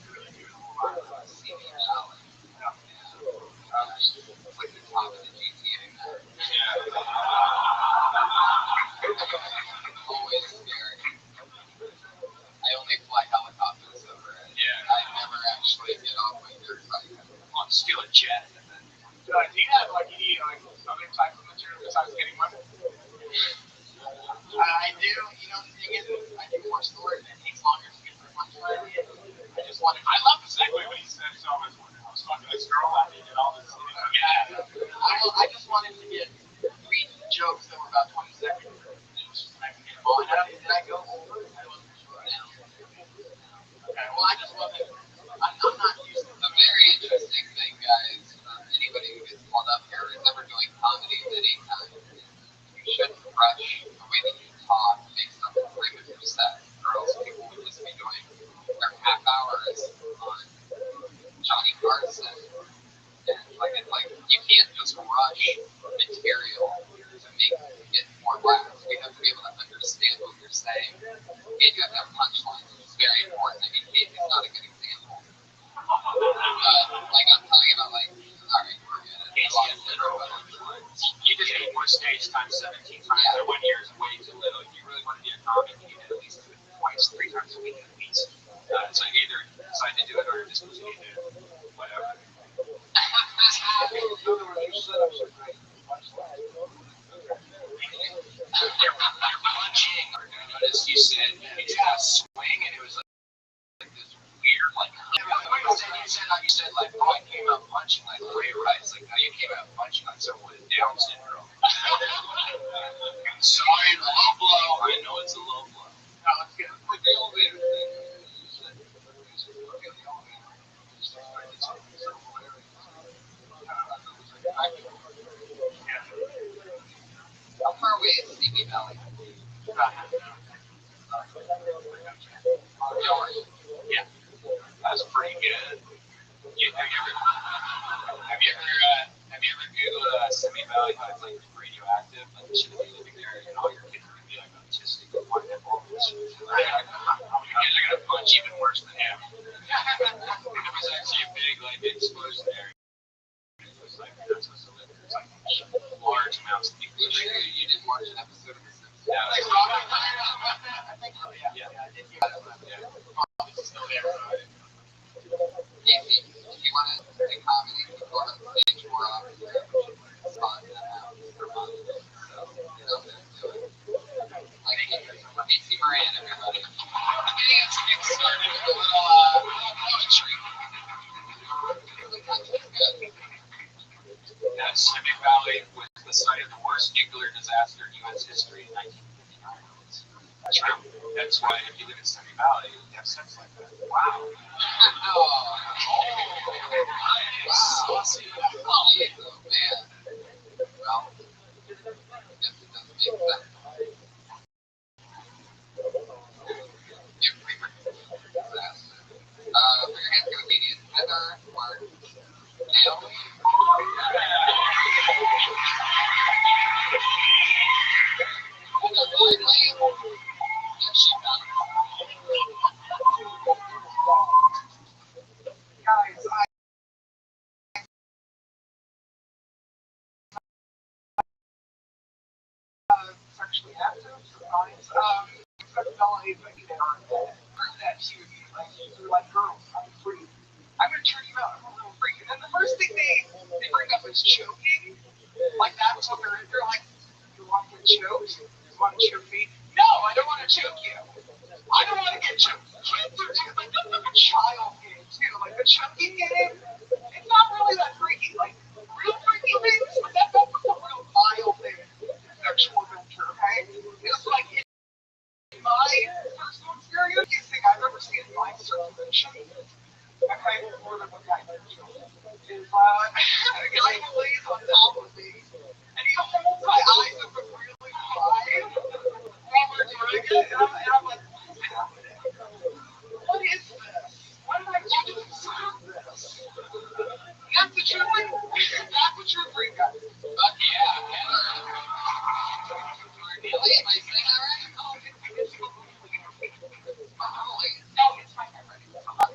really do a whole lot of see the valley. It's like the top of the GTA map. Always scary. I only fly helicopters over it. Yeah. I never actually get off my dirt bike. On steal a jet. Do you have like any other type of material besides getting money? I do. You know, the thing is, I do more storage and it takes longer to get through punchline. I love the segue when he said so. I was talking to this girl that needed all this. Yeah. I just wanted to get 3 jokes that were about 20 seconds. I can get them all. Did I go over? I wasn't sure now. Okay. Well, I just wasn't. I'm not used to it. A very interesting thing, guys. Anybody who gets called up here is never doing comedy at any time. You shouldn't rush the way that you talk based on the frame of your set, or else people would just be doing their half hours on Johnny Carson. And like you can't just rush material to make it more laughs. We have to be able to understand what you're saying, and you have to have punchlines, which is very important. I mean, Casey's not a good example. Like I'm talking about like, all right, we're gonna You just need more stage time 17 times. Yeah. 1 year is way too little. If you really want to be a comic, you need to at least do it twice, 3 times a week at least. So you either decide to do it or just continue to do it. Whatever. Notice you said it's got a swing and it was like this weird you said like, oh, I came out punching like Ray Rice. Like, how you came out punching like someone with Down syndrome. Sorry, the low blow. I know it's a low blow. No, let's get with the elevator thing. How far away is Stevie Valley? Yeah, that's pretty good. Have you ever Googled Simi Valley? How it's like radioactive? Like you shouldn't be living there, and all your kids are gonna be like autistic or whatever. Your kids are gonna punch even worse than him. It was actually a big like explosion there. It was like that's what's the liquor. It's like large amounts of people. You didn't watch an episode of The Simpsons? Yeah. Still there. Casey, if you want to do comedy, you go on stage more often. It's fun to have for money. So, you know, do it. Like Casey Moran, everybody. Getting us started with a little poetry. Yeah, Simi Valley was the site of the worst nuclear disaster in U.S. history in 1959. That's true. That's why if you live in Simi Valley, you have sex like that. Wow. Saucy. Oh, man. Well, I guess it doesn't make sense. Disaster. Put your hands to Canadian Heather or Naomi. Guys, sexually active, sometimes. That she would be like, girls. I'm free. I I'm gonna turn you out. I'm a little freak. And then the first thing they bring up is choking. Like that's what they're like, you want to get choked? You want to choke me? No, I don't want to choke you. I don't want to get choked. Kids are just like that's like a child game too. Like the choking game, it's not really that freaky. Like real freaky things, but that's a real vile thing. Sexual adventure, okay? It's like in my personal experience, the thing I've ever seen in my circulation, okay, more than one guy is a guy who lays on top of me and he holds my eyes open really wide while we're doing it, and I'm like, what is happening? What is this? What did I do to deserve this? That's the truth. That's the truth, freak out. Fuck yeah. Really? Am I saying that right? Oh, it's no, it's my favorite.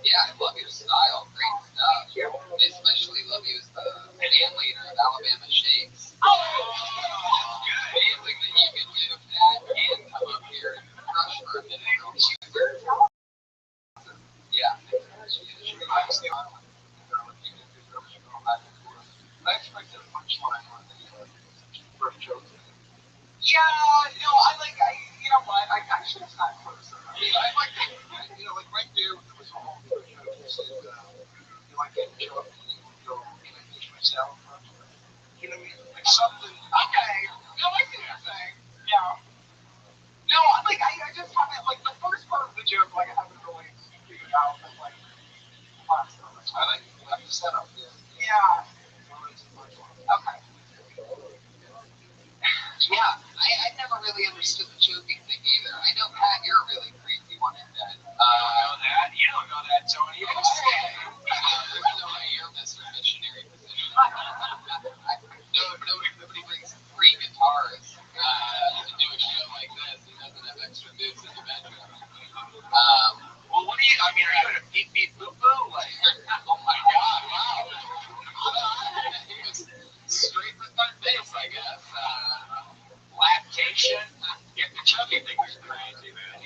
Yeah, I love your style. Great stuff. I especially love you as the band leader of Alabama Shakes. Oh, that's good. Amazing that you can do that and come up here and crush for a minute. Yeah. I expected a punchline on the first joke. Yeah, no, you know what? I should have sat closer. I mean, I like, you know, like right there, there was a whole joke. He said, you like getting choked, and you go, can I teach myself? You know what I mean? Like something. Okay. No, I see what you're saying. Yeah. No, I just haven't, like, the first part of the joke, like, I haven't really figured out, but, like, last time. I like the setup. Yeah. Okay. Yeah, I never really understood the choking thing either. I know, Pat, you're a really creepy one in bed. You don't know that. You don't know that, Tony. Even though I am Mr. Missionary position. Nobody brings three guitars to do a show like this and doesn't have extra moves in the bedroom. Well, what do you, I mean, are you going to beat boo-boo? Like, oh my God, wow. It was straight from my face, I guess. lactation. Yeah, the choking thing was crazy, man.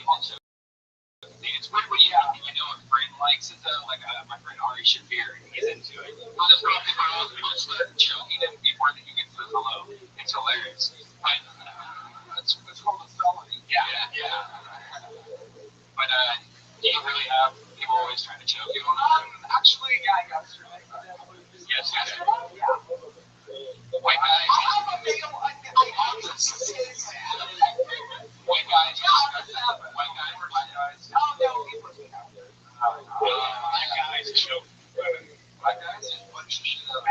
It's weird when you know a friend likes it though. Like my friend Ari Shafir, he's into it. He'll just go up to my people and start choking him before he gets to the hello. It's hilarious. But it's called a felony. Yeah. But do you really have people always trying to choke you? Actually, yeah, yesterday. Yesterday? Yeah. White guys. I'm a male. I have to say that. White guys. White guys. Oh no, he wasn't out there. Black guys choke. Black guys just punch the shit out.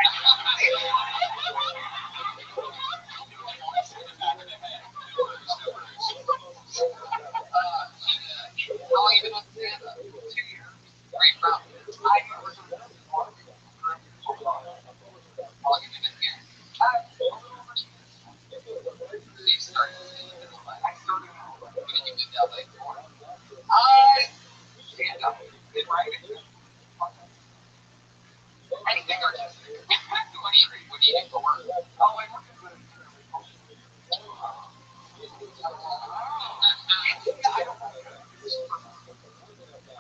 How long have you been on stand-up? 2 years. Great from? I was a How long have you been here? So you started in LA. I started in LA. What did you move to LA for? Stand-up. Did writing. Anything artistic. What do you do for work? Oh, I work in the I don't know.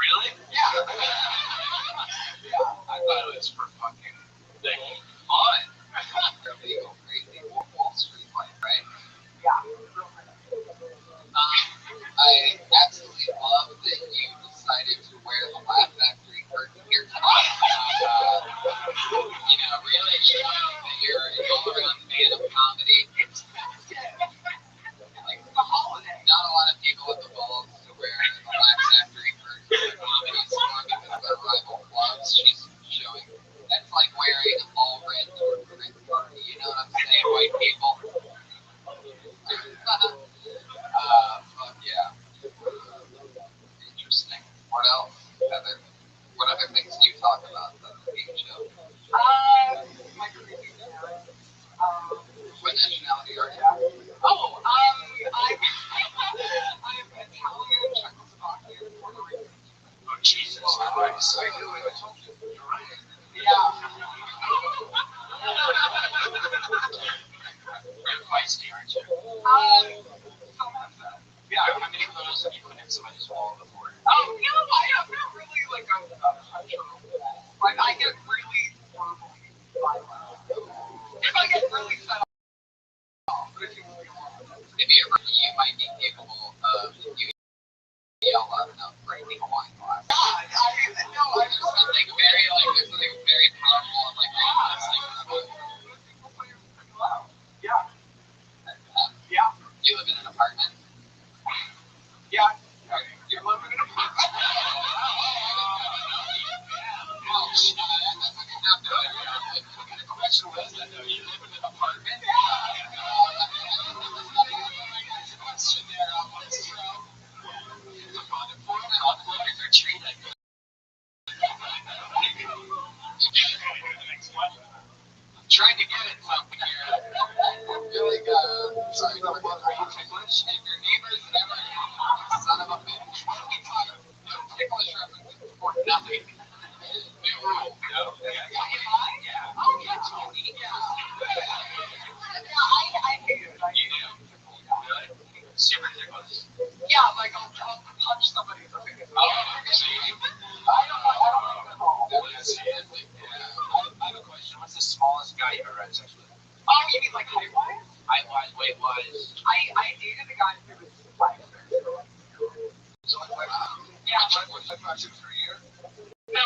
Really? Yeah. I thought it was for fucking fun. Illegal, crazy Wall Street life, right? Yeah. I absolutely love that you decided to wear the Laugh Factory curtain here tonight. Really showing that you're an all-around fan of comedy. Like, not a lot of people have the balls to wear the Laugh Factory curtain at a comedy store because of their rival clubs. She's showing. That's like wearing all red to a Korean party. You know what I'm saying, white people? Fuck yeah. Interesting. What else? What other things do you talk about on the game show? My creepy parents. What nationality are you? Oh, I'm Italian, Czechoslovakian, Puerto Rican. Oh, Jesus Christ. I knew it. I told you. You're right. Yeah. You're feisty, aren't you? Sometimes that. Yeah, how many photos have you put in somebody's wall before? Oh, no, I'm not really like a puncher. Like, I You might be capable of you yell loud enough breaking a wine glass. There's something very powerful and like Yeah. You live in an apartment? Yeah. You live in an apartment? What kind of question was that though? You live in an apartment? Question there, I'm trying to get it something here. You're like, sorry, no, are you ticklish? If your neighbor's ever son of a bitch, what are we talking? No ticklish references for nothing. New rule. No. Yeah. Oh, yeah, Tony. Yeah. I hate it. You do? Really? Super ticklish. Yeah, like I'll punch somebody in the face. Oh, see? I don't know. I have a question. What's the smallest guy you ever had sex with? Oh, you mean like height-wise? Height-wise, weight-wise? I dated a guy who was 5'6". So like, Yeah, like 5'6" for a year? no.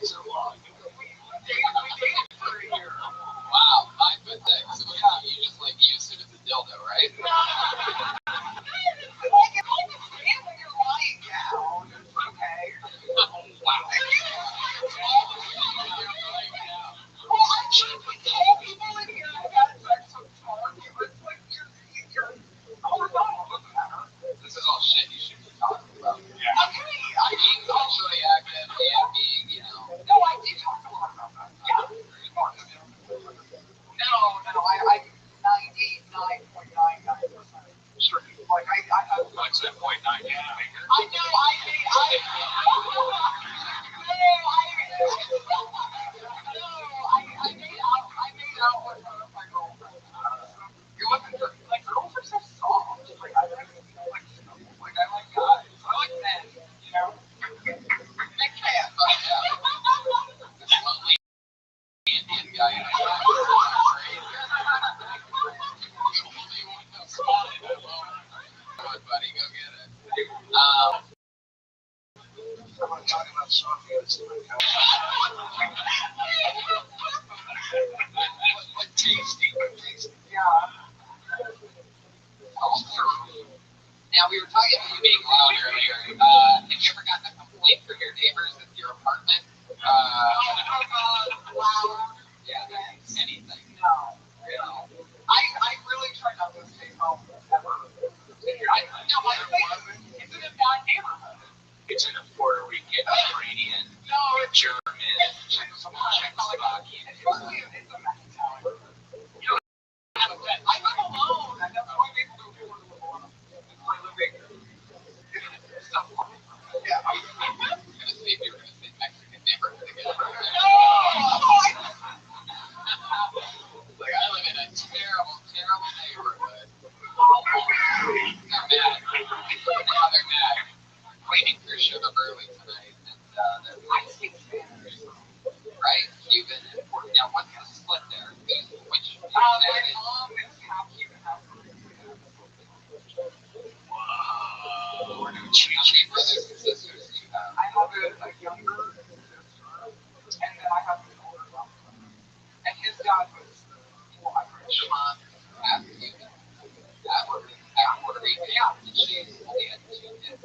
So long. We dated for a year. Wow, 5'6". So you just like used it as a dildo, right? Like, if I understand when you're lying down, it's okay. Wow. Well, I truly told people in here I got sex with Tom. It was like, you're, oh my God, it doesn't matter. This is all shit you should be talking about. Okay, I Being sexually active and being, you know. no, I did talk a lot about that. Yeah. No, I'm 99.99%. Sure. Like, I have. What's that 0.9? I know, I made out with one of my girlfriends. You're looking for, like, girls are so soft. Like, I like guys. I like men, you know? Big fan. This lonely Indian guy in a shot. Buddy, go get it. Someone talking about soft goods. Like tasty. Yeah. Now, we were talking about you being loud earlier. Have you ever gotten a complaint from your neighbors at your apartment? Loud. Yeah, anything. No. I really try not to stay home ever. It's in a bad neighborhood. It's in a Puerto Rican, Ukrainian, No, it's German, Czechoslovakian. it's a Mexican. I live alone, and that's why people don't do it alone. It's my living. Stuff. Yeah. I was gonna say if you were gonna say Mexican neighborhood again. Like I live in a terrible, terrible neighborhood. They're mad. Now they're mad. Waiting for sugar early tonight, and I speak Spanish. right, Cuban and Puerto. Now what's the split there? Which My mom is half Cuban, half Puerto Rican. Whoa. How many brothers and sisters do you have? I have a younger sister, and then I have an older brother. And his dad was full Irish. Your mom half Cuban, half Puerto Rican. Yeah. And she's only had 2 kids.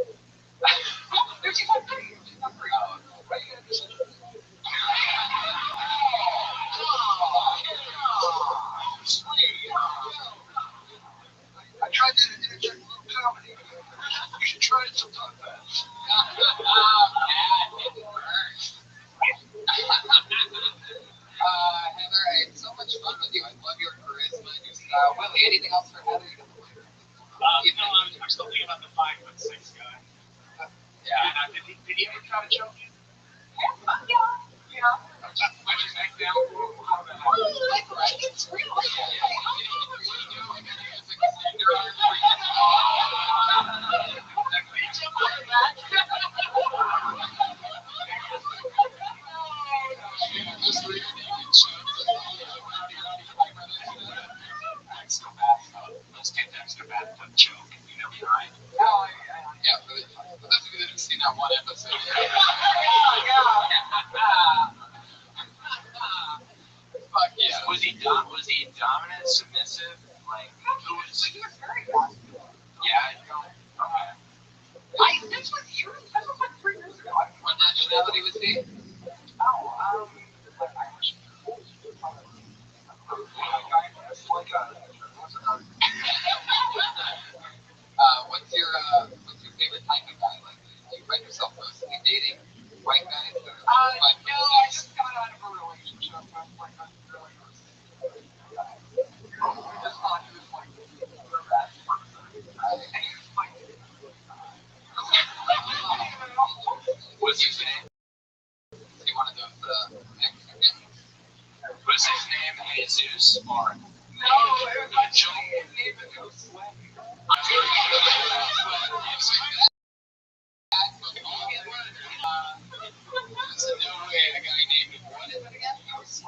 No, she's not three. She's not three. Oh, What are you gonna do? I tried that in interject comedy. You should try it sometime. Heather, I had so much fun with you. I love your charisma and your style. Willie, anything else for Heather? I'm still thinking about the 5'6" guy. Yeah. And did he ever try to choke you? Yeah. Put your neck down. It's real. Was he dominant, submissive? Like, who was he? Was very masculine. Yeah. Okay. This was years. This was like 3 years ago. What nationality was he? Oh, like Irish. What's your favorite type of guy? Like, do you find yourself mostly dating white guys? Or no, I just got out of a relationship with like a really just thought he was like the best person. What's his name? Is he one of those Mexicans? Was his name Jesus or? No, it was actually his name is Josue. There's no way a guy named what is it again? Josue.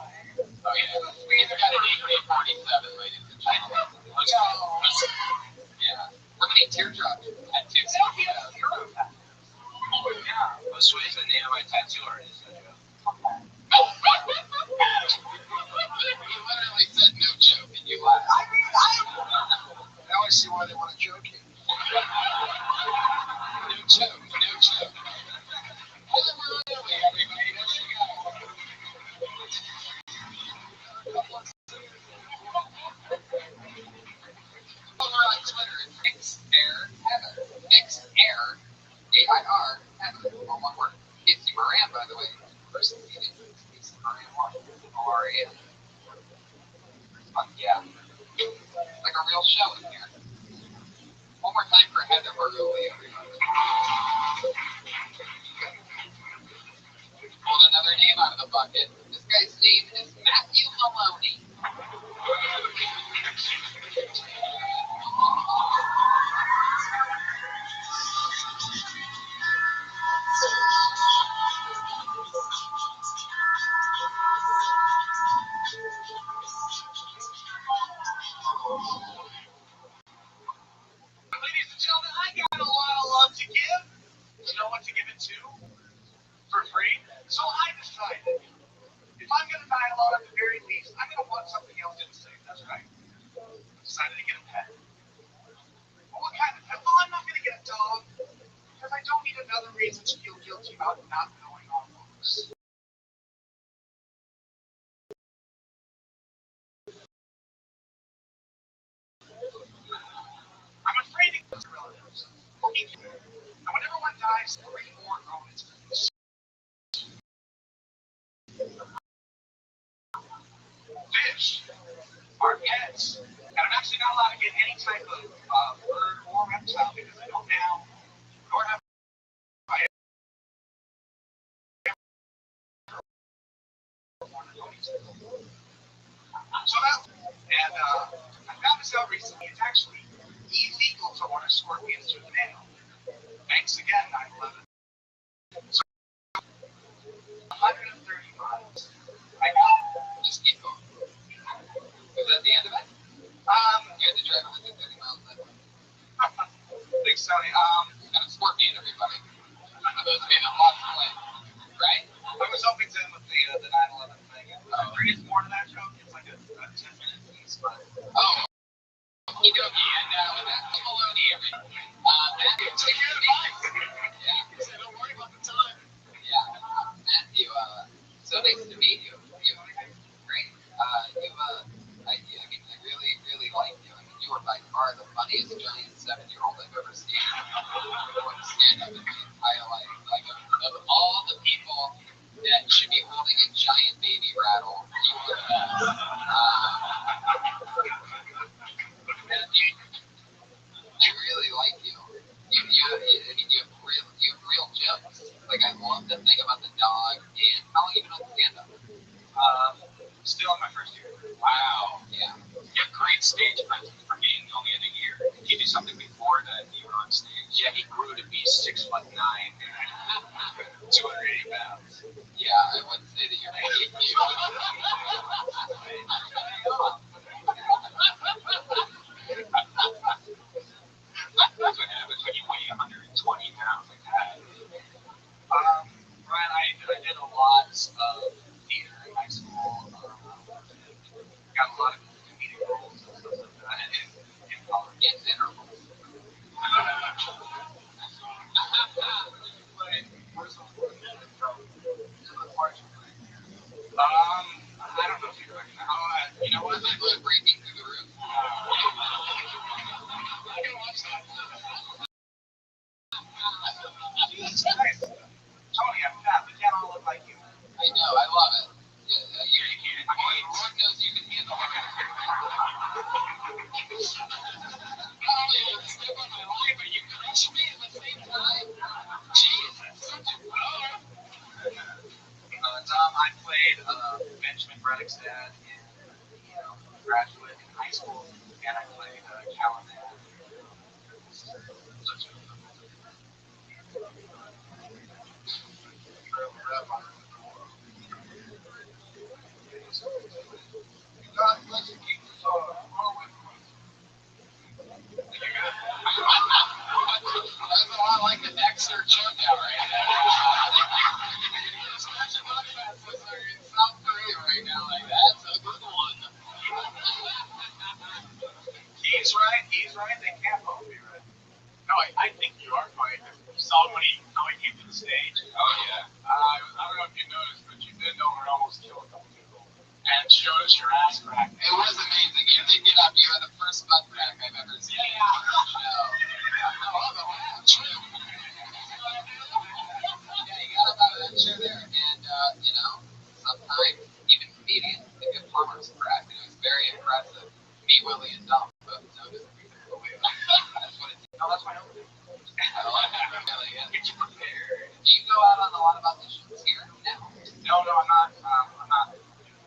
Oh yeah, we either got an AK-47, ladies and gentlemen. Yeah. How many teardrop tattoos? Zero tattoos. Yeah. Josue is the name of my tattoo artist. You literally said no joke and you laughed. Now I see why they want to joke you. No joke, no joke. Everybody, there you go. Over on Twitter, it's NixAir, AIR, Heather, all one word. Casey Moran, by the way, first meeting, Casey Moran, O-R-A-N. Yeah. Like a real show in here. One more time for Heather Bergoli, everybody. Pulled another name out of the bucket. This guy's name is Matthew Maloney. Ladies and gentlemen, I got a lot of love to give. You know what to give it to? For free. So I decided, if I'm going to die alone at the very least, I'm going to want something else in the same. That's right. I decided to get a pet. Well, what kind of pet? Well, I'm not going to get a dog, because I don't need another reason to feel guilty about not knowing all books. I'm afraid to go to relatives. And whenever one dies, 3 more moments. Fish are pets. And I'm actually not allowed to get any type of bird or reptile because I don't now, nor have I ever wanted to. So that, and I found this out recently. It's actually illegal to order scorpions through the mail. Thanks again, 9/11. So 130 miles. I got Just keep going. Was that the end of it? You had to drive 130 miles that way. Thanks, Tony. Got a scorpion, everybody. For those of you that lost the way. Right? I was hoping to with the 9/11 thing. There is more to that joke. It's like a 10-minute piece, but. Oh. Okie dokie. And with that, Maloney, everybody. Matthew, take care of the box. Yeah. So don't worry about the time. Yeah. Matthew, so nice to meet you. Great. I really, really like you. I mean, you were by far the funniest giant 7-year-old I've ever seen. Stand up in my entire life. Like, of all the people that should be holding a giant baby rattle, you were the best. Matthew, I really like you. I mean, you have real jokes. Like, I love the thing about the dog. And how long have you been on stand-up? Still in my first year. Wow. Yeah. You have great stage presence for being only in a year. Did you do something before that you were on stage? Yeah, he grew to be 6'9", 280 pounds. Yeah, I would say that you're pretty cute. That's what happens when you weigh 120 pounds like that. Brian, I did a lot of theater in high school. I don't know if you recognize. Oh, you know what? I love breaking through the roof. I can watch that. That's nice. Tony, I'm fat. We can't all look like you. I know. I love it. Yeah, you can't. I mean, Lord knows you can handle it. Step on my line, but you crush me at the same time. Jesus, such a power. Tom, I played Benjamin Braddock's dad in Graduate in high school, and I played Callahan. Such a God bless you. Keep this far away from us. That's a lot like the Dexter chokeout right now. Special monuments are in South Korea right now. Like, that's a good one. He's right. They can't both be right. No, I think you are right. You saw how he came to the stage. Oh, yeah. I don't know if you noticed, but you did almost kill a couple people. And showed us your ass crack. It was amazing. You did get up. You were the first butt crack I've ever seen. Yeah. Oh, the laugh. Yeah, you got up out of that chair there. And, sometimes even comedians can get plumbers crack. And it was very impressive. Me, Willie, and Dump both noticed we could go away. That's what it is. No, that's my own. I love that. Really, yeah. Get you prepared. Do you go out on a lot of auditions here now? No, I'm not.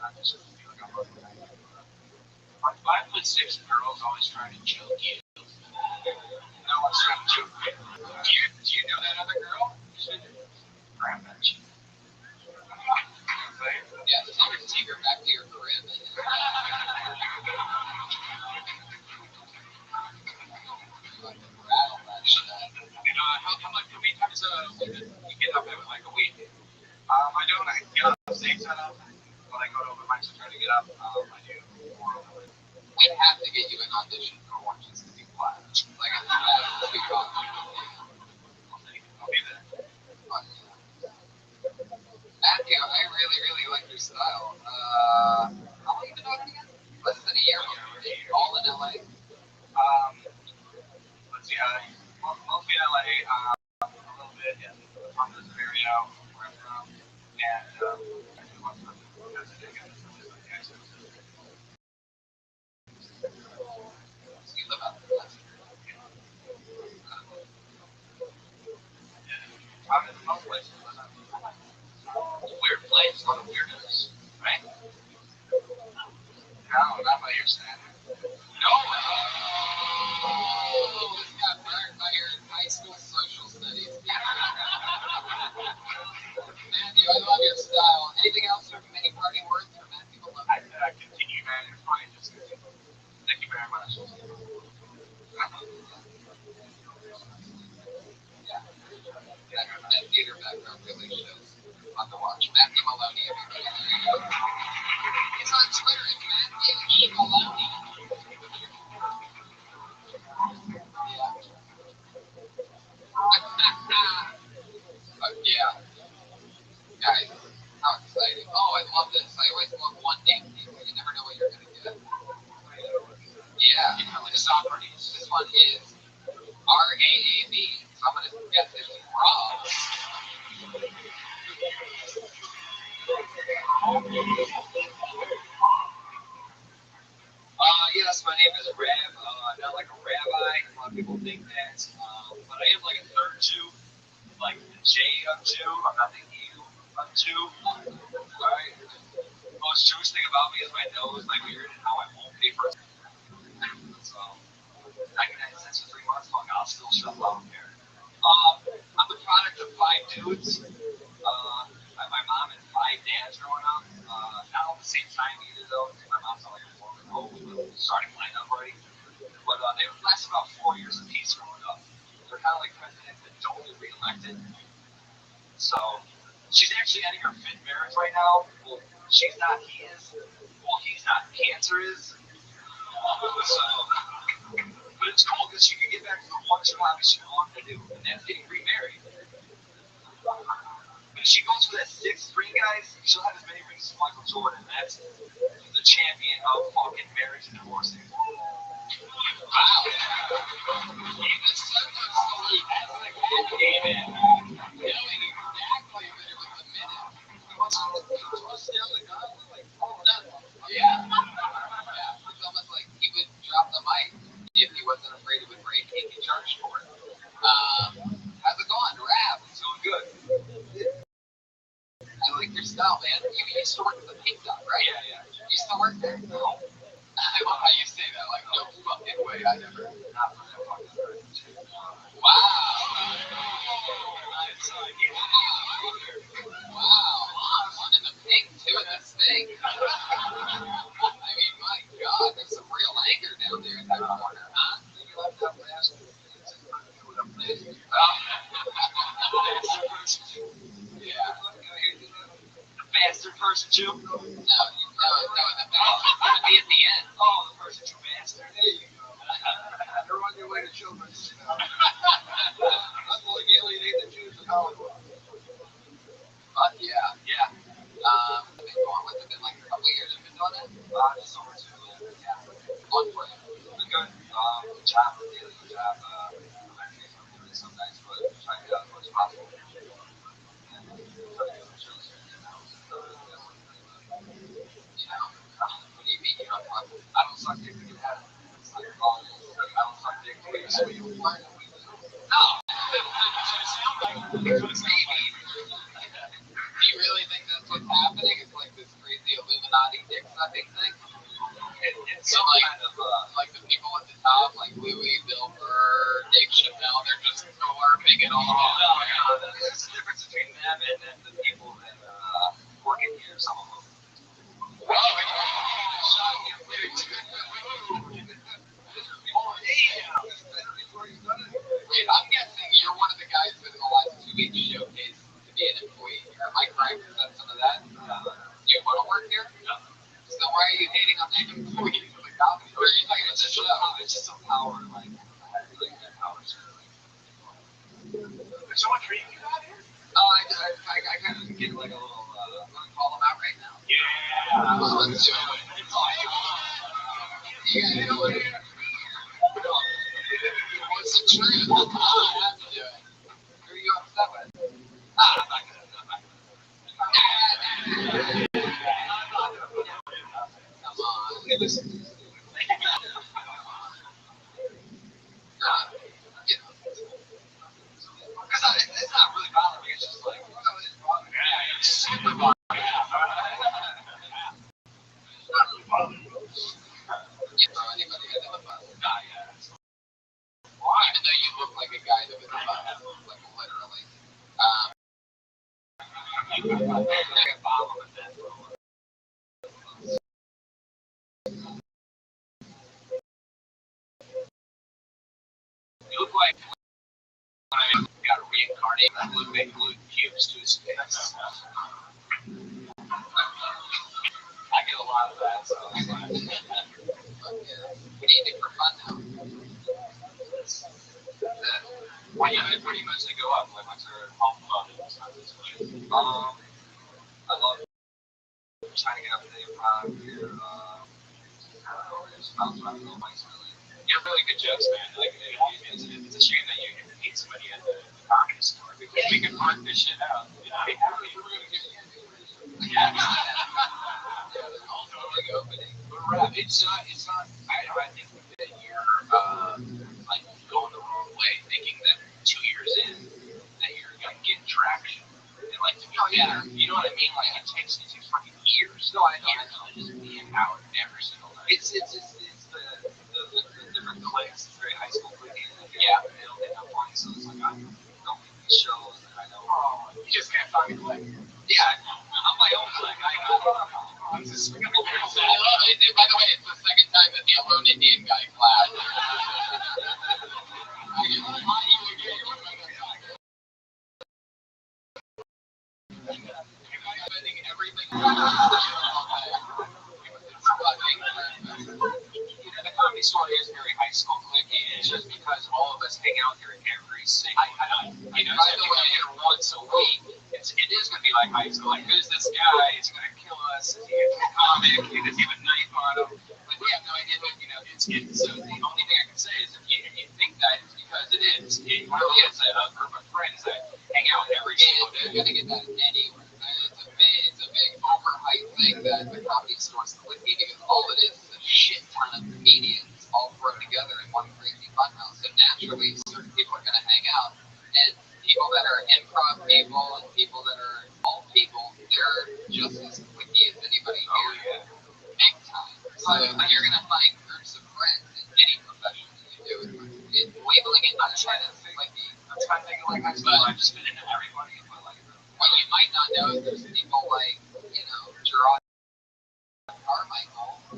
I'm just feeling like I'm working. Like 5'6" girls always trying to joke you. No one's trying to joke you. Do you know that other girl? Grab that shit. Yeah, take her back to your crib. Rattle that shit. And how many times you get up every like a week? I don't. I get up the same setup. When I go to open mics and try to get up, I do. We have to get you an audition for Orange is the New Black. Like, that's a big problem. I'll be there. Matthew, I really, really like your style. How long have you been doing it again? Less than a year. All in LA. Let's see. Mostly in LA. A little bit in the Thomas area where I'm from, and actually lots of Pennsylvania. You live out there. I'm in most places. Weird place, a lot of weirdness, right? No, not by your standard. No. Oh, this got burned by your high school social studies. Matthew, I love your style. Anything else from any parting words for Matthew Maloney? I continue, man. You're fine. Just continue. Thank you very much. Yeah, that theater background really shows. On the watch. Matthew Maloney, everybody. It's on Twitter. It's Matthew E. Maloney. Yeah. Guys, how exciting. Oh, I love this. I always love one name people. You never know what you're going to get. Yeah. Socrates. This one is RAAB. So I'm going to guess it's Rob. Yes, my name is Rab. Not like a rabbi. A lot of people think that. But I am like a third Jew. Like the J of Jew. I'm not the E of Jew. Alright? The most Jewish thing about me is my nose, like weird, and how I won't pay for it. So, 99 cents for 3 months, long, I'll still shove out there. I'm the product of 5 dudes. My mom and 5 dads growing up. Not all at the same time either, though. My mom's not like a woman starting lineup already. But they lasted about 4 years apiece growing up. They're kind of like presidents that don't get reelected. So, she's actually ending her 5th marriage right now. Well, she's not, he is. Well, he's not. Cancer is. So, but it's cool because she can get back to the one she wanted to do, and that's getting remarried. But if she goes for that 6th ring, guys, she'll have as many rings as Michael Jordan. That's the champion of fucking marriage and divorce. Wow. He was such a salute. That's like David. Knowing exactly that it was the minute. Yeah. It's almost like he would drop the mic if he wasn't afraid it would break. He could charge for it. How's it going, Rab? It's going good. I like your style, man. You used to work at the Pink Dot, right? Yeah. You used to work there? No. I love how you say that. Like, no fucking way. I never. Not for that fucking person. Wow. It's Wow. One in the pink, two in the stink. I mean, my God, there's some real anger down there in that corner, huh? Maybe left out last week. Yeah. the bastard person too. No, the bastard's gonna be at the end. Oh, the person too bastard. There you go. You're on your way to children's. Let's like alienate the Jews of Hollywood. Fuck yeah. Yeah. I've been going with it in like a couple of years. I've been doing it. Just over 2 years. Yeah. One for you. Been good. Good job. Daily good job. I'm actually doing it sometimes, but trying to get out as much as possible. What do you mean you don't fuck? I don't suck dick to get out of it. It's like, I don't suck dick to get out of it. No. Maybe. Do you really think that's what's happening? It's like this crazy Illuminati dick sucking thing? It's some kind of, Like the people at the top, like Louis, Bill Burr, Dave Chappelle, they're just slurping it all off. no, there's a difference between them and then the people that work in here, some of them. Wait, I'm guessing you're one of the guys that in the last 2 weeks showcased to be an employee here. Am I correct? Is that some of that? You want to work here? No. So why are you hating on the employees of the company? Or are you talking about the show? It's just some power, like that power. There's so much reading out here. I kind of get like a little, I'm going to call them out right now. Yeah. Let's do it. You know what? What's the truth? I have to do it. Who are you upset with? I'm not gonna. Come on. Hey, listen. You know. It's not really bothering me. It's just like, it's bothering me. Yeah, it's super bothering me. It's not really bothering me. You throw anybody under the bus. Nah, yeah. Even though you look like a guy that was in the bus, like literally. Like a bomb on the desk. You look like when I got reincarnated, I glued pubes to his face. I get a lot of that, so it's like, We need it for fun now. when you pretty much they go up, like once they're home fun and stuff. I love trying to get up to the improv here. I don't know, just bounce around a little nice, really. You have really good jokes, man. Like, it's a shame that you get to meet somebody at the comedy store because we can work this shit out. You know? Yeah. Big opening. But Rab, it's not. I think that you're like going the wrong way, thinking that 2 years in that you're gonna get traction. And like, you know what I mean? Like, it takes fucking years. No, I know. Just being out every single night. It's the different cliques. It's very high school clique. Yeah, they don't end up funny, so it's like I don't make these shows and I know. Oh, you just can't find me clique. Yeah, I'm my own clique. I'm just swinging over By the way, it's the second time that the Alone Indian guy clapped. The comedy store is very high school clicky. It's just because all of us hang out here every single night. You know, so if you come here once a week, it is going to be like high school. Like, who's this guy? He's going to kill us. Is he a comic, you can see a knife on them, but we have no idea what, so the only thing I can say is if you think that it's because it is, it really is a group of friends that hang out every single day. You're gonna get that anywhere. It's a big overhyped thing that the comedy stores with me because all it is a shit ton of comedians all thrown together in one crazy funhouse. So naturally, certain people are gonna hang out, and people that are improv people and people that are all people, they're just as witty as anybody here. Big time. So you're gonna find groups of friends in any profession that you do. Labeling it not trying to think like I'm trying to think like I've just been into everybody, but like what you might not know is there's people like, Gerard Carmichael who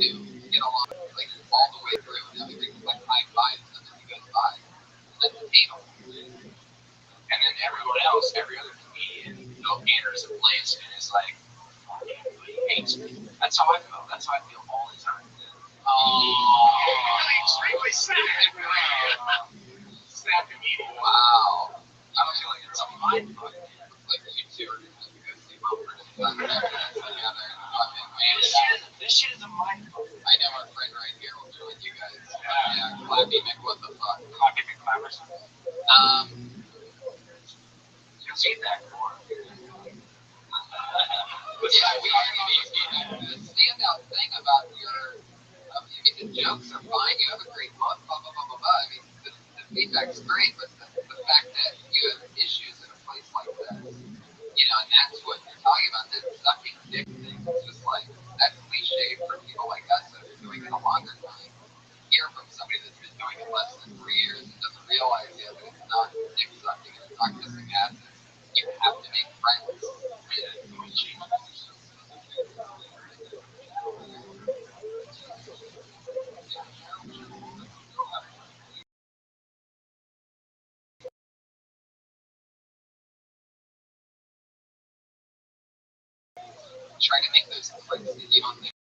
get along like all the way through and everything's like high fives and then he goes by. And then the table. And then everyone else, every other comedian, enters a place and is like, hates me. That's how I feel. That's how I feel all the time. Extremely sad. Sad comedian. Wow. I don't feel like it's a mind fuck. Like you two are just because they both are just together. This shit is a mind fuck. I know our friend right here will do with you guys. Yeah, Clappy Mick, what the fuck? Clappy McClappers. You'll see that more. Yeah, we are going to the standout thing about the jokes are fine, you have a great month, blah, blah, blah, blah, blah. I mean, the feedback's great, but the fact that you have issues in a place like that, and that's what you're talking about, that sucking dick thing. It's just like, that's cliche for people like us that are doing it a longer time. Hear from somebody that's been doing it less than 3 years and doesn't realize yet that it's not dick sucking and it's not kissing asses. You have to make friends. Try to make those clicks that you don't think.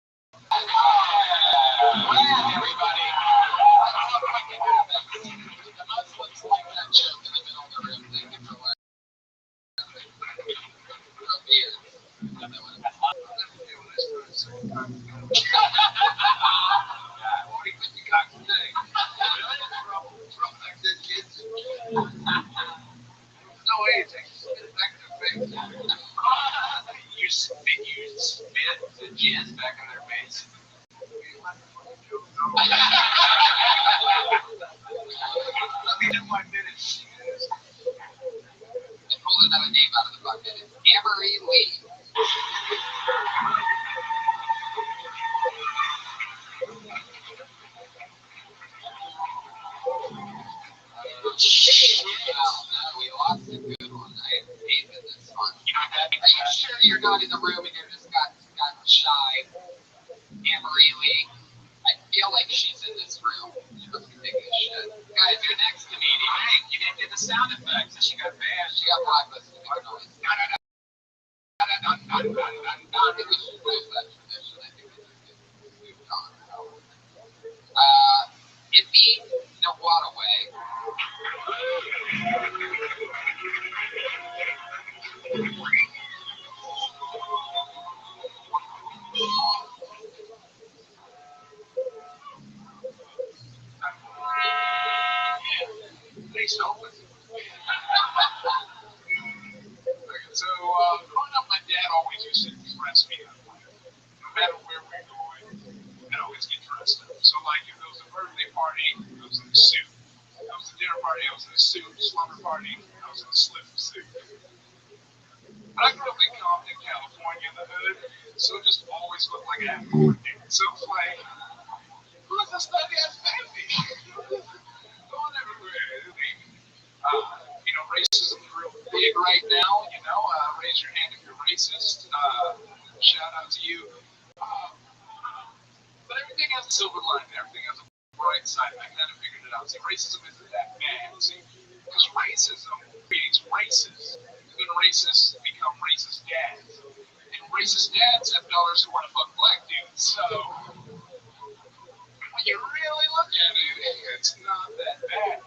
Everybody. The Muslims like that joke in the middle of the room. Thank you for laughing. Beers. What do you think you got today? Throwback dead kids. No way it takes back in their face. You spit the jizz back in their face. Let me do my minutes. I pulled another name out of the bucket. Amory Lee. We lost a good one. I hated this one. Are you sure you're not in the room and you're just got shy? Amory Lee. I feel like she's in this room. She must be taking a shit. Guys, your next comedian. Hey, you didn't get the sound effects. And she got banned. She got blacklisted. I think we should lose that tradition. I think we should move on. Iffy Nawataway. They open. So, growing up, my dad always used to dress me up. No matter where we're going, I always get dressed up. So, like, if there was a birthday party, I was in a suit. If there was a dinner party, I was in a suit. Slumber party, I was in a slipper suit. But I grew up in Compton, California, in the hood, so it just always looked like I had coordinated. So it's like, who's this study as baby? Going everywhere. Racism is real big right now. Raise your hand if you're racist. Shout out to you. But everything has a silver lining. Everything has a bright side. I kind of figured it out. See, racism isn't that bad. See, because racism creates racists. And then racists become racist dads. And racist dads have daughters who want to fuck black dudes. So, when you really look at it, it's not that bad.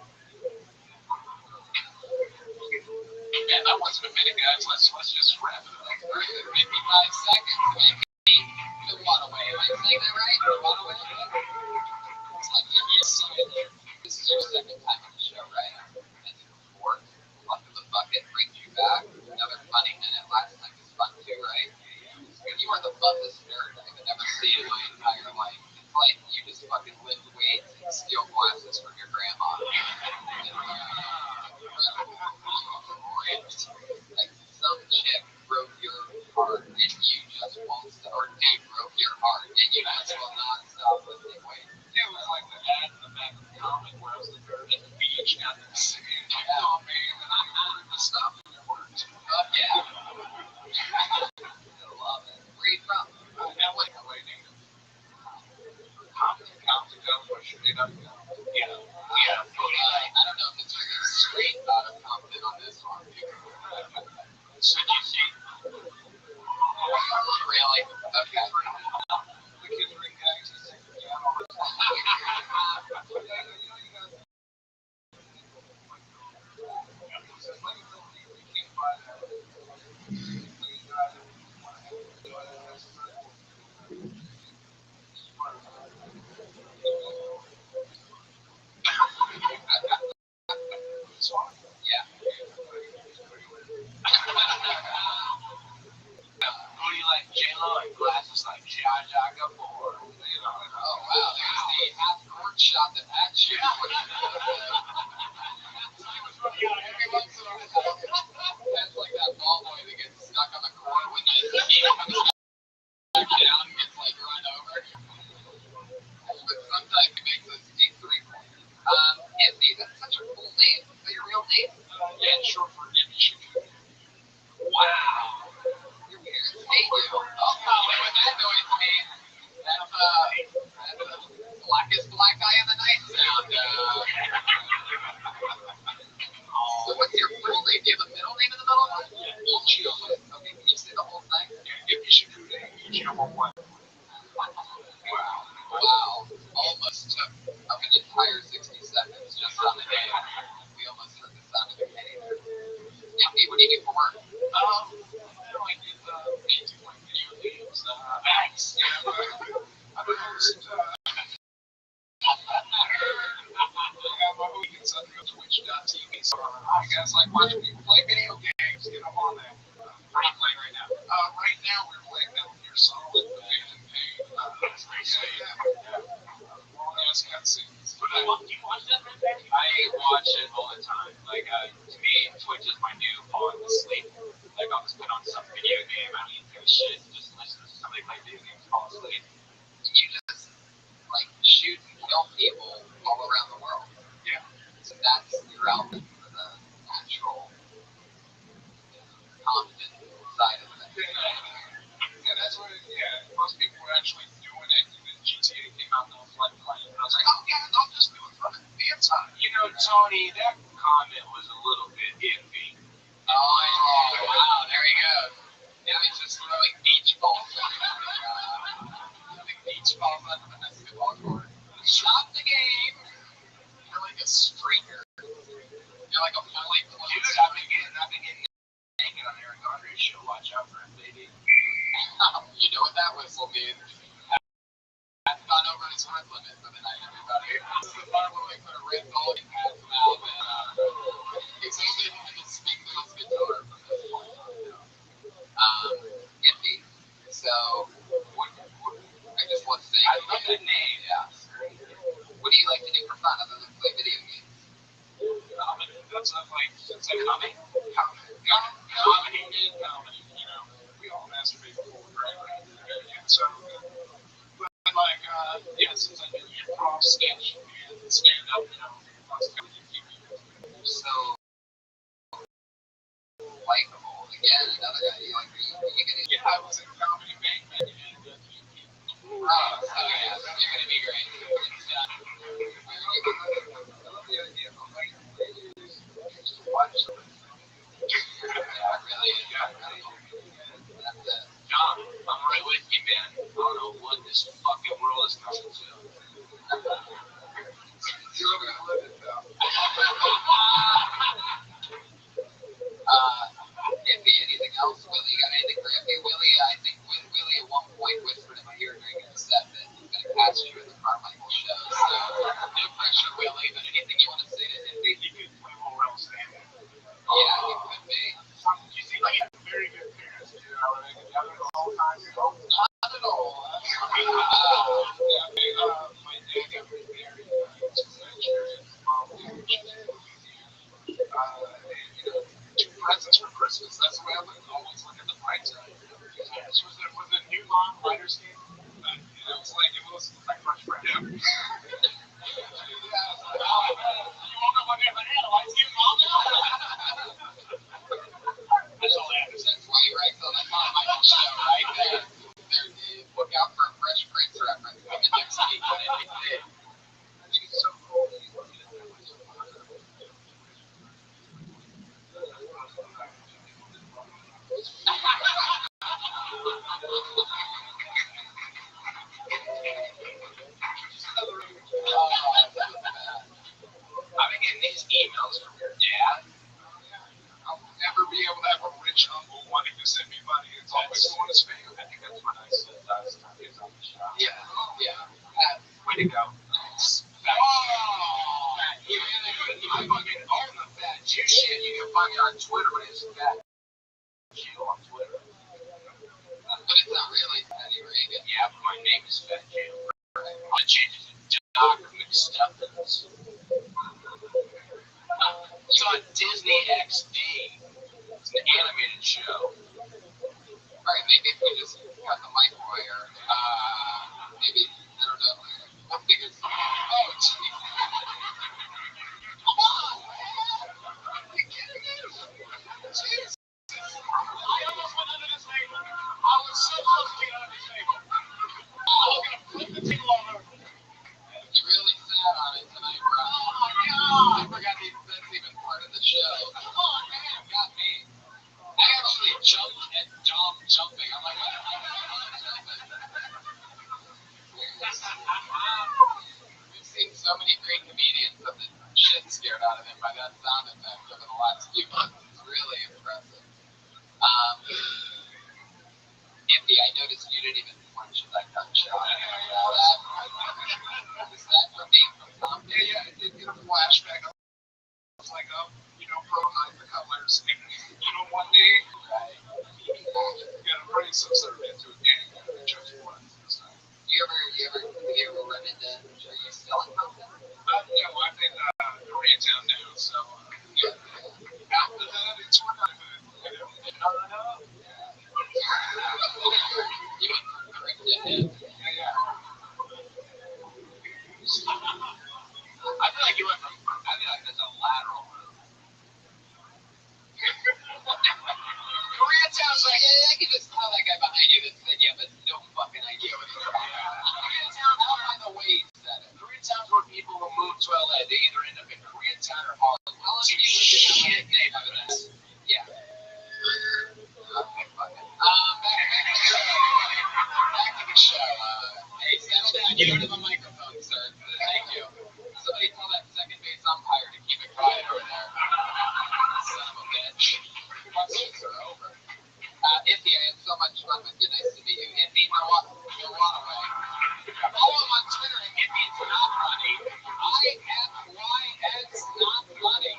Man, that wasn't a minute, guys. Let's just wrap it up. 55 seconds. The waterway. like that right? Runaway? It's like this is your second time on the show, right? And fourth, luck of the bucket brings you back. Another funny minute. Last time was fun too, right? You are the funnest nerd I've ever seen in my entire life. It's like you just fucking lift weights and steal glasses from your grandma. Like some chick broke your heart and you just won't stop, or dude broke your heart and you just will not stop lifting weights. It was like the ad in the back of the comic where I was at the beach and I was singing, oh man, and I ordered the stuff and it worked. Yeah. I love it. Where are you from? LA native. Compton, Push it up. Yeah. I don't know if it's really straight out of Compton on this one. So you see, Really? Okay. the kids are in gangs and sing the piano. Yeah. Booty like J-Lo and glasses like Zsa Zsa Gabor. Oh, wow. There's the half-court shot that actually every once in a while. That's like that ball boy that gets stuck on the court when the team comes back down and gets like run over. But sometimes he makes a deep three-pointer. Anthony, that's such a cool name. Is that your real name? Yeah, short for Jimmy. Wow. You're weird. Thank you. Oh, what that noise means. That's blackest black guy in the night sound. So what's your full name? Do you have a middle name in the middle of it? Okay, can you say the whole thing? Wow. Almost took up an entire 60 seconds just on the name. We almost heard the sound of the name. Anthony, what do you do for work? I did video games. Nice. I've been hosting Twitch.tv. So you guys like watching people play video games? Get them on there. What are you playing right now? Right now we're playing Metal Gear Solid, The Phantom Pain. Long-ass cutscenes. Do you watch that? I watch it all the time. Like, to me, Twitch is my new falling asleep. Like, I'll just put on some video game. I don't even give a shit. Just listen to somebody play video games, fall asleep. You just like shoot and kill people all around the world. Yeah. So that's your outlet for the actual content side of it. Yeah, that's what most people were actually doing it, and then GTA came out and I was like playing, and I was like, oh yeah, I'll just do it for the dance time. You know, Tony, that comment was a little bit iffy. Oh, wow, there he goes. Now he's just throwing beach balls. Beach balls on the basketball court. Stop the game. You're like a striker. You're like a fully clothed. Dude, I've been getting naked on Eric Andre's show. Watch out for him, baby. You know what that whistle means. That's gone over his word limit for the night, everybody. This is the part where we put a red ball in Pat's mouth and he's only going to speak to his guitar from this point on. Iffy. So, I just want to say, I love that name. Yeah. What do you like to do for fun other than play video games? That's not like, it's like comedy. Comedy, you know. We all masturbate before we graduate. So, but like, since I did improv, sketch, and stand up, you know, lots of So, likable. Again, another guy you like. I was in Comedy Bang and so yeah, you're gonna be great. I love the idea of like, just watch something. Yeah, really. That's it. John, I'm right with you, man. I don't know what this fucking world is coming to. You're gonna live it, though. Iffy, anything else? Willie, you got anything for Iffy? Willie, I think Willie at one point whispered in my ear during his set that to go. I fucking own the Fat Jew shit. You can find me on Twitter, but it's Fat Jew on Twitter. But it's not really Fatty Reagan. Yeah, but my name is Fat Jew. I'm gonna change it to Doc McStuffins. It's on Disney XD. It's an animated show. Alright, maybe if we just cut the mic wire, maybe, I don't know. We'll figure something out. Oh, gee. Come on, man! Are you kidding me? Jesus! I almost went under this table. I was so close to getting under this table. I was gonna flip the table over. You really sat on it tonight, bro. Oh my god! I forgot that's even part of the show. Come on, man! Got me. I actually jumped at Dom jumping. I'm like, what the fuck is Dom jumping? We've seen so many great comedians that the shit scared out of him by that sound effect over the last few months. It's really impressive. Iffy, I noticed you didn't even flinch at that gunshot. Was that from being from Tom? Yeah, it did get a flashback. I was like, pro hide the colors. One day, you gotta bring some sort of into a game. Just one. You ever run into, are you selling something? Yeah, well, I'm in Koreatown now, so, out the hood, it's one of the hood. You went from brick to head. Yeah. I feel like that's a lateral move. Koreatown's like, I can just tell that guy behind you that said, yeah, but no fucking idea what he's talking about. Koreatown's not by the way he said it. Koreatown's where people who move to LA, they either end up in Koreatown or Hollywood. Two shit neighborhoods. Yeah. Okay, fuck it. Back to the show. Hey, settle down. You don't have a microphone, sir. Thank you. Somebody tell that second base umpire to keep it quiet over there. Son of a bitch. Questions are over. Iffy, I had so much fun with you. Nice to meet you. Iffy, Milwaukee. Follow him on Twitter at Iffy. It's not funny. IFYX not funny.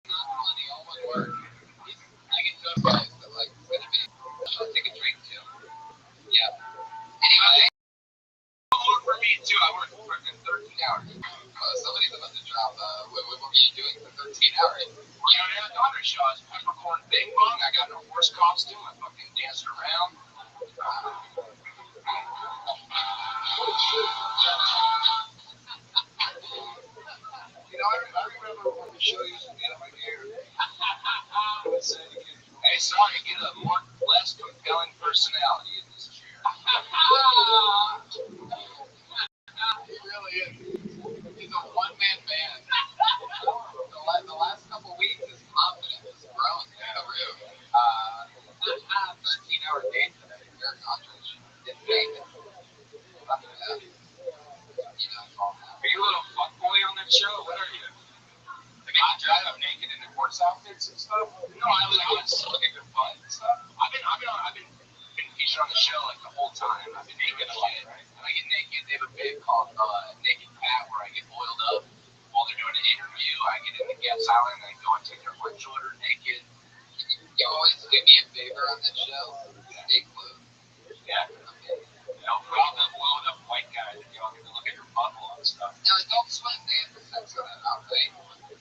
Not funny. All one word. I get those guys that like send me. I'll take a drink too. Yeah. Anyway. For me too, I worked for 13 hours. Somebody's about to drop. What were you doing for 13 hours? Working on Eric Daughter's show. I was peppercorn bing bong. I got in a horse costume. I fucking danced around. I remember when the show used to be on my ear. Hey, sorry, get a less compelling personality in this chair. He really is. He's a one-man band. The last couple weeks, his confidence is growing through the roof. 13-hour day today. Eric Daughter's didn't make it. Are you a little fuckboy on that show? What are you? The guy driving up naked in the horse outfits and stuff? No, I was just looking for fun and stuff. I've been featured on the show like the whole time. I've been naked a lot, right? When I get naked, they have a bit called Naked Pat where I get oiled up while they're doing an interview. I get in the guest island and I go and take their lunch order naked. You always do me a favor on this show. Stay glued. Yeah. No problem. Blowing up white guys and you all get to look at your butthole and stuff. Now, Adult Swim, they have to censor that out, right?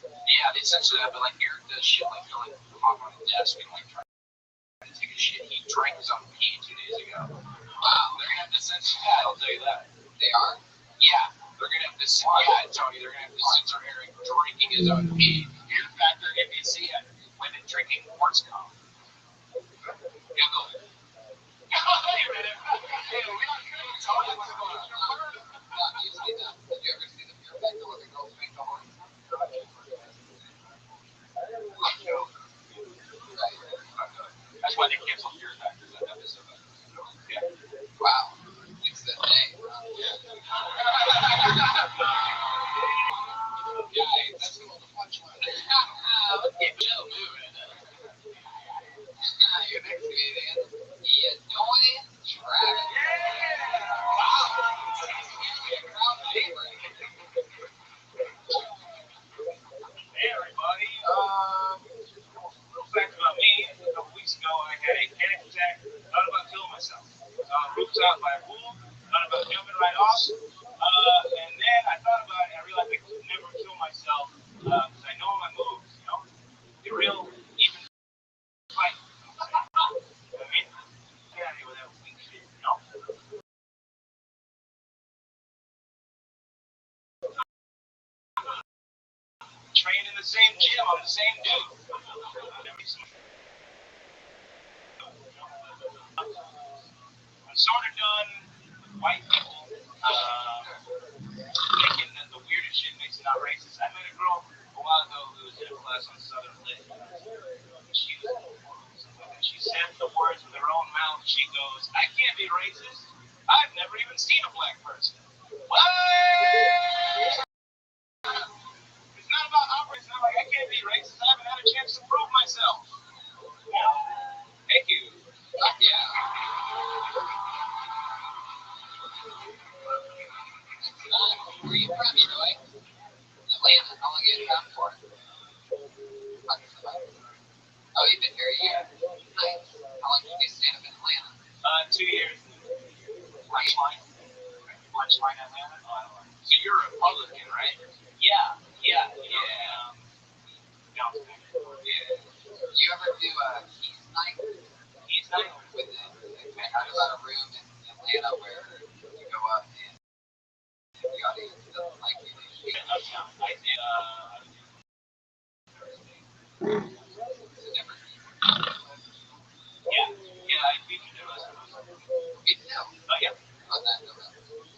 Yeah, they censor that, but like Eric does shit like he'll like hop on the desk and like try to take a shit. He drank his own pee 2 days ago. Wow, they're gonna have to censor that, I'll tell you that. They are? Yeah, they're gonna have to censor. Yeah, Tony, they're gonna have to censor Eric drinking his own pee. Here's the fact they're NBC had women drinking horse cum. Google it. Wait a minute. Hey, we don't tell you what's going on. You see that? Did you ever see the Fear Factor where the girls make the horse? That's why they canceled Fear Factor that episode. Yeah. Wow. It's that day. Yeah, that's the punchline. Let's get Joe moving. train in the same gym. I'm the same dude. I'm sort of done with white people thinking that the weirdest shit makes it not racist. I met a girl a while ago who was in a class on Southern Lit. She said the words with her own mouth. She goes, I can't be racist. I've never even seen a black person. What? It's not about operating. It's not like I can't be racist. I haven't had a chance to prove myself. Thank you. Yeah. Where are you from, you know? Atlanta. How long have you been around for? Oh, you've been here a year. Nice. How long did you stand up in Atlanta? 2 years. Punchline. Punchline Atlanta. So you're a Republican, right? Yeah. Yeah. Yeah. You ever do a Keys night? Keys night? With I heard about a room in Atlanta where you go up and the audience doesn't like you. I did. Yeah, I featured it last time. Me too. Oh, yeah. On that note.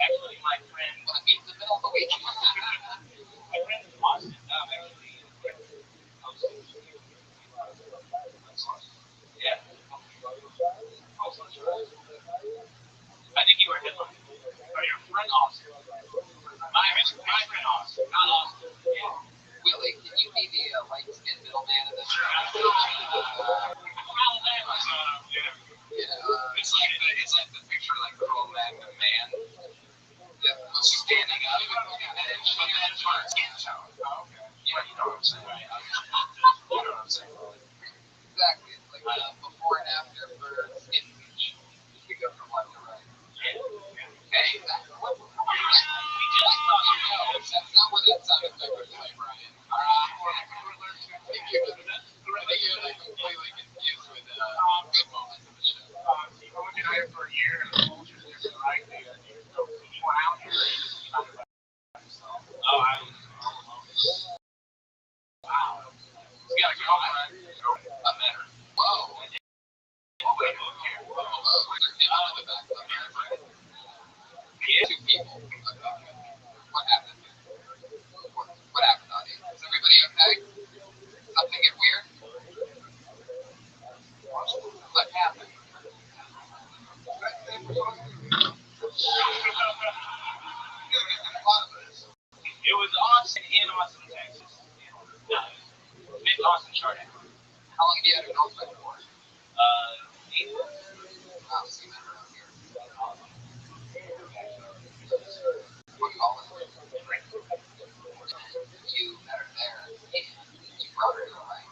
Actually, my friend. Want to meet in the middle of the week? My friend in Austin, actually. Yeah. I think you were headlining. Or your friend Austin. My friend Austin, not Austin. Yeah. Willie, can you be the light-skinned middleman in this show? It's like the picture, like the old Magnum man. Standing up, but then for skin tone. Oh, okay. Yeah, you know what I'm saying, right? You know what I'm saying? Exactly. It's like before and after for skin heat. We go from left to right. Hey, exactly. That's not what that sound effect was like, Brian. You're like completely confused with good moments of the show. You've only been here for a year and the culture's different, right? You went out here and you just talked about yourself. Oh, I was wow. You got a girlfriend? I met her. Whoa. Wait, moved here. Whoa. The back of the yeah. 2 people. What happened? What happened, audience? Is everybody okay? Something get weird? What happened? It was Austin in Austin, Texas. Mid Austin Charter. How long have you had a girlfriend for? 8 months. Wow, so you met her out here. What college? You met her there, and you brought her here, right?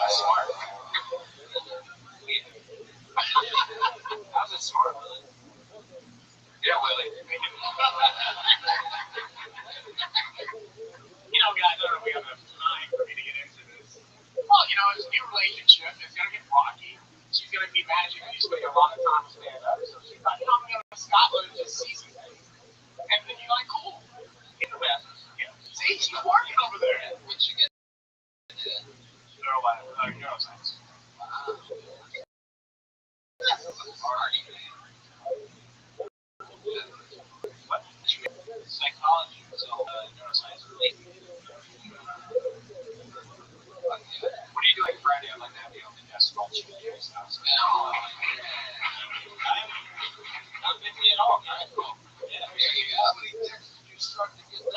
Smart. How's it smart, Willie? Yeah, Willie. Guys, I don't know if we have enough time for me to get into this. Well, it's a new relationship. It's going to get rocky. She's going to be magic, and you spend a lot of time with stand-up. So she's like, I'm going to Scotland and just see some things. And then you're like, cool. In the bathroom. See, she's working over there. What'd you get into? Neuroscience. That's party, man. What? Psychology. So, neuroscience related. What are you doing Friday? I'd like to have you on the desk culture. I'm not busy at all, guys. Cool. Yeah, there you go. How many texts did you start to get? 11.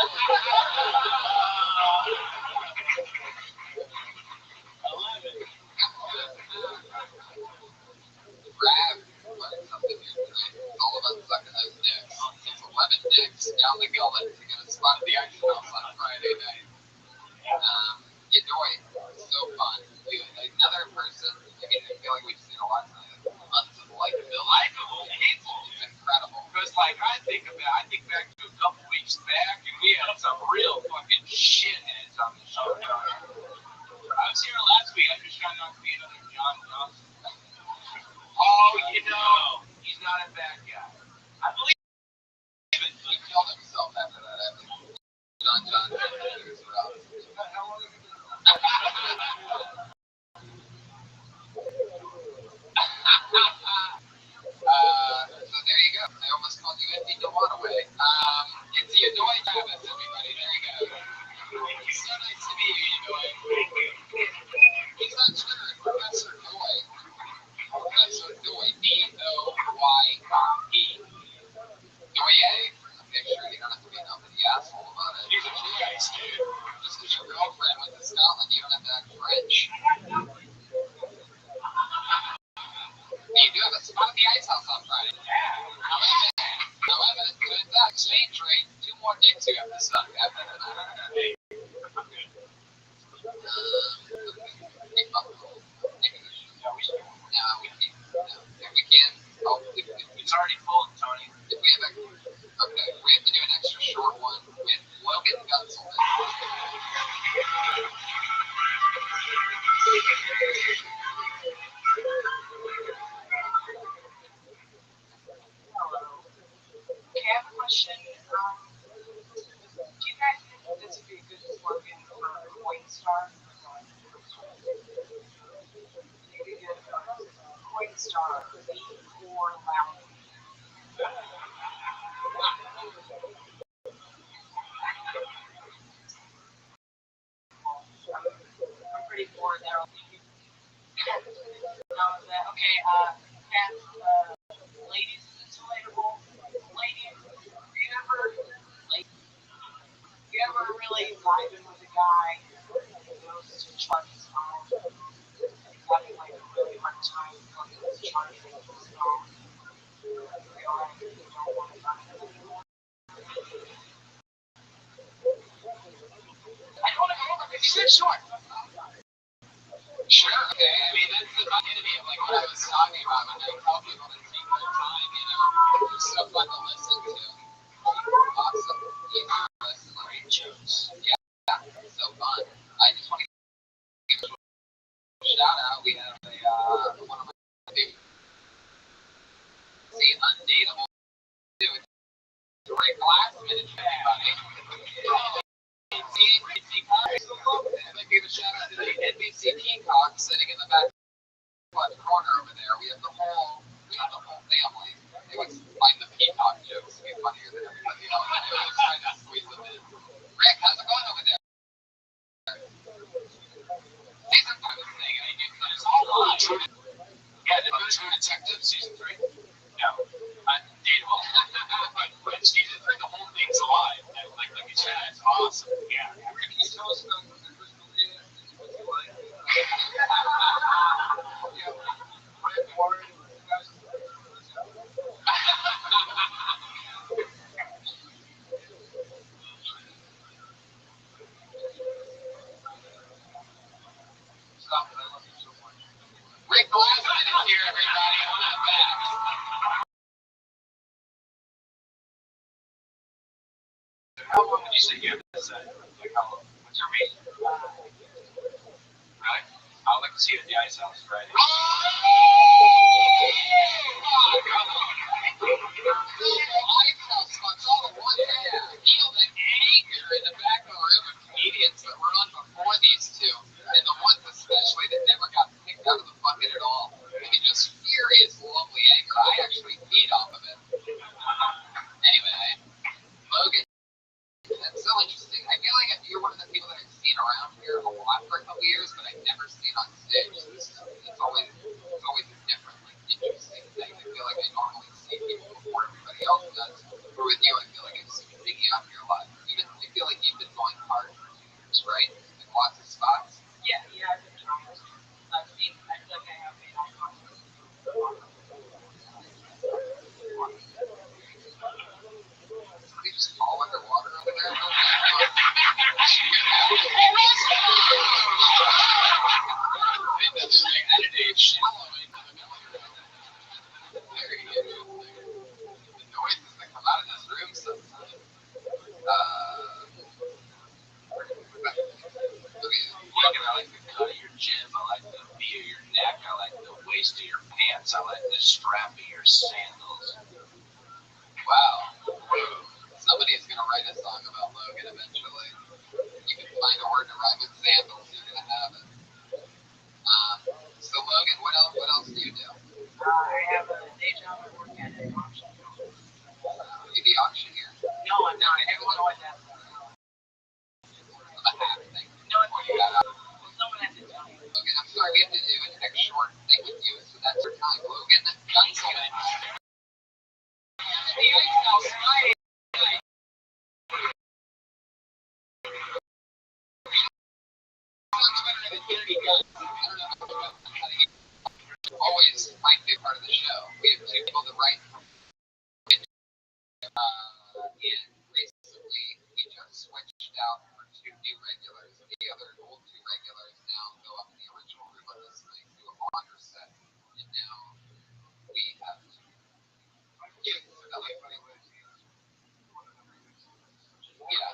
Grab something here tonight. All of us sucking those dicks. It's 11 dicks down the gullet to get a spot at the action house on a Friday night. Yadoi, so fun. Dude, another person, I feel like we've seen a lot tonight. Tons of likable people. It's incredible. Because, I think back to a couple weeks back, and we had some real fucking shitheads on the show. I was here last week. I'm just trying not to be another John Johnson. Oh, he's not a bad guy. I believe it. He killed himself. myself after that. John. So there you go. I almost called you empty the waterway. It's the annoying Travis, everybody. There you go. It's so nice to meet you, annoying. He's on Twitter at Professor Noy. Professor Noy. Doye. Doye. Make sure you don't have to be an uppity asshole about it. He's a nice dude. Just because your girlfriend went to Scotland, you don't have to act French. You do have a spot at the Ice House on Friday. However, with that exchange rate, 2 more dicks you have to suck after that. If we can. Oh, it's already full, Tony. If we have we have to do an extra short one with Logan Gunselman. Okay, I have a question. Do you guys think that this would be a good slogan for Coinstar? You could get Coinstar, V4 Lounge. I'm pretty bored there. Okay, ladies, is this relatable? Ladies, you ever really vibing with a guy who goes to charge his phone, having like a really hard time fucking charging his phone? You realize that you don't want to talk to him anymore. I don't know, 56 short. Sure, okay. I mean, that's the epitome of like what I was talking about when I tell people to take their time, It's so fun to listen to. Awesome. Great jokes. Yeah, so fun. I just want to give a shout out. We have one of my favorite, Undateable. Great last minute, everybody. And I gave a shout out to the NBC Peacock sitting in the back left corner over there. We have the whole family. They would find the Peacock jokes to be funnier than everybody else. They were trying to squeeze them in. Rick, how's it going over there? Season 5 is saying, and I do it's all live. Yeah, True Detective season 3. No, Undateable. But season 3, the whole thing's alive. Like you said, it's awesome. Yeah. Rick, can you tell us about what the Crystal is? What's it like? Warren, you guys. Stop it, I love you so much. Rick Glassman is here, everybody. I'm not back. How long would you say you have this set? Like, how long? What's your meat? Really? I'd like to see you at the Ice House Friday. Oh, come on. Ice House spots all in one hand. Feel the anger in the back of the room of comedians that were on before these two. And the ones especially that never got picked out of the bucket at all. I mean, just furious, lovely anger. I actually feed off of it. Anyway, Logan. That's so interesting. I feel like you're one of the people that I've seen around here a lot for a couple years, but I've never seen on stage. So it's always a different, like, interesting thing. I feel like I normally see people before everybody else does. But with you, I feel like I've seen Biggie out here a lot. I feel like you've been going hard for years, right? In lots of spots. Yeah, I've been trying. I feel like I have made eye contact. Somebody just fall underwater over there. Shallow into the middle of it. Very interesting. The noises that come out of this room sometimes. I like the cut of your chin. I like the V of your neck. I like the waist of your pants. I like the strap of your sandals. Wow. So Somebody is gonna write a song about Logan eventually. You can find a word to rhyme with sandals, you're gonna have it. So Logan, what else do you do? I have a day job. I work at an auction. Are you the auctioneer? No, I'm not. I have no idea. The hat thing. No, it's well, someone has to tell me. Logan, I'm sorry, we have to do an extra short thing with you, so that's our time. Logan, Gunselman. Always my favorite part of the show. We have two people that write, and recently we just switched out for two new regulars. The other old two regulars now go up in the original room on this night, do a longer set, and now we have to give another thing. Yeah,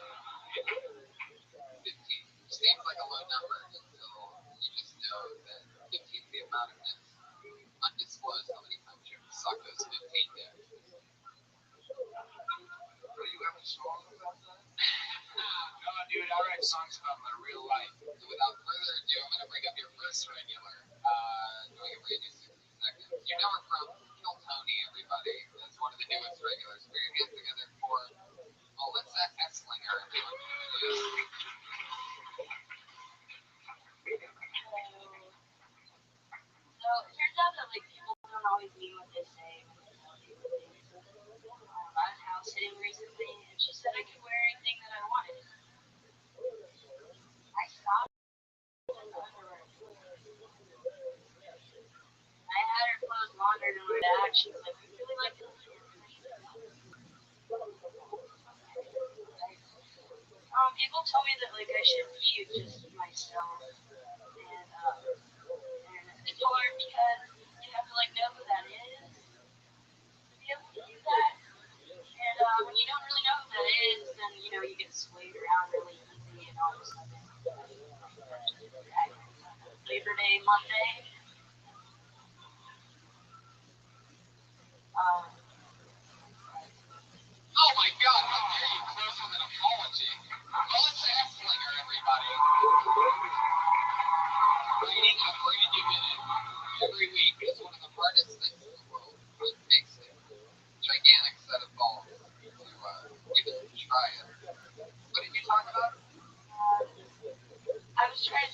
15. Seems like a low number until you just know that 15 is the amount of this undisclosed how many times you suck those 15 dicks. Do you have a song about that? No, dude, I write songs about my real life. So without further ado, I'm going to bring up your first regular. Doing a radio 60 seconds. You know her from Kill Tony, everybody. That's one of the newest regulars. Put your hands together for Melissa Esslinger. So it turns out that like people don't always mean what they say when they tell you things. I was house sitting recently, and she said I could wear anything that I wanted. I stopped. I had her clothes laundered in my bag. She was like, "I really like this." People told me that like I should be just myself, and it's hard because you have to like know who that is to be able to do that. And when you don't really know who that is, then you know you get swayed around really easy, and all of a sudden, Labor Day Monday. Oh my God, how dare you close with an apology? Melissa Esslinger, everybody. Writing a brand new minute every week is one of the hardest things in the world. It takes a gigantic set of balls to even try it. What did you talk about? I was trying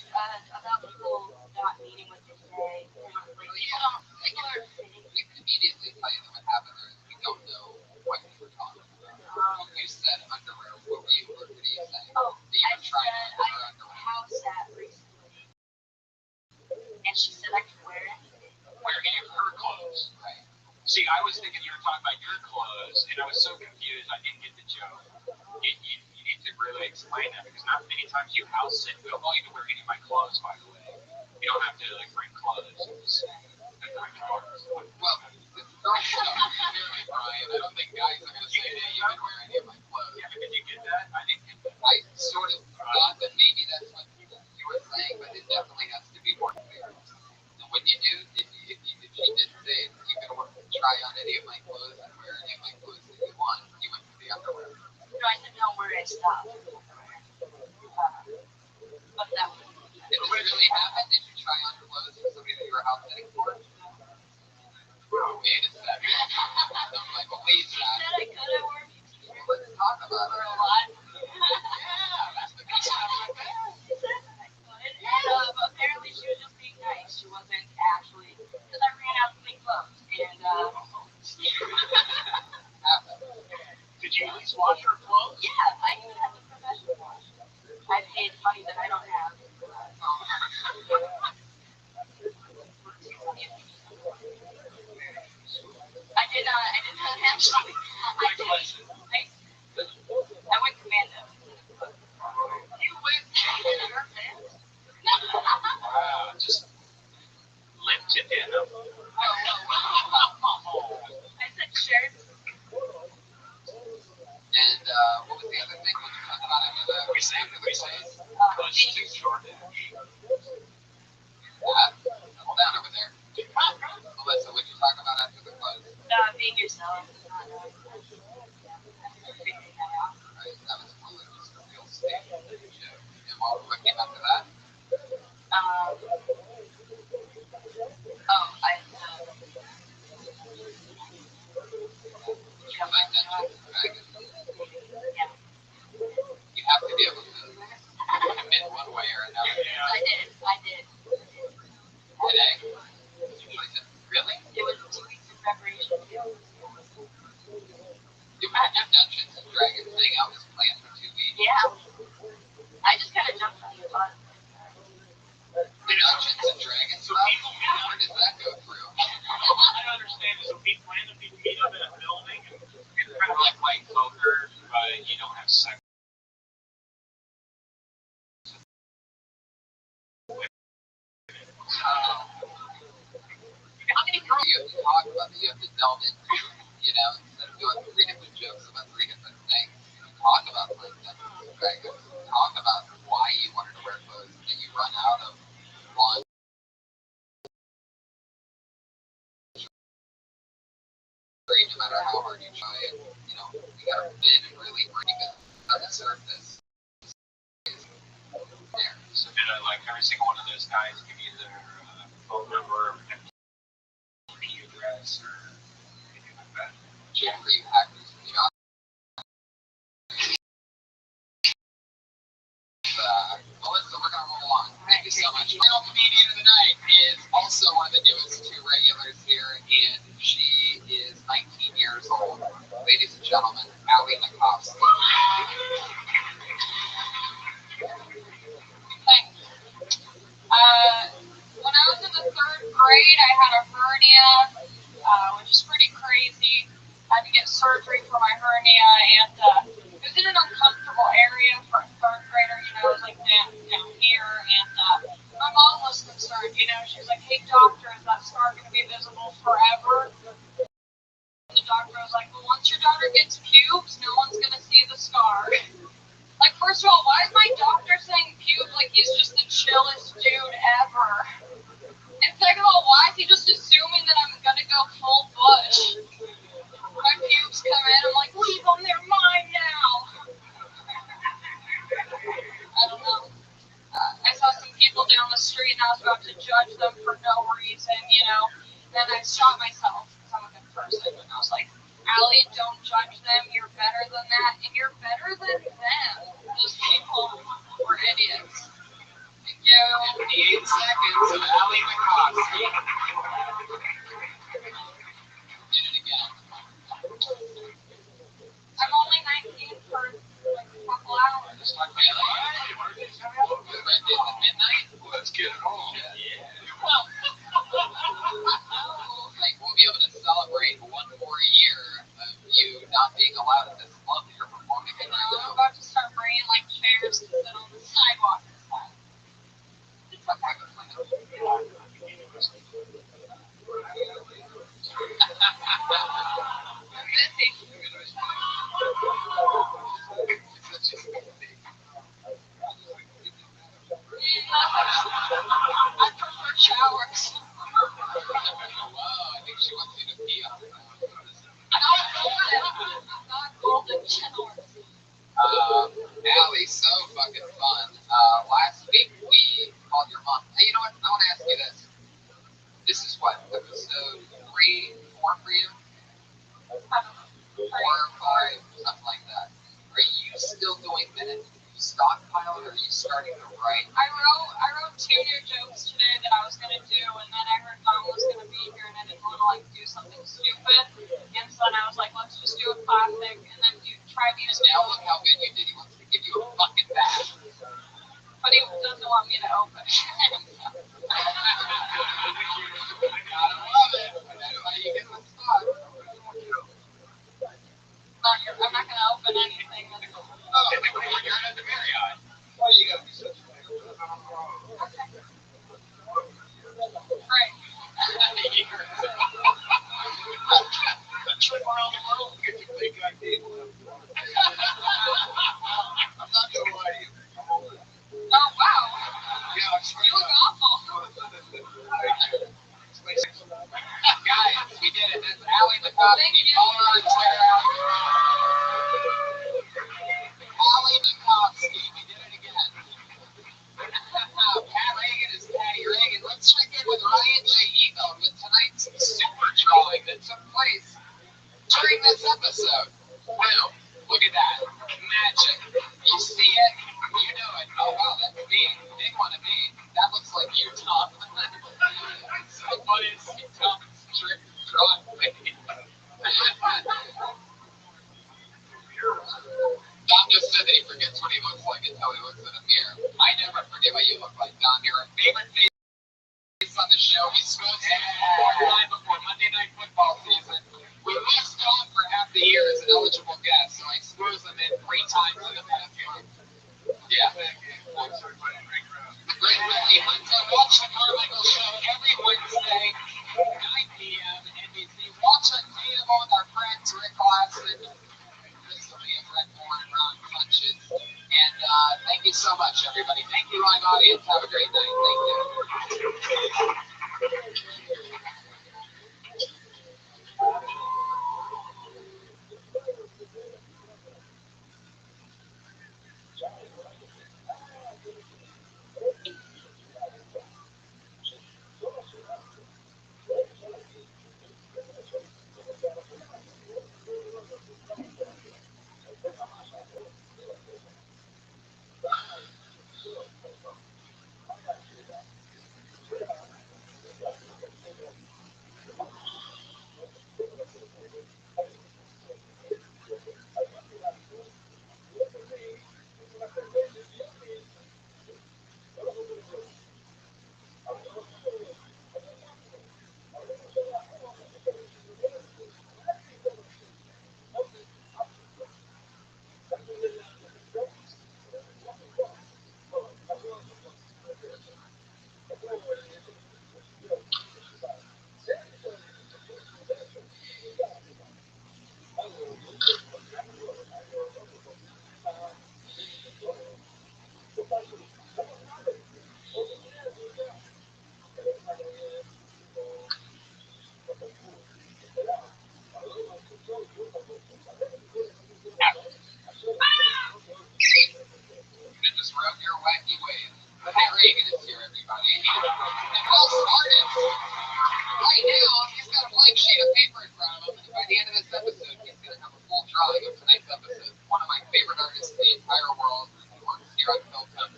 about people not meaning what they say. Like, people are fake. We can immediately tell you that what happened there is we don't know what you were talking about. You said underwear. What did you say? Oh, that you were trying to wear underwear. House sat recently, and she said I could wear anything. Wear any of her clothes. Right. See, I was thinking you were talking about your clothes, and I was so confused I didn't get the joke. You need to really explain that, because not many times you house sit and go, oh, you can wear any of my clothes, by the way. You don't have to like bring clothes. Well, it's girl stuff, clearly, Brian. I don't think guys are going to say that you can wear any of my clothes. Yeah, but did you get that? I didn't get that. I sort of thought that maybe that's what you were saying, but it definitely has to be more clear. And when you do, if she did say you can try on any of my clothes and wear any of my clothes that you want, you went for the underwear. No, I said don't wear. I stopped. But that was. Did this really happen? Did you try on clothes for somebody that you were out sitting for? Wait a second. I'm like, well, wait a She said I could have worn Well, let's talk about for it. a lot. Yeah, that's the good stuff right there. She said that I could, and apparently she was just being nice. She wasn't actually, because I ran out of clean clothes, and Did you at least wash her clothes? yeah, I even have a professional wash. I paid money that I don't have. I did not actually. I went commando. You went to Wow, just limped it in them. I said shirts. And what was the other thing? What you talked about after that? We say push to DoorDash. Hold down over there. Melissa, what you talk about after the close? Being yourself. day. Really? It was 2 weeks in preparation. You had your Dungeons and Dragons thing out was planned for 2 weeks. Yeah. I just kind of jumped on the bus. The Dungeons and Dragons stuff? Where did that go through? I don't understand. So people random people meet up in a building and it's kind of like playing poker, but you don't have sex. How many girls you have to talk about that you have to delve into? You know, instead of doing 3 different jokes about 3 different things, talk about like Dungeons and Dragons. Talk about why you wanted to wear clothes that you run out of laundry. No matter how hard you try it, you know, you gotta fit and really bring it on the surface. There. So did like every single one of those guys give you their phone number or IP address or anything like that? Jeffrey Hackers job. Melissa, we're gonna roll on. Thank you so much. Final comedian of the night is also one of the newest 2 regulars here, and she is 19 years old. Ladies and gentlemen, Allie Makovsky. Thanks. When I was in the 3rd grade, I had a hernia, which is pretty crazy. I had to get surgery for my hernia, and it was in an uncomfortable area for a 3rd grader. You know, it was like down here, and my mom was concerned. You know, she was like, "Hey, doctor, is that scar going to be visible forever?" And the doctor was like, "Well, once your daughter gets pubes, no one's going to see the scar." Like, first of all, why is my doctor saying pubes like he's just the chillest dude ever? And second of all, why is he just assuming that I'm gonna go full bush? My pubes come in, I'm like, leave them, they're mine now. I don't know. I saw some people down the street and I was about to judge them for no reason, you know. Then I shot myself because I'm a good person, and I was like, Allie, don't judge them. You're better than that, and you're better than them. Those people were idiots. Thank you. 58 seconds of Allie Makovsky. Did it again. I'm only 19 for like a couple hours. Just like really? The Red Dead at midnight? Let's get it on. Yeah. Like, we'll be able to celebrate 1 more year of you not being allowed at this club that you're performing You in know, right I'm now. about to start bringing like chairs to sit on the sidewalk and stuff. It's a private plan. I'm busy. I prefer showers. Wow, I think she wants you to pee on her. Not golden showers. Allie, so fucking fun. Last week we called your mom. Hey, you know what? I want to ask you this. This is what, episode 3, 4 for you? 4 or 5, something like that. Are you still doing minutes? You stockpile or are you starting to write? I wrote 2 new jokes today that I was gonna do, and then I heard Mom was gonna be here, and I didn't want to like do something stupid, and so then I was like, let's just do a classic, and then try these. And now look how good you did. He wants to give you a fucking bath. But he doesn't want me to open. I gotta love it. That's how you get the spot. I'm not gonna open anything. Oh, you're at the Marriott. Why you gotta be such a man? Right. A trip around the world to get you big ID. I'm not gonna lie to you. Oh wow. Yeah, I swear You to look God. awful. Guys, we did it. That's Allie Makovsky. Thank you. Follow her on Twitter. Allie Makovsky. We did it again. Pat Reagan is Patty Reagan. Let's check in with Ryan J. Eagle with tonight's super drawing that took place during this episode. Wow, look at that. Magic. You see it, you know it. Oh wow, that's me. Big one of me. That looks like you, Tom. his dumb strict Broadway. Don just said that he forgets what he looks like until he looks in a mirror. I never forget what you look like, Don. You're a favorite face on the show. We spoke one time before Monday Night Football season. We missed Don for half the year as an eligible guest, so I squeezed him in 3 times in the past month. Yeah. Great Ricky Hunter. Watch the Carmichael Show every Wednesday, 9 p.m. NBC. Watch Undateable with our friends Rick Classic, Chris Lee, Brett Moore, and Ron Punches. And thank you so much, everybody. Thank you, live audience. Have a great night. Thank you. Just rub your wacky ways. Pat Reagan is here, everybody. And Will started. Right now, he's got a blank sheet of paper in front of him, and by the end of this episode, he's going to have a full drawing of tonight's episode. One of my favorite artists in the entire world who works here on Philton.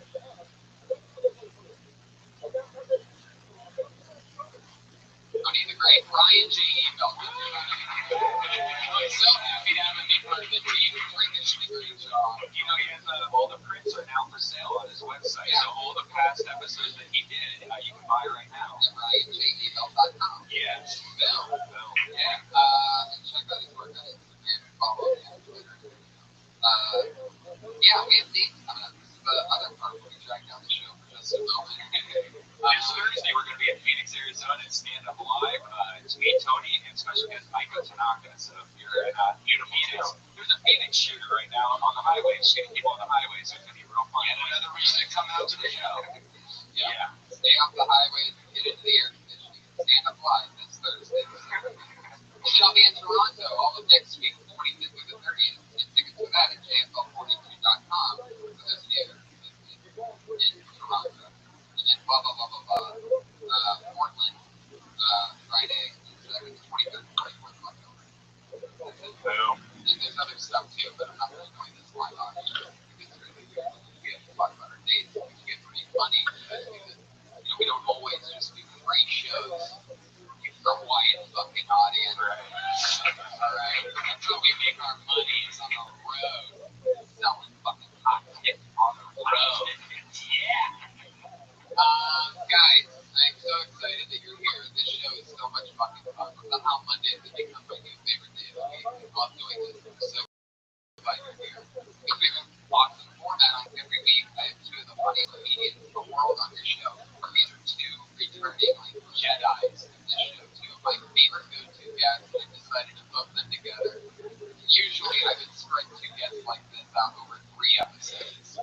Tony the Great, Ryan J. E. Belton. I'm so happy to have him be part of the team. Freakishly great job. You know, he has all the prints are now for sale on his website. Yeah. So all the past episodes that he did, you can buy right now. At RyanJEBelt.com. Yes. Bill. Bill. Yeah. Check out his work on Instagram and follow him on Twitter. Yeah, we have dates coming up. This is the other part where we drag down the show for just a moment. This Thursday, we're going to be at Phoenix, Arizona and Stand Up Live. It's me, Tony, and special guest Aiko Tanaka. So if you're in Phoenix, there's a Phoenix shooter right now on the highway, shooting people on the highway, so it's going to be real fun. And another reason to come out to the show. Yeah. Stay off the highway and get into the air conditioning. Stand Up Live this Thursday. She'll be in Toronto all of next week, the 25th through the 30th. And tickets for that at JFL42.com. So there's new in Toronto. And then blah, blah, blah, blah, blah. Portland, Friday, the 23rd and 24th of October. Boom. And there's other stuff too, but I'm not really going this live on here. Because really, we have to talk about our dates, which get pretty funny. Because, we don't always just do free shows. For a white fucking audience. Alright? That's how we make our money is on the road. Selling fucking hot tickets on the road. Yeah! Guys, I'm so excited that you're here. This show is so much fucking fun. Somehow Mondays have become my new favorite day of the week. I love doing this. I'm so glad you're here. Because we've been watching the format on every week. I have 2 of the funniest comedians in the world on this show. These are 2 returning Jedis in this show. 2 of my favorite go-to guests. I decided to book them together. Usually I would spread 2 guests like this out over 3 episodes.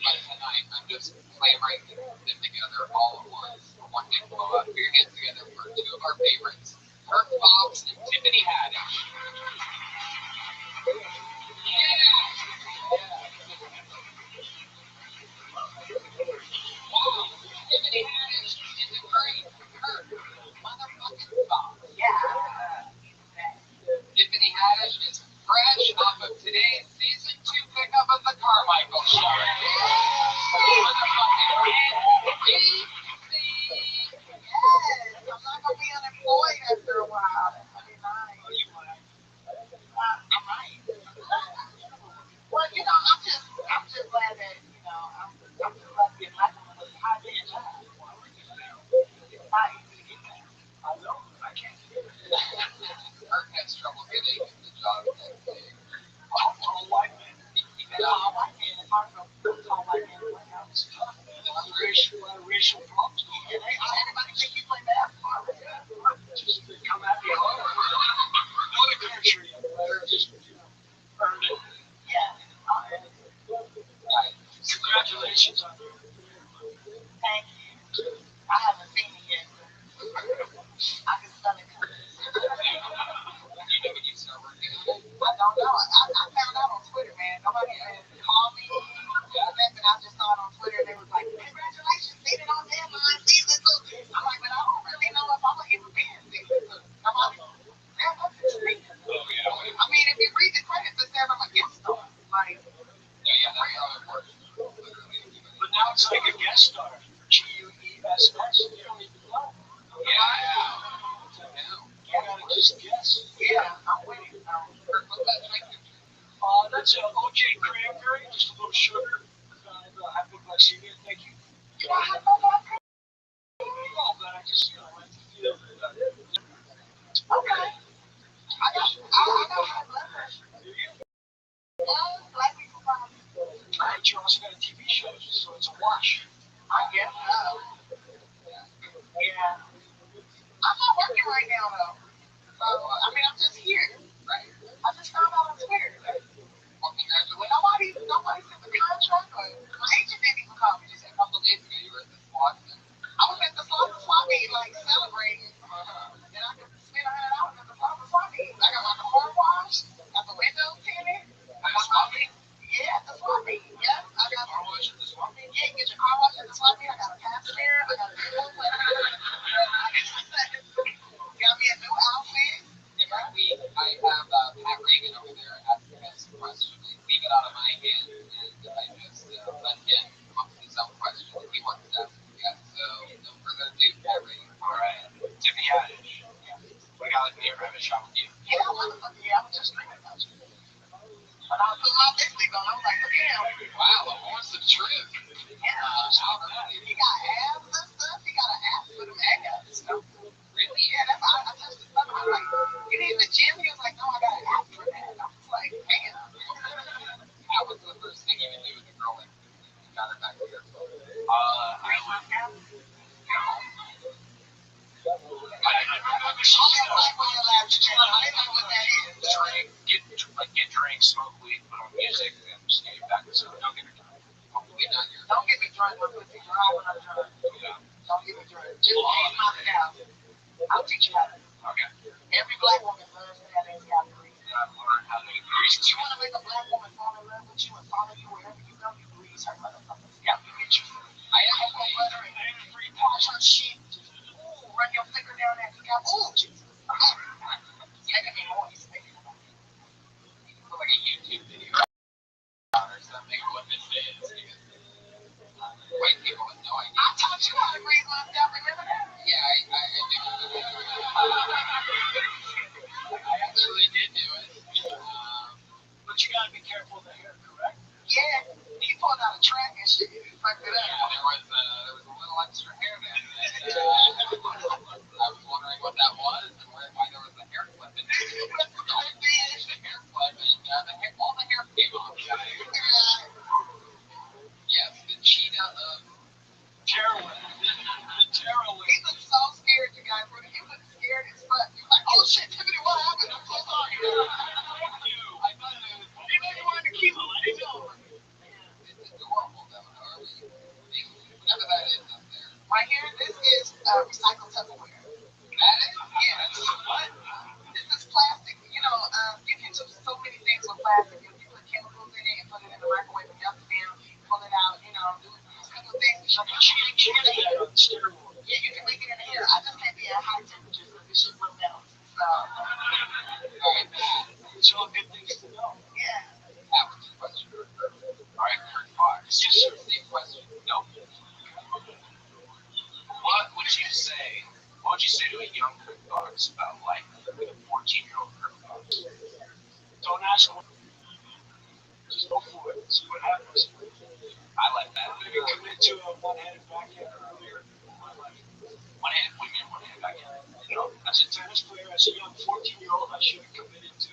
But tonight I'm just clamoring them together all at once for one big blow up. Put your hands together for 2 of our favorites, Kirk Fox and Tiffany Haddish. Wow, Tiffany Haddish is a great Kirk motherfucking Fox. Yeah. Tiffany Haddish is fresh off of today's season 2 pickup of the Carmichael Show. Motherfucking Just come at me hard. Know the country, just earn it. Yeah. Congratulations on your Thank you. I haven't seen it yet. I can smell it coming. You know when you start working on it? I don't know. I found out on Twitter, man. Nobody even called me. Nothing. I just saw it on Twitter. They was like, congratulations, made it on deadline, season 2. I'm like, but I don't really know if I'm going to even be in season 2. Nobody. They're nothing to me. Oh, yeah. I mean, if you read the credits, it says I'm a guest star. Like, Yeah, that's how it works. Literally. But now it's like a guest star for GUESS. You don't even know. Yeah. You gotta just guess. yeah, I'm waiting. What's that drink? That's OJ cranberry, just a little sugar. Hypoglycemia, thank you. You know how to go about that? No, but I just, like to feel that. Okay. I got high blood pressure. Black people probably. But you also got a TV show, so it's a wash. I guess so. Yeah. I'm not working right now, though. So, I mean, I'm just here. Right. I just found out on Twitter. Well, congratulations. Nobody sent the contract. Or my agent didn't even call me. Just a couple days ago, you were at the SWAT. I was at the swap meet, like, celebrating. And I could spend $100 at the swap meet. I got my car washed, got the windows tinted. At the SWAT meet? Yeah, at the swap meet. Yeah, I got car wash at the SWAT meet? Yeah, you get your car washed at the swap meet. I got a pass there. I got a pool. Got me a new outfit. Every week, I have Pat Reagan over there asking us questions. I leave it out of my hand, and I just let him come up with his own questions that he wants to ask you guys. So, no further ado, Pat Reagan. All right. Tiffany Haddish. We got like me ever have a shot with you? Yeah, motherfucker. Yeah, I was just thinking about you. But I put my lipstick on. I was like, look at him. Wow, the horse of truth. He got abs and stuff. He got an ass for them abs. Really? Yeah, that's how I touched his stomach. I was like, you need the gym? He was like, no, I got an ass for that. I was like, damn. That was the first thing you can do with a girl like you got her back here. I love him. She didn't like when you laughed at you. I didn't know what that is. Get drinks, smoke weed, put on music, and just get back to something. Don't get me drunk. Hopefully not here. Don't get me drunk when I'm dry when I'm drunk. Yeah. Don't get me drunk. Just ease my scalp. I'll teach you how to. Okay. Every black woman learns to have their scalp grease. I've learned how to get grease. You want to make a black woman fall in love with you and follow you wherever you go, you grease her motherfucking scalp. You get you. I have no butter and free wash her shit. Ooh, run your finger down that scalp. Ooh, Jesus. Making me moist. Making me moist. Look like a YouTube video or something what this is. White people have no idea. I taught you how to grease my scalp, remember that? Yeah, I do. I actually did do it. But you gotta be careful of the hair, correct? Yeah. He pulled out a track and shit. He fucked it up. Yeah, there was a little extra hair there. And, I was wondering what that was and why there was a hair flip in it. The hair flip and all the hair came off. Yes, the cheetah of Heroin. Heroin. He looked so scared, you guys. He looked scared as fuck. He was like, oh shit, Tiffany, what happened? I'm so sorry. I thought it was He know you wanted to keep him. I didn't know. it's adorable though. Whatever that is up there. Right here, this is recycled Tupperware. That is? Yeah, That's what? this is plastic. You know, you can do so many things with plastic. You put chemicals in it and put it in the microwave and melt it down, pull it out, you know, do a couple things. Like a cheating on steroids. Yeah, you can make it in the air. I just can't be at high temperatures so this shit will melt. So, Alright, These are all good things to know. yeah. that was your question. Alright, Kurt Fox. Yes, sir. Same question. No. What would you say to a young Kurt Fox about life with a 14-year-old Kurt Fox? Don't ask what. Just go for it. See what happens. I like that. Maybe commit to a one-handed backhand earlier in my life. One-handed, what do you mean one-handed backhand? You know, as a tennis player, as a young 14-year-old, I should have committed to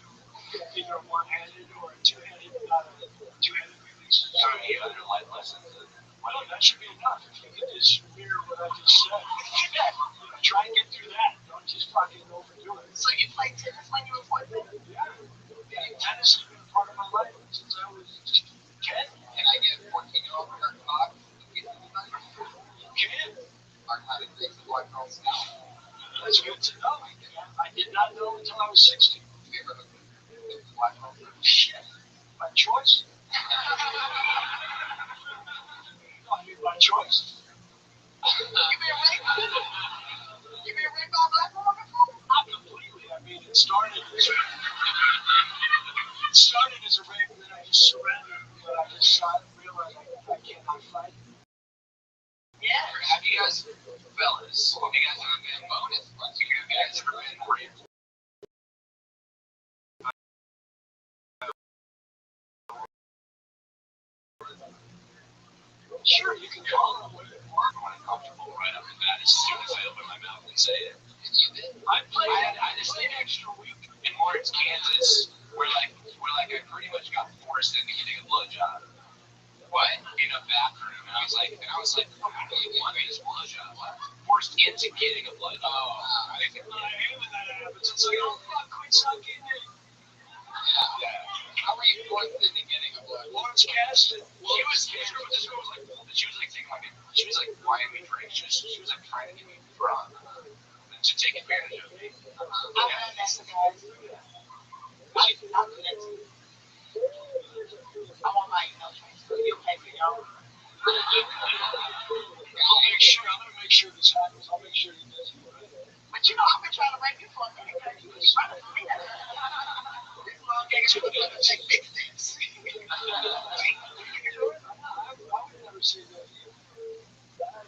either a one-handed or a two-handed release. You know, you other life lessons. Well, that should be enough if you can just mirror what I just said. You know, try and get through that. Don't just fucking degrees of Black Girl Scout. That's good to know. I did not know until I was 16. Have you ever hooked with Black Girl Scout? Shit. My choice. My choice. You been raped? You been raped by a black woman before? Not completely. I mean, it started as a rape, and then I just surrendered. But I just shot and realized I cannot fight. Yeah. Have you guys, fellas, have you guys ever been bonus? Have you guys ever been raped? Sure, you can call it whatever. I'm uncomfortable right up the bat as soon as I open my mouth and say it. I just stayed an extra week in Lawrence, Kansas, where I pretty much got forced into getting a blowjob. What? In a bathroom. And I was like, how do you want me this blowjob? Forced into getting a blowjob. Oh, I hate when that happens. It's like, oh fuck, quit sucking it. Yeah. How were you forced into getting a blowjob? Lawrence Caston. This girl was like, taking my, she was like buying me drinks. She was like trying to get me drunk to take advantage of me. I've done that to guys. I'll do that too. I want my transfer. You'll pay for y'all. I'll make sure this happens. I'll make sure he does it. But you know, I've been trying to rape you for a minute, guys. You was trying to do that. These little niggas who are take big things. I would never say that.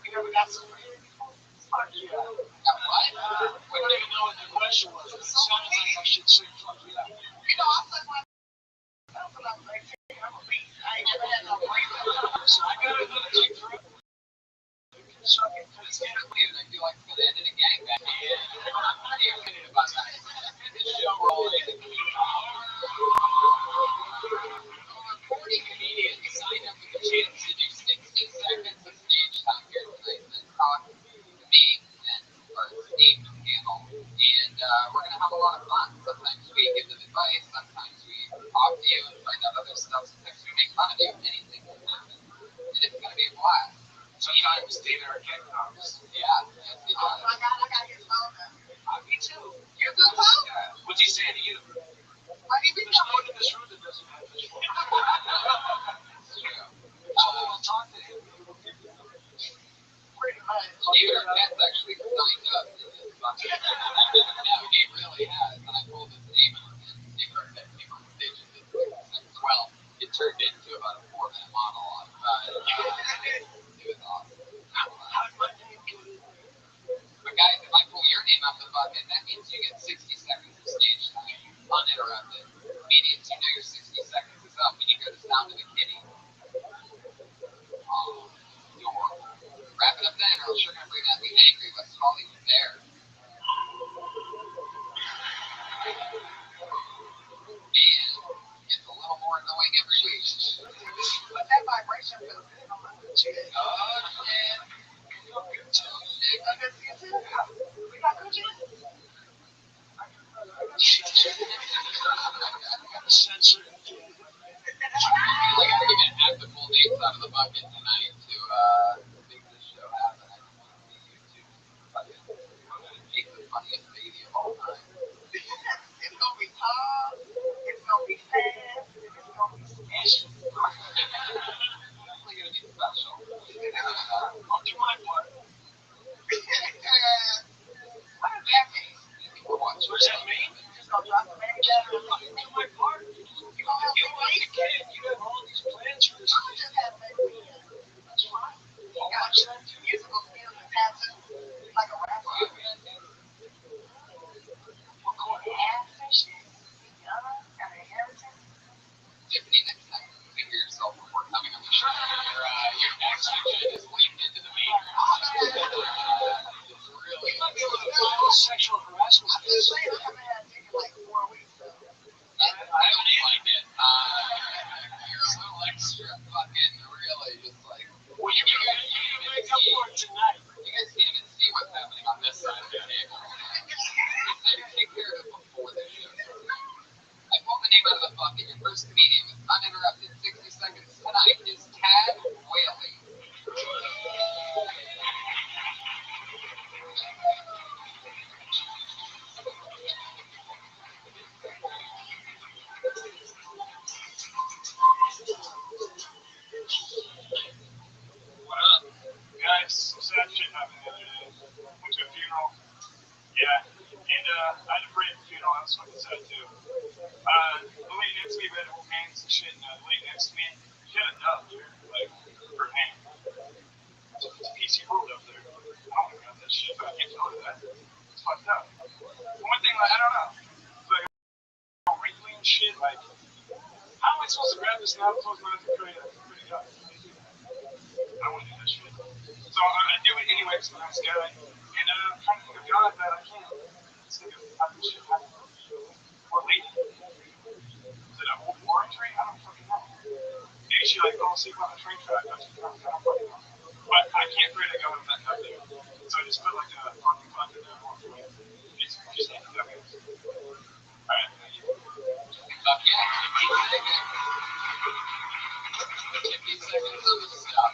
You never got some rape before? Fuck yeah. What? I don't even know what the question was. It sounded like I should say fuck yeah. You know, I suck my I'm a beast. I ain't never had no rape. So I got another thing for it. Suck it. It's kind of weird. I feel like it's gonna end in a gangbang. I'm not even kidding about that. This show rolling. Over 40 comedians signed up with a chance to do 60 seconds of stage time here tonight and then talk to me and our esteemed panel. And we're gonna have a lot of fun. Sometimes we give them advice. Sometimes we talk to you and find out other stuff. Sometimes we make fun of you. Anything can happen. And it's gonna be a blast. Sometimes David Arquette comes. Yeah. Oh my God, I got his phone number. Me too. You do too? Yeah. What's he saying to you? Why do you think There's I'm no one in this room that doesn't have this one. Yeah. I'll talk to him. pretty much? David Arquette's actually signed up to this fucking. Yeah, he really has. And I pulled his name out, and David Arquette came on stage and did 60 seconds. Well, it turned into about a 4-minute monologue. It was awesome. But guys, if I pull your name out the bucket, that means you get 60 seconds of stage time, uninterrupted. Comedians, you know your 60 seconds is up when you go to Sound of a Kitty. Wrap it up then, or else you're going to bring out the angry West Hollywood Bear. And it's a little more annoying every week. But that vibration feels good on my shit. Oh, shit. Feel good too. It feel good to you too? We got Gucci? Censor. I gotta get active dates out of the bucket tonight to make this show happen. I just want to be YouTube. Make the funniest baby of all time. It's gonna be tall, it's gonna be fast, it's gonna be special. It's definitely gonna be special. I'll do my part. What does that mean? What does that mean? You're just gonna drop the baby down and I'll do my part. you gonna help You me like raise? the kid. You have all these plans for this I'll kid. just have baby. That's fine. You got musical skills and tattoos like a rapper. funeral. Yeah, and I had a brave funeral. That's what it said too. The lady next to me had old hands and shit, and the lady next to me, she had a dove, dude, like her hand. It's a PC world up there. I don't want to grab that shit, but I can't go to that. It's fucked up. One thing, like, I don't know. It's like wrinkly and shit. Like, how am I supposed to grab this now? Close my eyes and pray it up. I don't want to do that shit. So I do it anyway because I'm a nice guy. And I'm trying to think of God that I can't. Let's think of how this shit happened. Or lady. Is it an old boring train? I don't fucking know. Maybe she like fell asleep on the train track. I don't fucking know. But I can't pray to God with that up there. So I just put like a parking fund in there. Just hand it up. Alright. Fuck yeah. 50 seconds of stuff.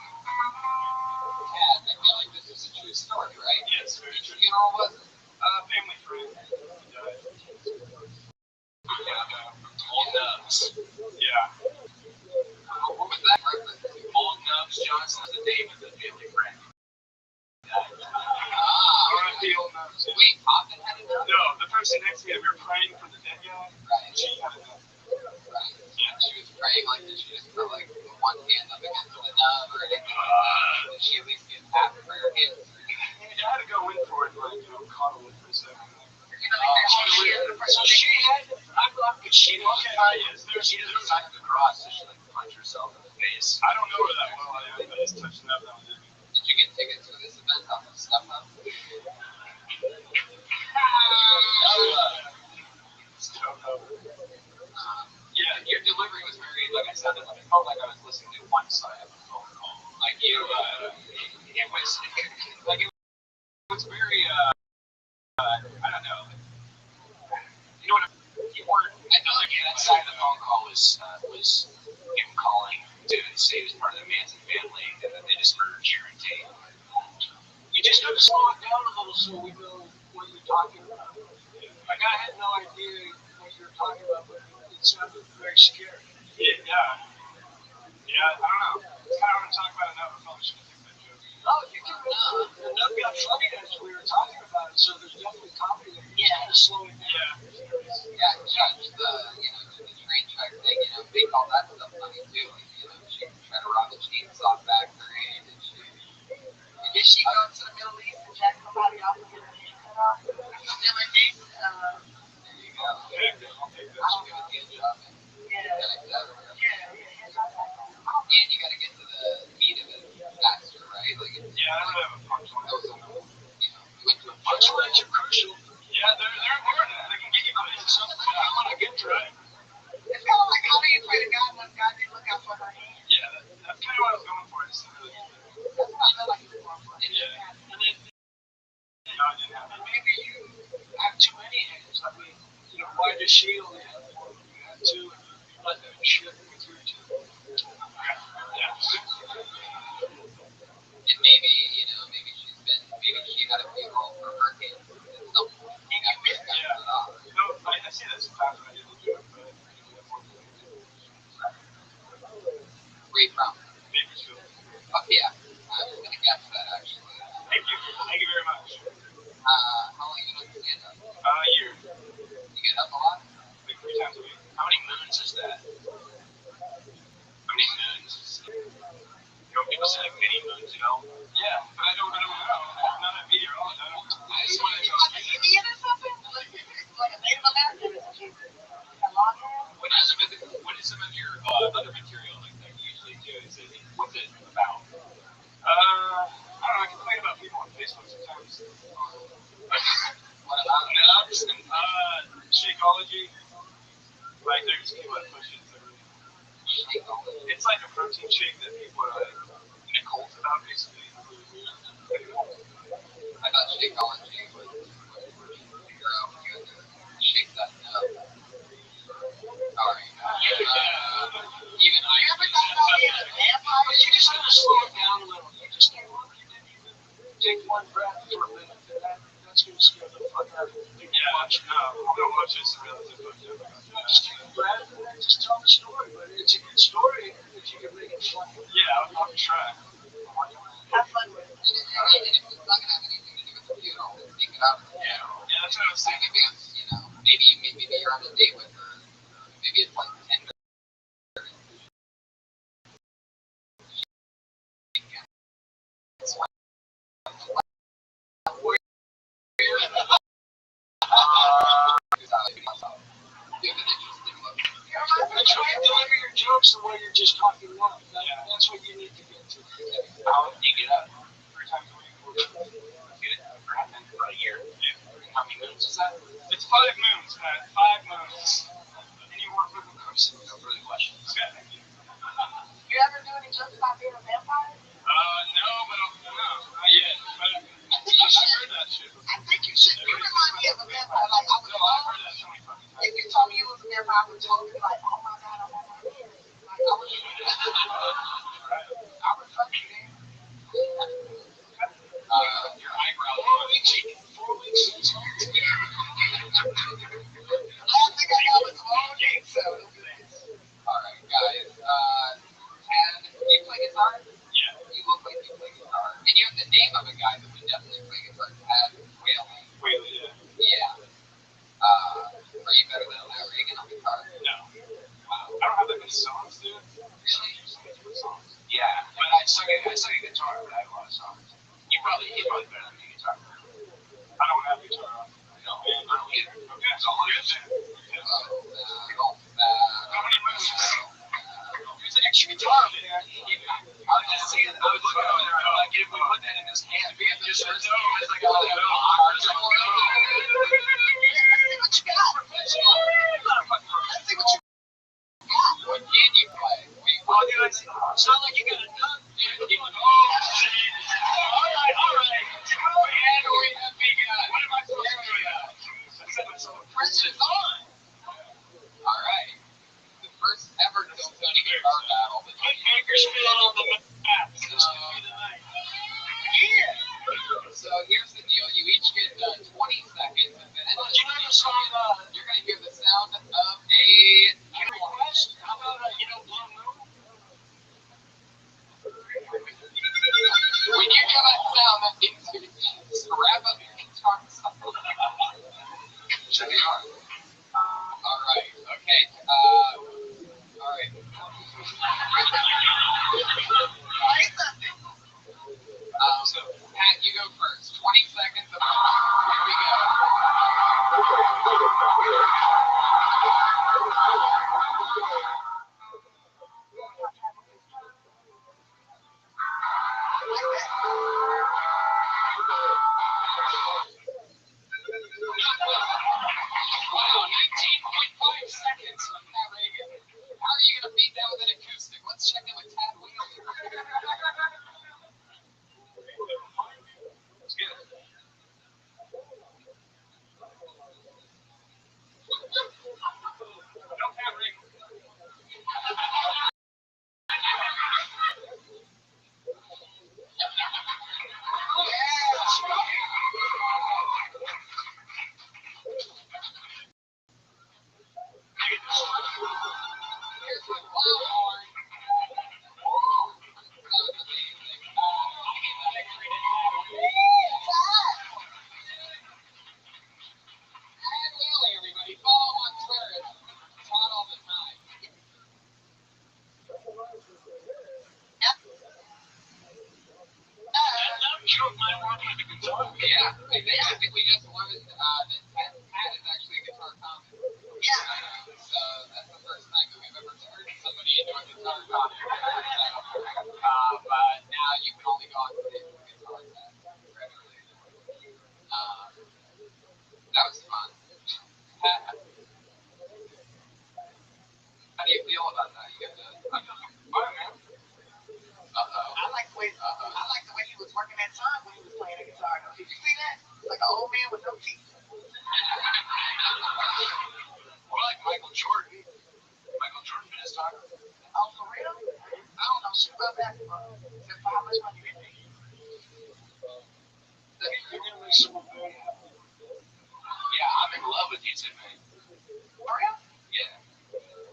Yeah, I feel like this is a true story, right? Yes, very true. You know what? Family friend. He died. Old Nubs. Yeah. What was that reference? Old Nubs Johnson is the name of the family friend. R.I.P. Old Nubs. Wait, Poppin had a nub? No, the person next to me, we were praying for the dead guy. Right. She had a nub. Right. Yeah, she was praying like did she just put like one hand up against the nub or anything like that? Did she at least get half of her hands? You had to go in for it, like, coddle it for a second. So she had, I'm not good. She didn't She doesn't sign the cross, so she like punch herself in the face. I don't know her that well. I just touched it up now and then. Did you get tickets for this event off of Stuff Up? Yeah, your delivery was very, like I said, it felt like I was listening to one side of a phone call. Like you, it was, like it was very, I don't know. You know what? You weren't. I felt like that side of the phone call was him calling to say he was part of the Manson family, and then they just murdered Sharon Tate. You just got to slow it down a little so we know what you're talking about. Like I had no idea what you were talking about, but it sounded very scary. Yeah, I don't know. It's kind of hard to talk about it now, but probably shouldn't take that joke. Oh, you can the nub got funny as we were talking about it, so there's definitely comedy there. Yeah. Just slow it down. Yeah, Judge, the train track thing, you know, they call that stuff funny too. Like, you know, she tried to rob the chainsaw factory, and Did she go to the Middle East and jack somebody off and get her hand cut off? Still in date? there you go. Yeah, I'll take that. She got a good job. And you got to get to the meat of it faster, right? Like, Yeah, I don't have a punchline. Went to a Punchlines are crucial. Yeah, they're important. They can get you places. I want to get to it. It's kind of like how do you pray to God when God didn't look out for her hand? Yeah, that's kind of what I was going for. Just really, That's what I feel like it's going for. yeah. And then and maybe you have too many hands. I mean, you know, why does she only have one? You have two, and you let them shit with your two. Yeah. And maybe, you know, maybe she had a funeral for her kids at some point. You got to cut it off. No, I see that sometimes when I do the joke, but Great problem. maybe she'll. Fuck yeah. I was going to guess that, actually. Thank you. Thank you very much. How long you been doing stand-up? A year. You get up a lot? Like 3 times a week. How many moons is that? How many moons is that? You know, people say like many moons, you know? Yeah, but I don't know. I'm not a meteorologist. I just want to You like an Indian or something? Like a Native American or something? A long hair? What is some of your other material like that you usually do? What's it about? I don't know. I complain about people on Facebook sometimes. What about nubs and Shakeology. Like, there's people that push it. Shakeology? It's like a protein shake that people are like, in a cult about, basically. I thought Shakeology was figure out when you had to shake that nub. Alright. Even I. You ever thought about being a vampire? But you just got to slow it down a little. You just can't look. You didn't even take one breath for a minute. That's going to scare the fuck out of you. Yeah, I'm gonna watch this and realize it's fucked up. Just take a breath and then just tell the story. But it's a good story if you can make it funny. Yeah, I'll try. Have fun with it. And if it's not going to have anything to do with the funeral, then make it out. Yeah, that's what I was So thinking. maybe you're on a date with her. Maybe it's like 10 minutes. Try to deliver your jokes the way you're just talking now. That's what you need to get to. How often do you get up? 3 times a week. Get it for a year. How many moons is that? It's 5 moons, man. 5 moons. And you work with a person. No further questions. Okay, thank you. You ever do any jokes about being a vampire? No, but not yet. But I heard that shit. I think you should. You remind me of a vampire. Like, I would No, I've heard that so many fucking times. if you told me you was a vampire, I would totally be like, oh my god, I'm on my period. Like, I would fuck you, man. Your eyebrows. 4 weeks. 4 weeks. Last thing I got was a long game, so. Alright, guys. Tad, do you play guitar? Yeah. You look like you play guitar. And you have the name of a guy that would definitely play guitar. Tad Whaley. Whaley, yeah. Yeah. Are you better than Larry Reagan on guitar? No. Wow. I don't have that many songs, dude. Really? Songs. Yeah. But I suck at guitar, but I have a lot of songs. He's probably better than me guitar. I don't have guitar. No, I don't either. Okay, so all it is. How many moves? There's an extra guitar up there. I was just seeing, I was looking over there, like, if we put that in his hand, we have to just it's like, oh, Let's see what you got. Let's see what you got. what can you play? Oh, dude, it's not like you got a nut. Oh, shit. All right. And we have begun. What am I supposed to do now? I said myself, Press is on. All right. The first ever Tony guitar battle. put Bakersfield on the map. This could be the night. So here's the deal. You each get 20 seconds. And then Do you know the song, you're going to hear the sound of a Request? How about, Blue Moon? When you hear that sound, that means you're going to grab up your guitar. Should be hard. All right. Okay. All right. So, Pat, you go first. 20 seconds of here we go. Wow, 19.5 seconds from Pat Reagan. How are you going to beat that with an acoustic? Let's check in with Tad Wheeler. Let's get it. No Pat Reagan. Here's the wild horn. That was amazing. I gave that a grade Tad Wheeler, everybody. Follow him on Twitter. It's hot all the time. That joke might work with the guitar. Yeah, I think we just learned that Pat is actually a guitar comic. So that's the first time that we've ever turned somebody into a guitar comic. So, but now you can only go on stage with guitar set. That was fun. How do you feel about that? You get to. I like the way he was working that time when he was playing the guitar. Did you see that? Like an old man with no teeth. Or like Michael Jordan. Michael Jordan been his talker. Oh, for real? I don't know shit about basketball. Except for how much money they pay. You're gonna make someone very happy. Yeah, I'm in love with you tonight. For real? Yeah.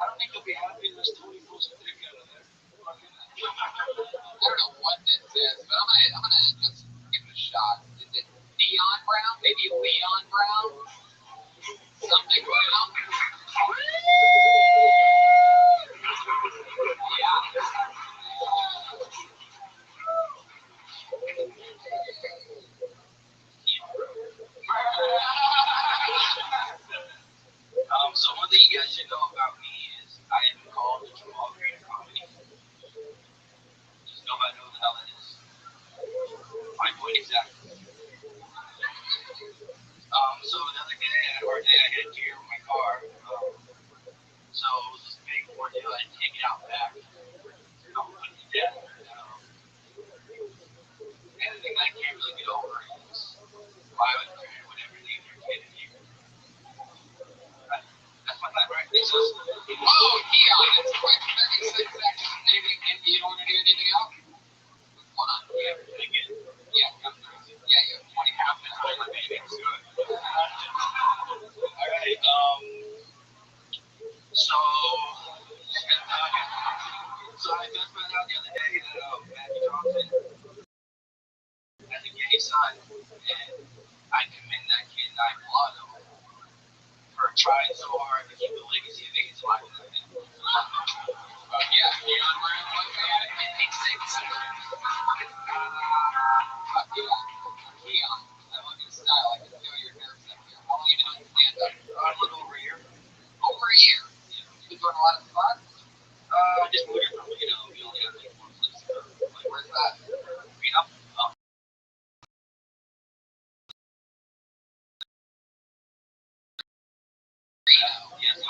I don't think they'll be happy unless Tony pulls a dick out of there. I don't know what this is, but I'm gonna just give it a shot. Is it neon brown? Maybe Leon Brown, something Brown. Yeah. So one thing you guys should know about me is I am in college to all creative comedy. Just nobody knows what the hell that is. My point exactly. So the other day I hit a deer with my car. So it was this big ordeal. I had to take it out back. Put it to death. And the thing I can't really get over is why would parent would ever leave their kid in here. That's my life, right? It's just, Keon, it's quick. 36 seconds. Anything, and you don't want to do anything else? What's going on? Yeah, come through. Yeah, you have 20 half an hour, baby. It's good. all right. So I just found out the other day that Matthew Johnson has a gay son, and I commend that kid and I applaud him for trying so hard to keep the legacy of AIDS alive in that man. Yeah, Keon Brown, one man, it takes 6 seconds. Keon, I love your style. I can feel your nerves up here. How long you doing stand up? A little over a year. Over a year. You've been doing a lot of spots? I just moved here from, we only have like one place to go. Like, where's that? Reno. Yes.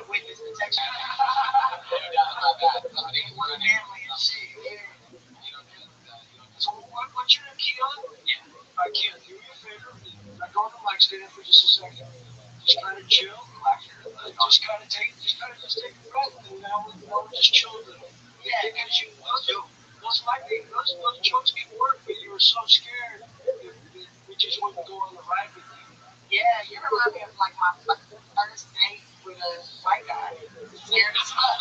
Witness protection. Somebody who wants family and shit. So what's your name, Keon? Yeah. Keon, do me a favor. Go on the mic stand for just a second. Just kind of chill. Just kind of take a breath, and now we're just chilling. Yeah, because those jokes can work, but you were so scared that we just wouldn't go on the ride with you. Yeah, you remind me of like my first date with a white guy. Scared as fuck.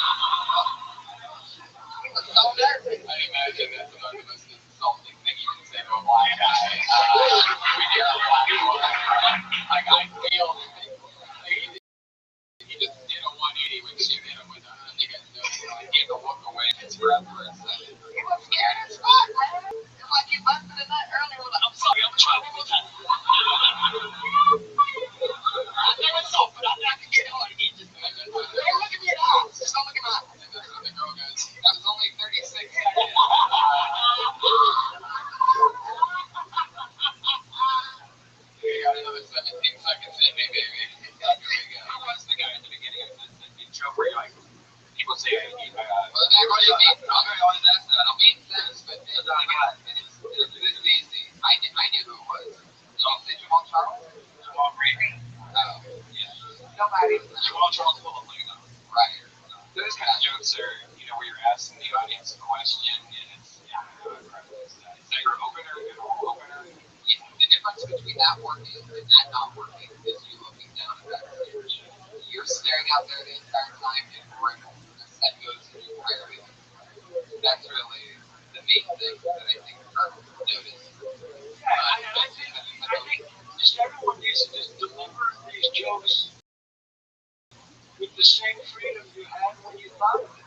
He was so nervous. I imagine that's one of the most insulting thing you can say to a white guy. Like I feel he just did a 180 when she hit him with a nigga. He had to walk away and his breath for a second. He was scared as fuck, man. It's like he busted a nut earlier. I'm sorry, I'm trying one more time. I never saw, but I can get hard again. Just look at me in the eyes. Just don't look in my eyes. The girl goes, that was only 36 seconds. You got another 17 seconds in me, baby. There we go. Who was the guy at the beginning of the intro where you like, people say, well, what do you mean? I always ask that. I mean sense, but it's not a guy. This is easy. I knew who it was. Did you say Jamal Charles? Jamal Brady? Oh, yeah. Nobody. Jamal Charles will look like right. Those kind of jokes are, where you're asking the audience a question, and it's, is that your opener, your opener? Yeah, the difference between that working and that not working is you looking down at that stage. You're staring out there the entire time and boring the set goes in your entirety. That's really the main thing that I think Kirk noticed. I think just everyone needs to just deliver these jokes with the same freedom you had when you thought of it.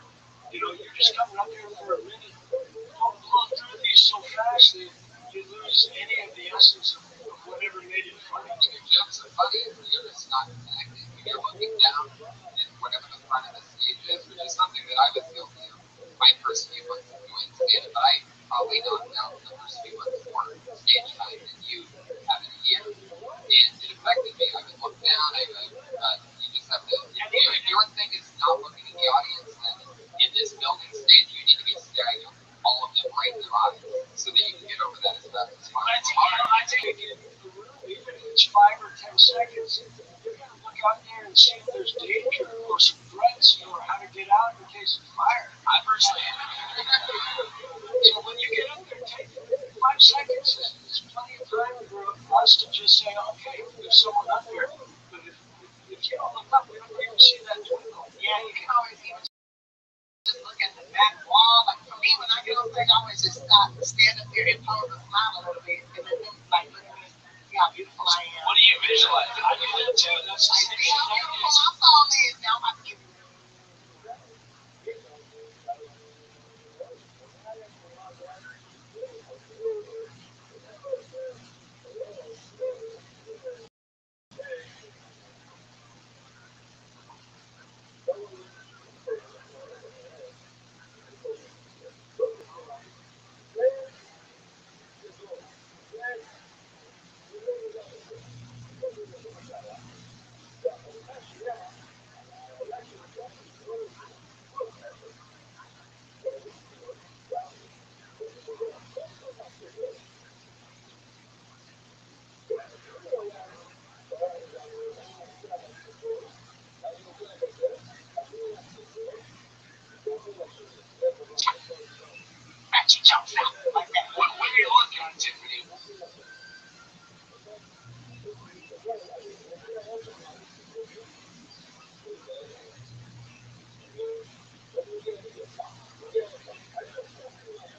You're just coming up here for a minute. Don't blow through these so fast that you lose any of the essence of whatever made it funny. The jokes are funny, you're just not connecting. When you're looking down at whatever the front of the stage is, which is something that I was guilty of. I personally was doing stand-up, but I probably knocked out the first few months more stage time than you have in a year. And it affected me. I would look down, you just have to, if your thing is not looking at the audience, then in this building stage, you need to be staring at all of them right in their eyes so that you can get over that as fast as possible. I think even if it's 5 or 10 seconds, you're going to look out there and see if there's danger or some threats or how to get out in case of fire. I personally, When you get up there, take 5 seconds is plenty of time for us to just say, okay, there's someone up there. But if you don't look up, we don't even see that twinkle. yeah, you can always even just look at the back wall. Like for me, when I get on thing always just stop, stand up there and pose and smile a little bit, and then like look at me, see how beautiful I am. What do you visualize? I do that too. That's the Like, same see how shit. beautiful my soul is. Now I'm about to give you. And she jumps out like that. What are you looking at, Tiffany?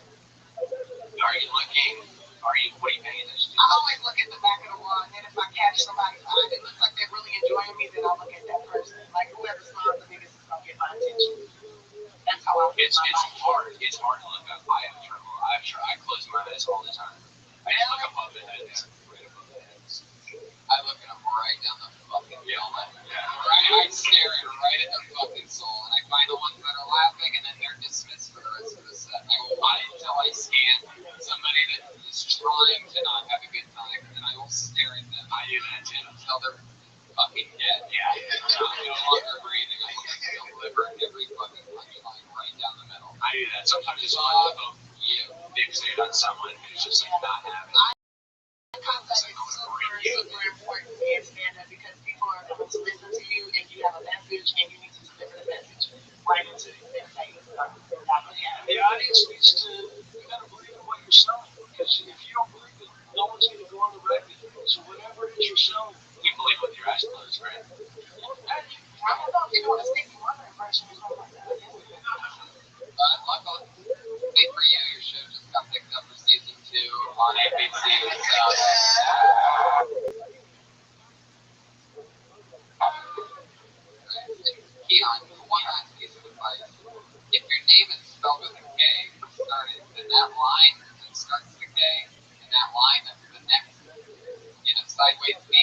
Are you looking? What are you paying attention to? I always look at the back of the wall, and then if I catch somebody's eye that looks like they're really enjoying me, then I'll look at that person. Like whoever smiles the biggest is gonna get my attention. That's how I feel. It's hard. It's hard to look up. I have trouble. I close my eyes all the time. I just look above the heads. Right above the heads. I look at them right down the fucking helmet. Right? I stare it right at their fucking soul, and I find the ones that are laughing, and then they're dismissed for the rest of the set. I will wait until I scan somebody that is trying to not have a good time, and then I will stare at them. I do that too. Until they're fucking dead. Yeah. I'm no longer breathing. I'm looking at the liver and every fucking punchline right down the middle. I do that. Sometimes it's hard to You. fixate on someone who's just like not having. Contact is super important in stand-up because people are going to listen to you and you have a message and you need to deliver the message right into their face. The audience needs to, you gotta believe in what you're selling. Because if you don't believe it, no one's gonna go on the record. So whatever it is you're selling, you believe with your eyes closed, right? I don't know if you know what a Stevie Wonder impression is like that. Luckily for you, your show just got picked up for season 2 on ABC. Keon, one last piece of advice. If your name is spelled with a K for started, then that line that starts with a K and that line that's the next, sideways B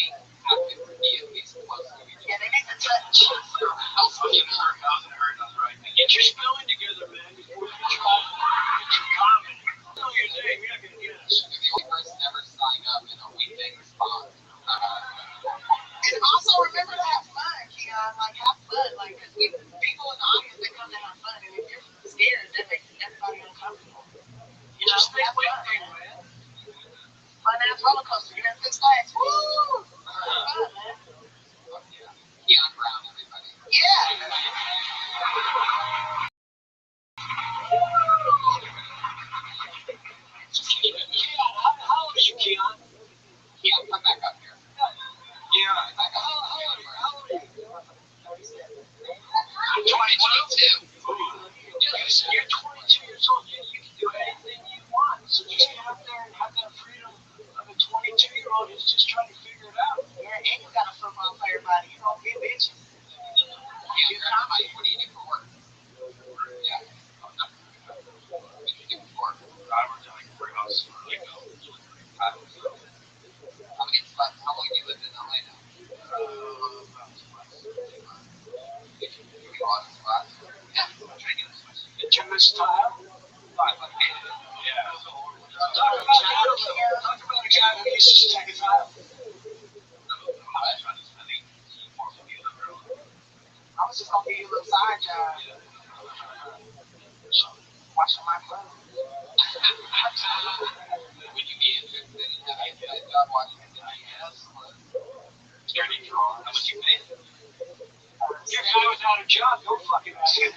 have to be at least close to each Yeah, other. they need to touch. Else people are Thousand heard those right. Get your spelling together, man, before you try get your comedy. Know your name, you're not gonna get us. You're the only person ever sign up in a weekday response. And also remember to have fun, Keon. Like, have fun. Like, because people in the audience, they come to have fun. And if you're scared, that makes everybody uncomfortable. You know, Just make have fun. thing, man. Fun ass roller coaster. You're in Six Flags. Woo! Have fun, man. Keon Brown, everybody. Yeah. Keon, how old are you, Keon? Keon, come back up here. Yeah. How old are you? 22. You're 22 years old. You can do anything you want. So just get out there and have that freedom of a 22-year-old who's just trying to figure it out. Yeah, and you got a football player body. You don't get bitches. Yeah, grab the mic. What do you do for work? Yeah. Oh, no. What do you do for work? I worked at like a warehouse for like How long have you lived in LA now? about 2 months. Did you go on this class? Yeah, I'm trying to get this question. Did you miss time? Yeah. Talk about a guy who used to stick his eye out. I was just going to give you a little side job. Washing my clothes. Would you be interested in having a job watching the IS? Dirty draw. How much you pay? Your guy without a job, no fucking idea.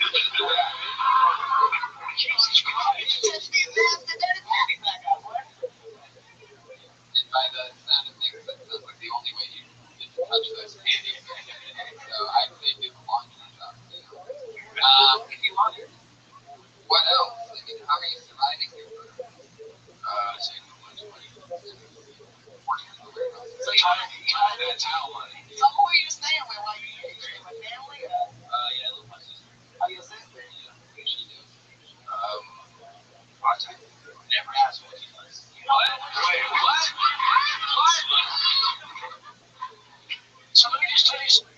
Jesus Christ. Touch me fast and dirty panties back up, boy. And by the sound of things, that sounds like the only way you can touch those panties. So I'd say do the laundry job. If you want it. What else? I mean, how are you surviving trying to eat out that town, buddy. So who are you staying with while you're here? You staying with family? Yeah, with my sister. Oh, your sister? Yeah. What does she do? Part-time. Never asked what she does. What? Wait, what? What? So let me just tell you something.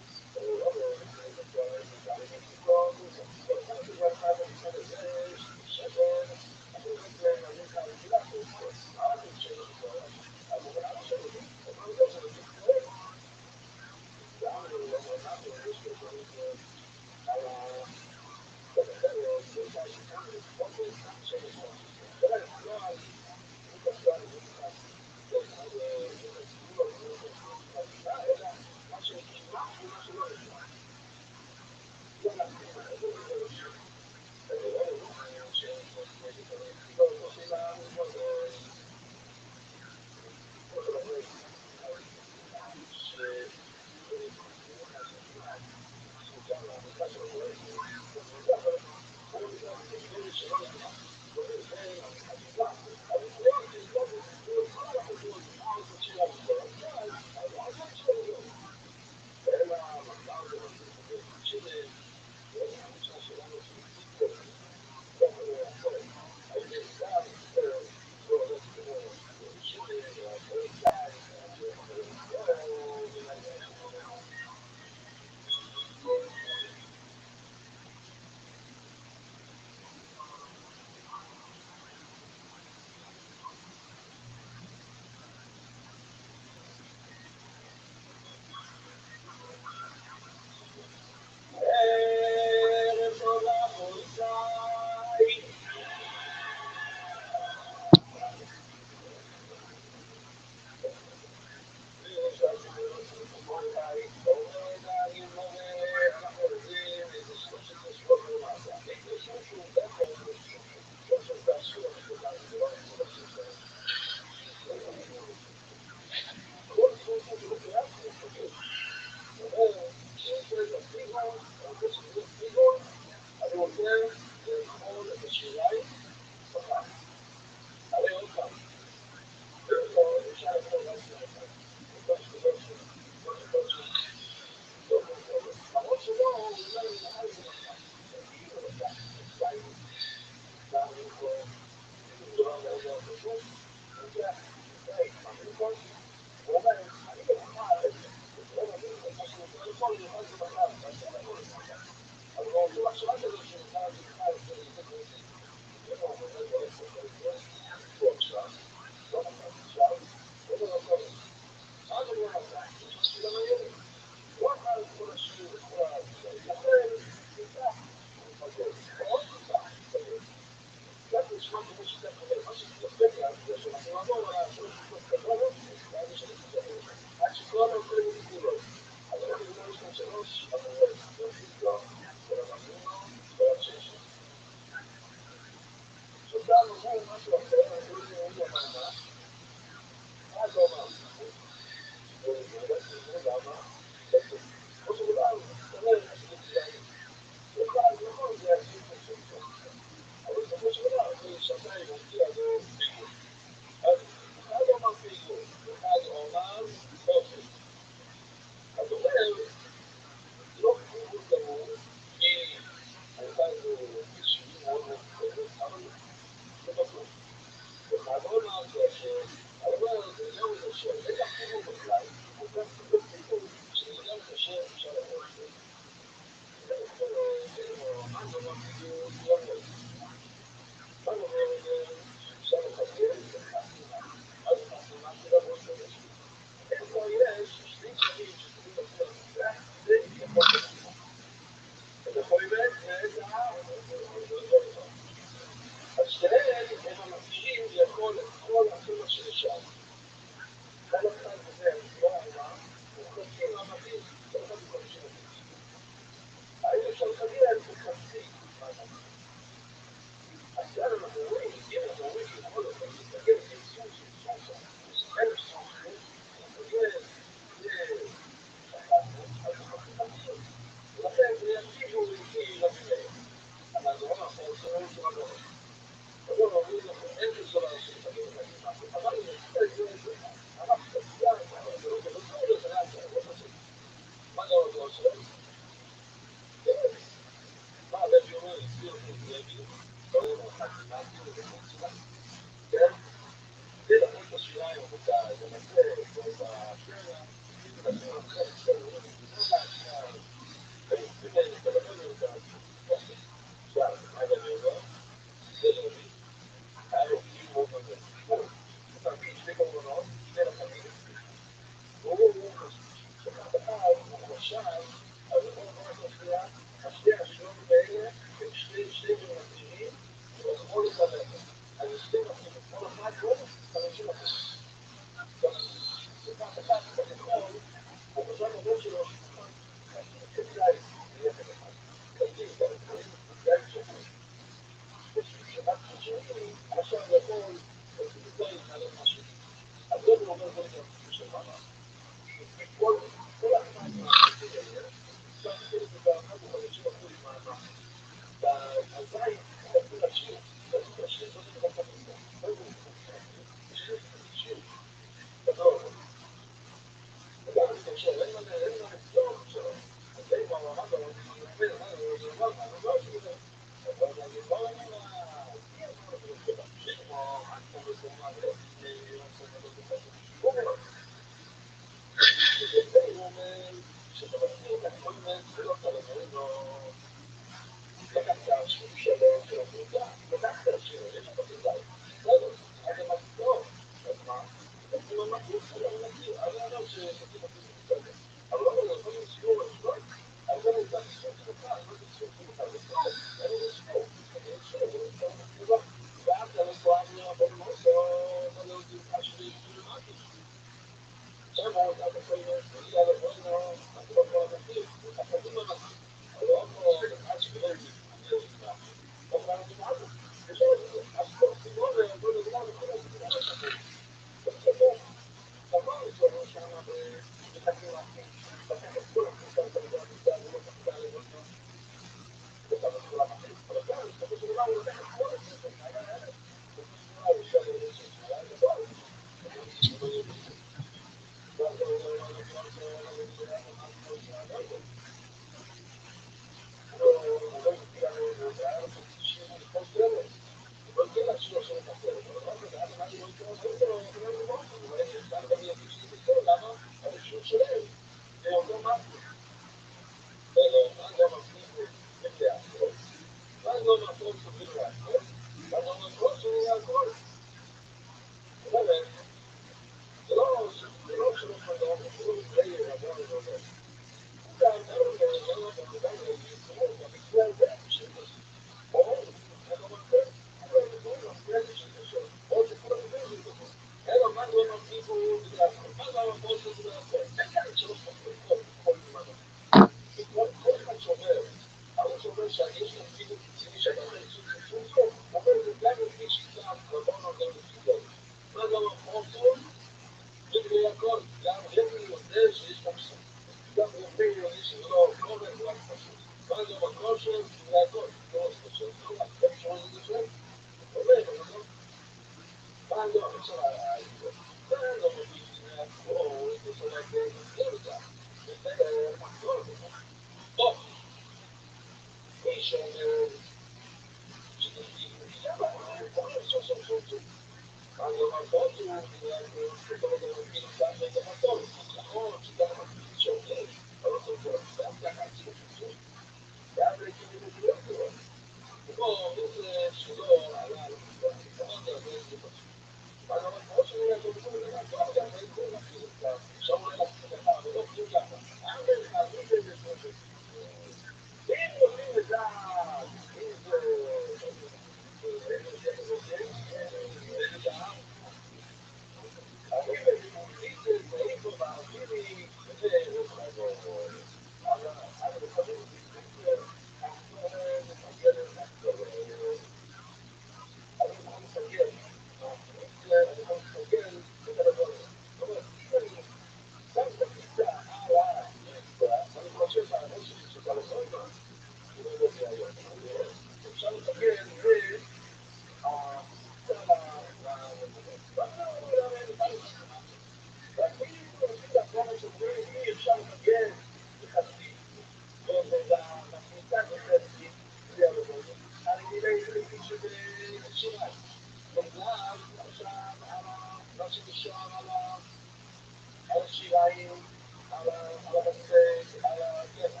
שיריים על הבסיס, על הגזע.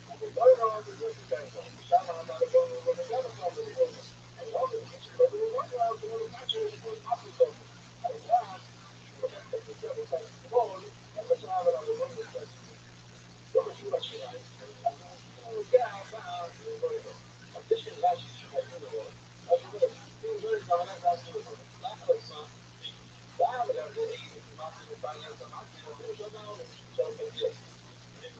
אבל לא יודע, זה יותר טוב. שם אמר לו, וגם אמר לו, אני לא אומר, שלא יודע, זה לא יודע שיש פה משהו טוב. אבל גם, הוא לקח את הכיסא וצד שמאל, אז עכשיו עליו לא נמצא. לא חשוב השיריים. זה הבא, זה לא יודע. אז יש לי רש"י שחייבים לראות. אז הוא אומר, אם לא יזמנה את העצמי אותו, למה לא יזמן? למה להביא משהו לבעיה את המעצמי, אפילו שאתה אומר, אפשר לפגיע.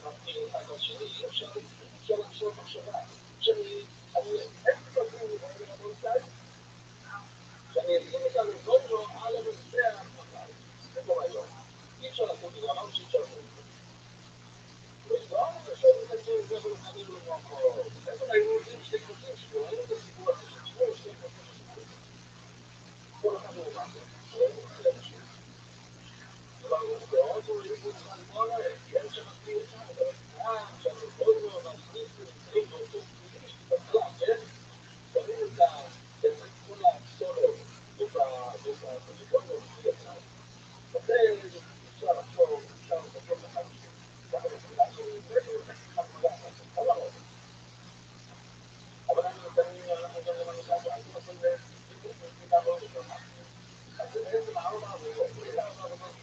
מכיר אחד לשני, אפשר לשאול מחשבה. שאני, איך תקפים לבונצאי? שאני אשים את הלבונו על המזבח, זה קורה היום. אי אפשר לעשות את זה, אמרנו שאי אפשר לעשות את זה. לא, אני חושב את זה ולחדים למקום. איפה היו עושים שתי קבוצים שלו? אין את הסיפור הזה של שתי קבוצים שלו. כל אחד הוא אומר, שאין את זה אנשים. אבל מאוד הוא יבוא צריכה לקרוא להם, אין שמסביר את זה, אבל שאני יכול לו, והשניס נמצאים באותו כביש, בהתחלה, כן? שמים את כל הסולר ובשיקול מוביל יצא. לכן אפשר לחשוב, אפשר לחשוב לך משהו. ככה בתחילה שזה חמולה, כל הרוב. אבל אנחנו גם למנהיגה, אנחנו עושים בדיקה מאוד גדולה. אז זה בעצם הארבע עבודות, זה הארבע עבודות.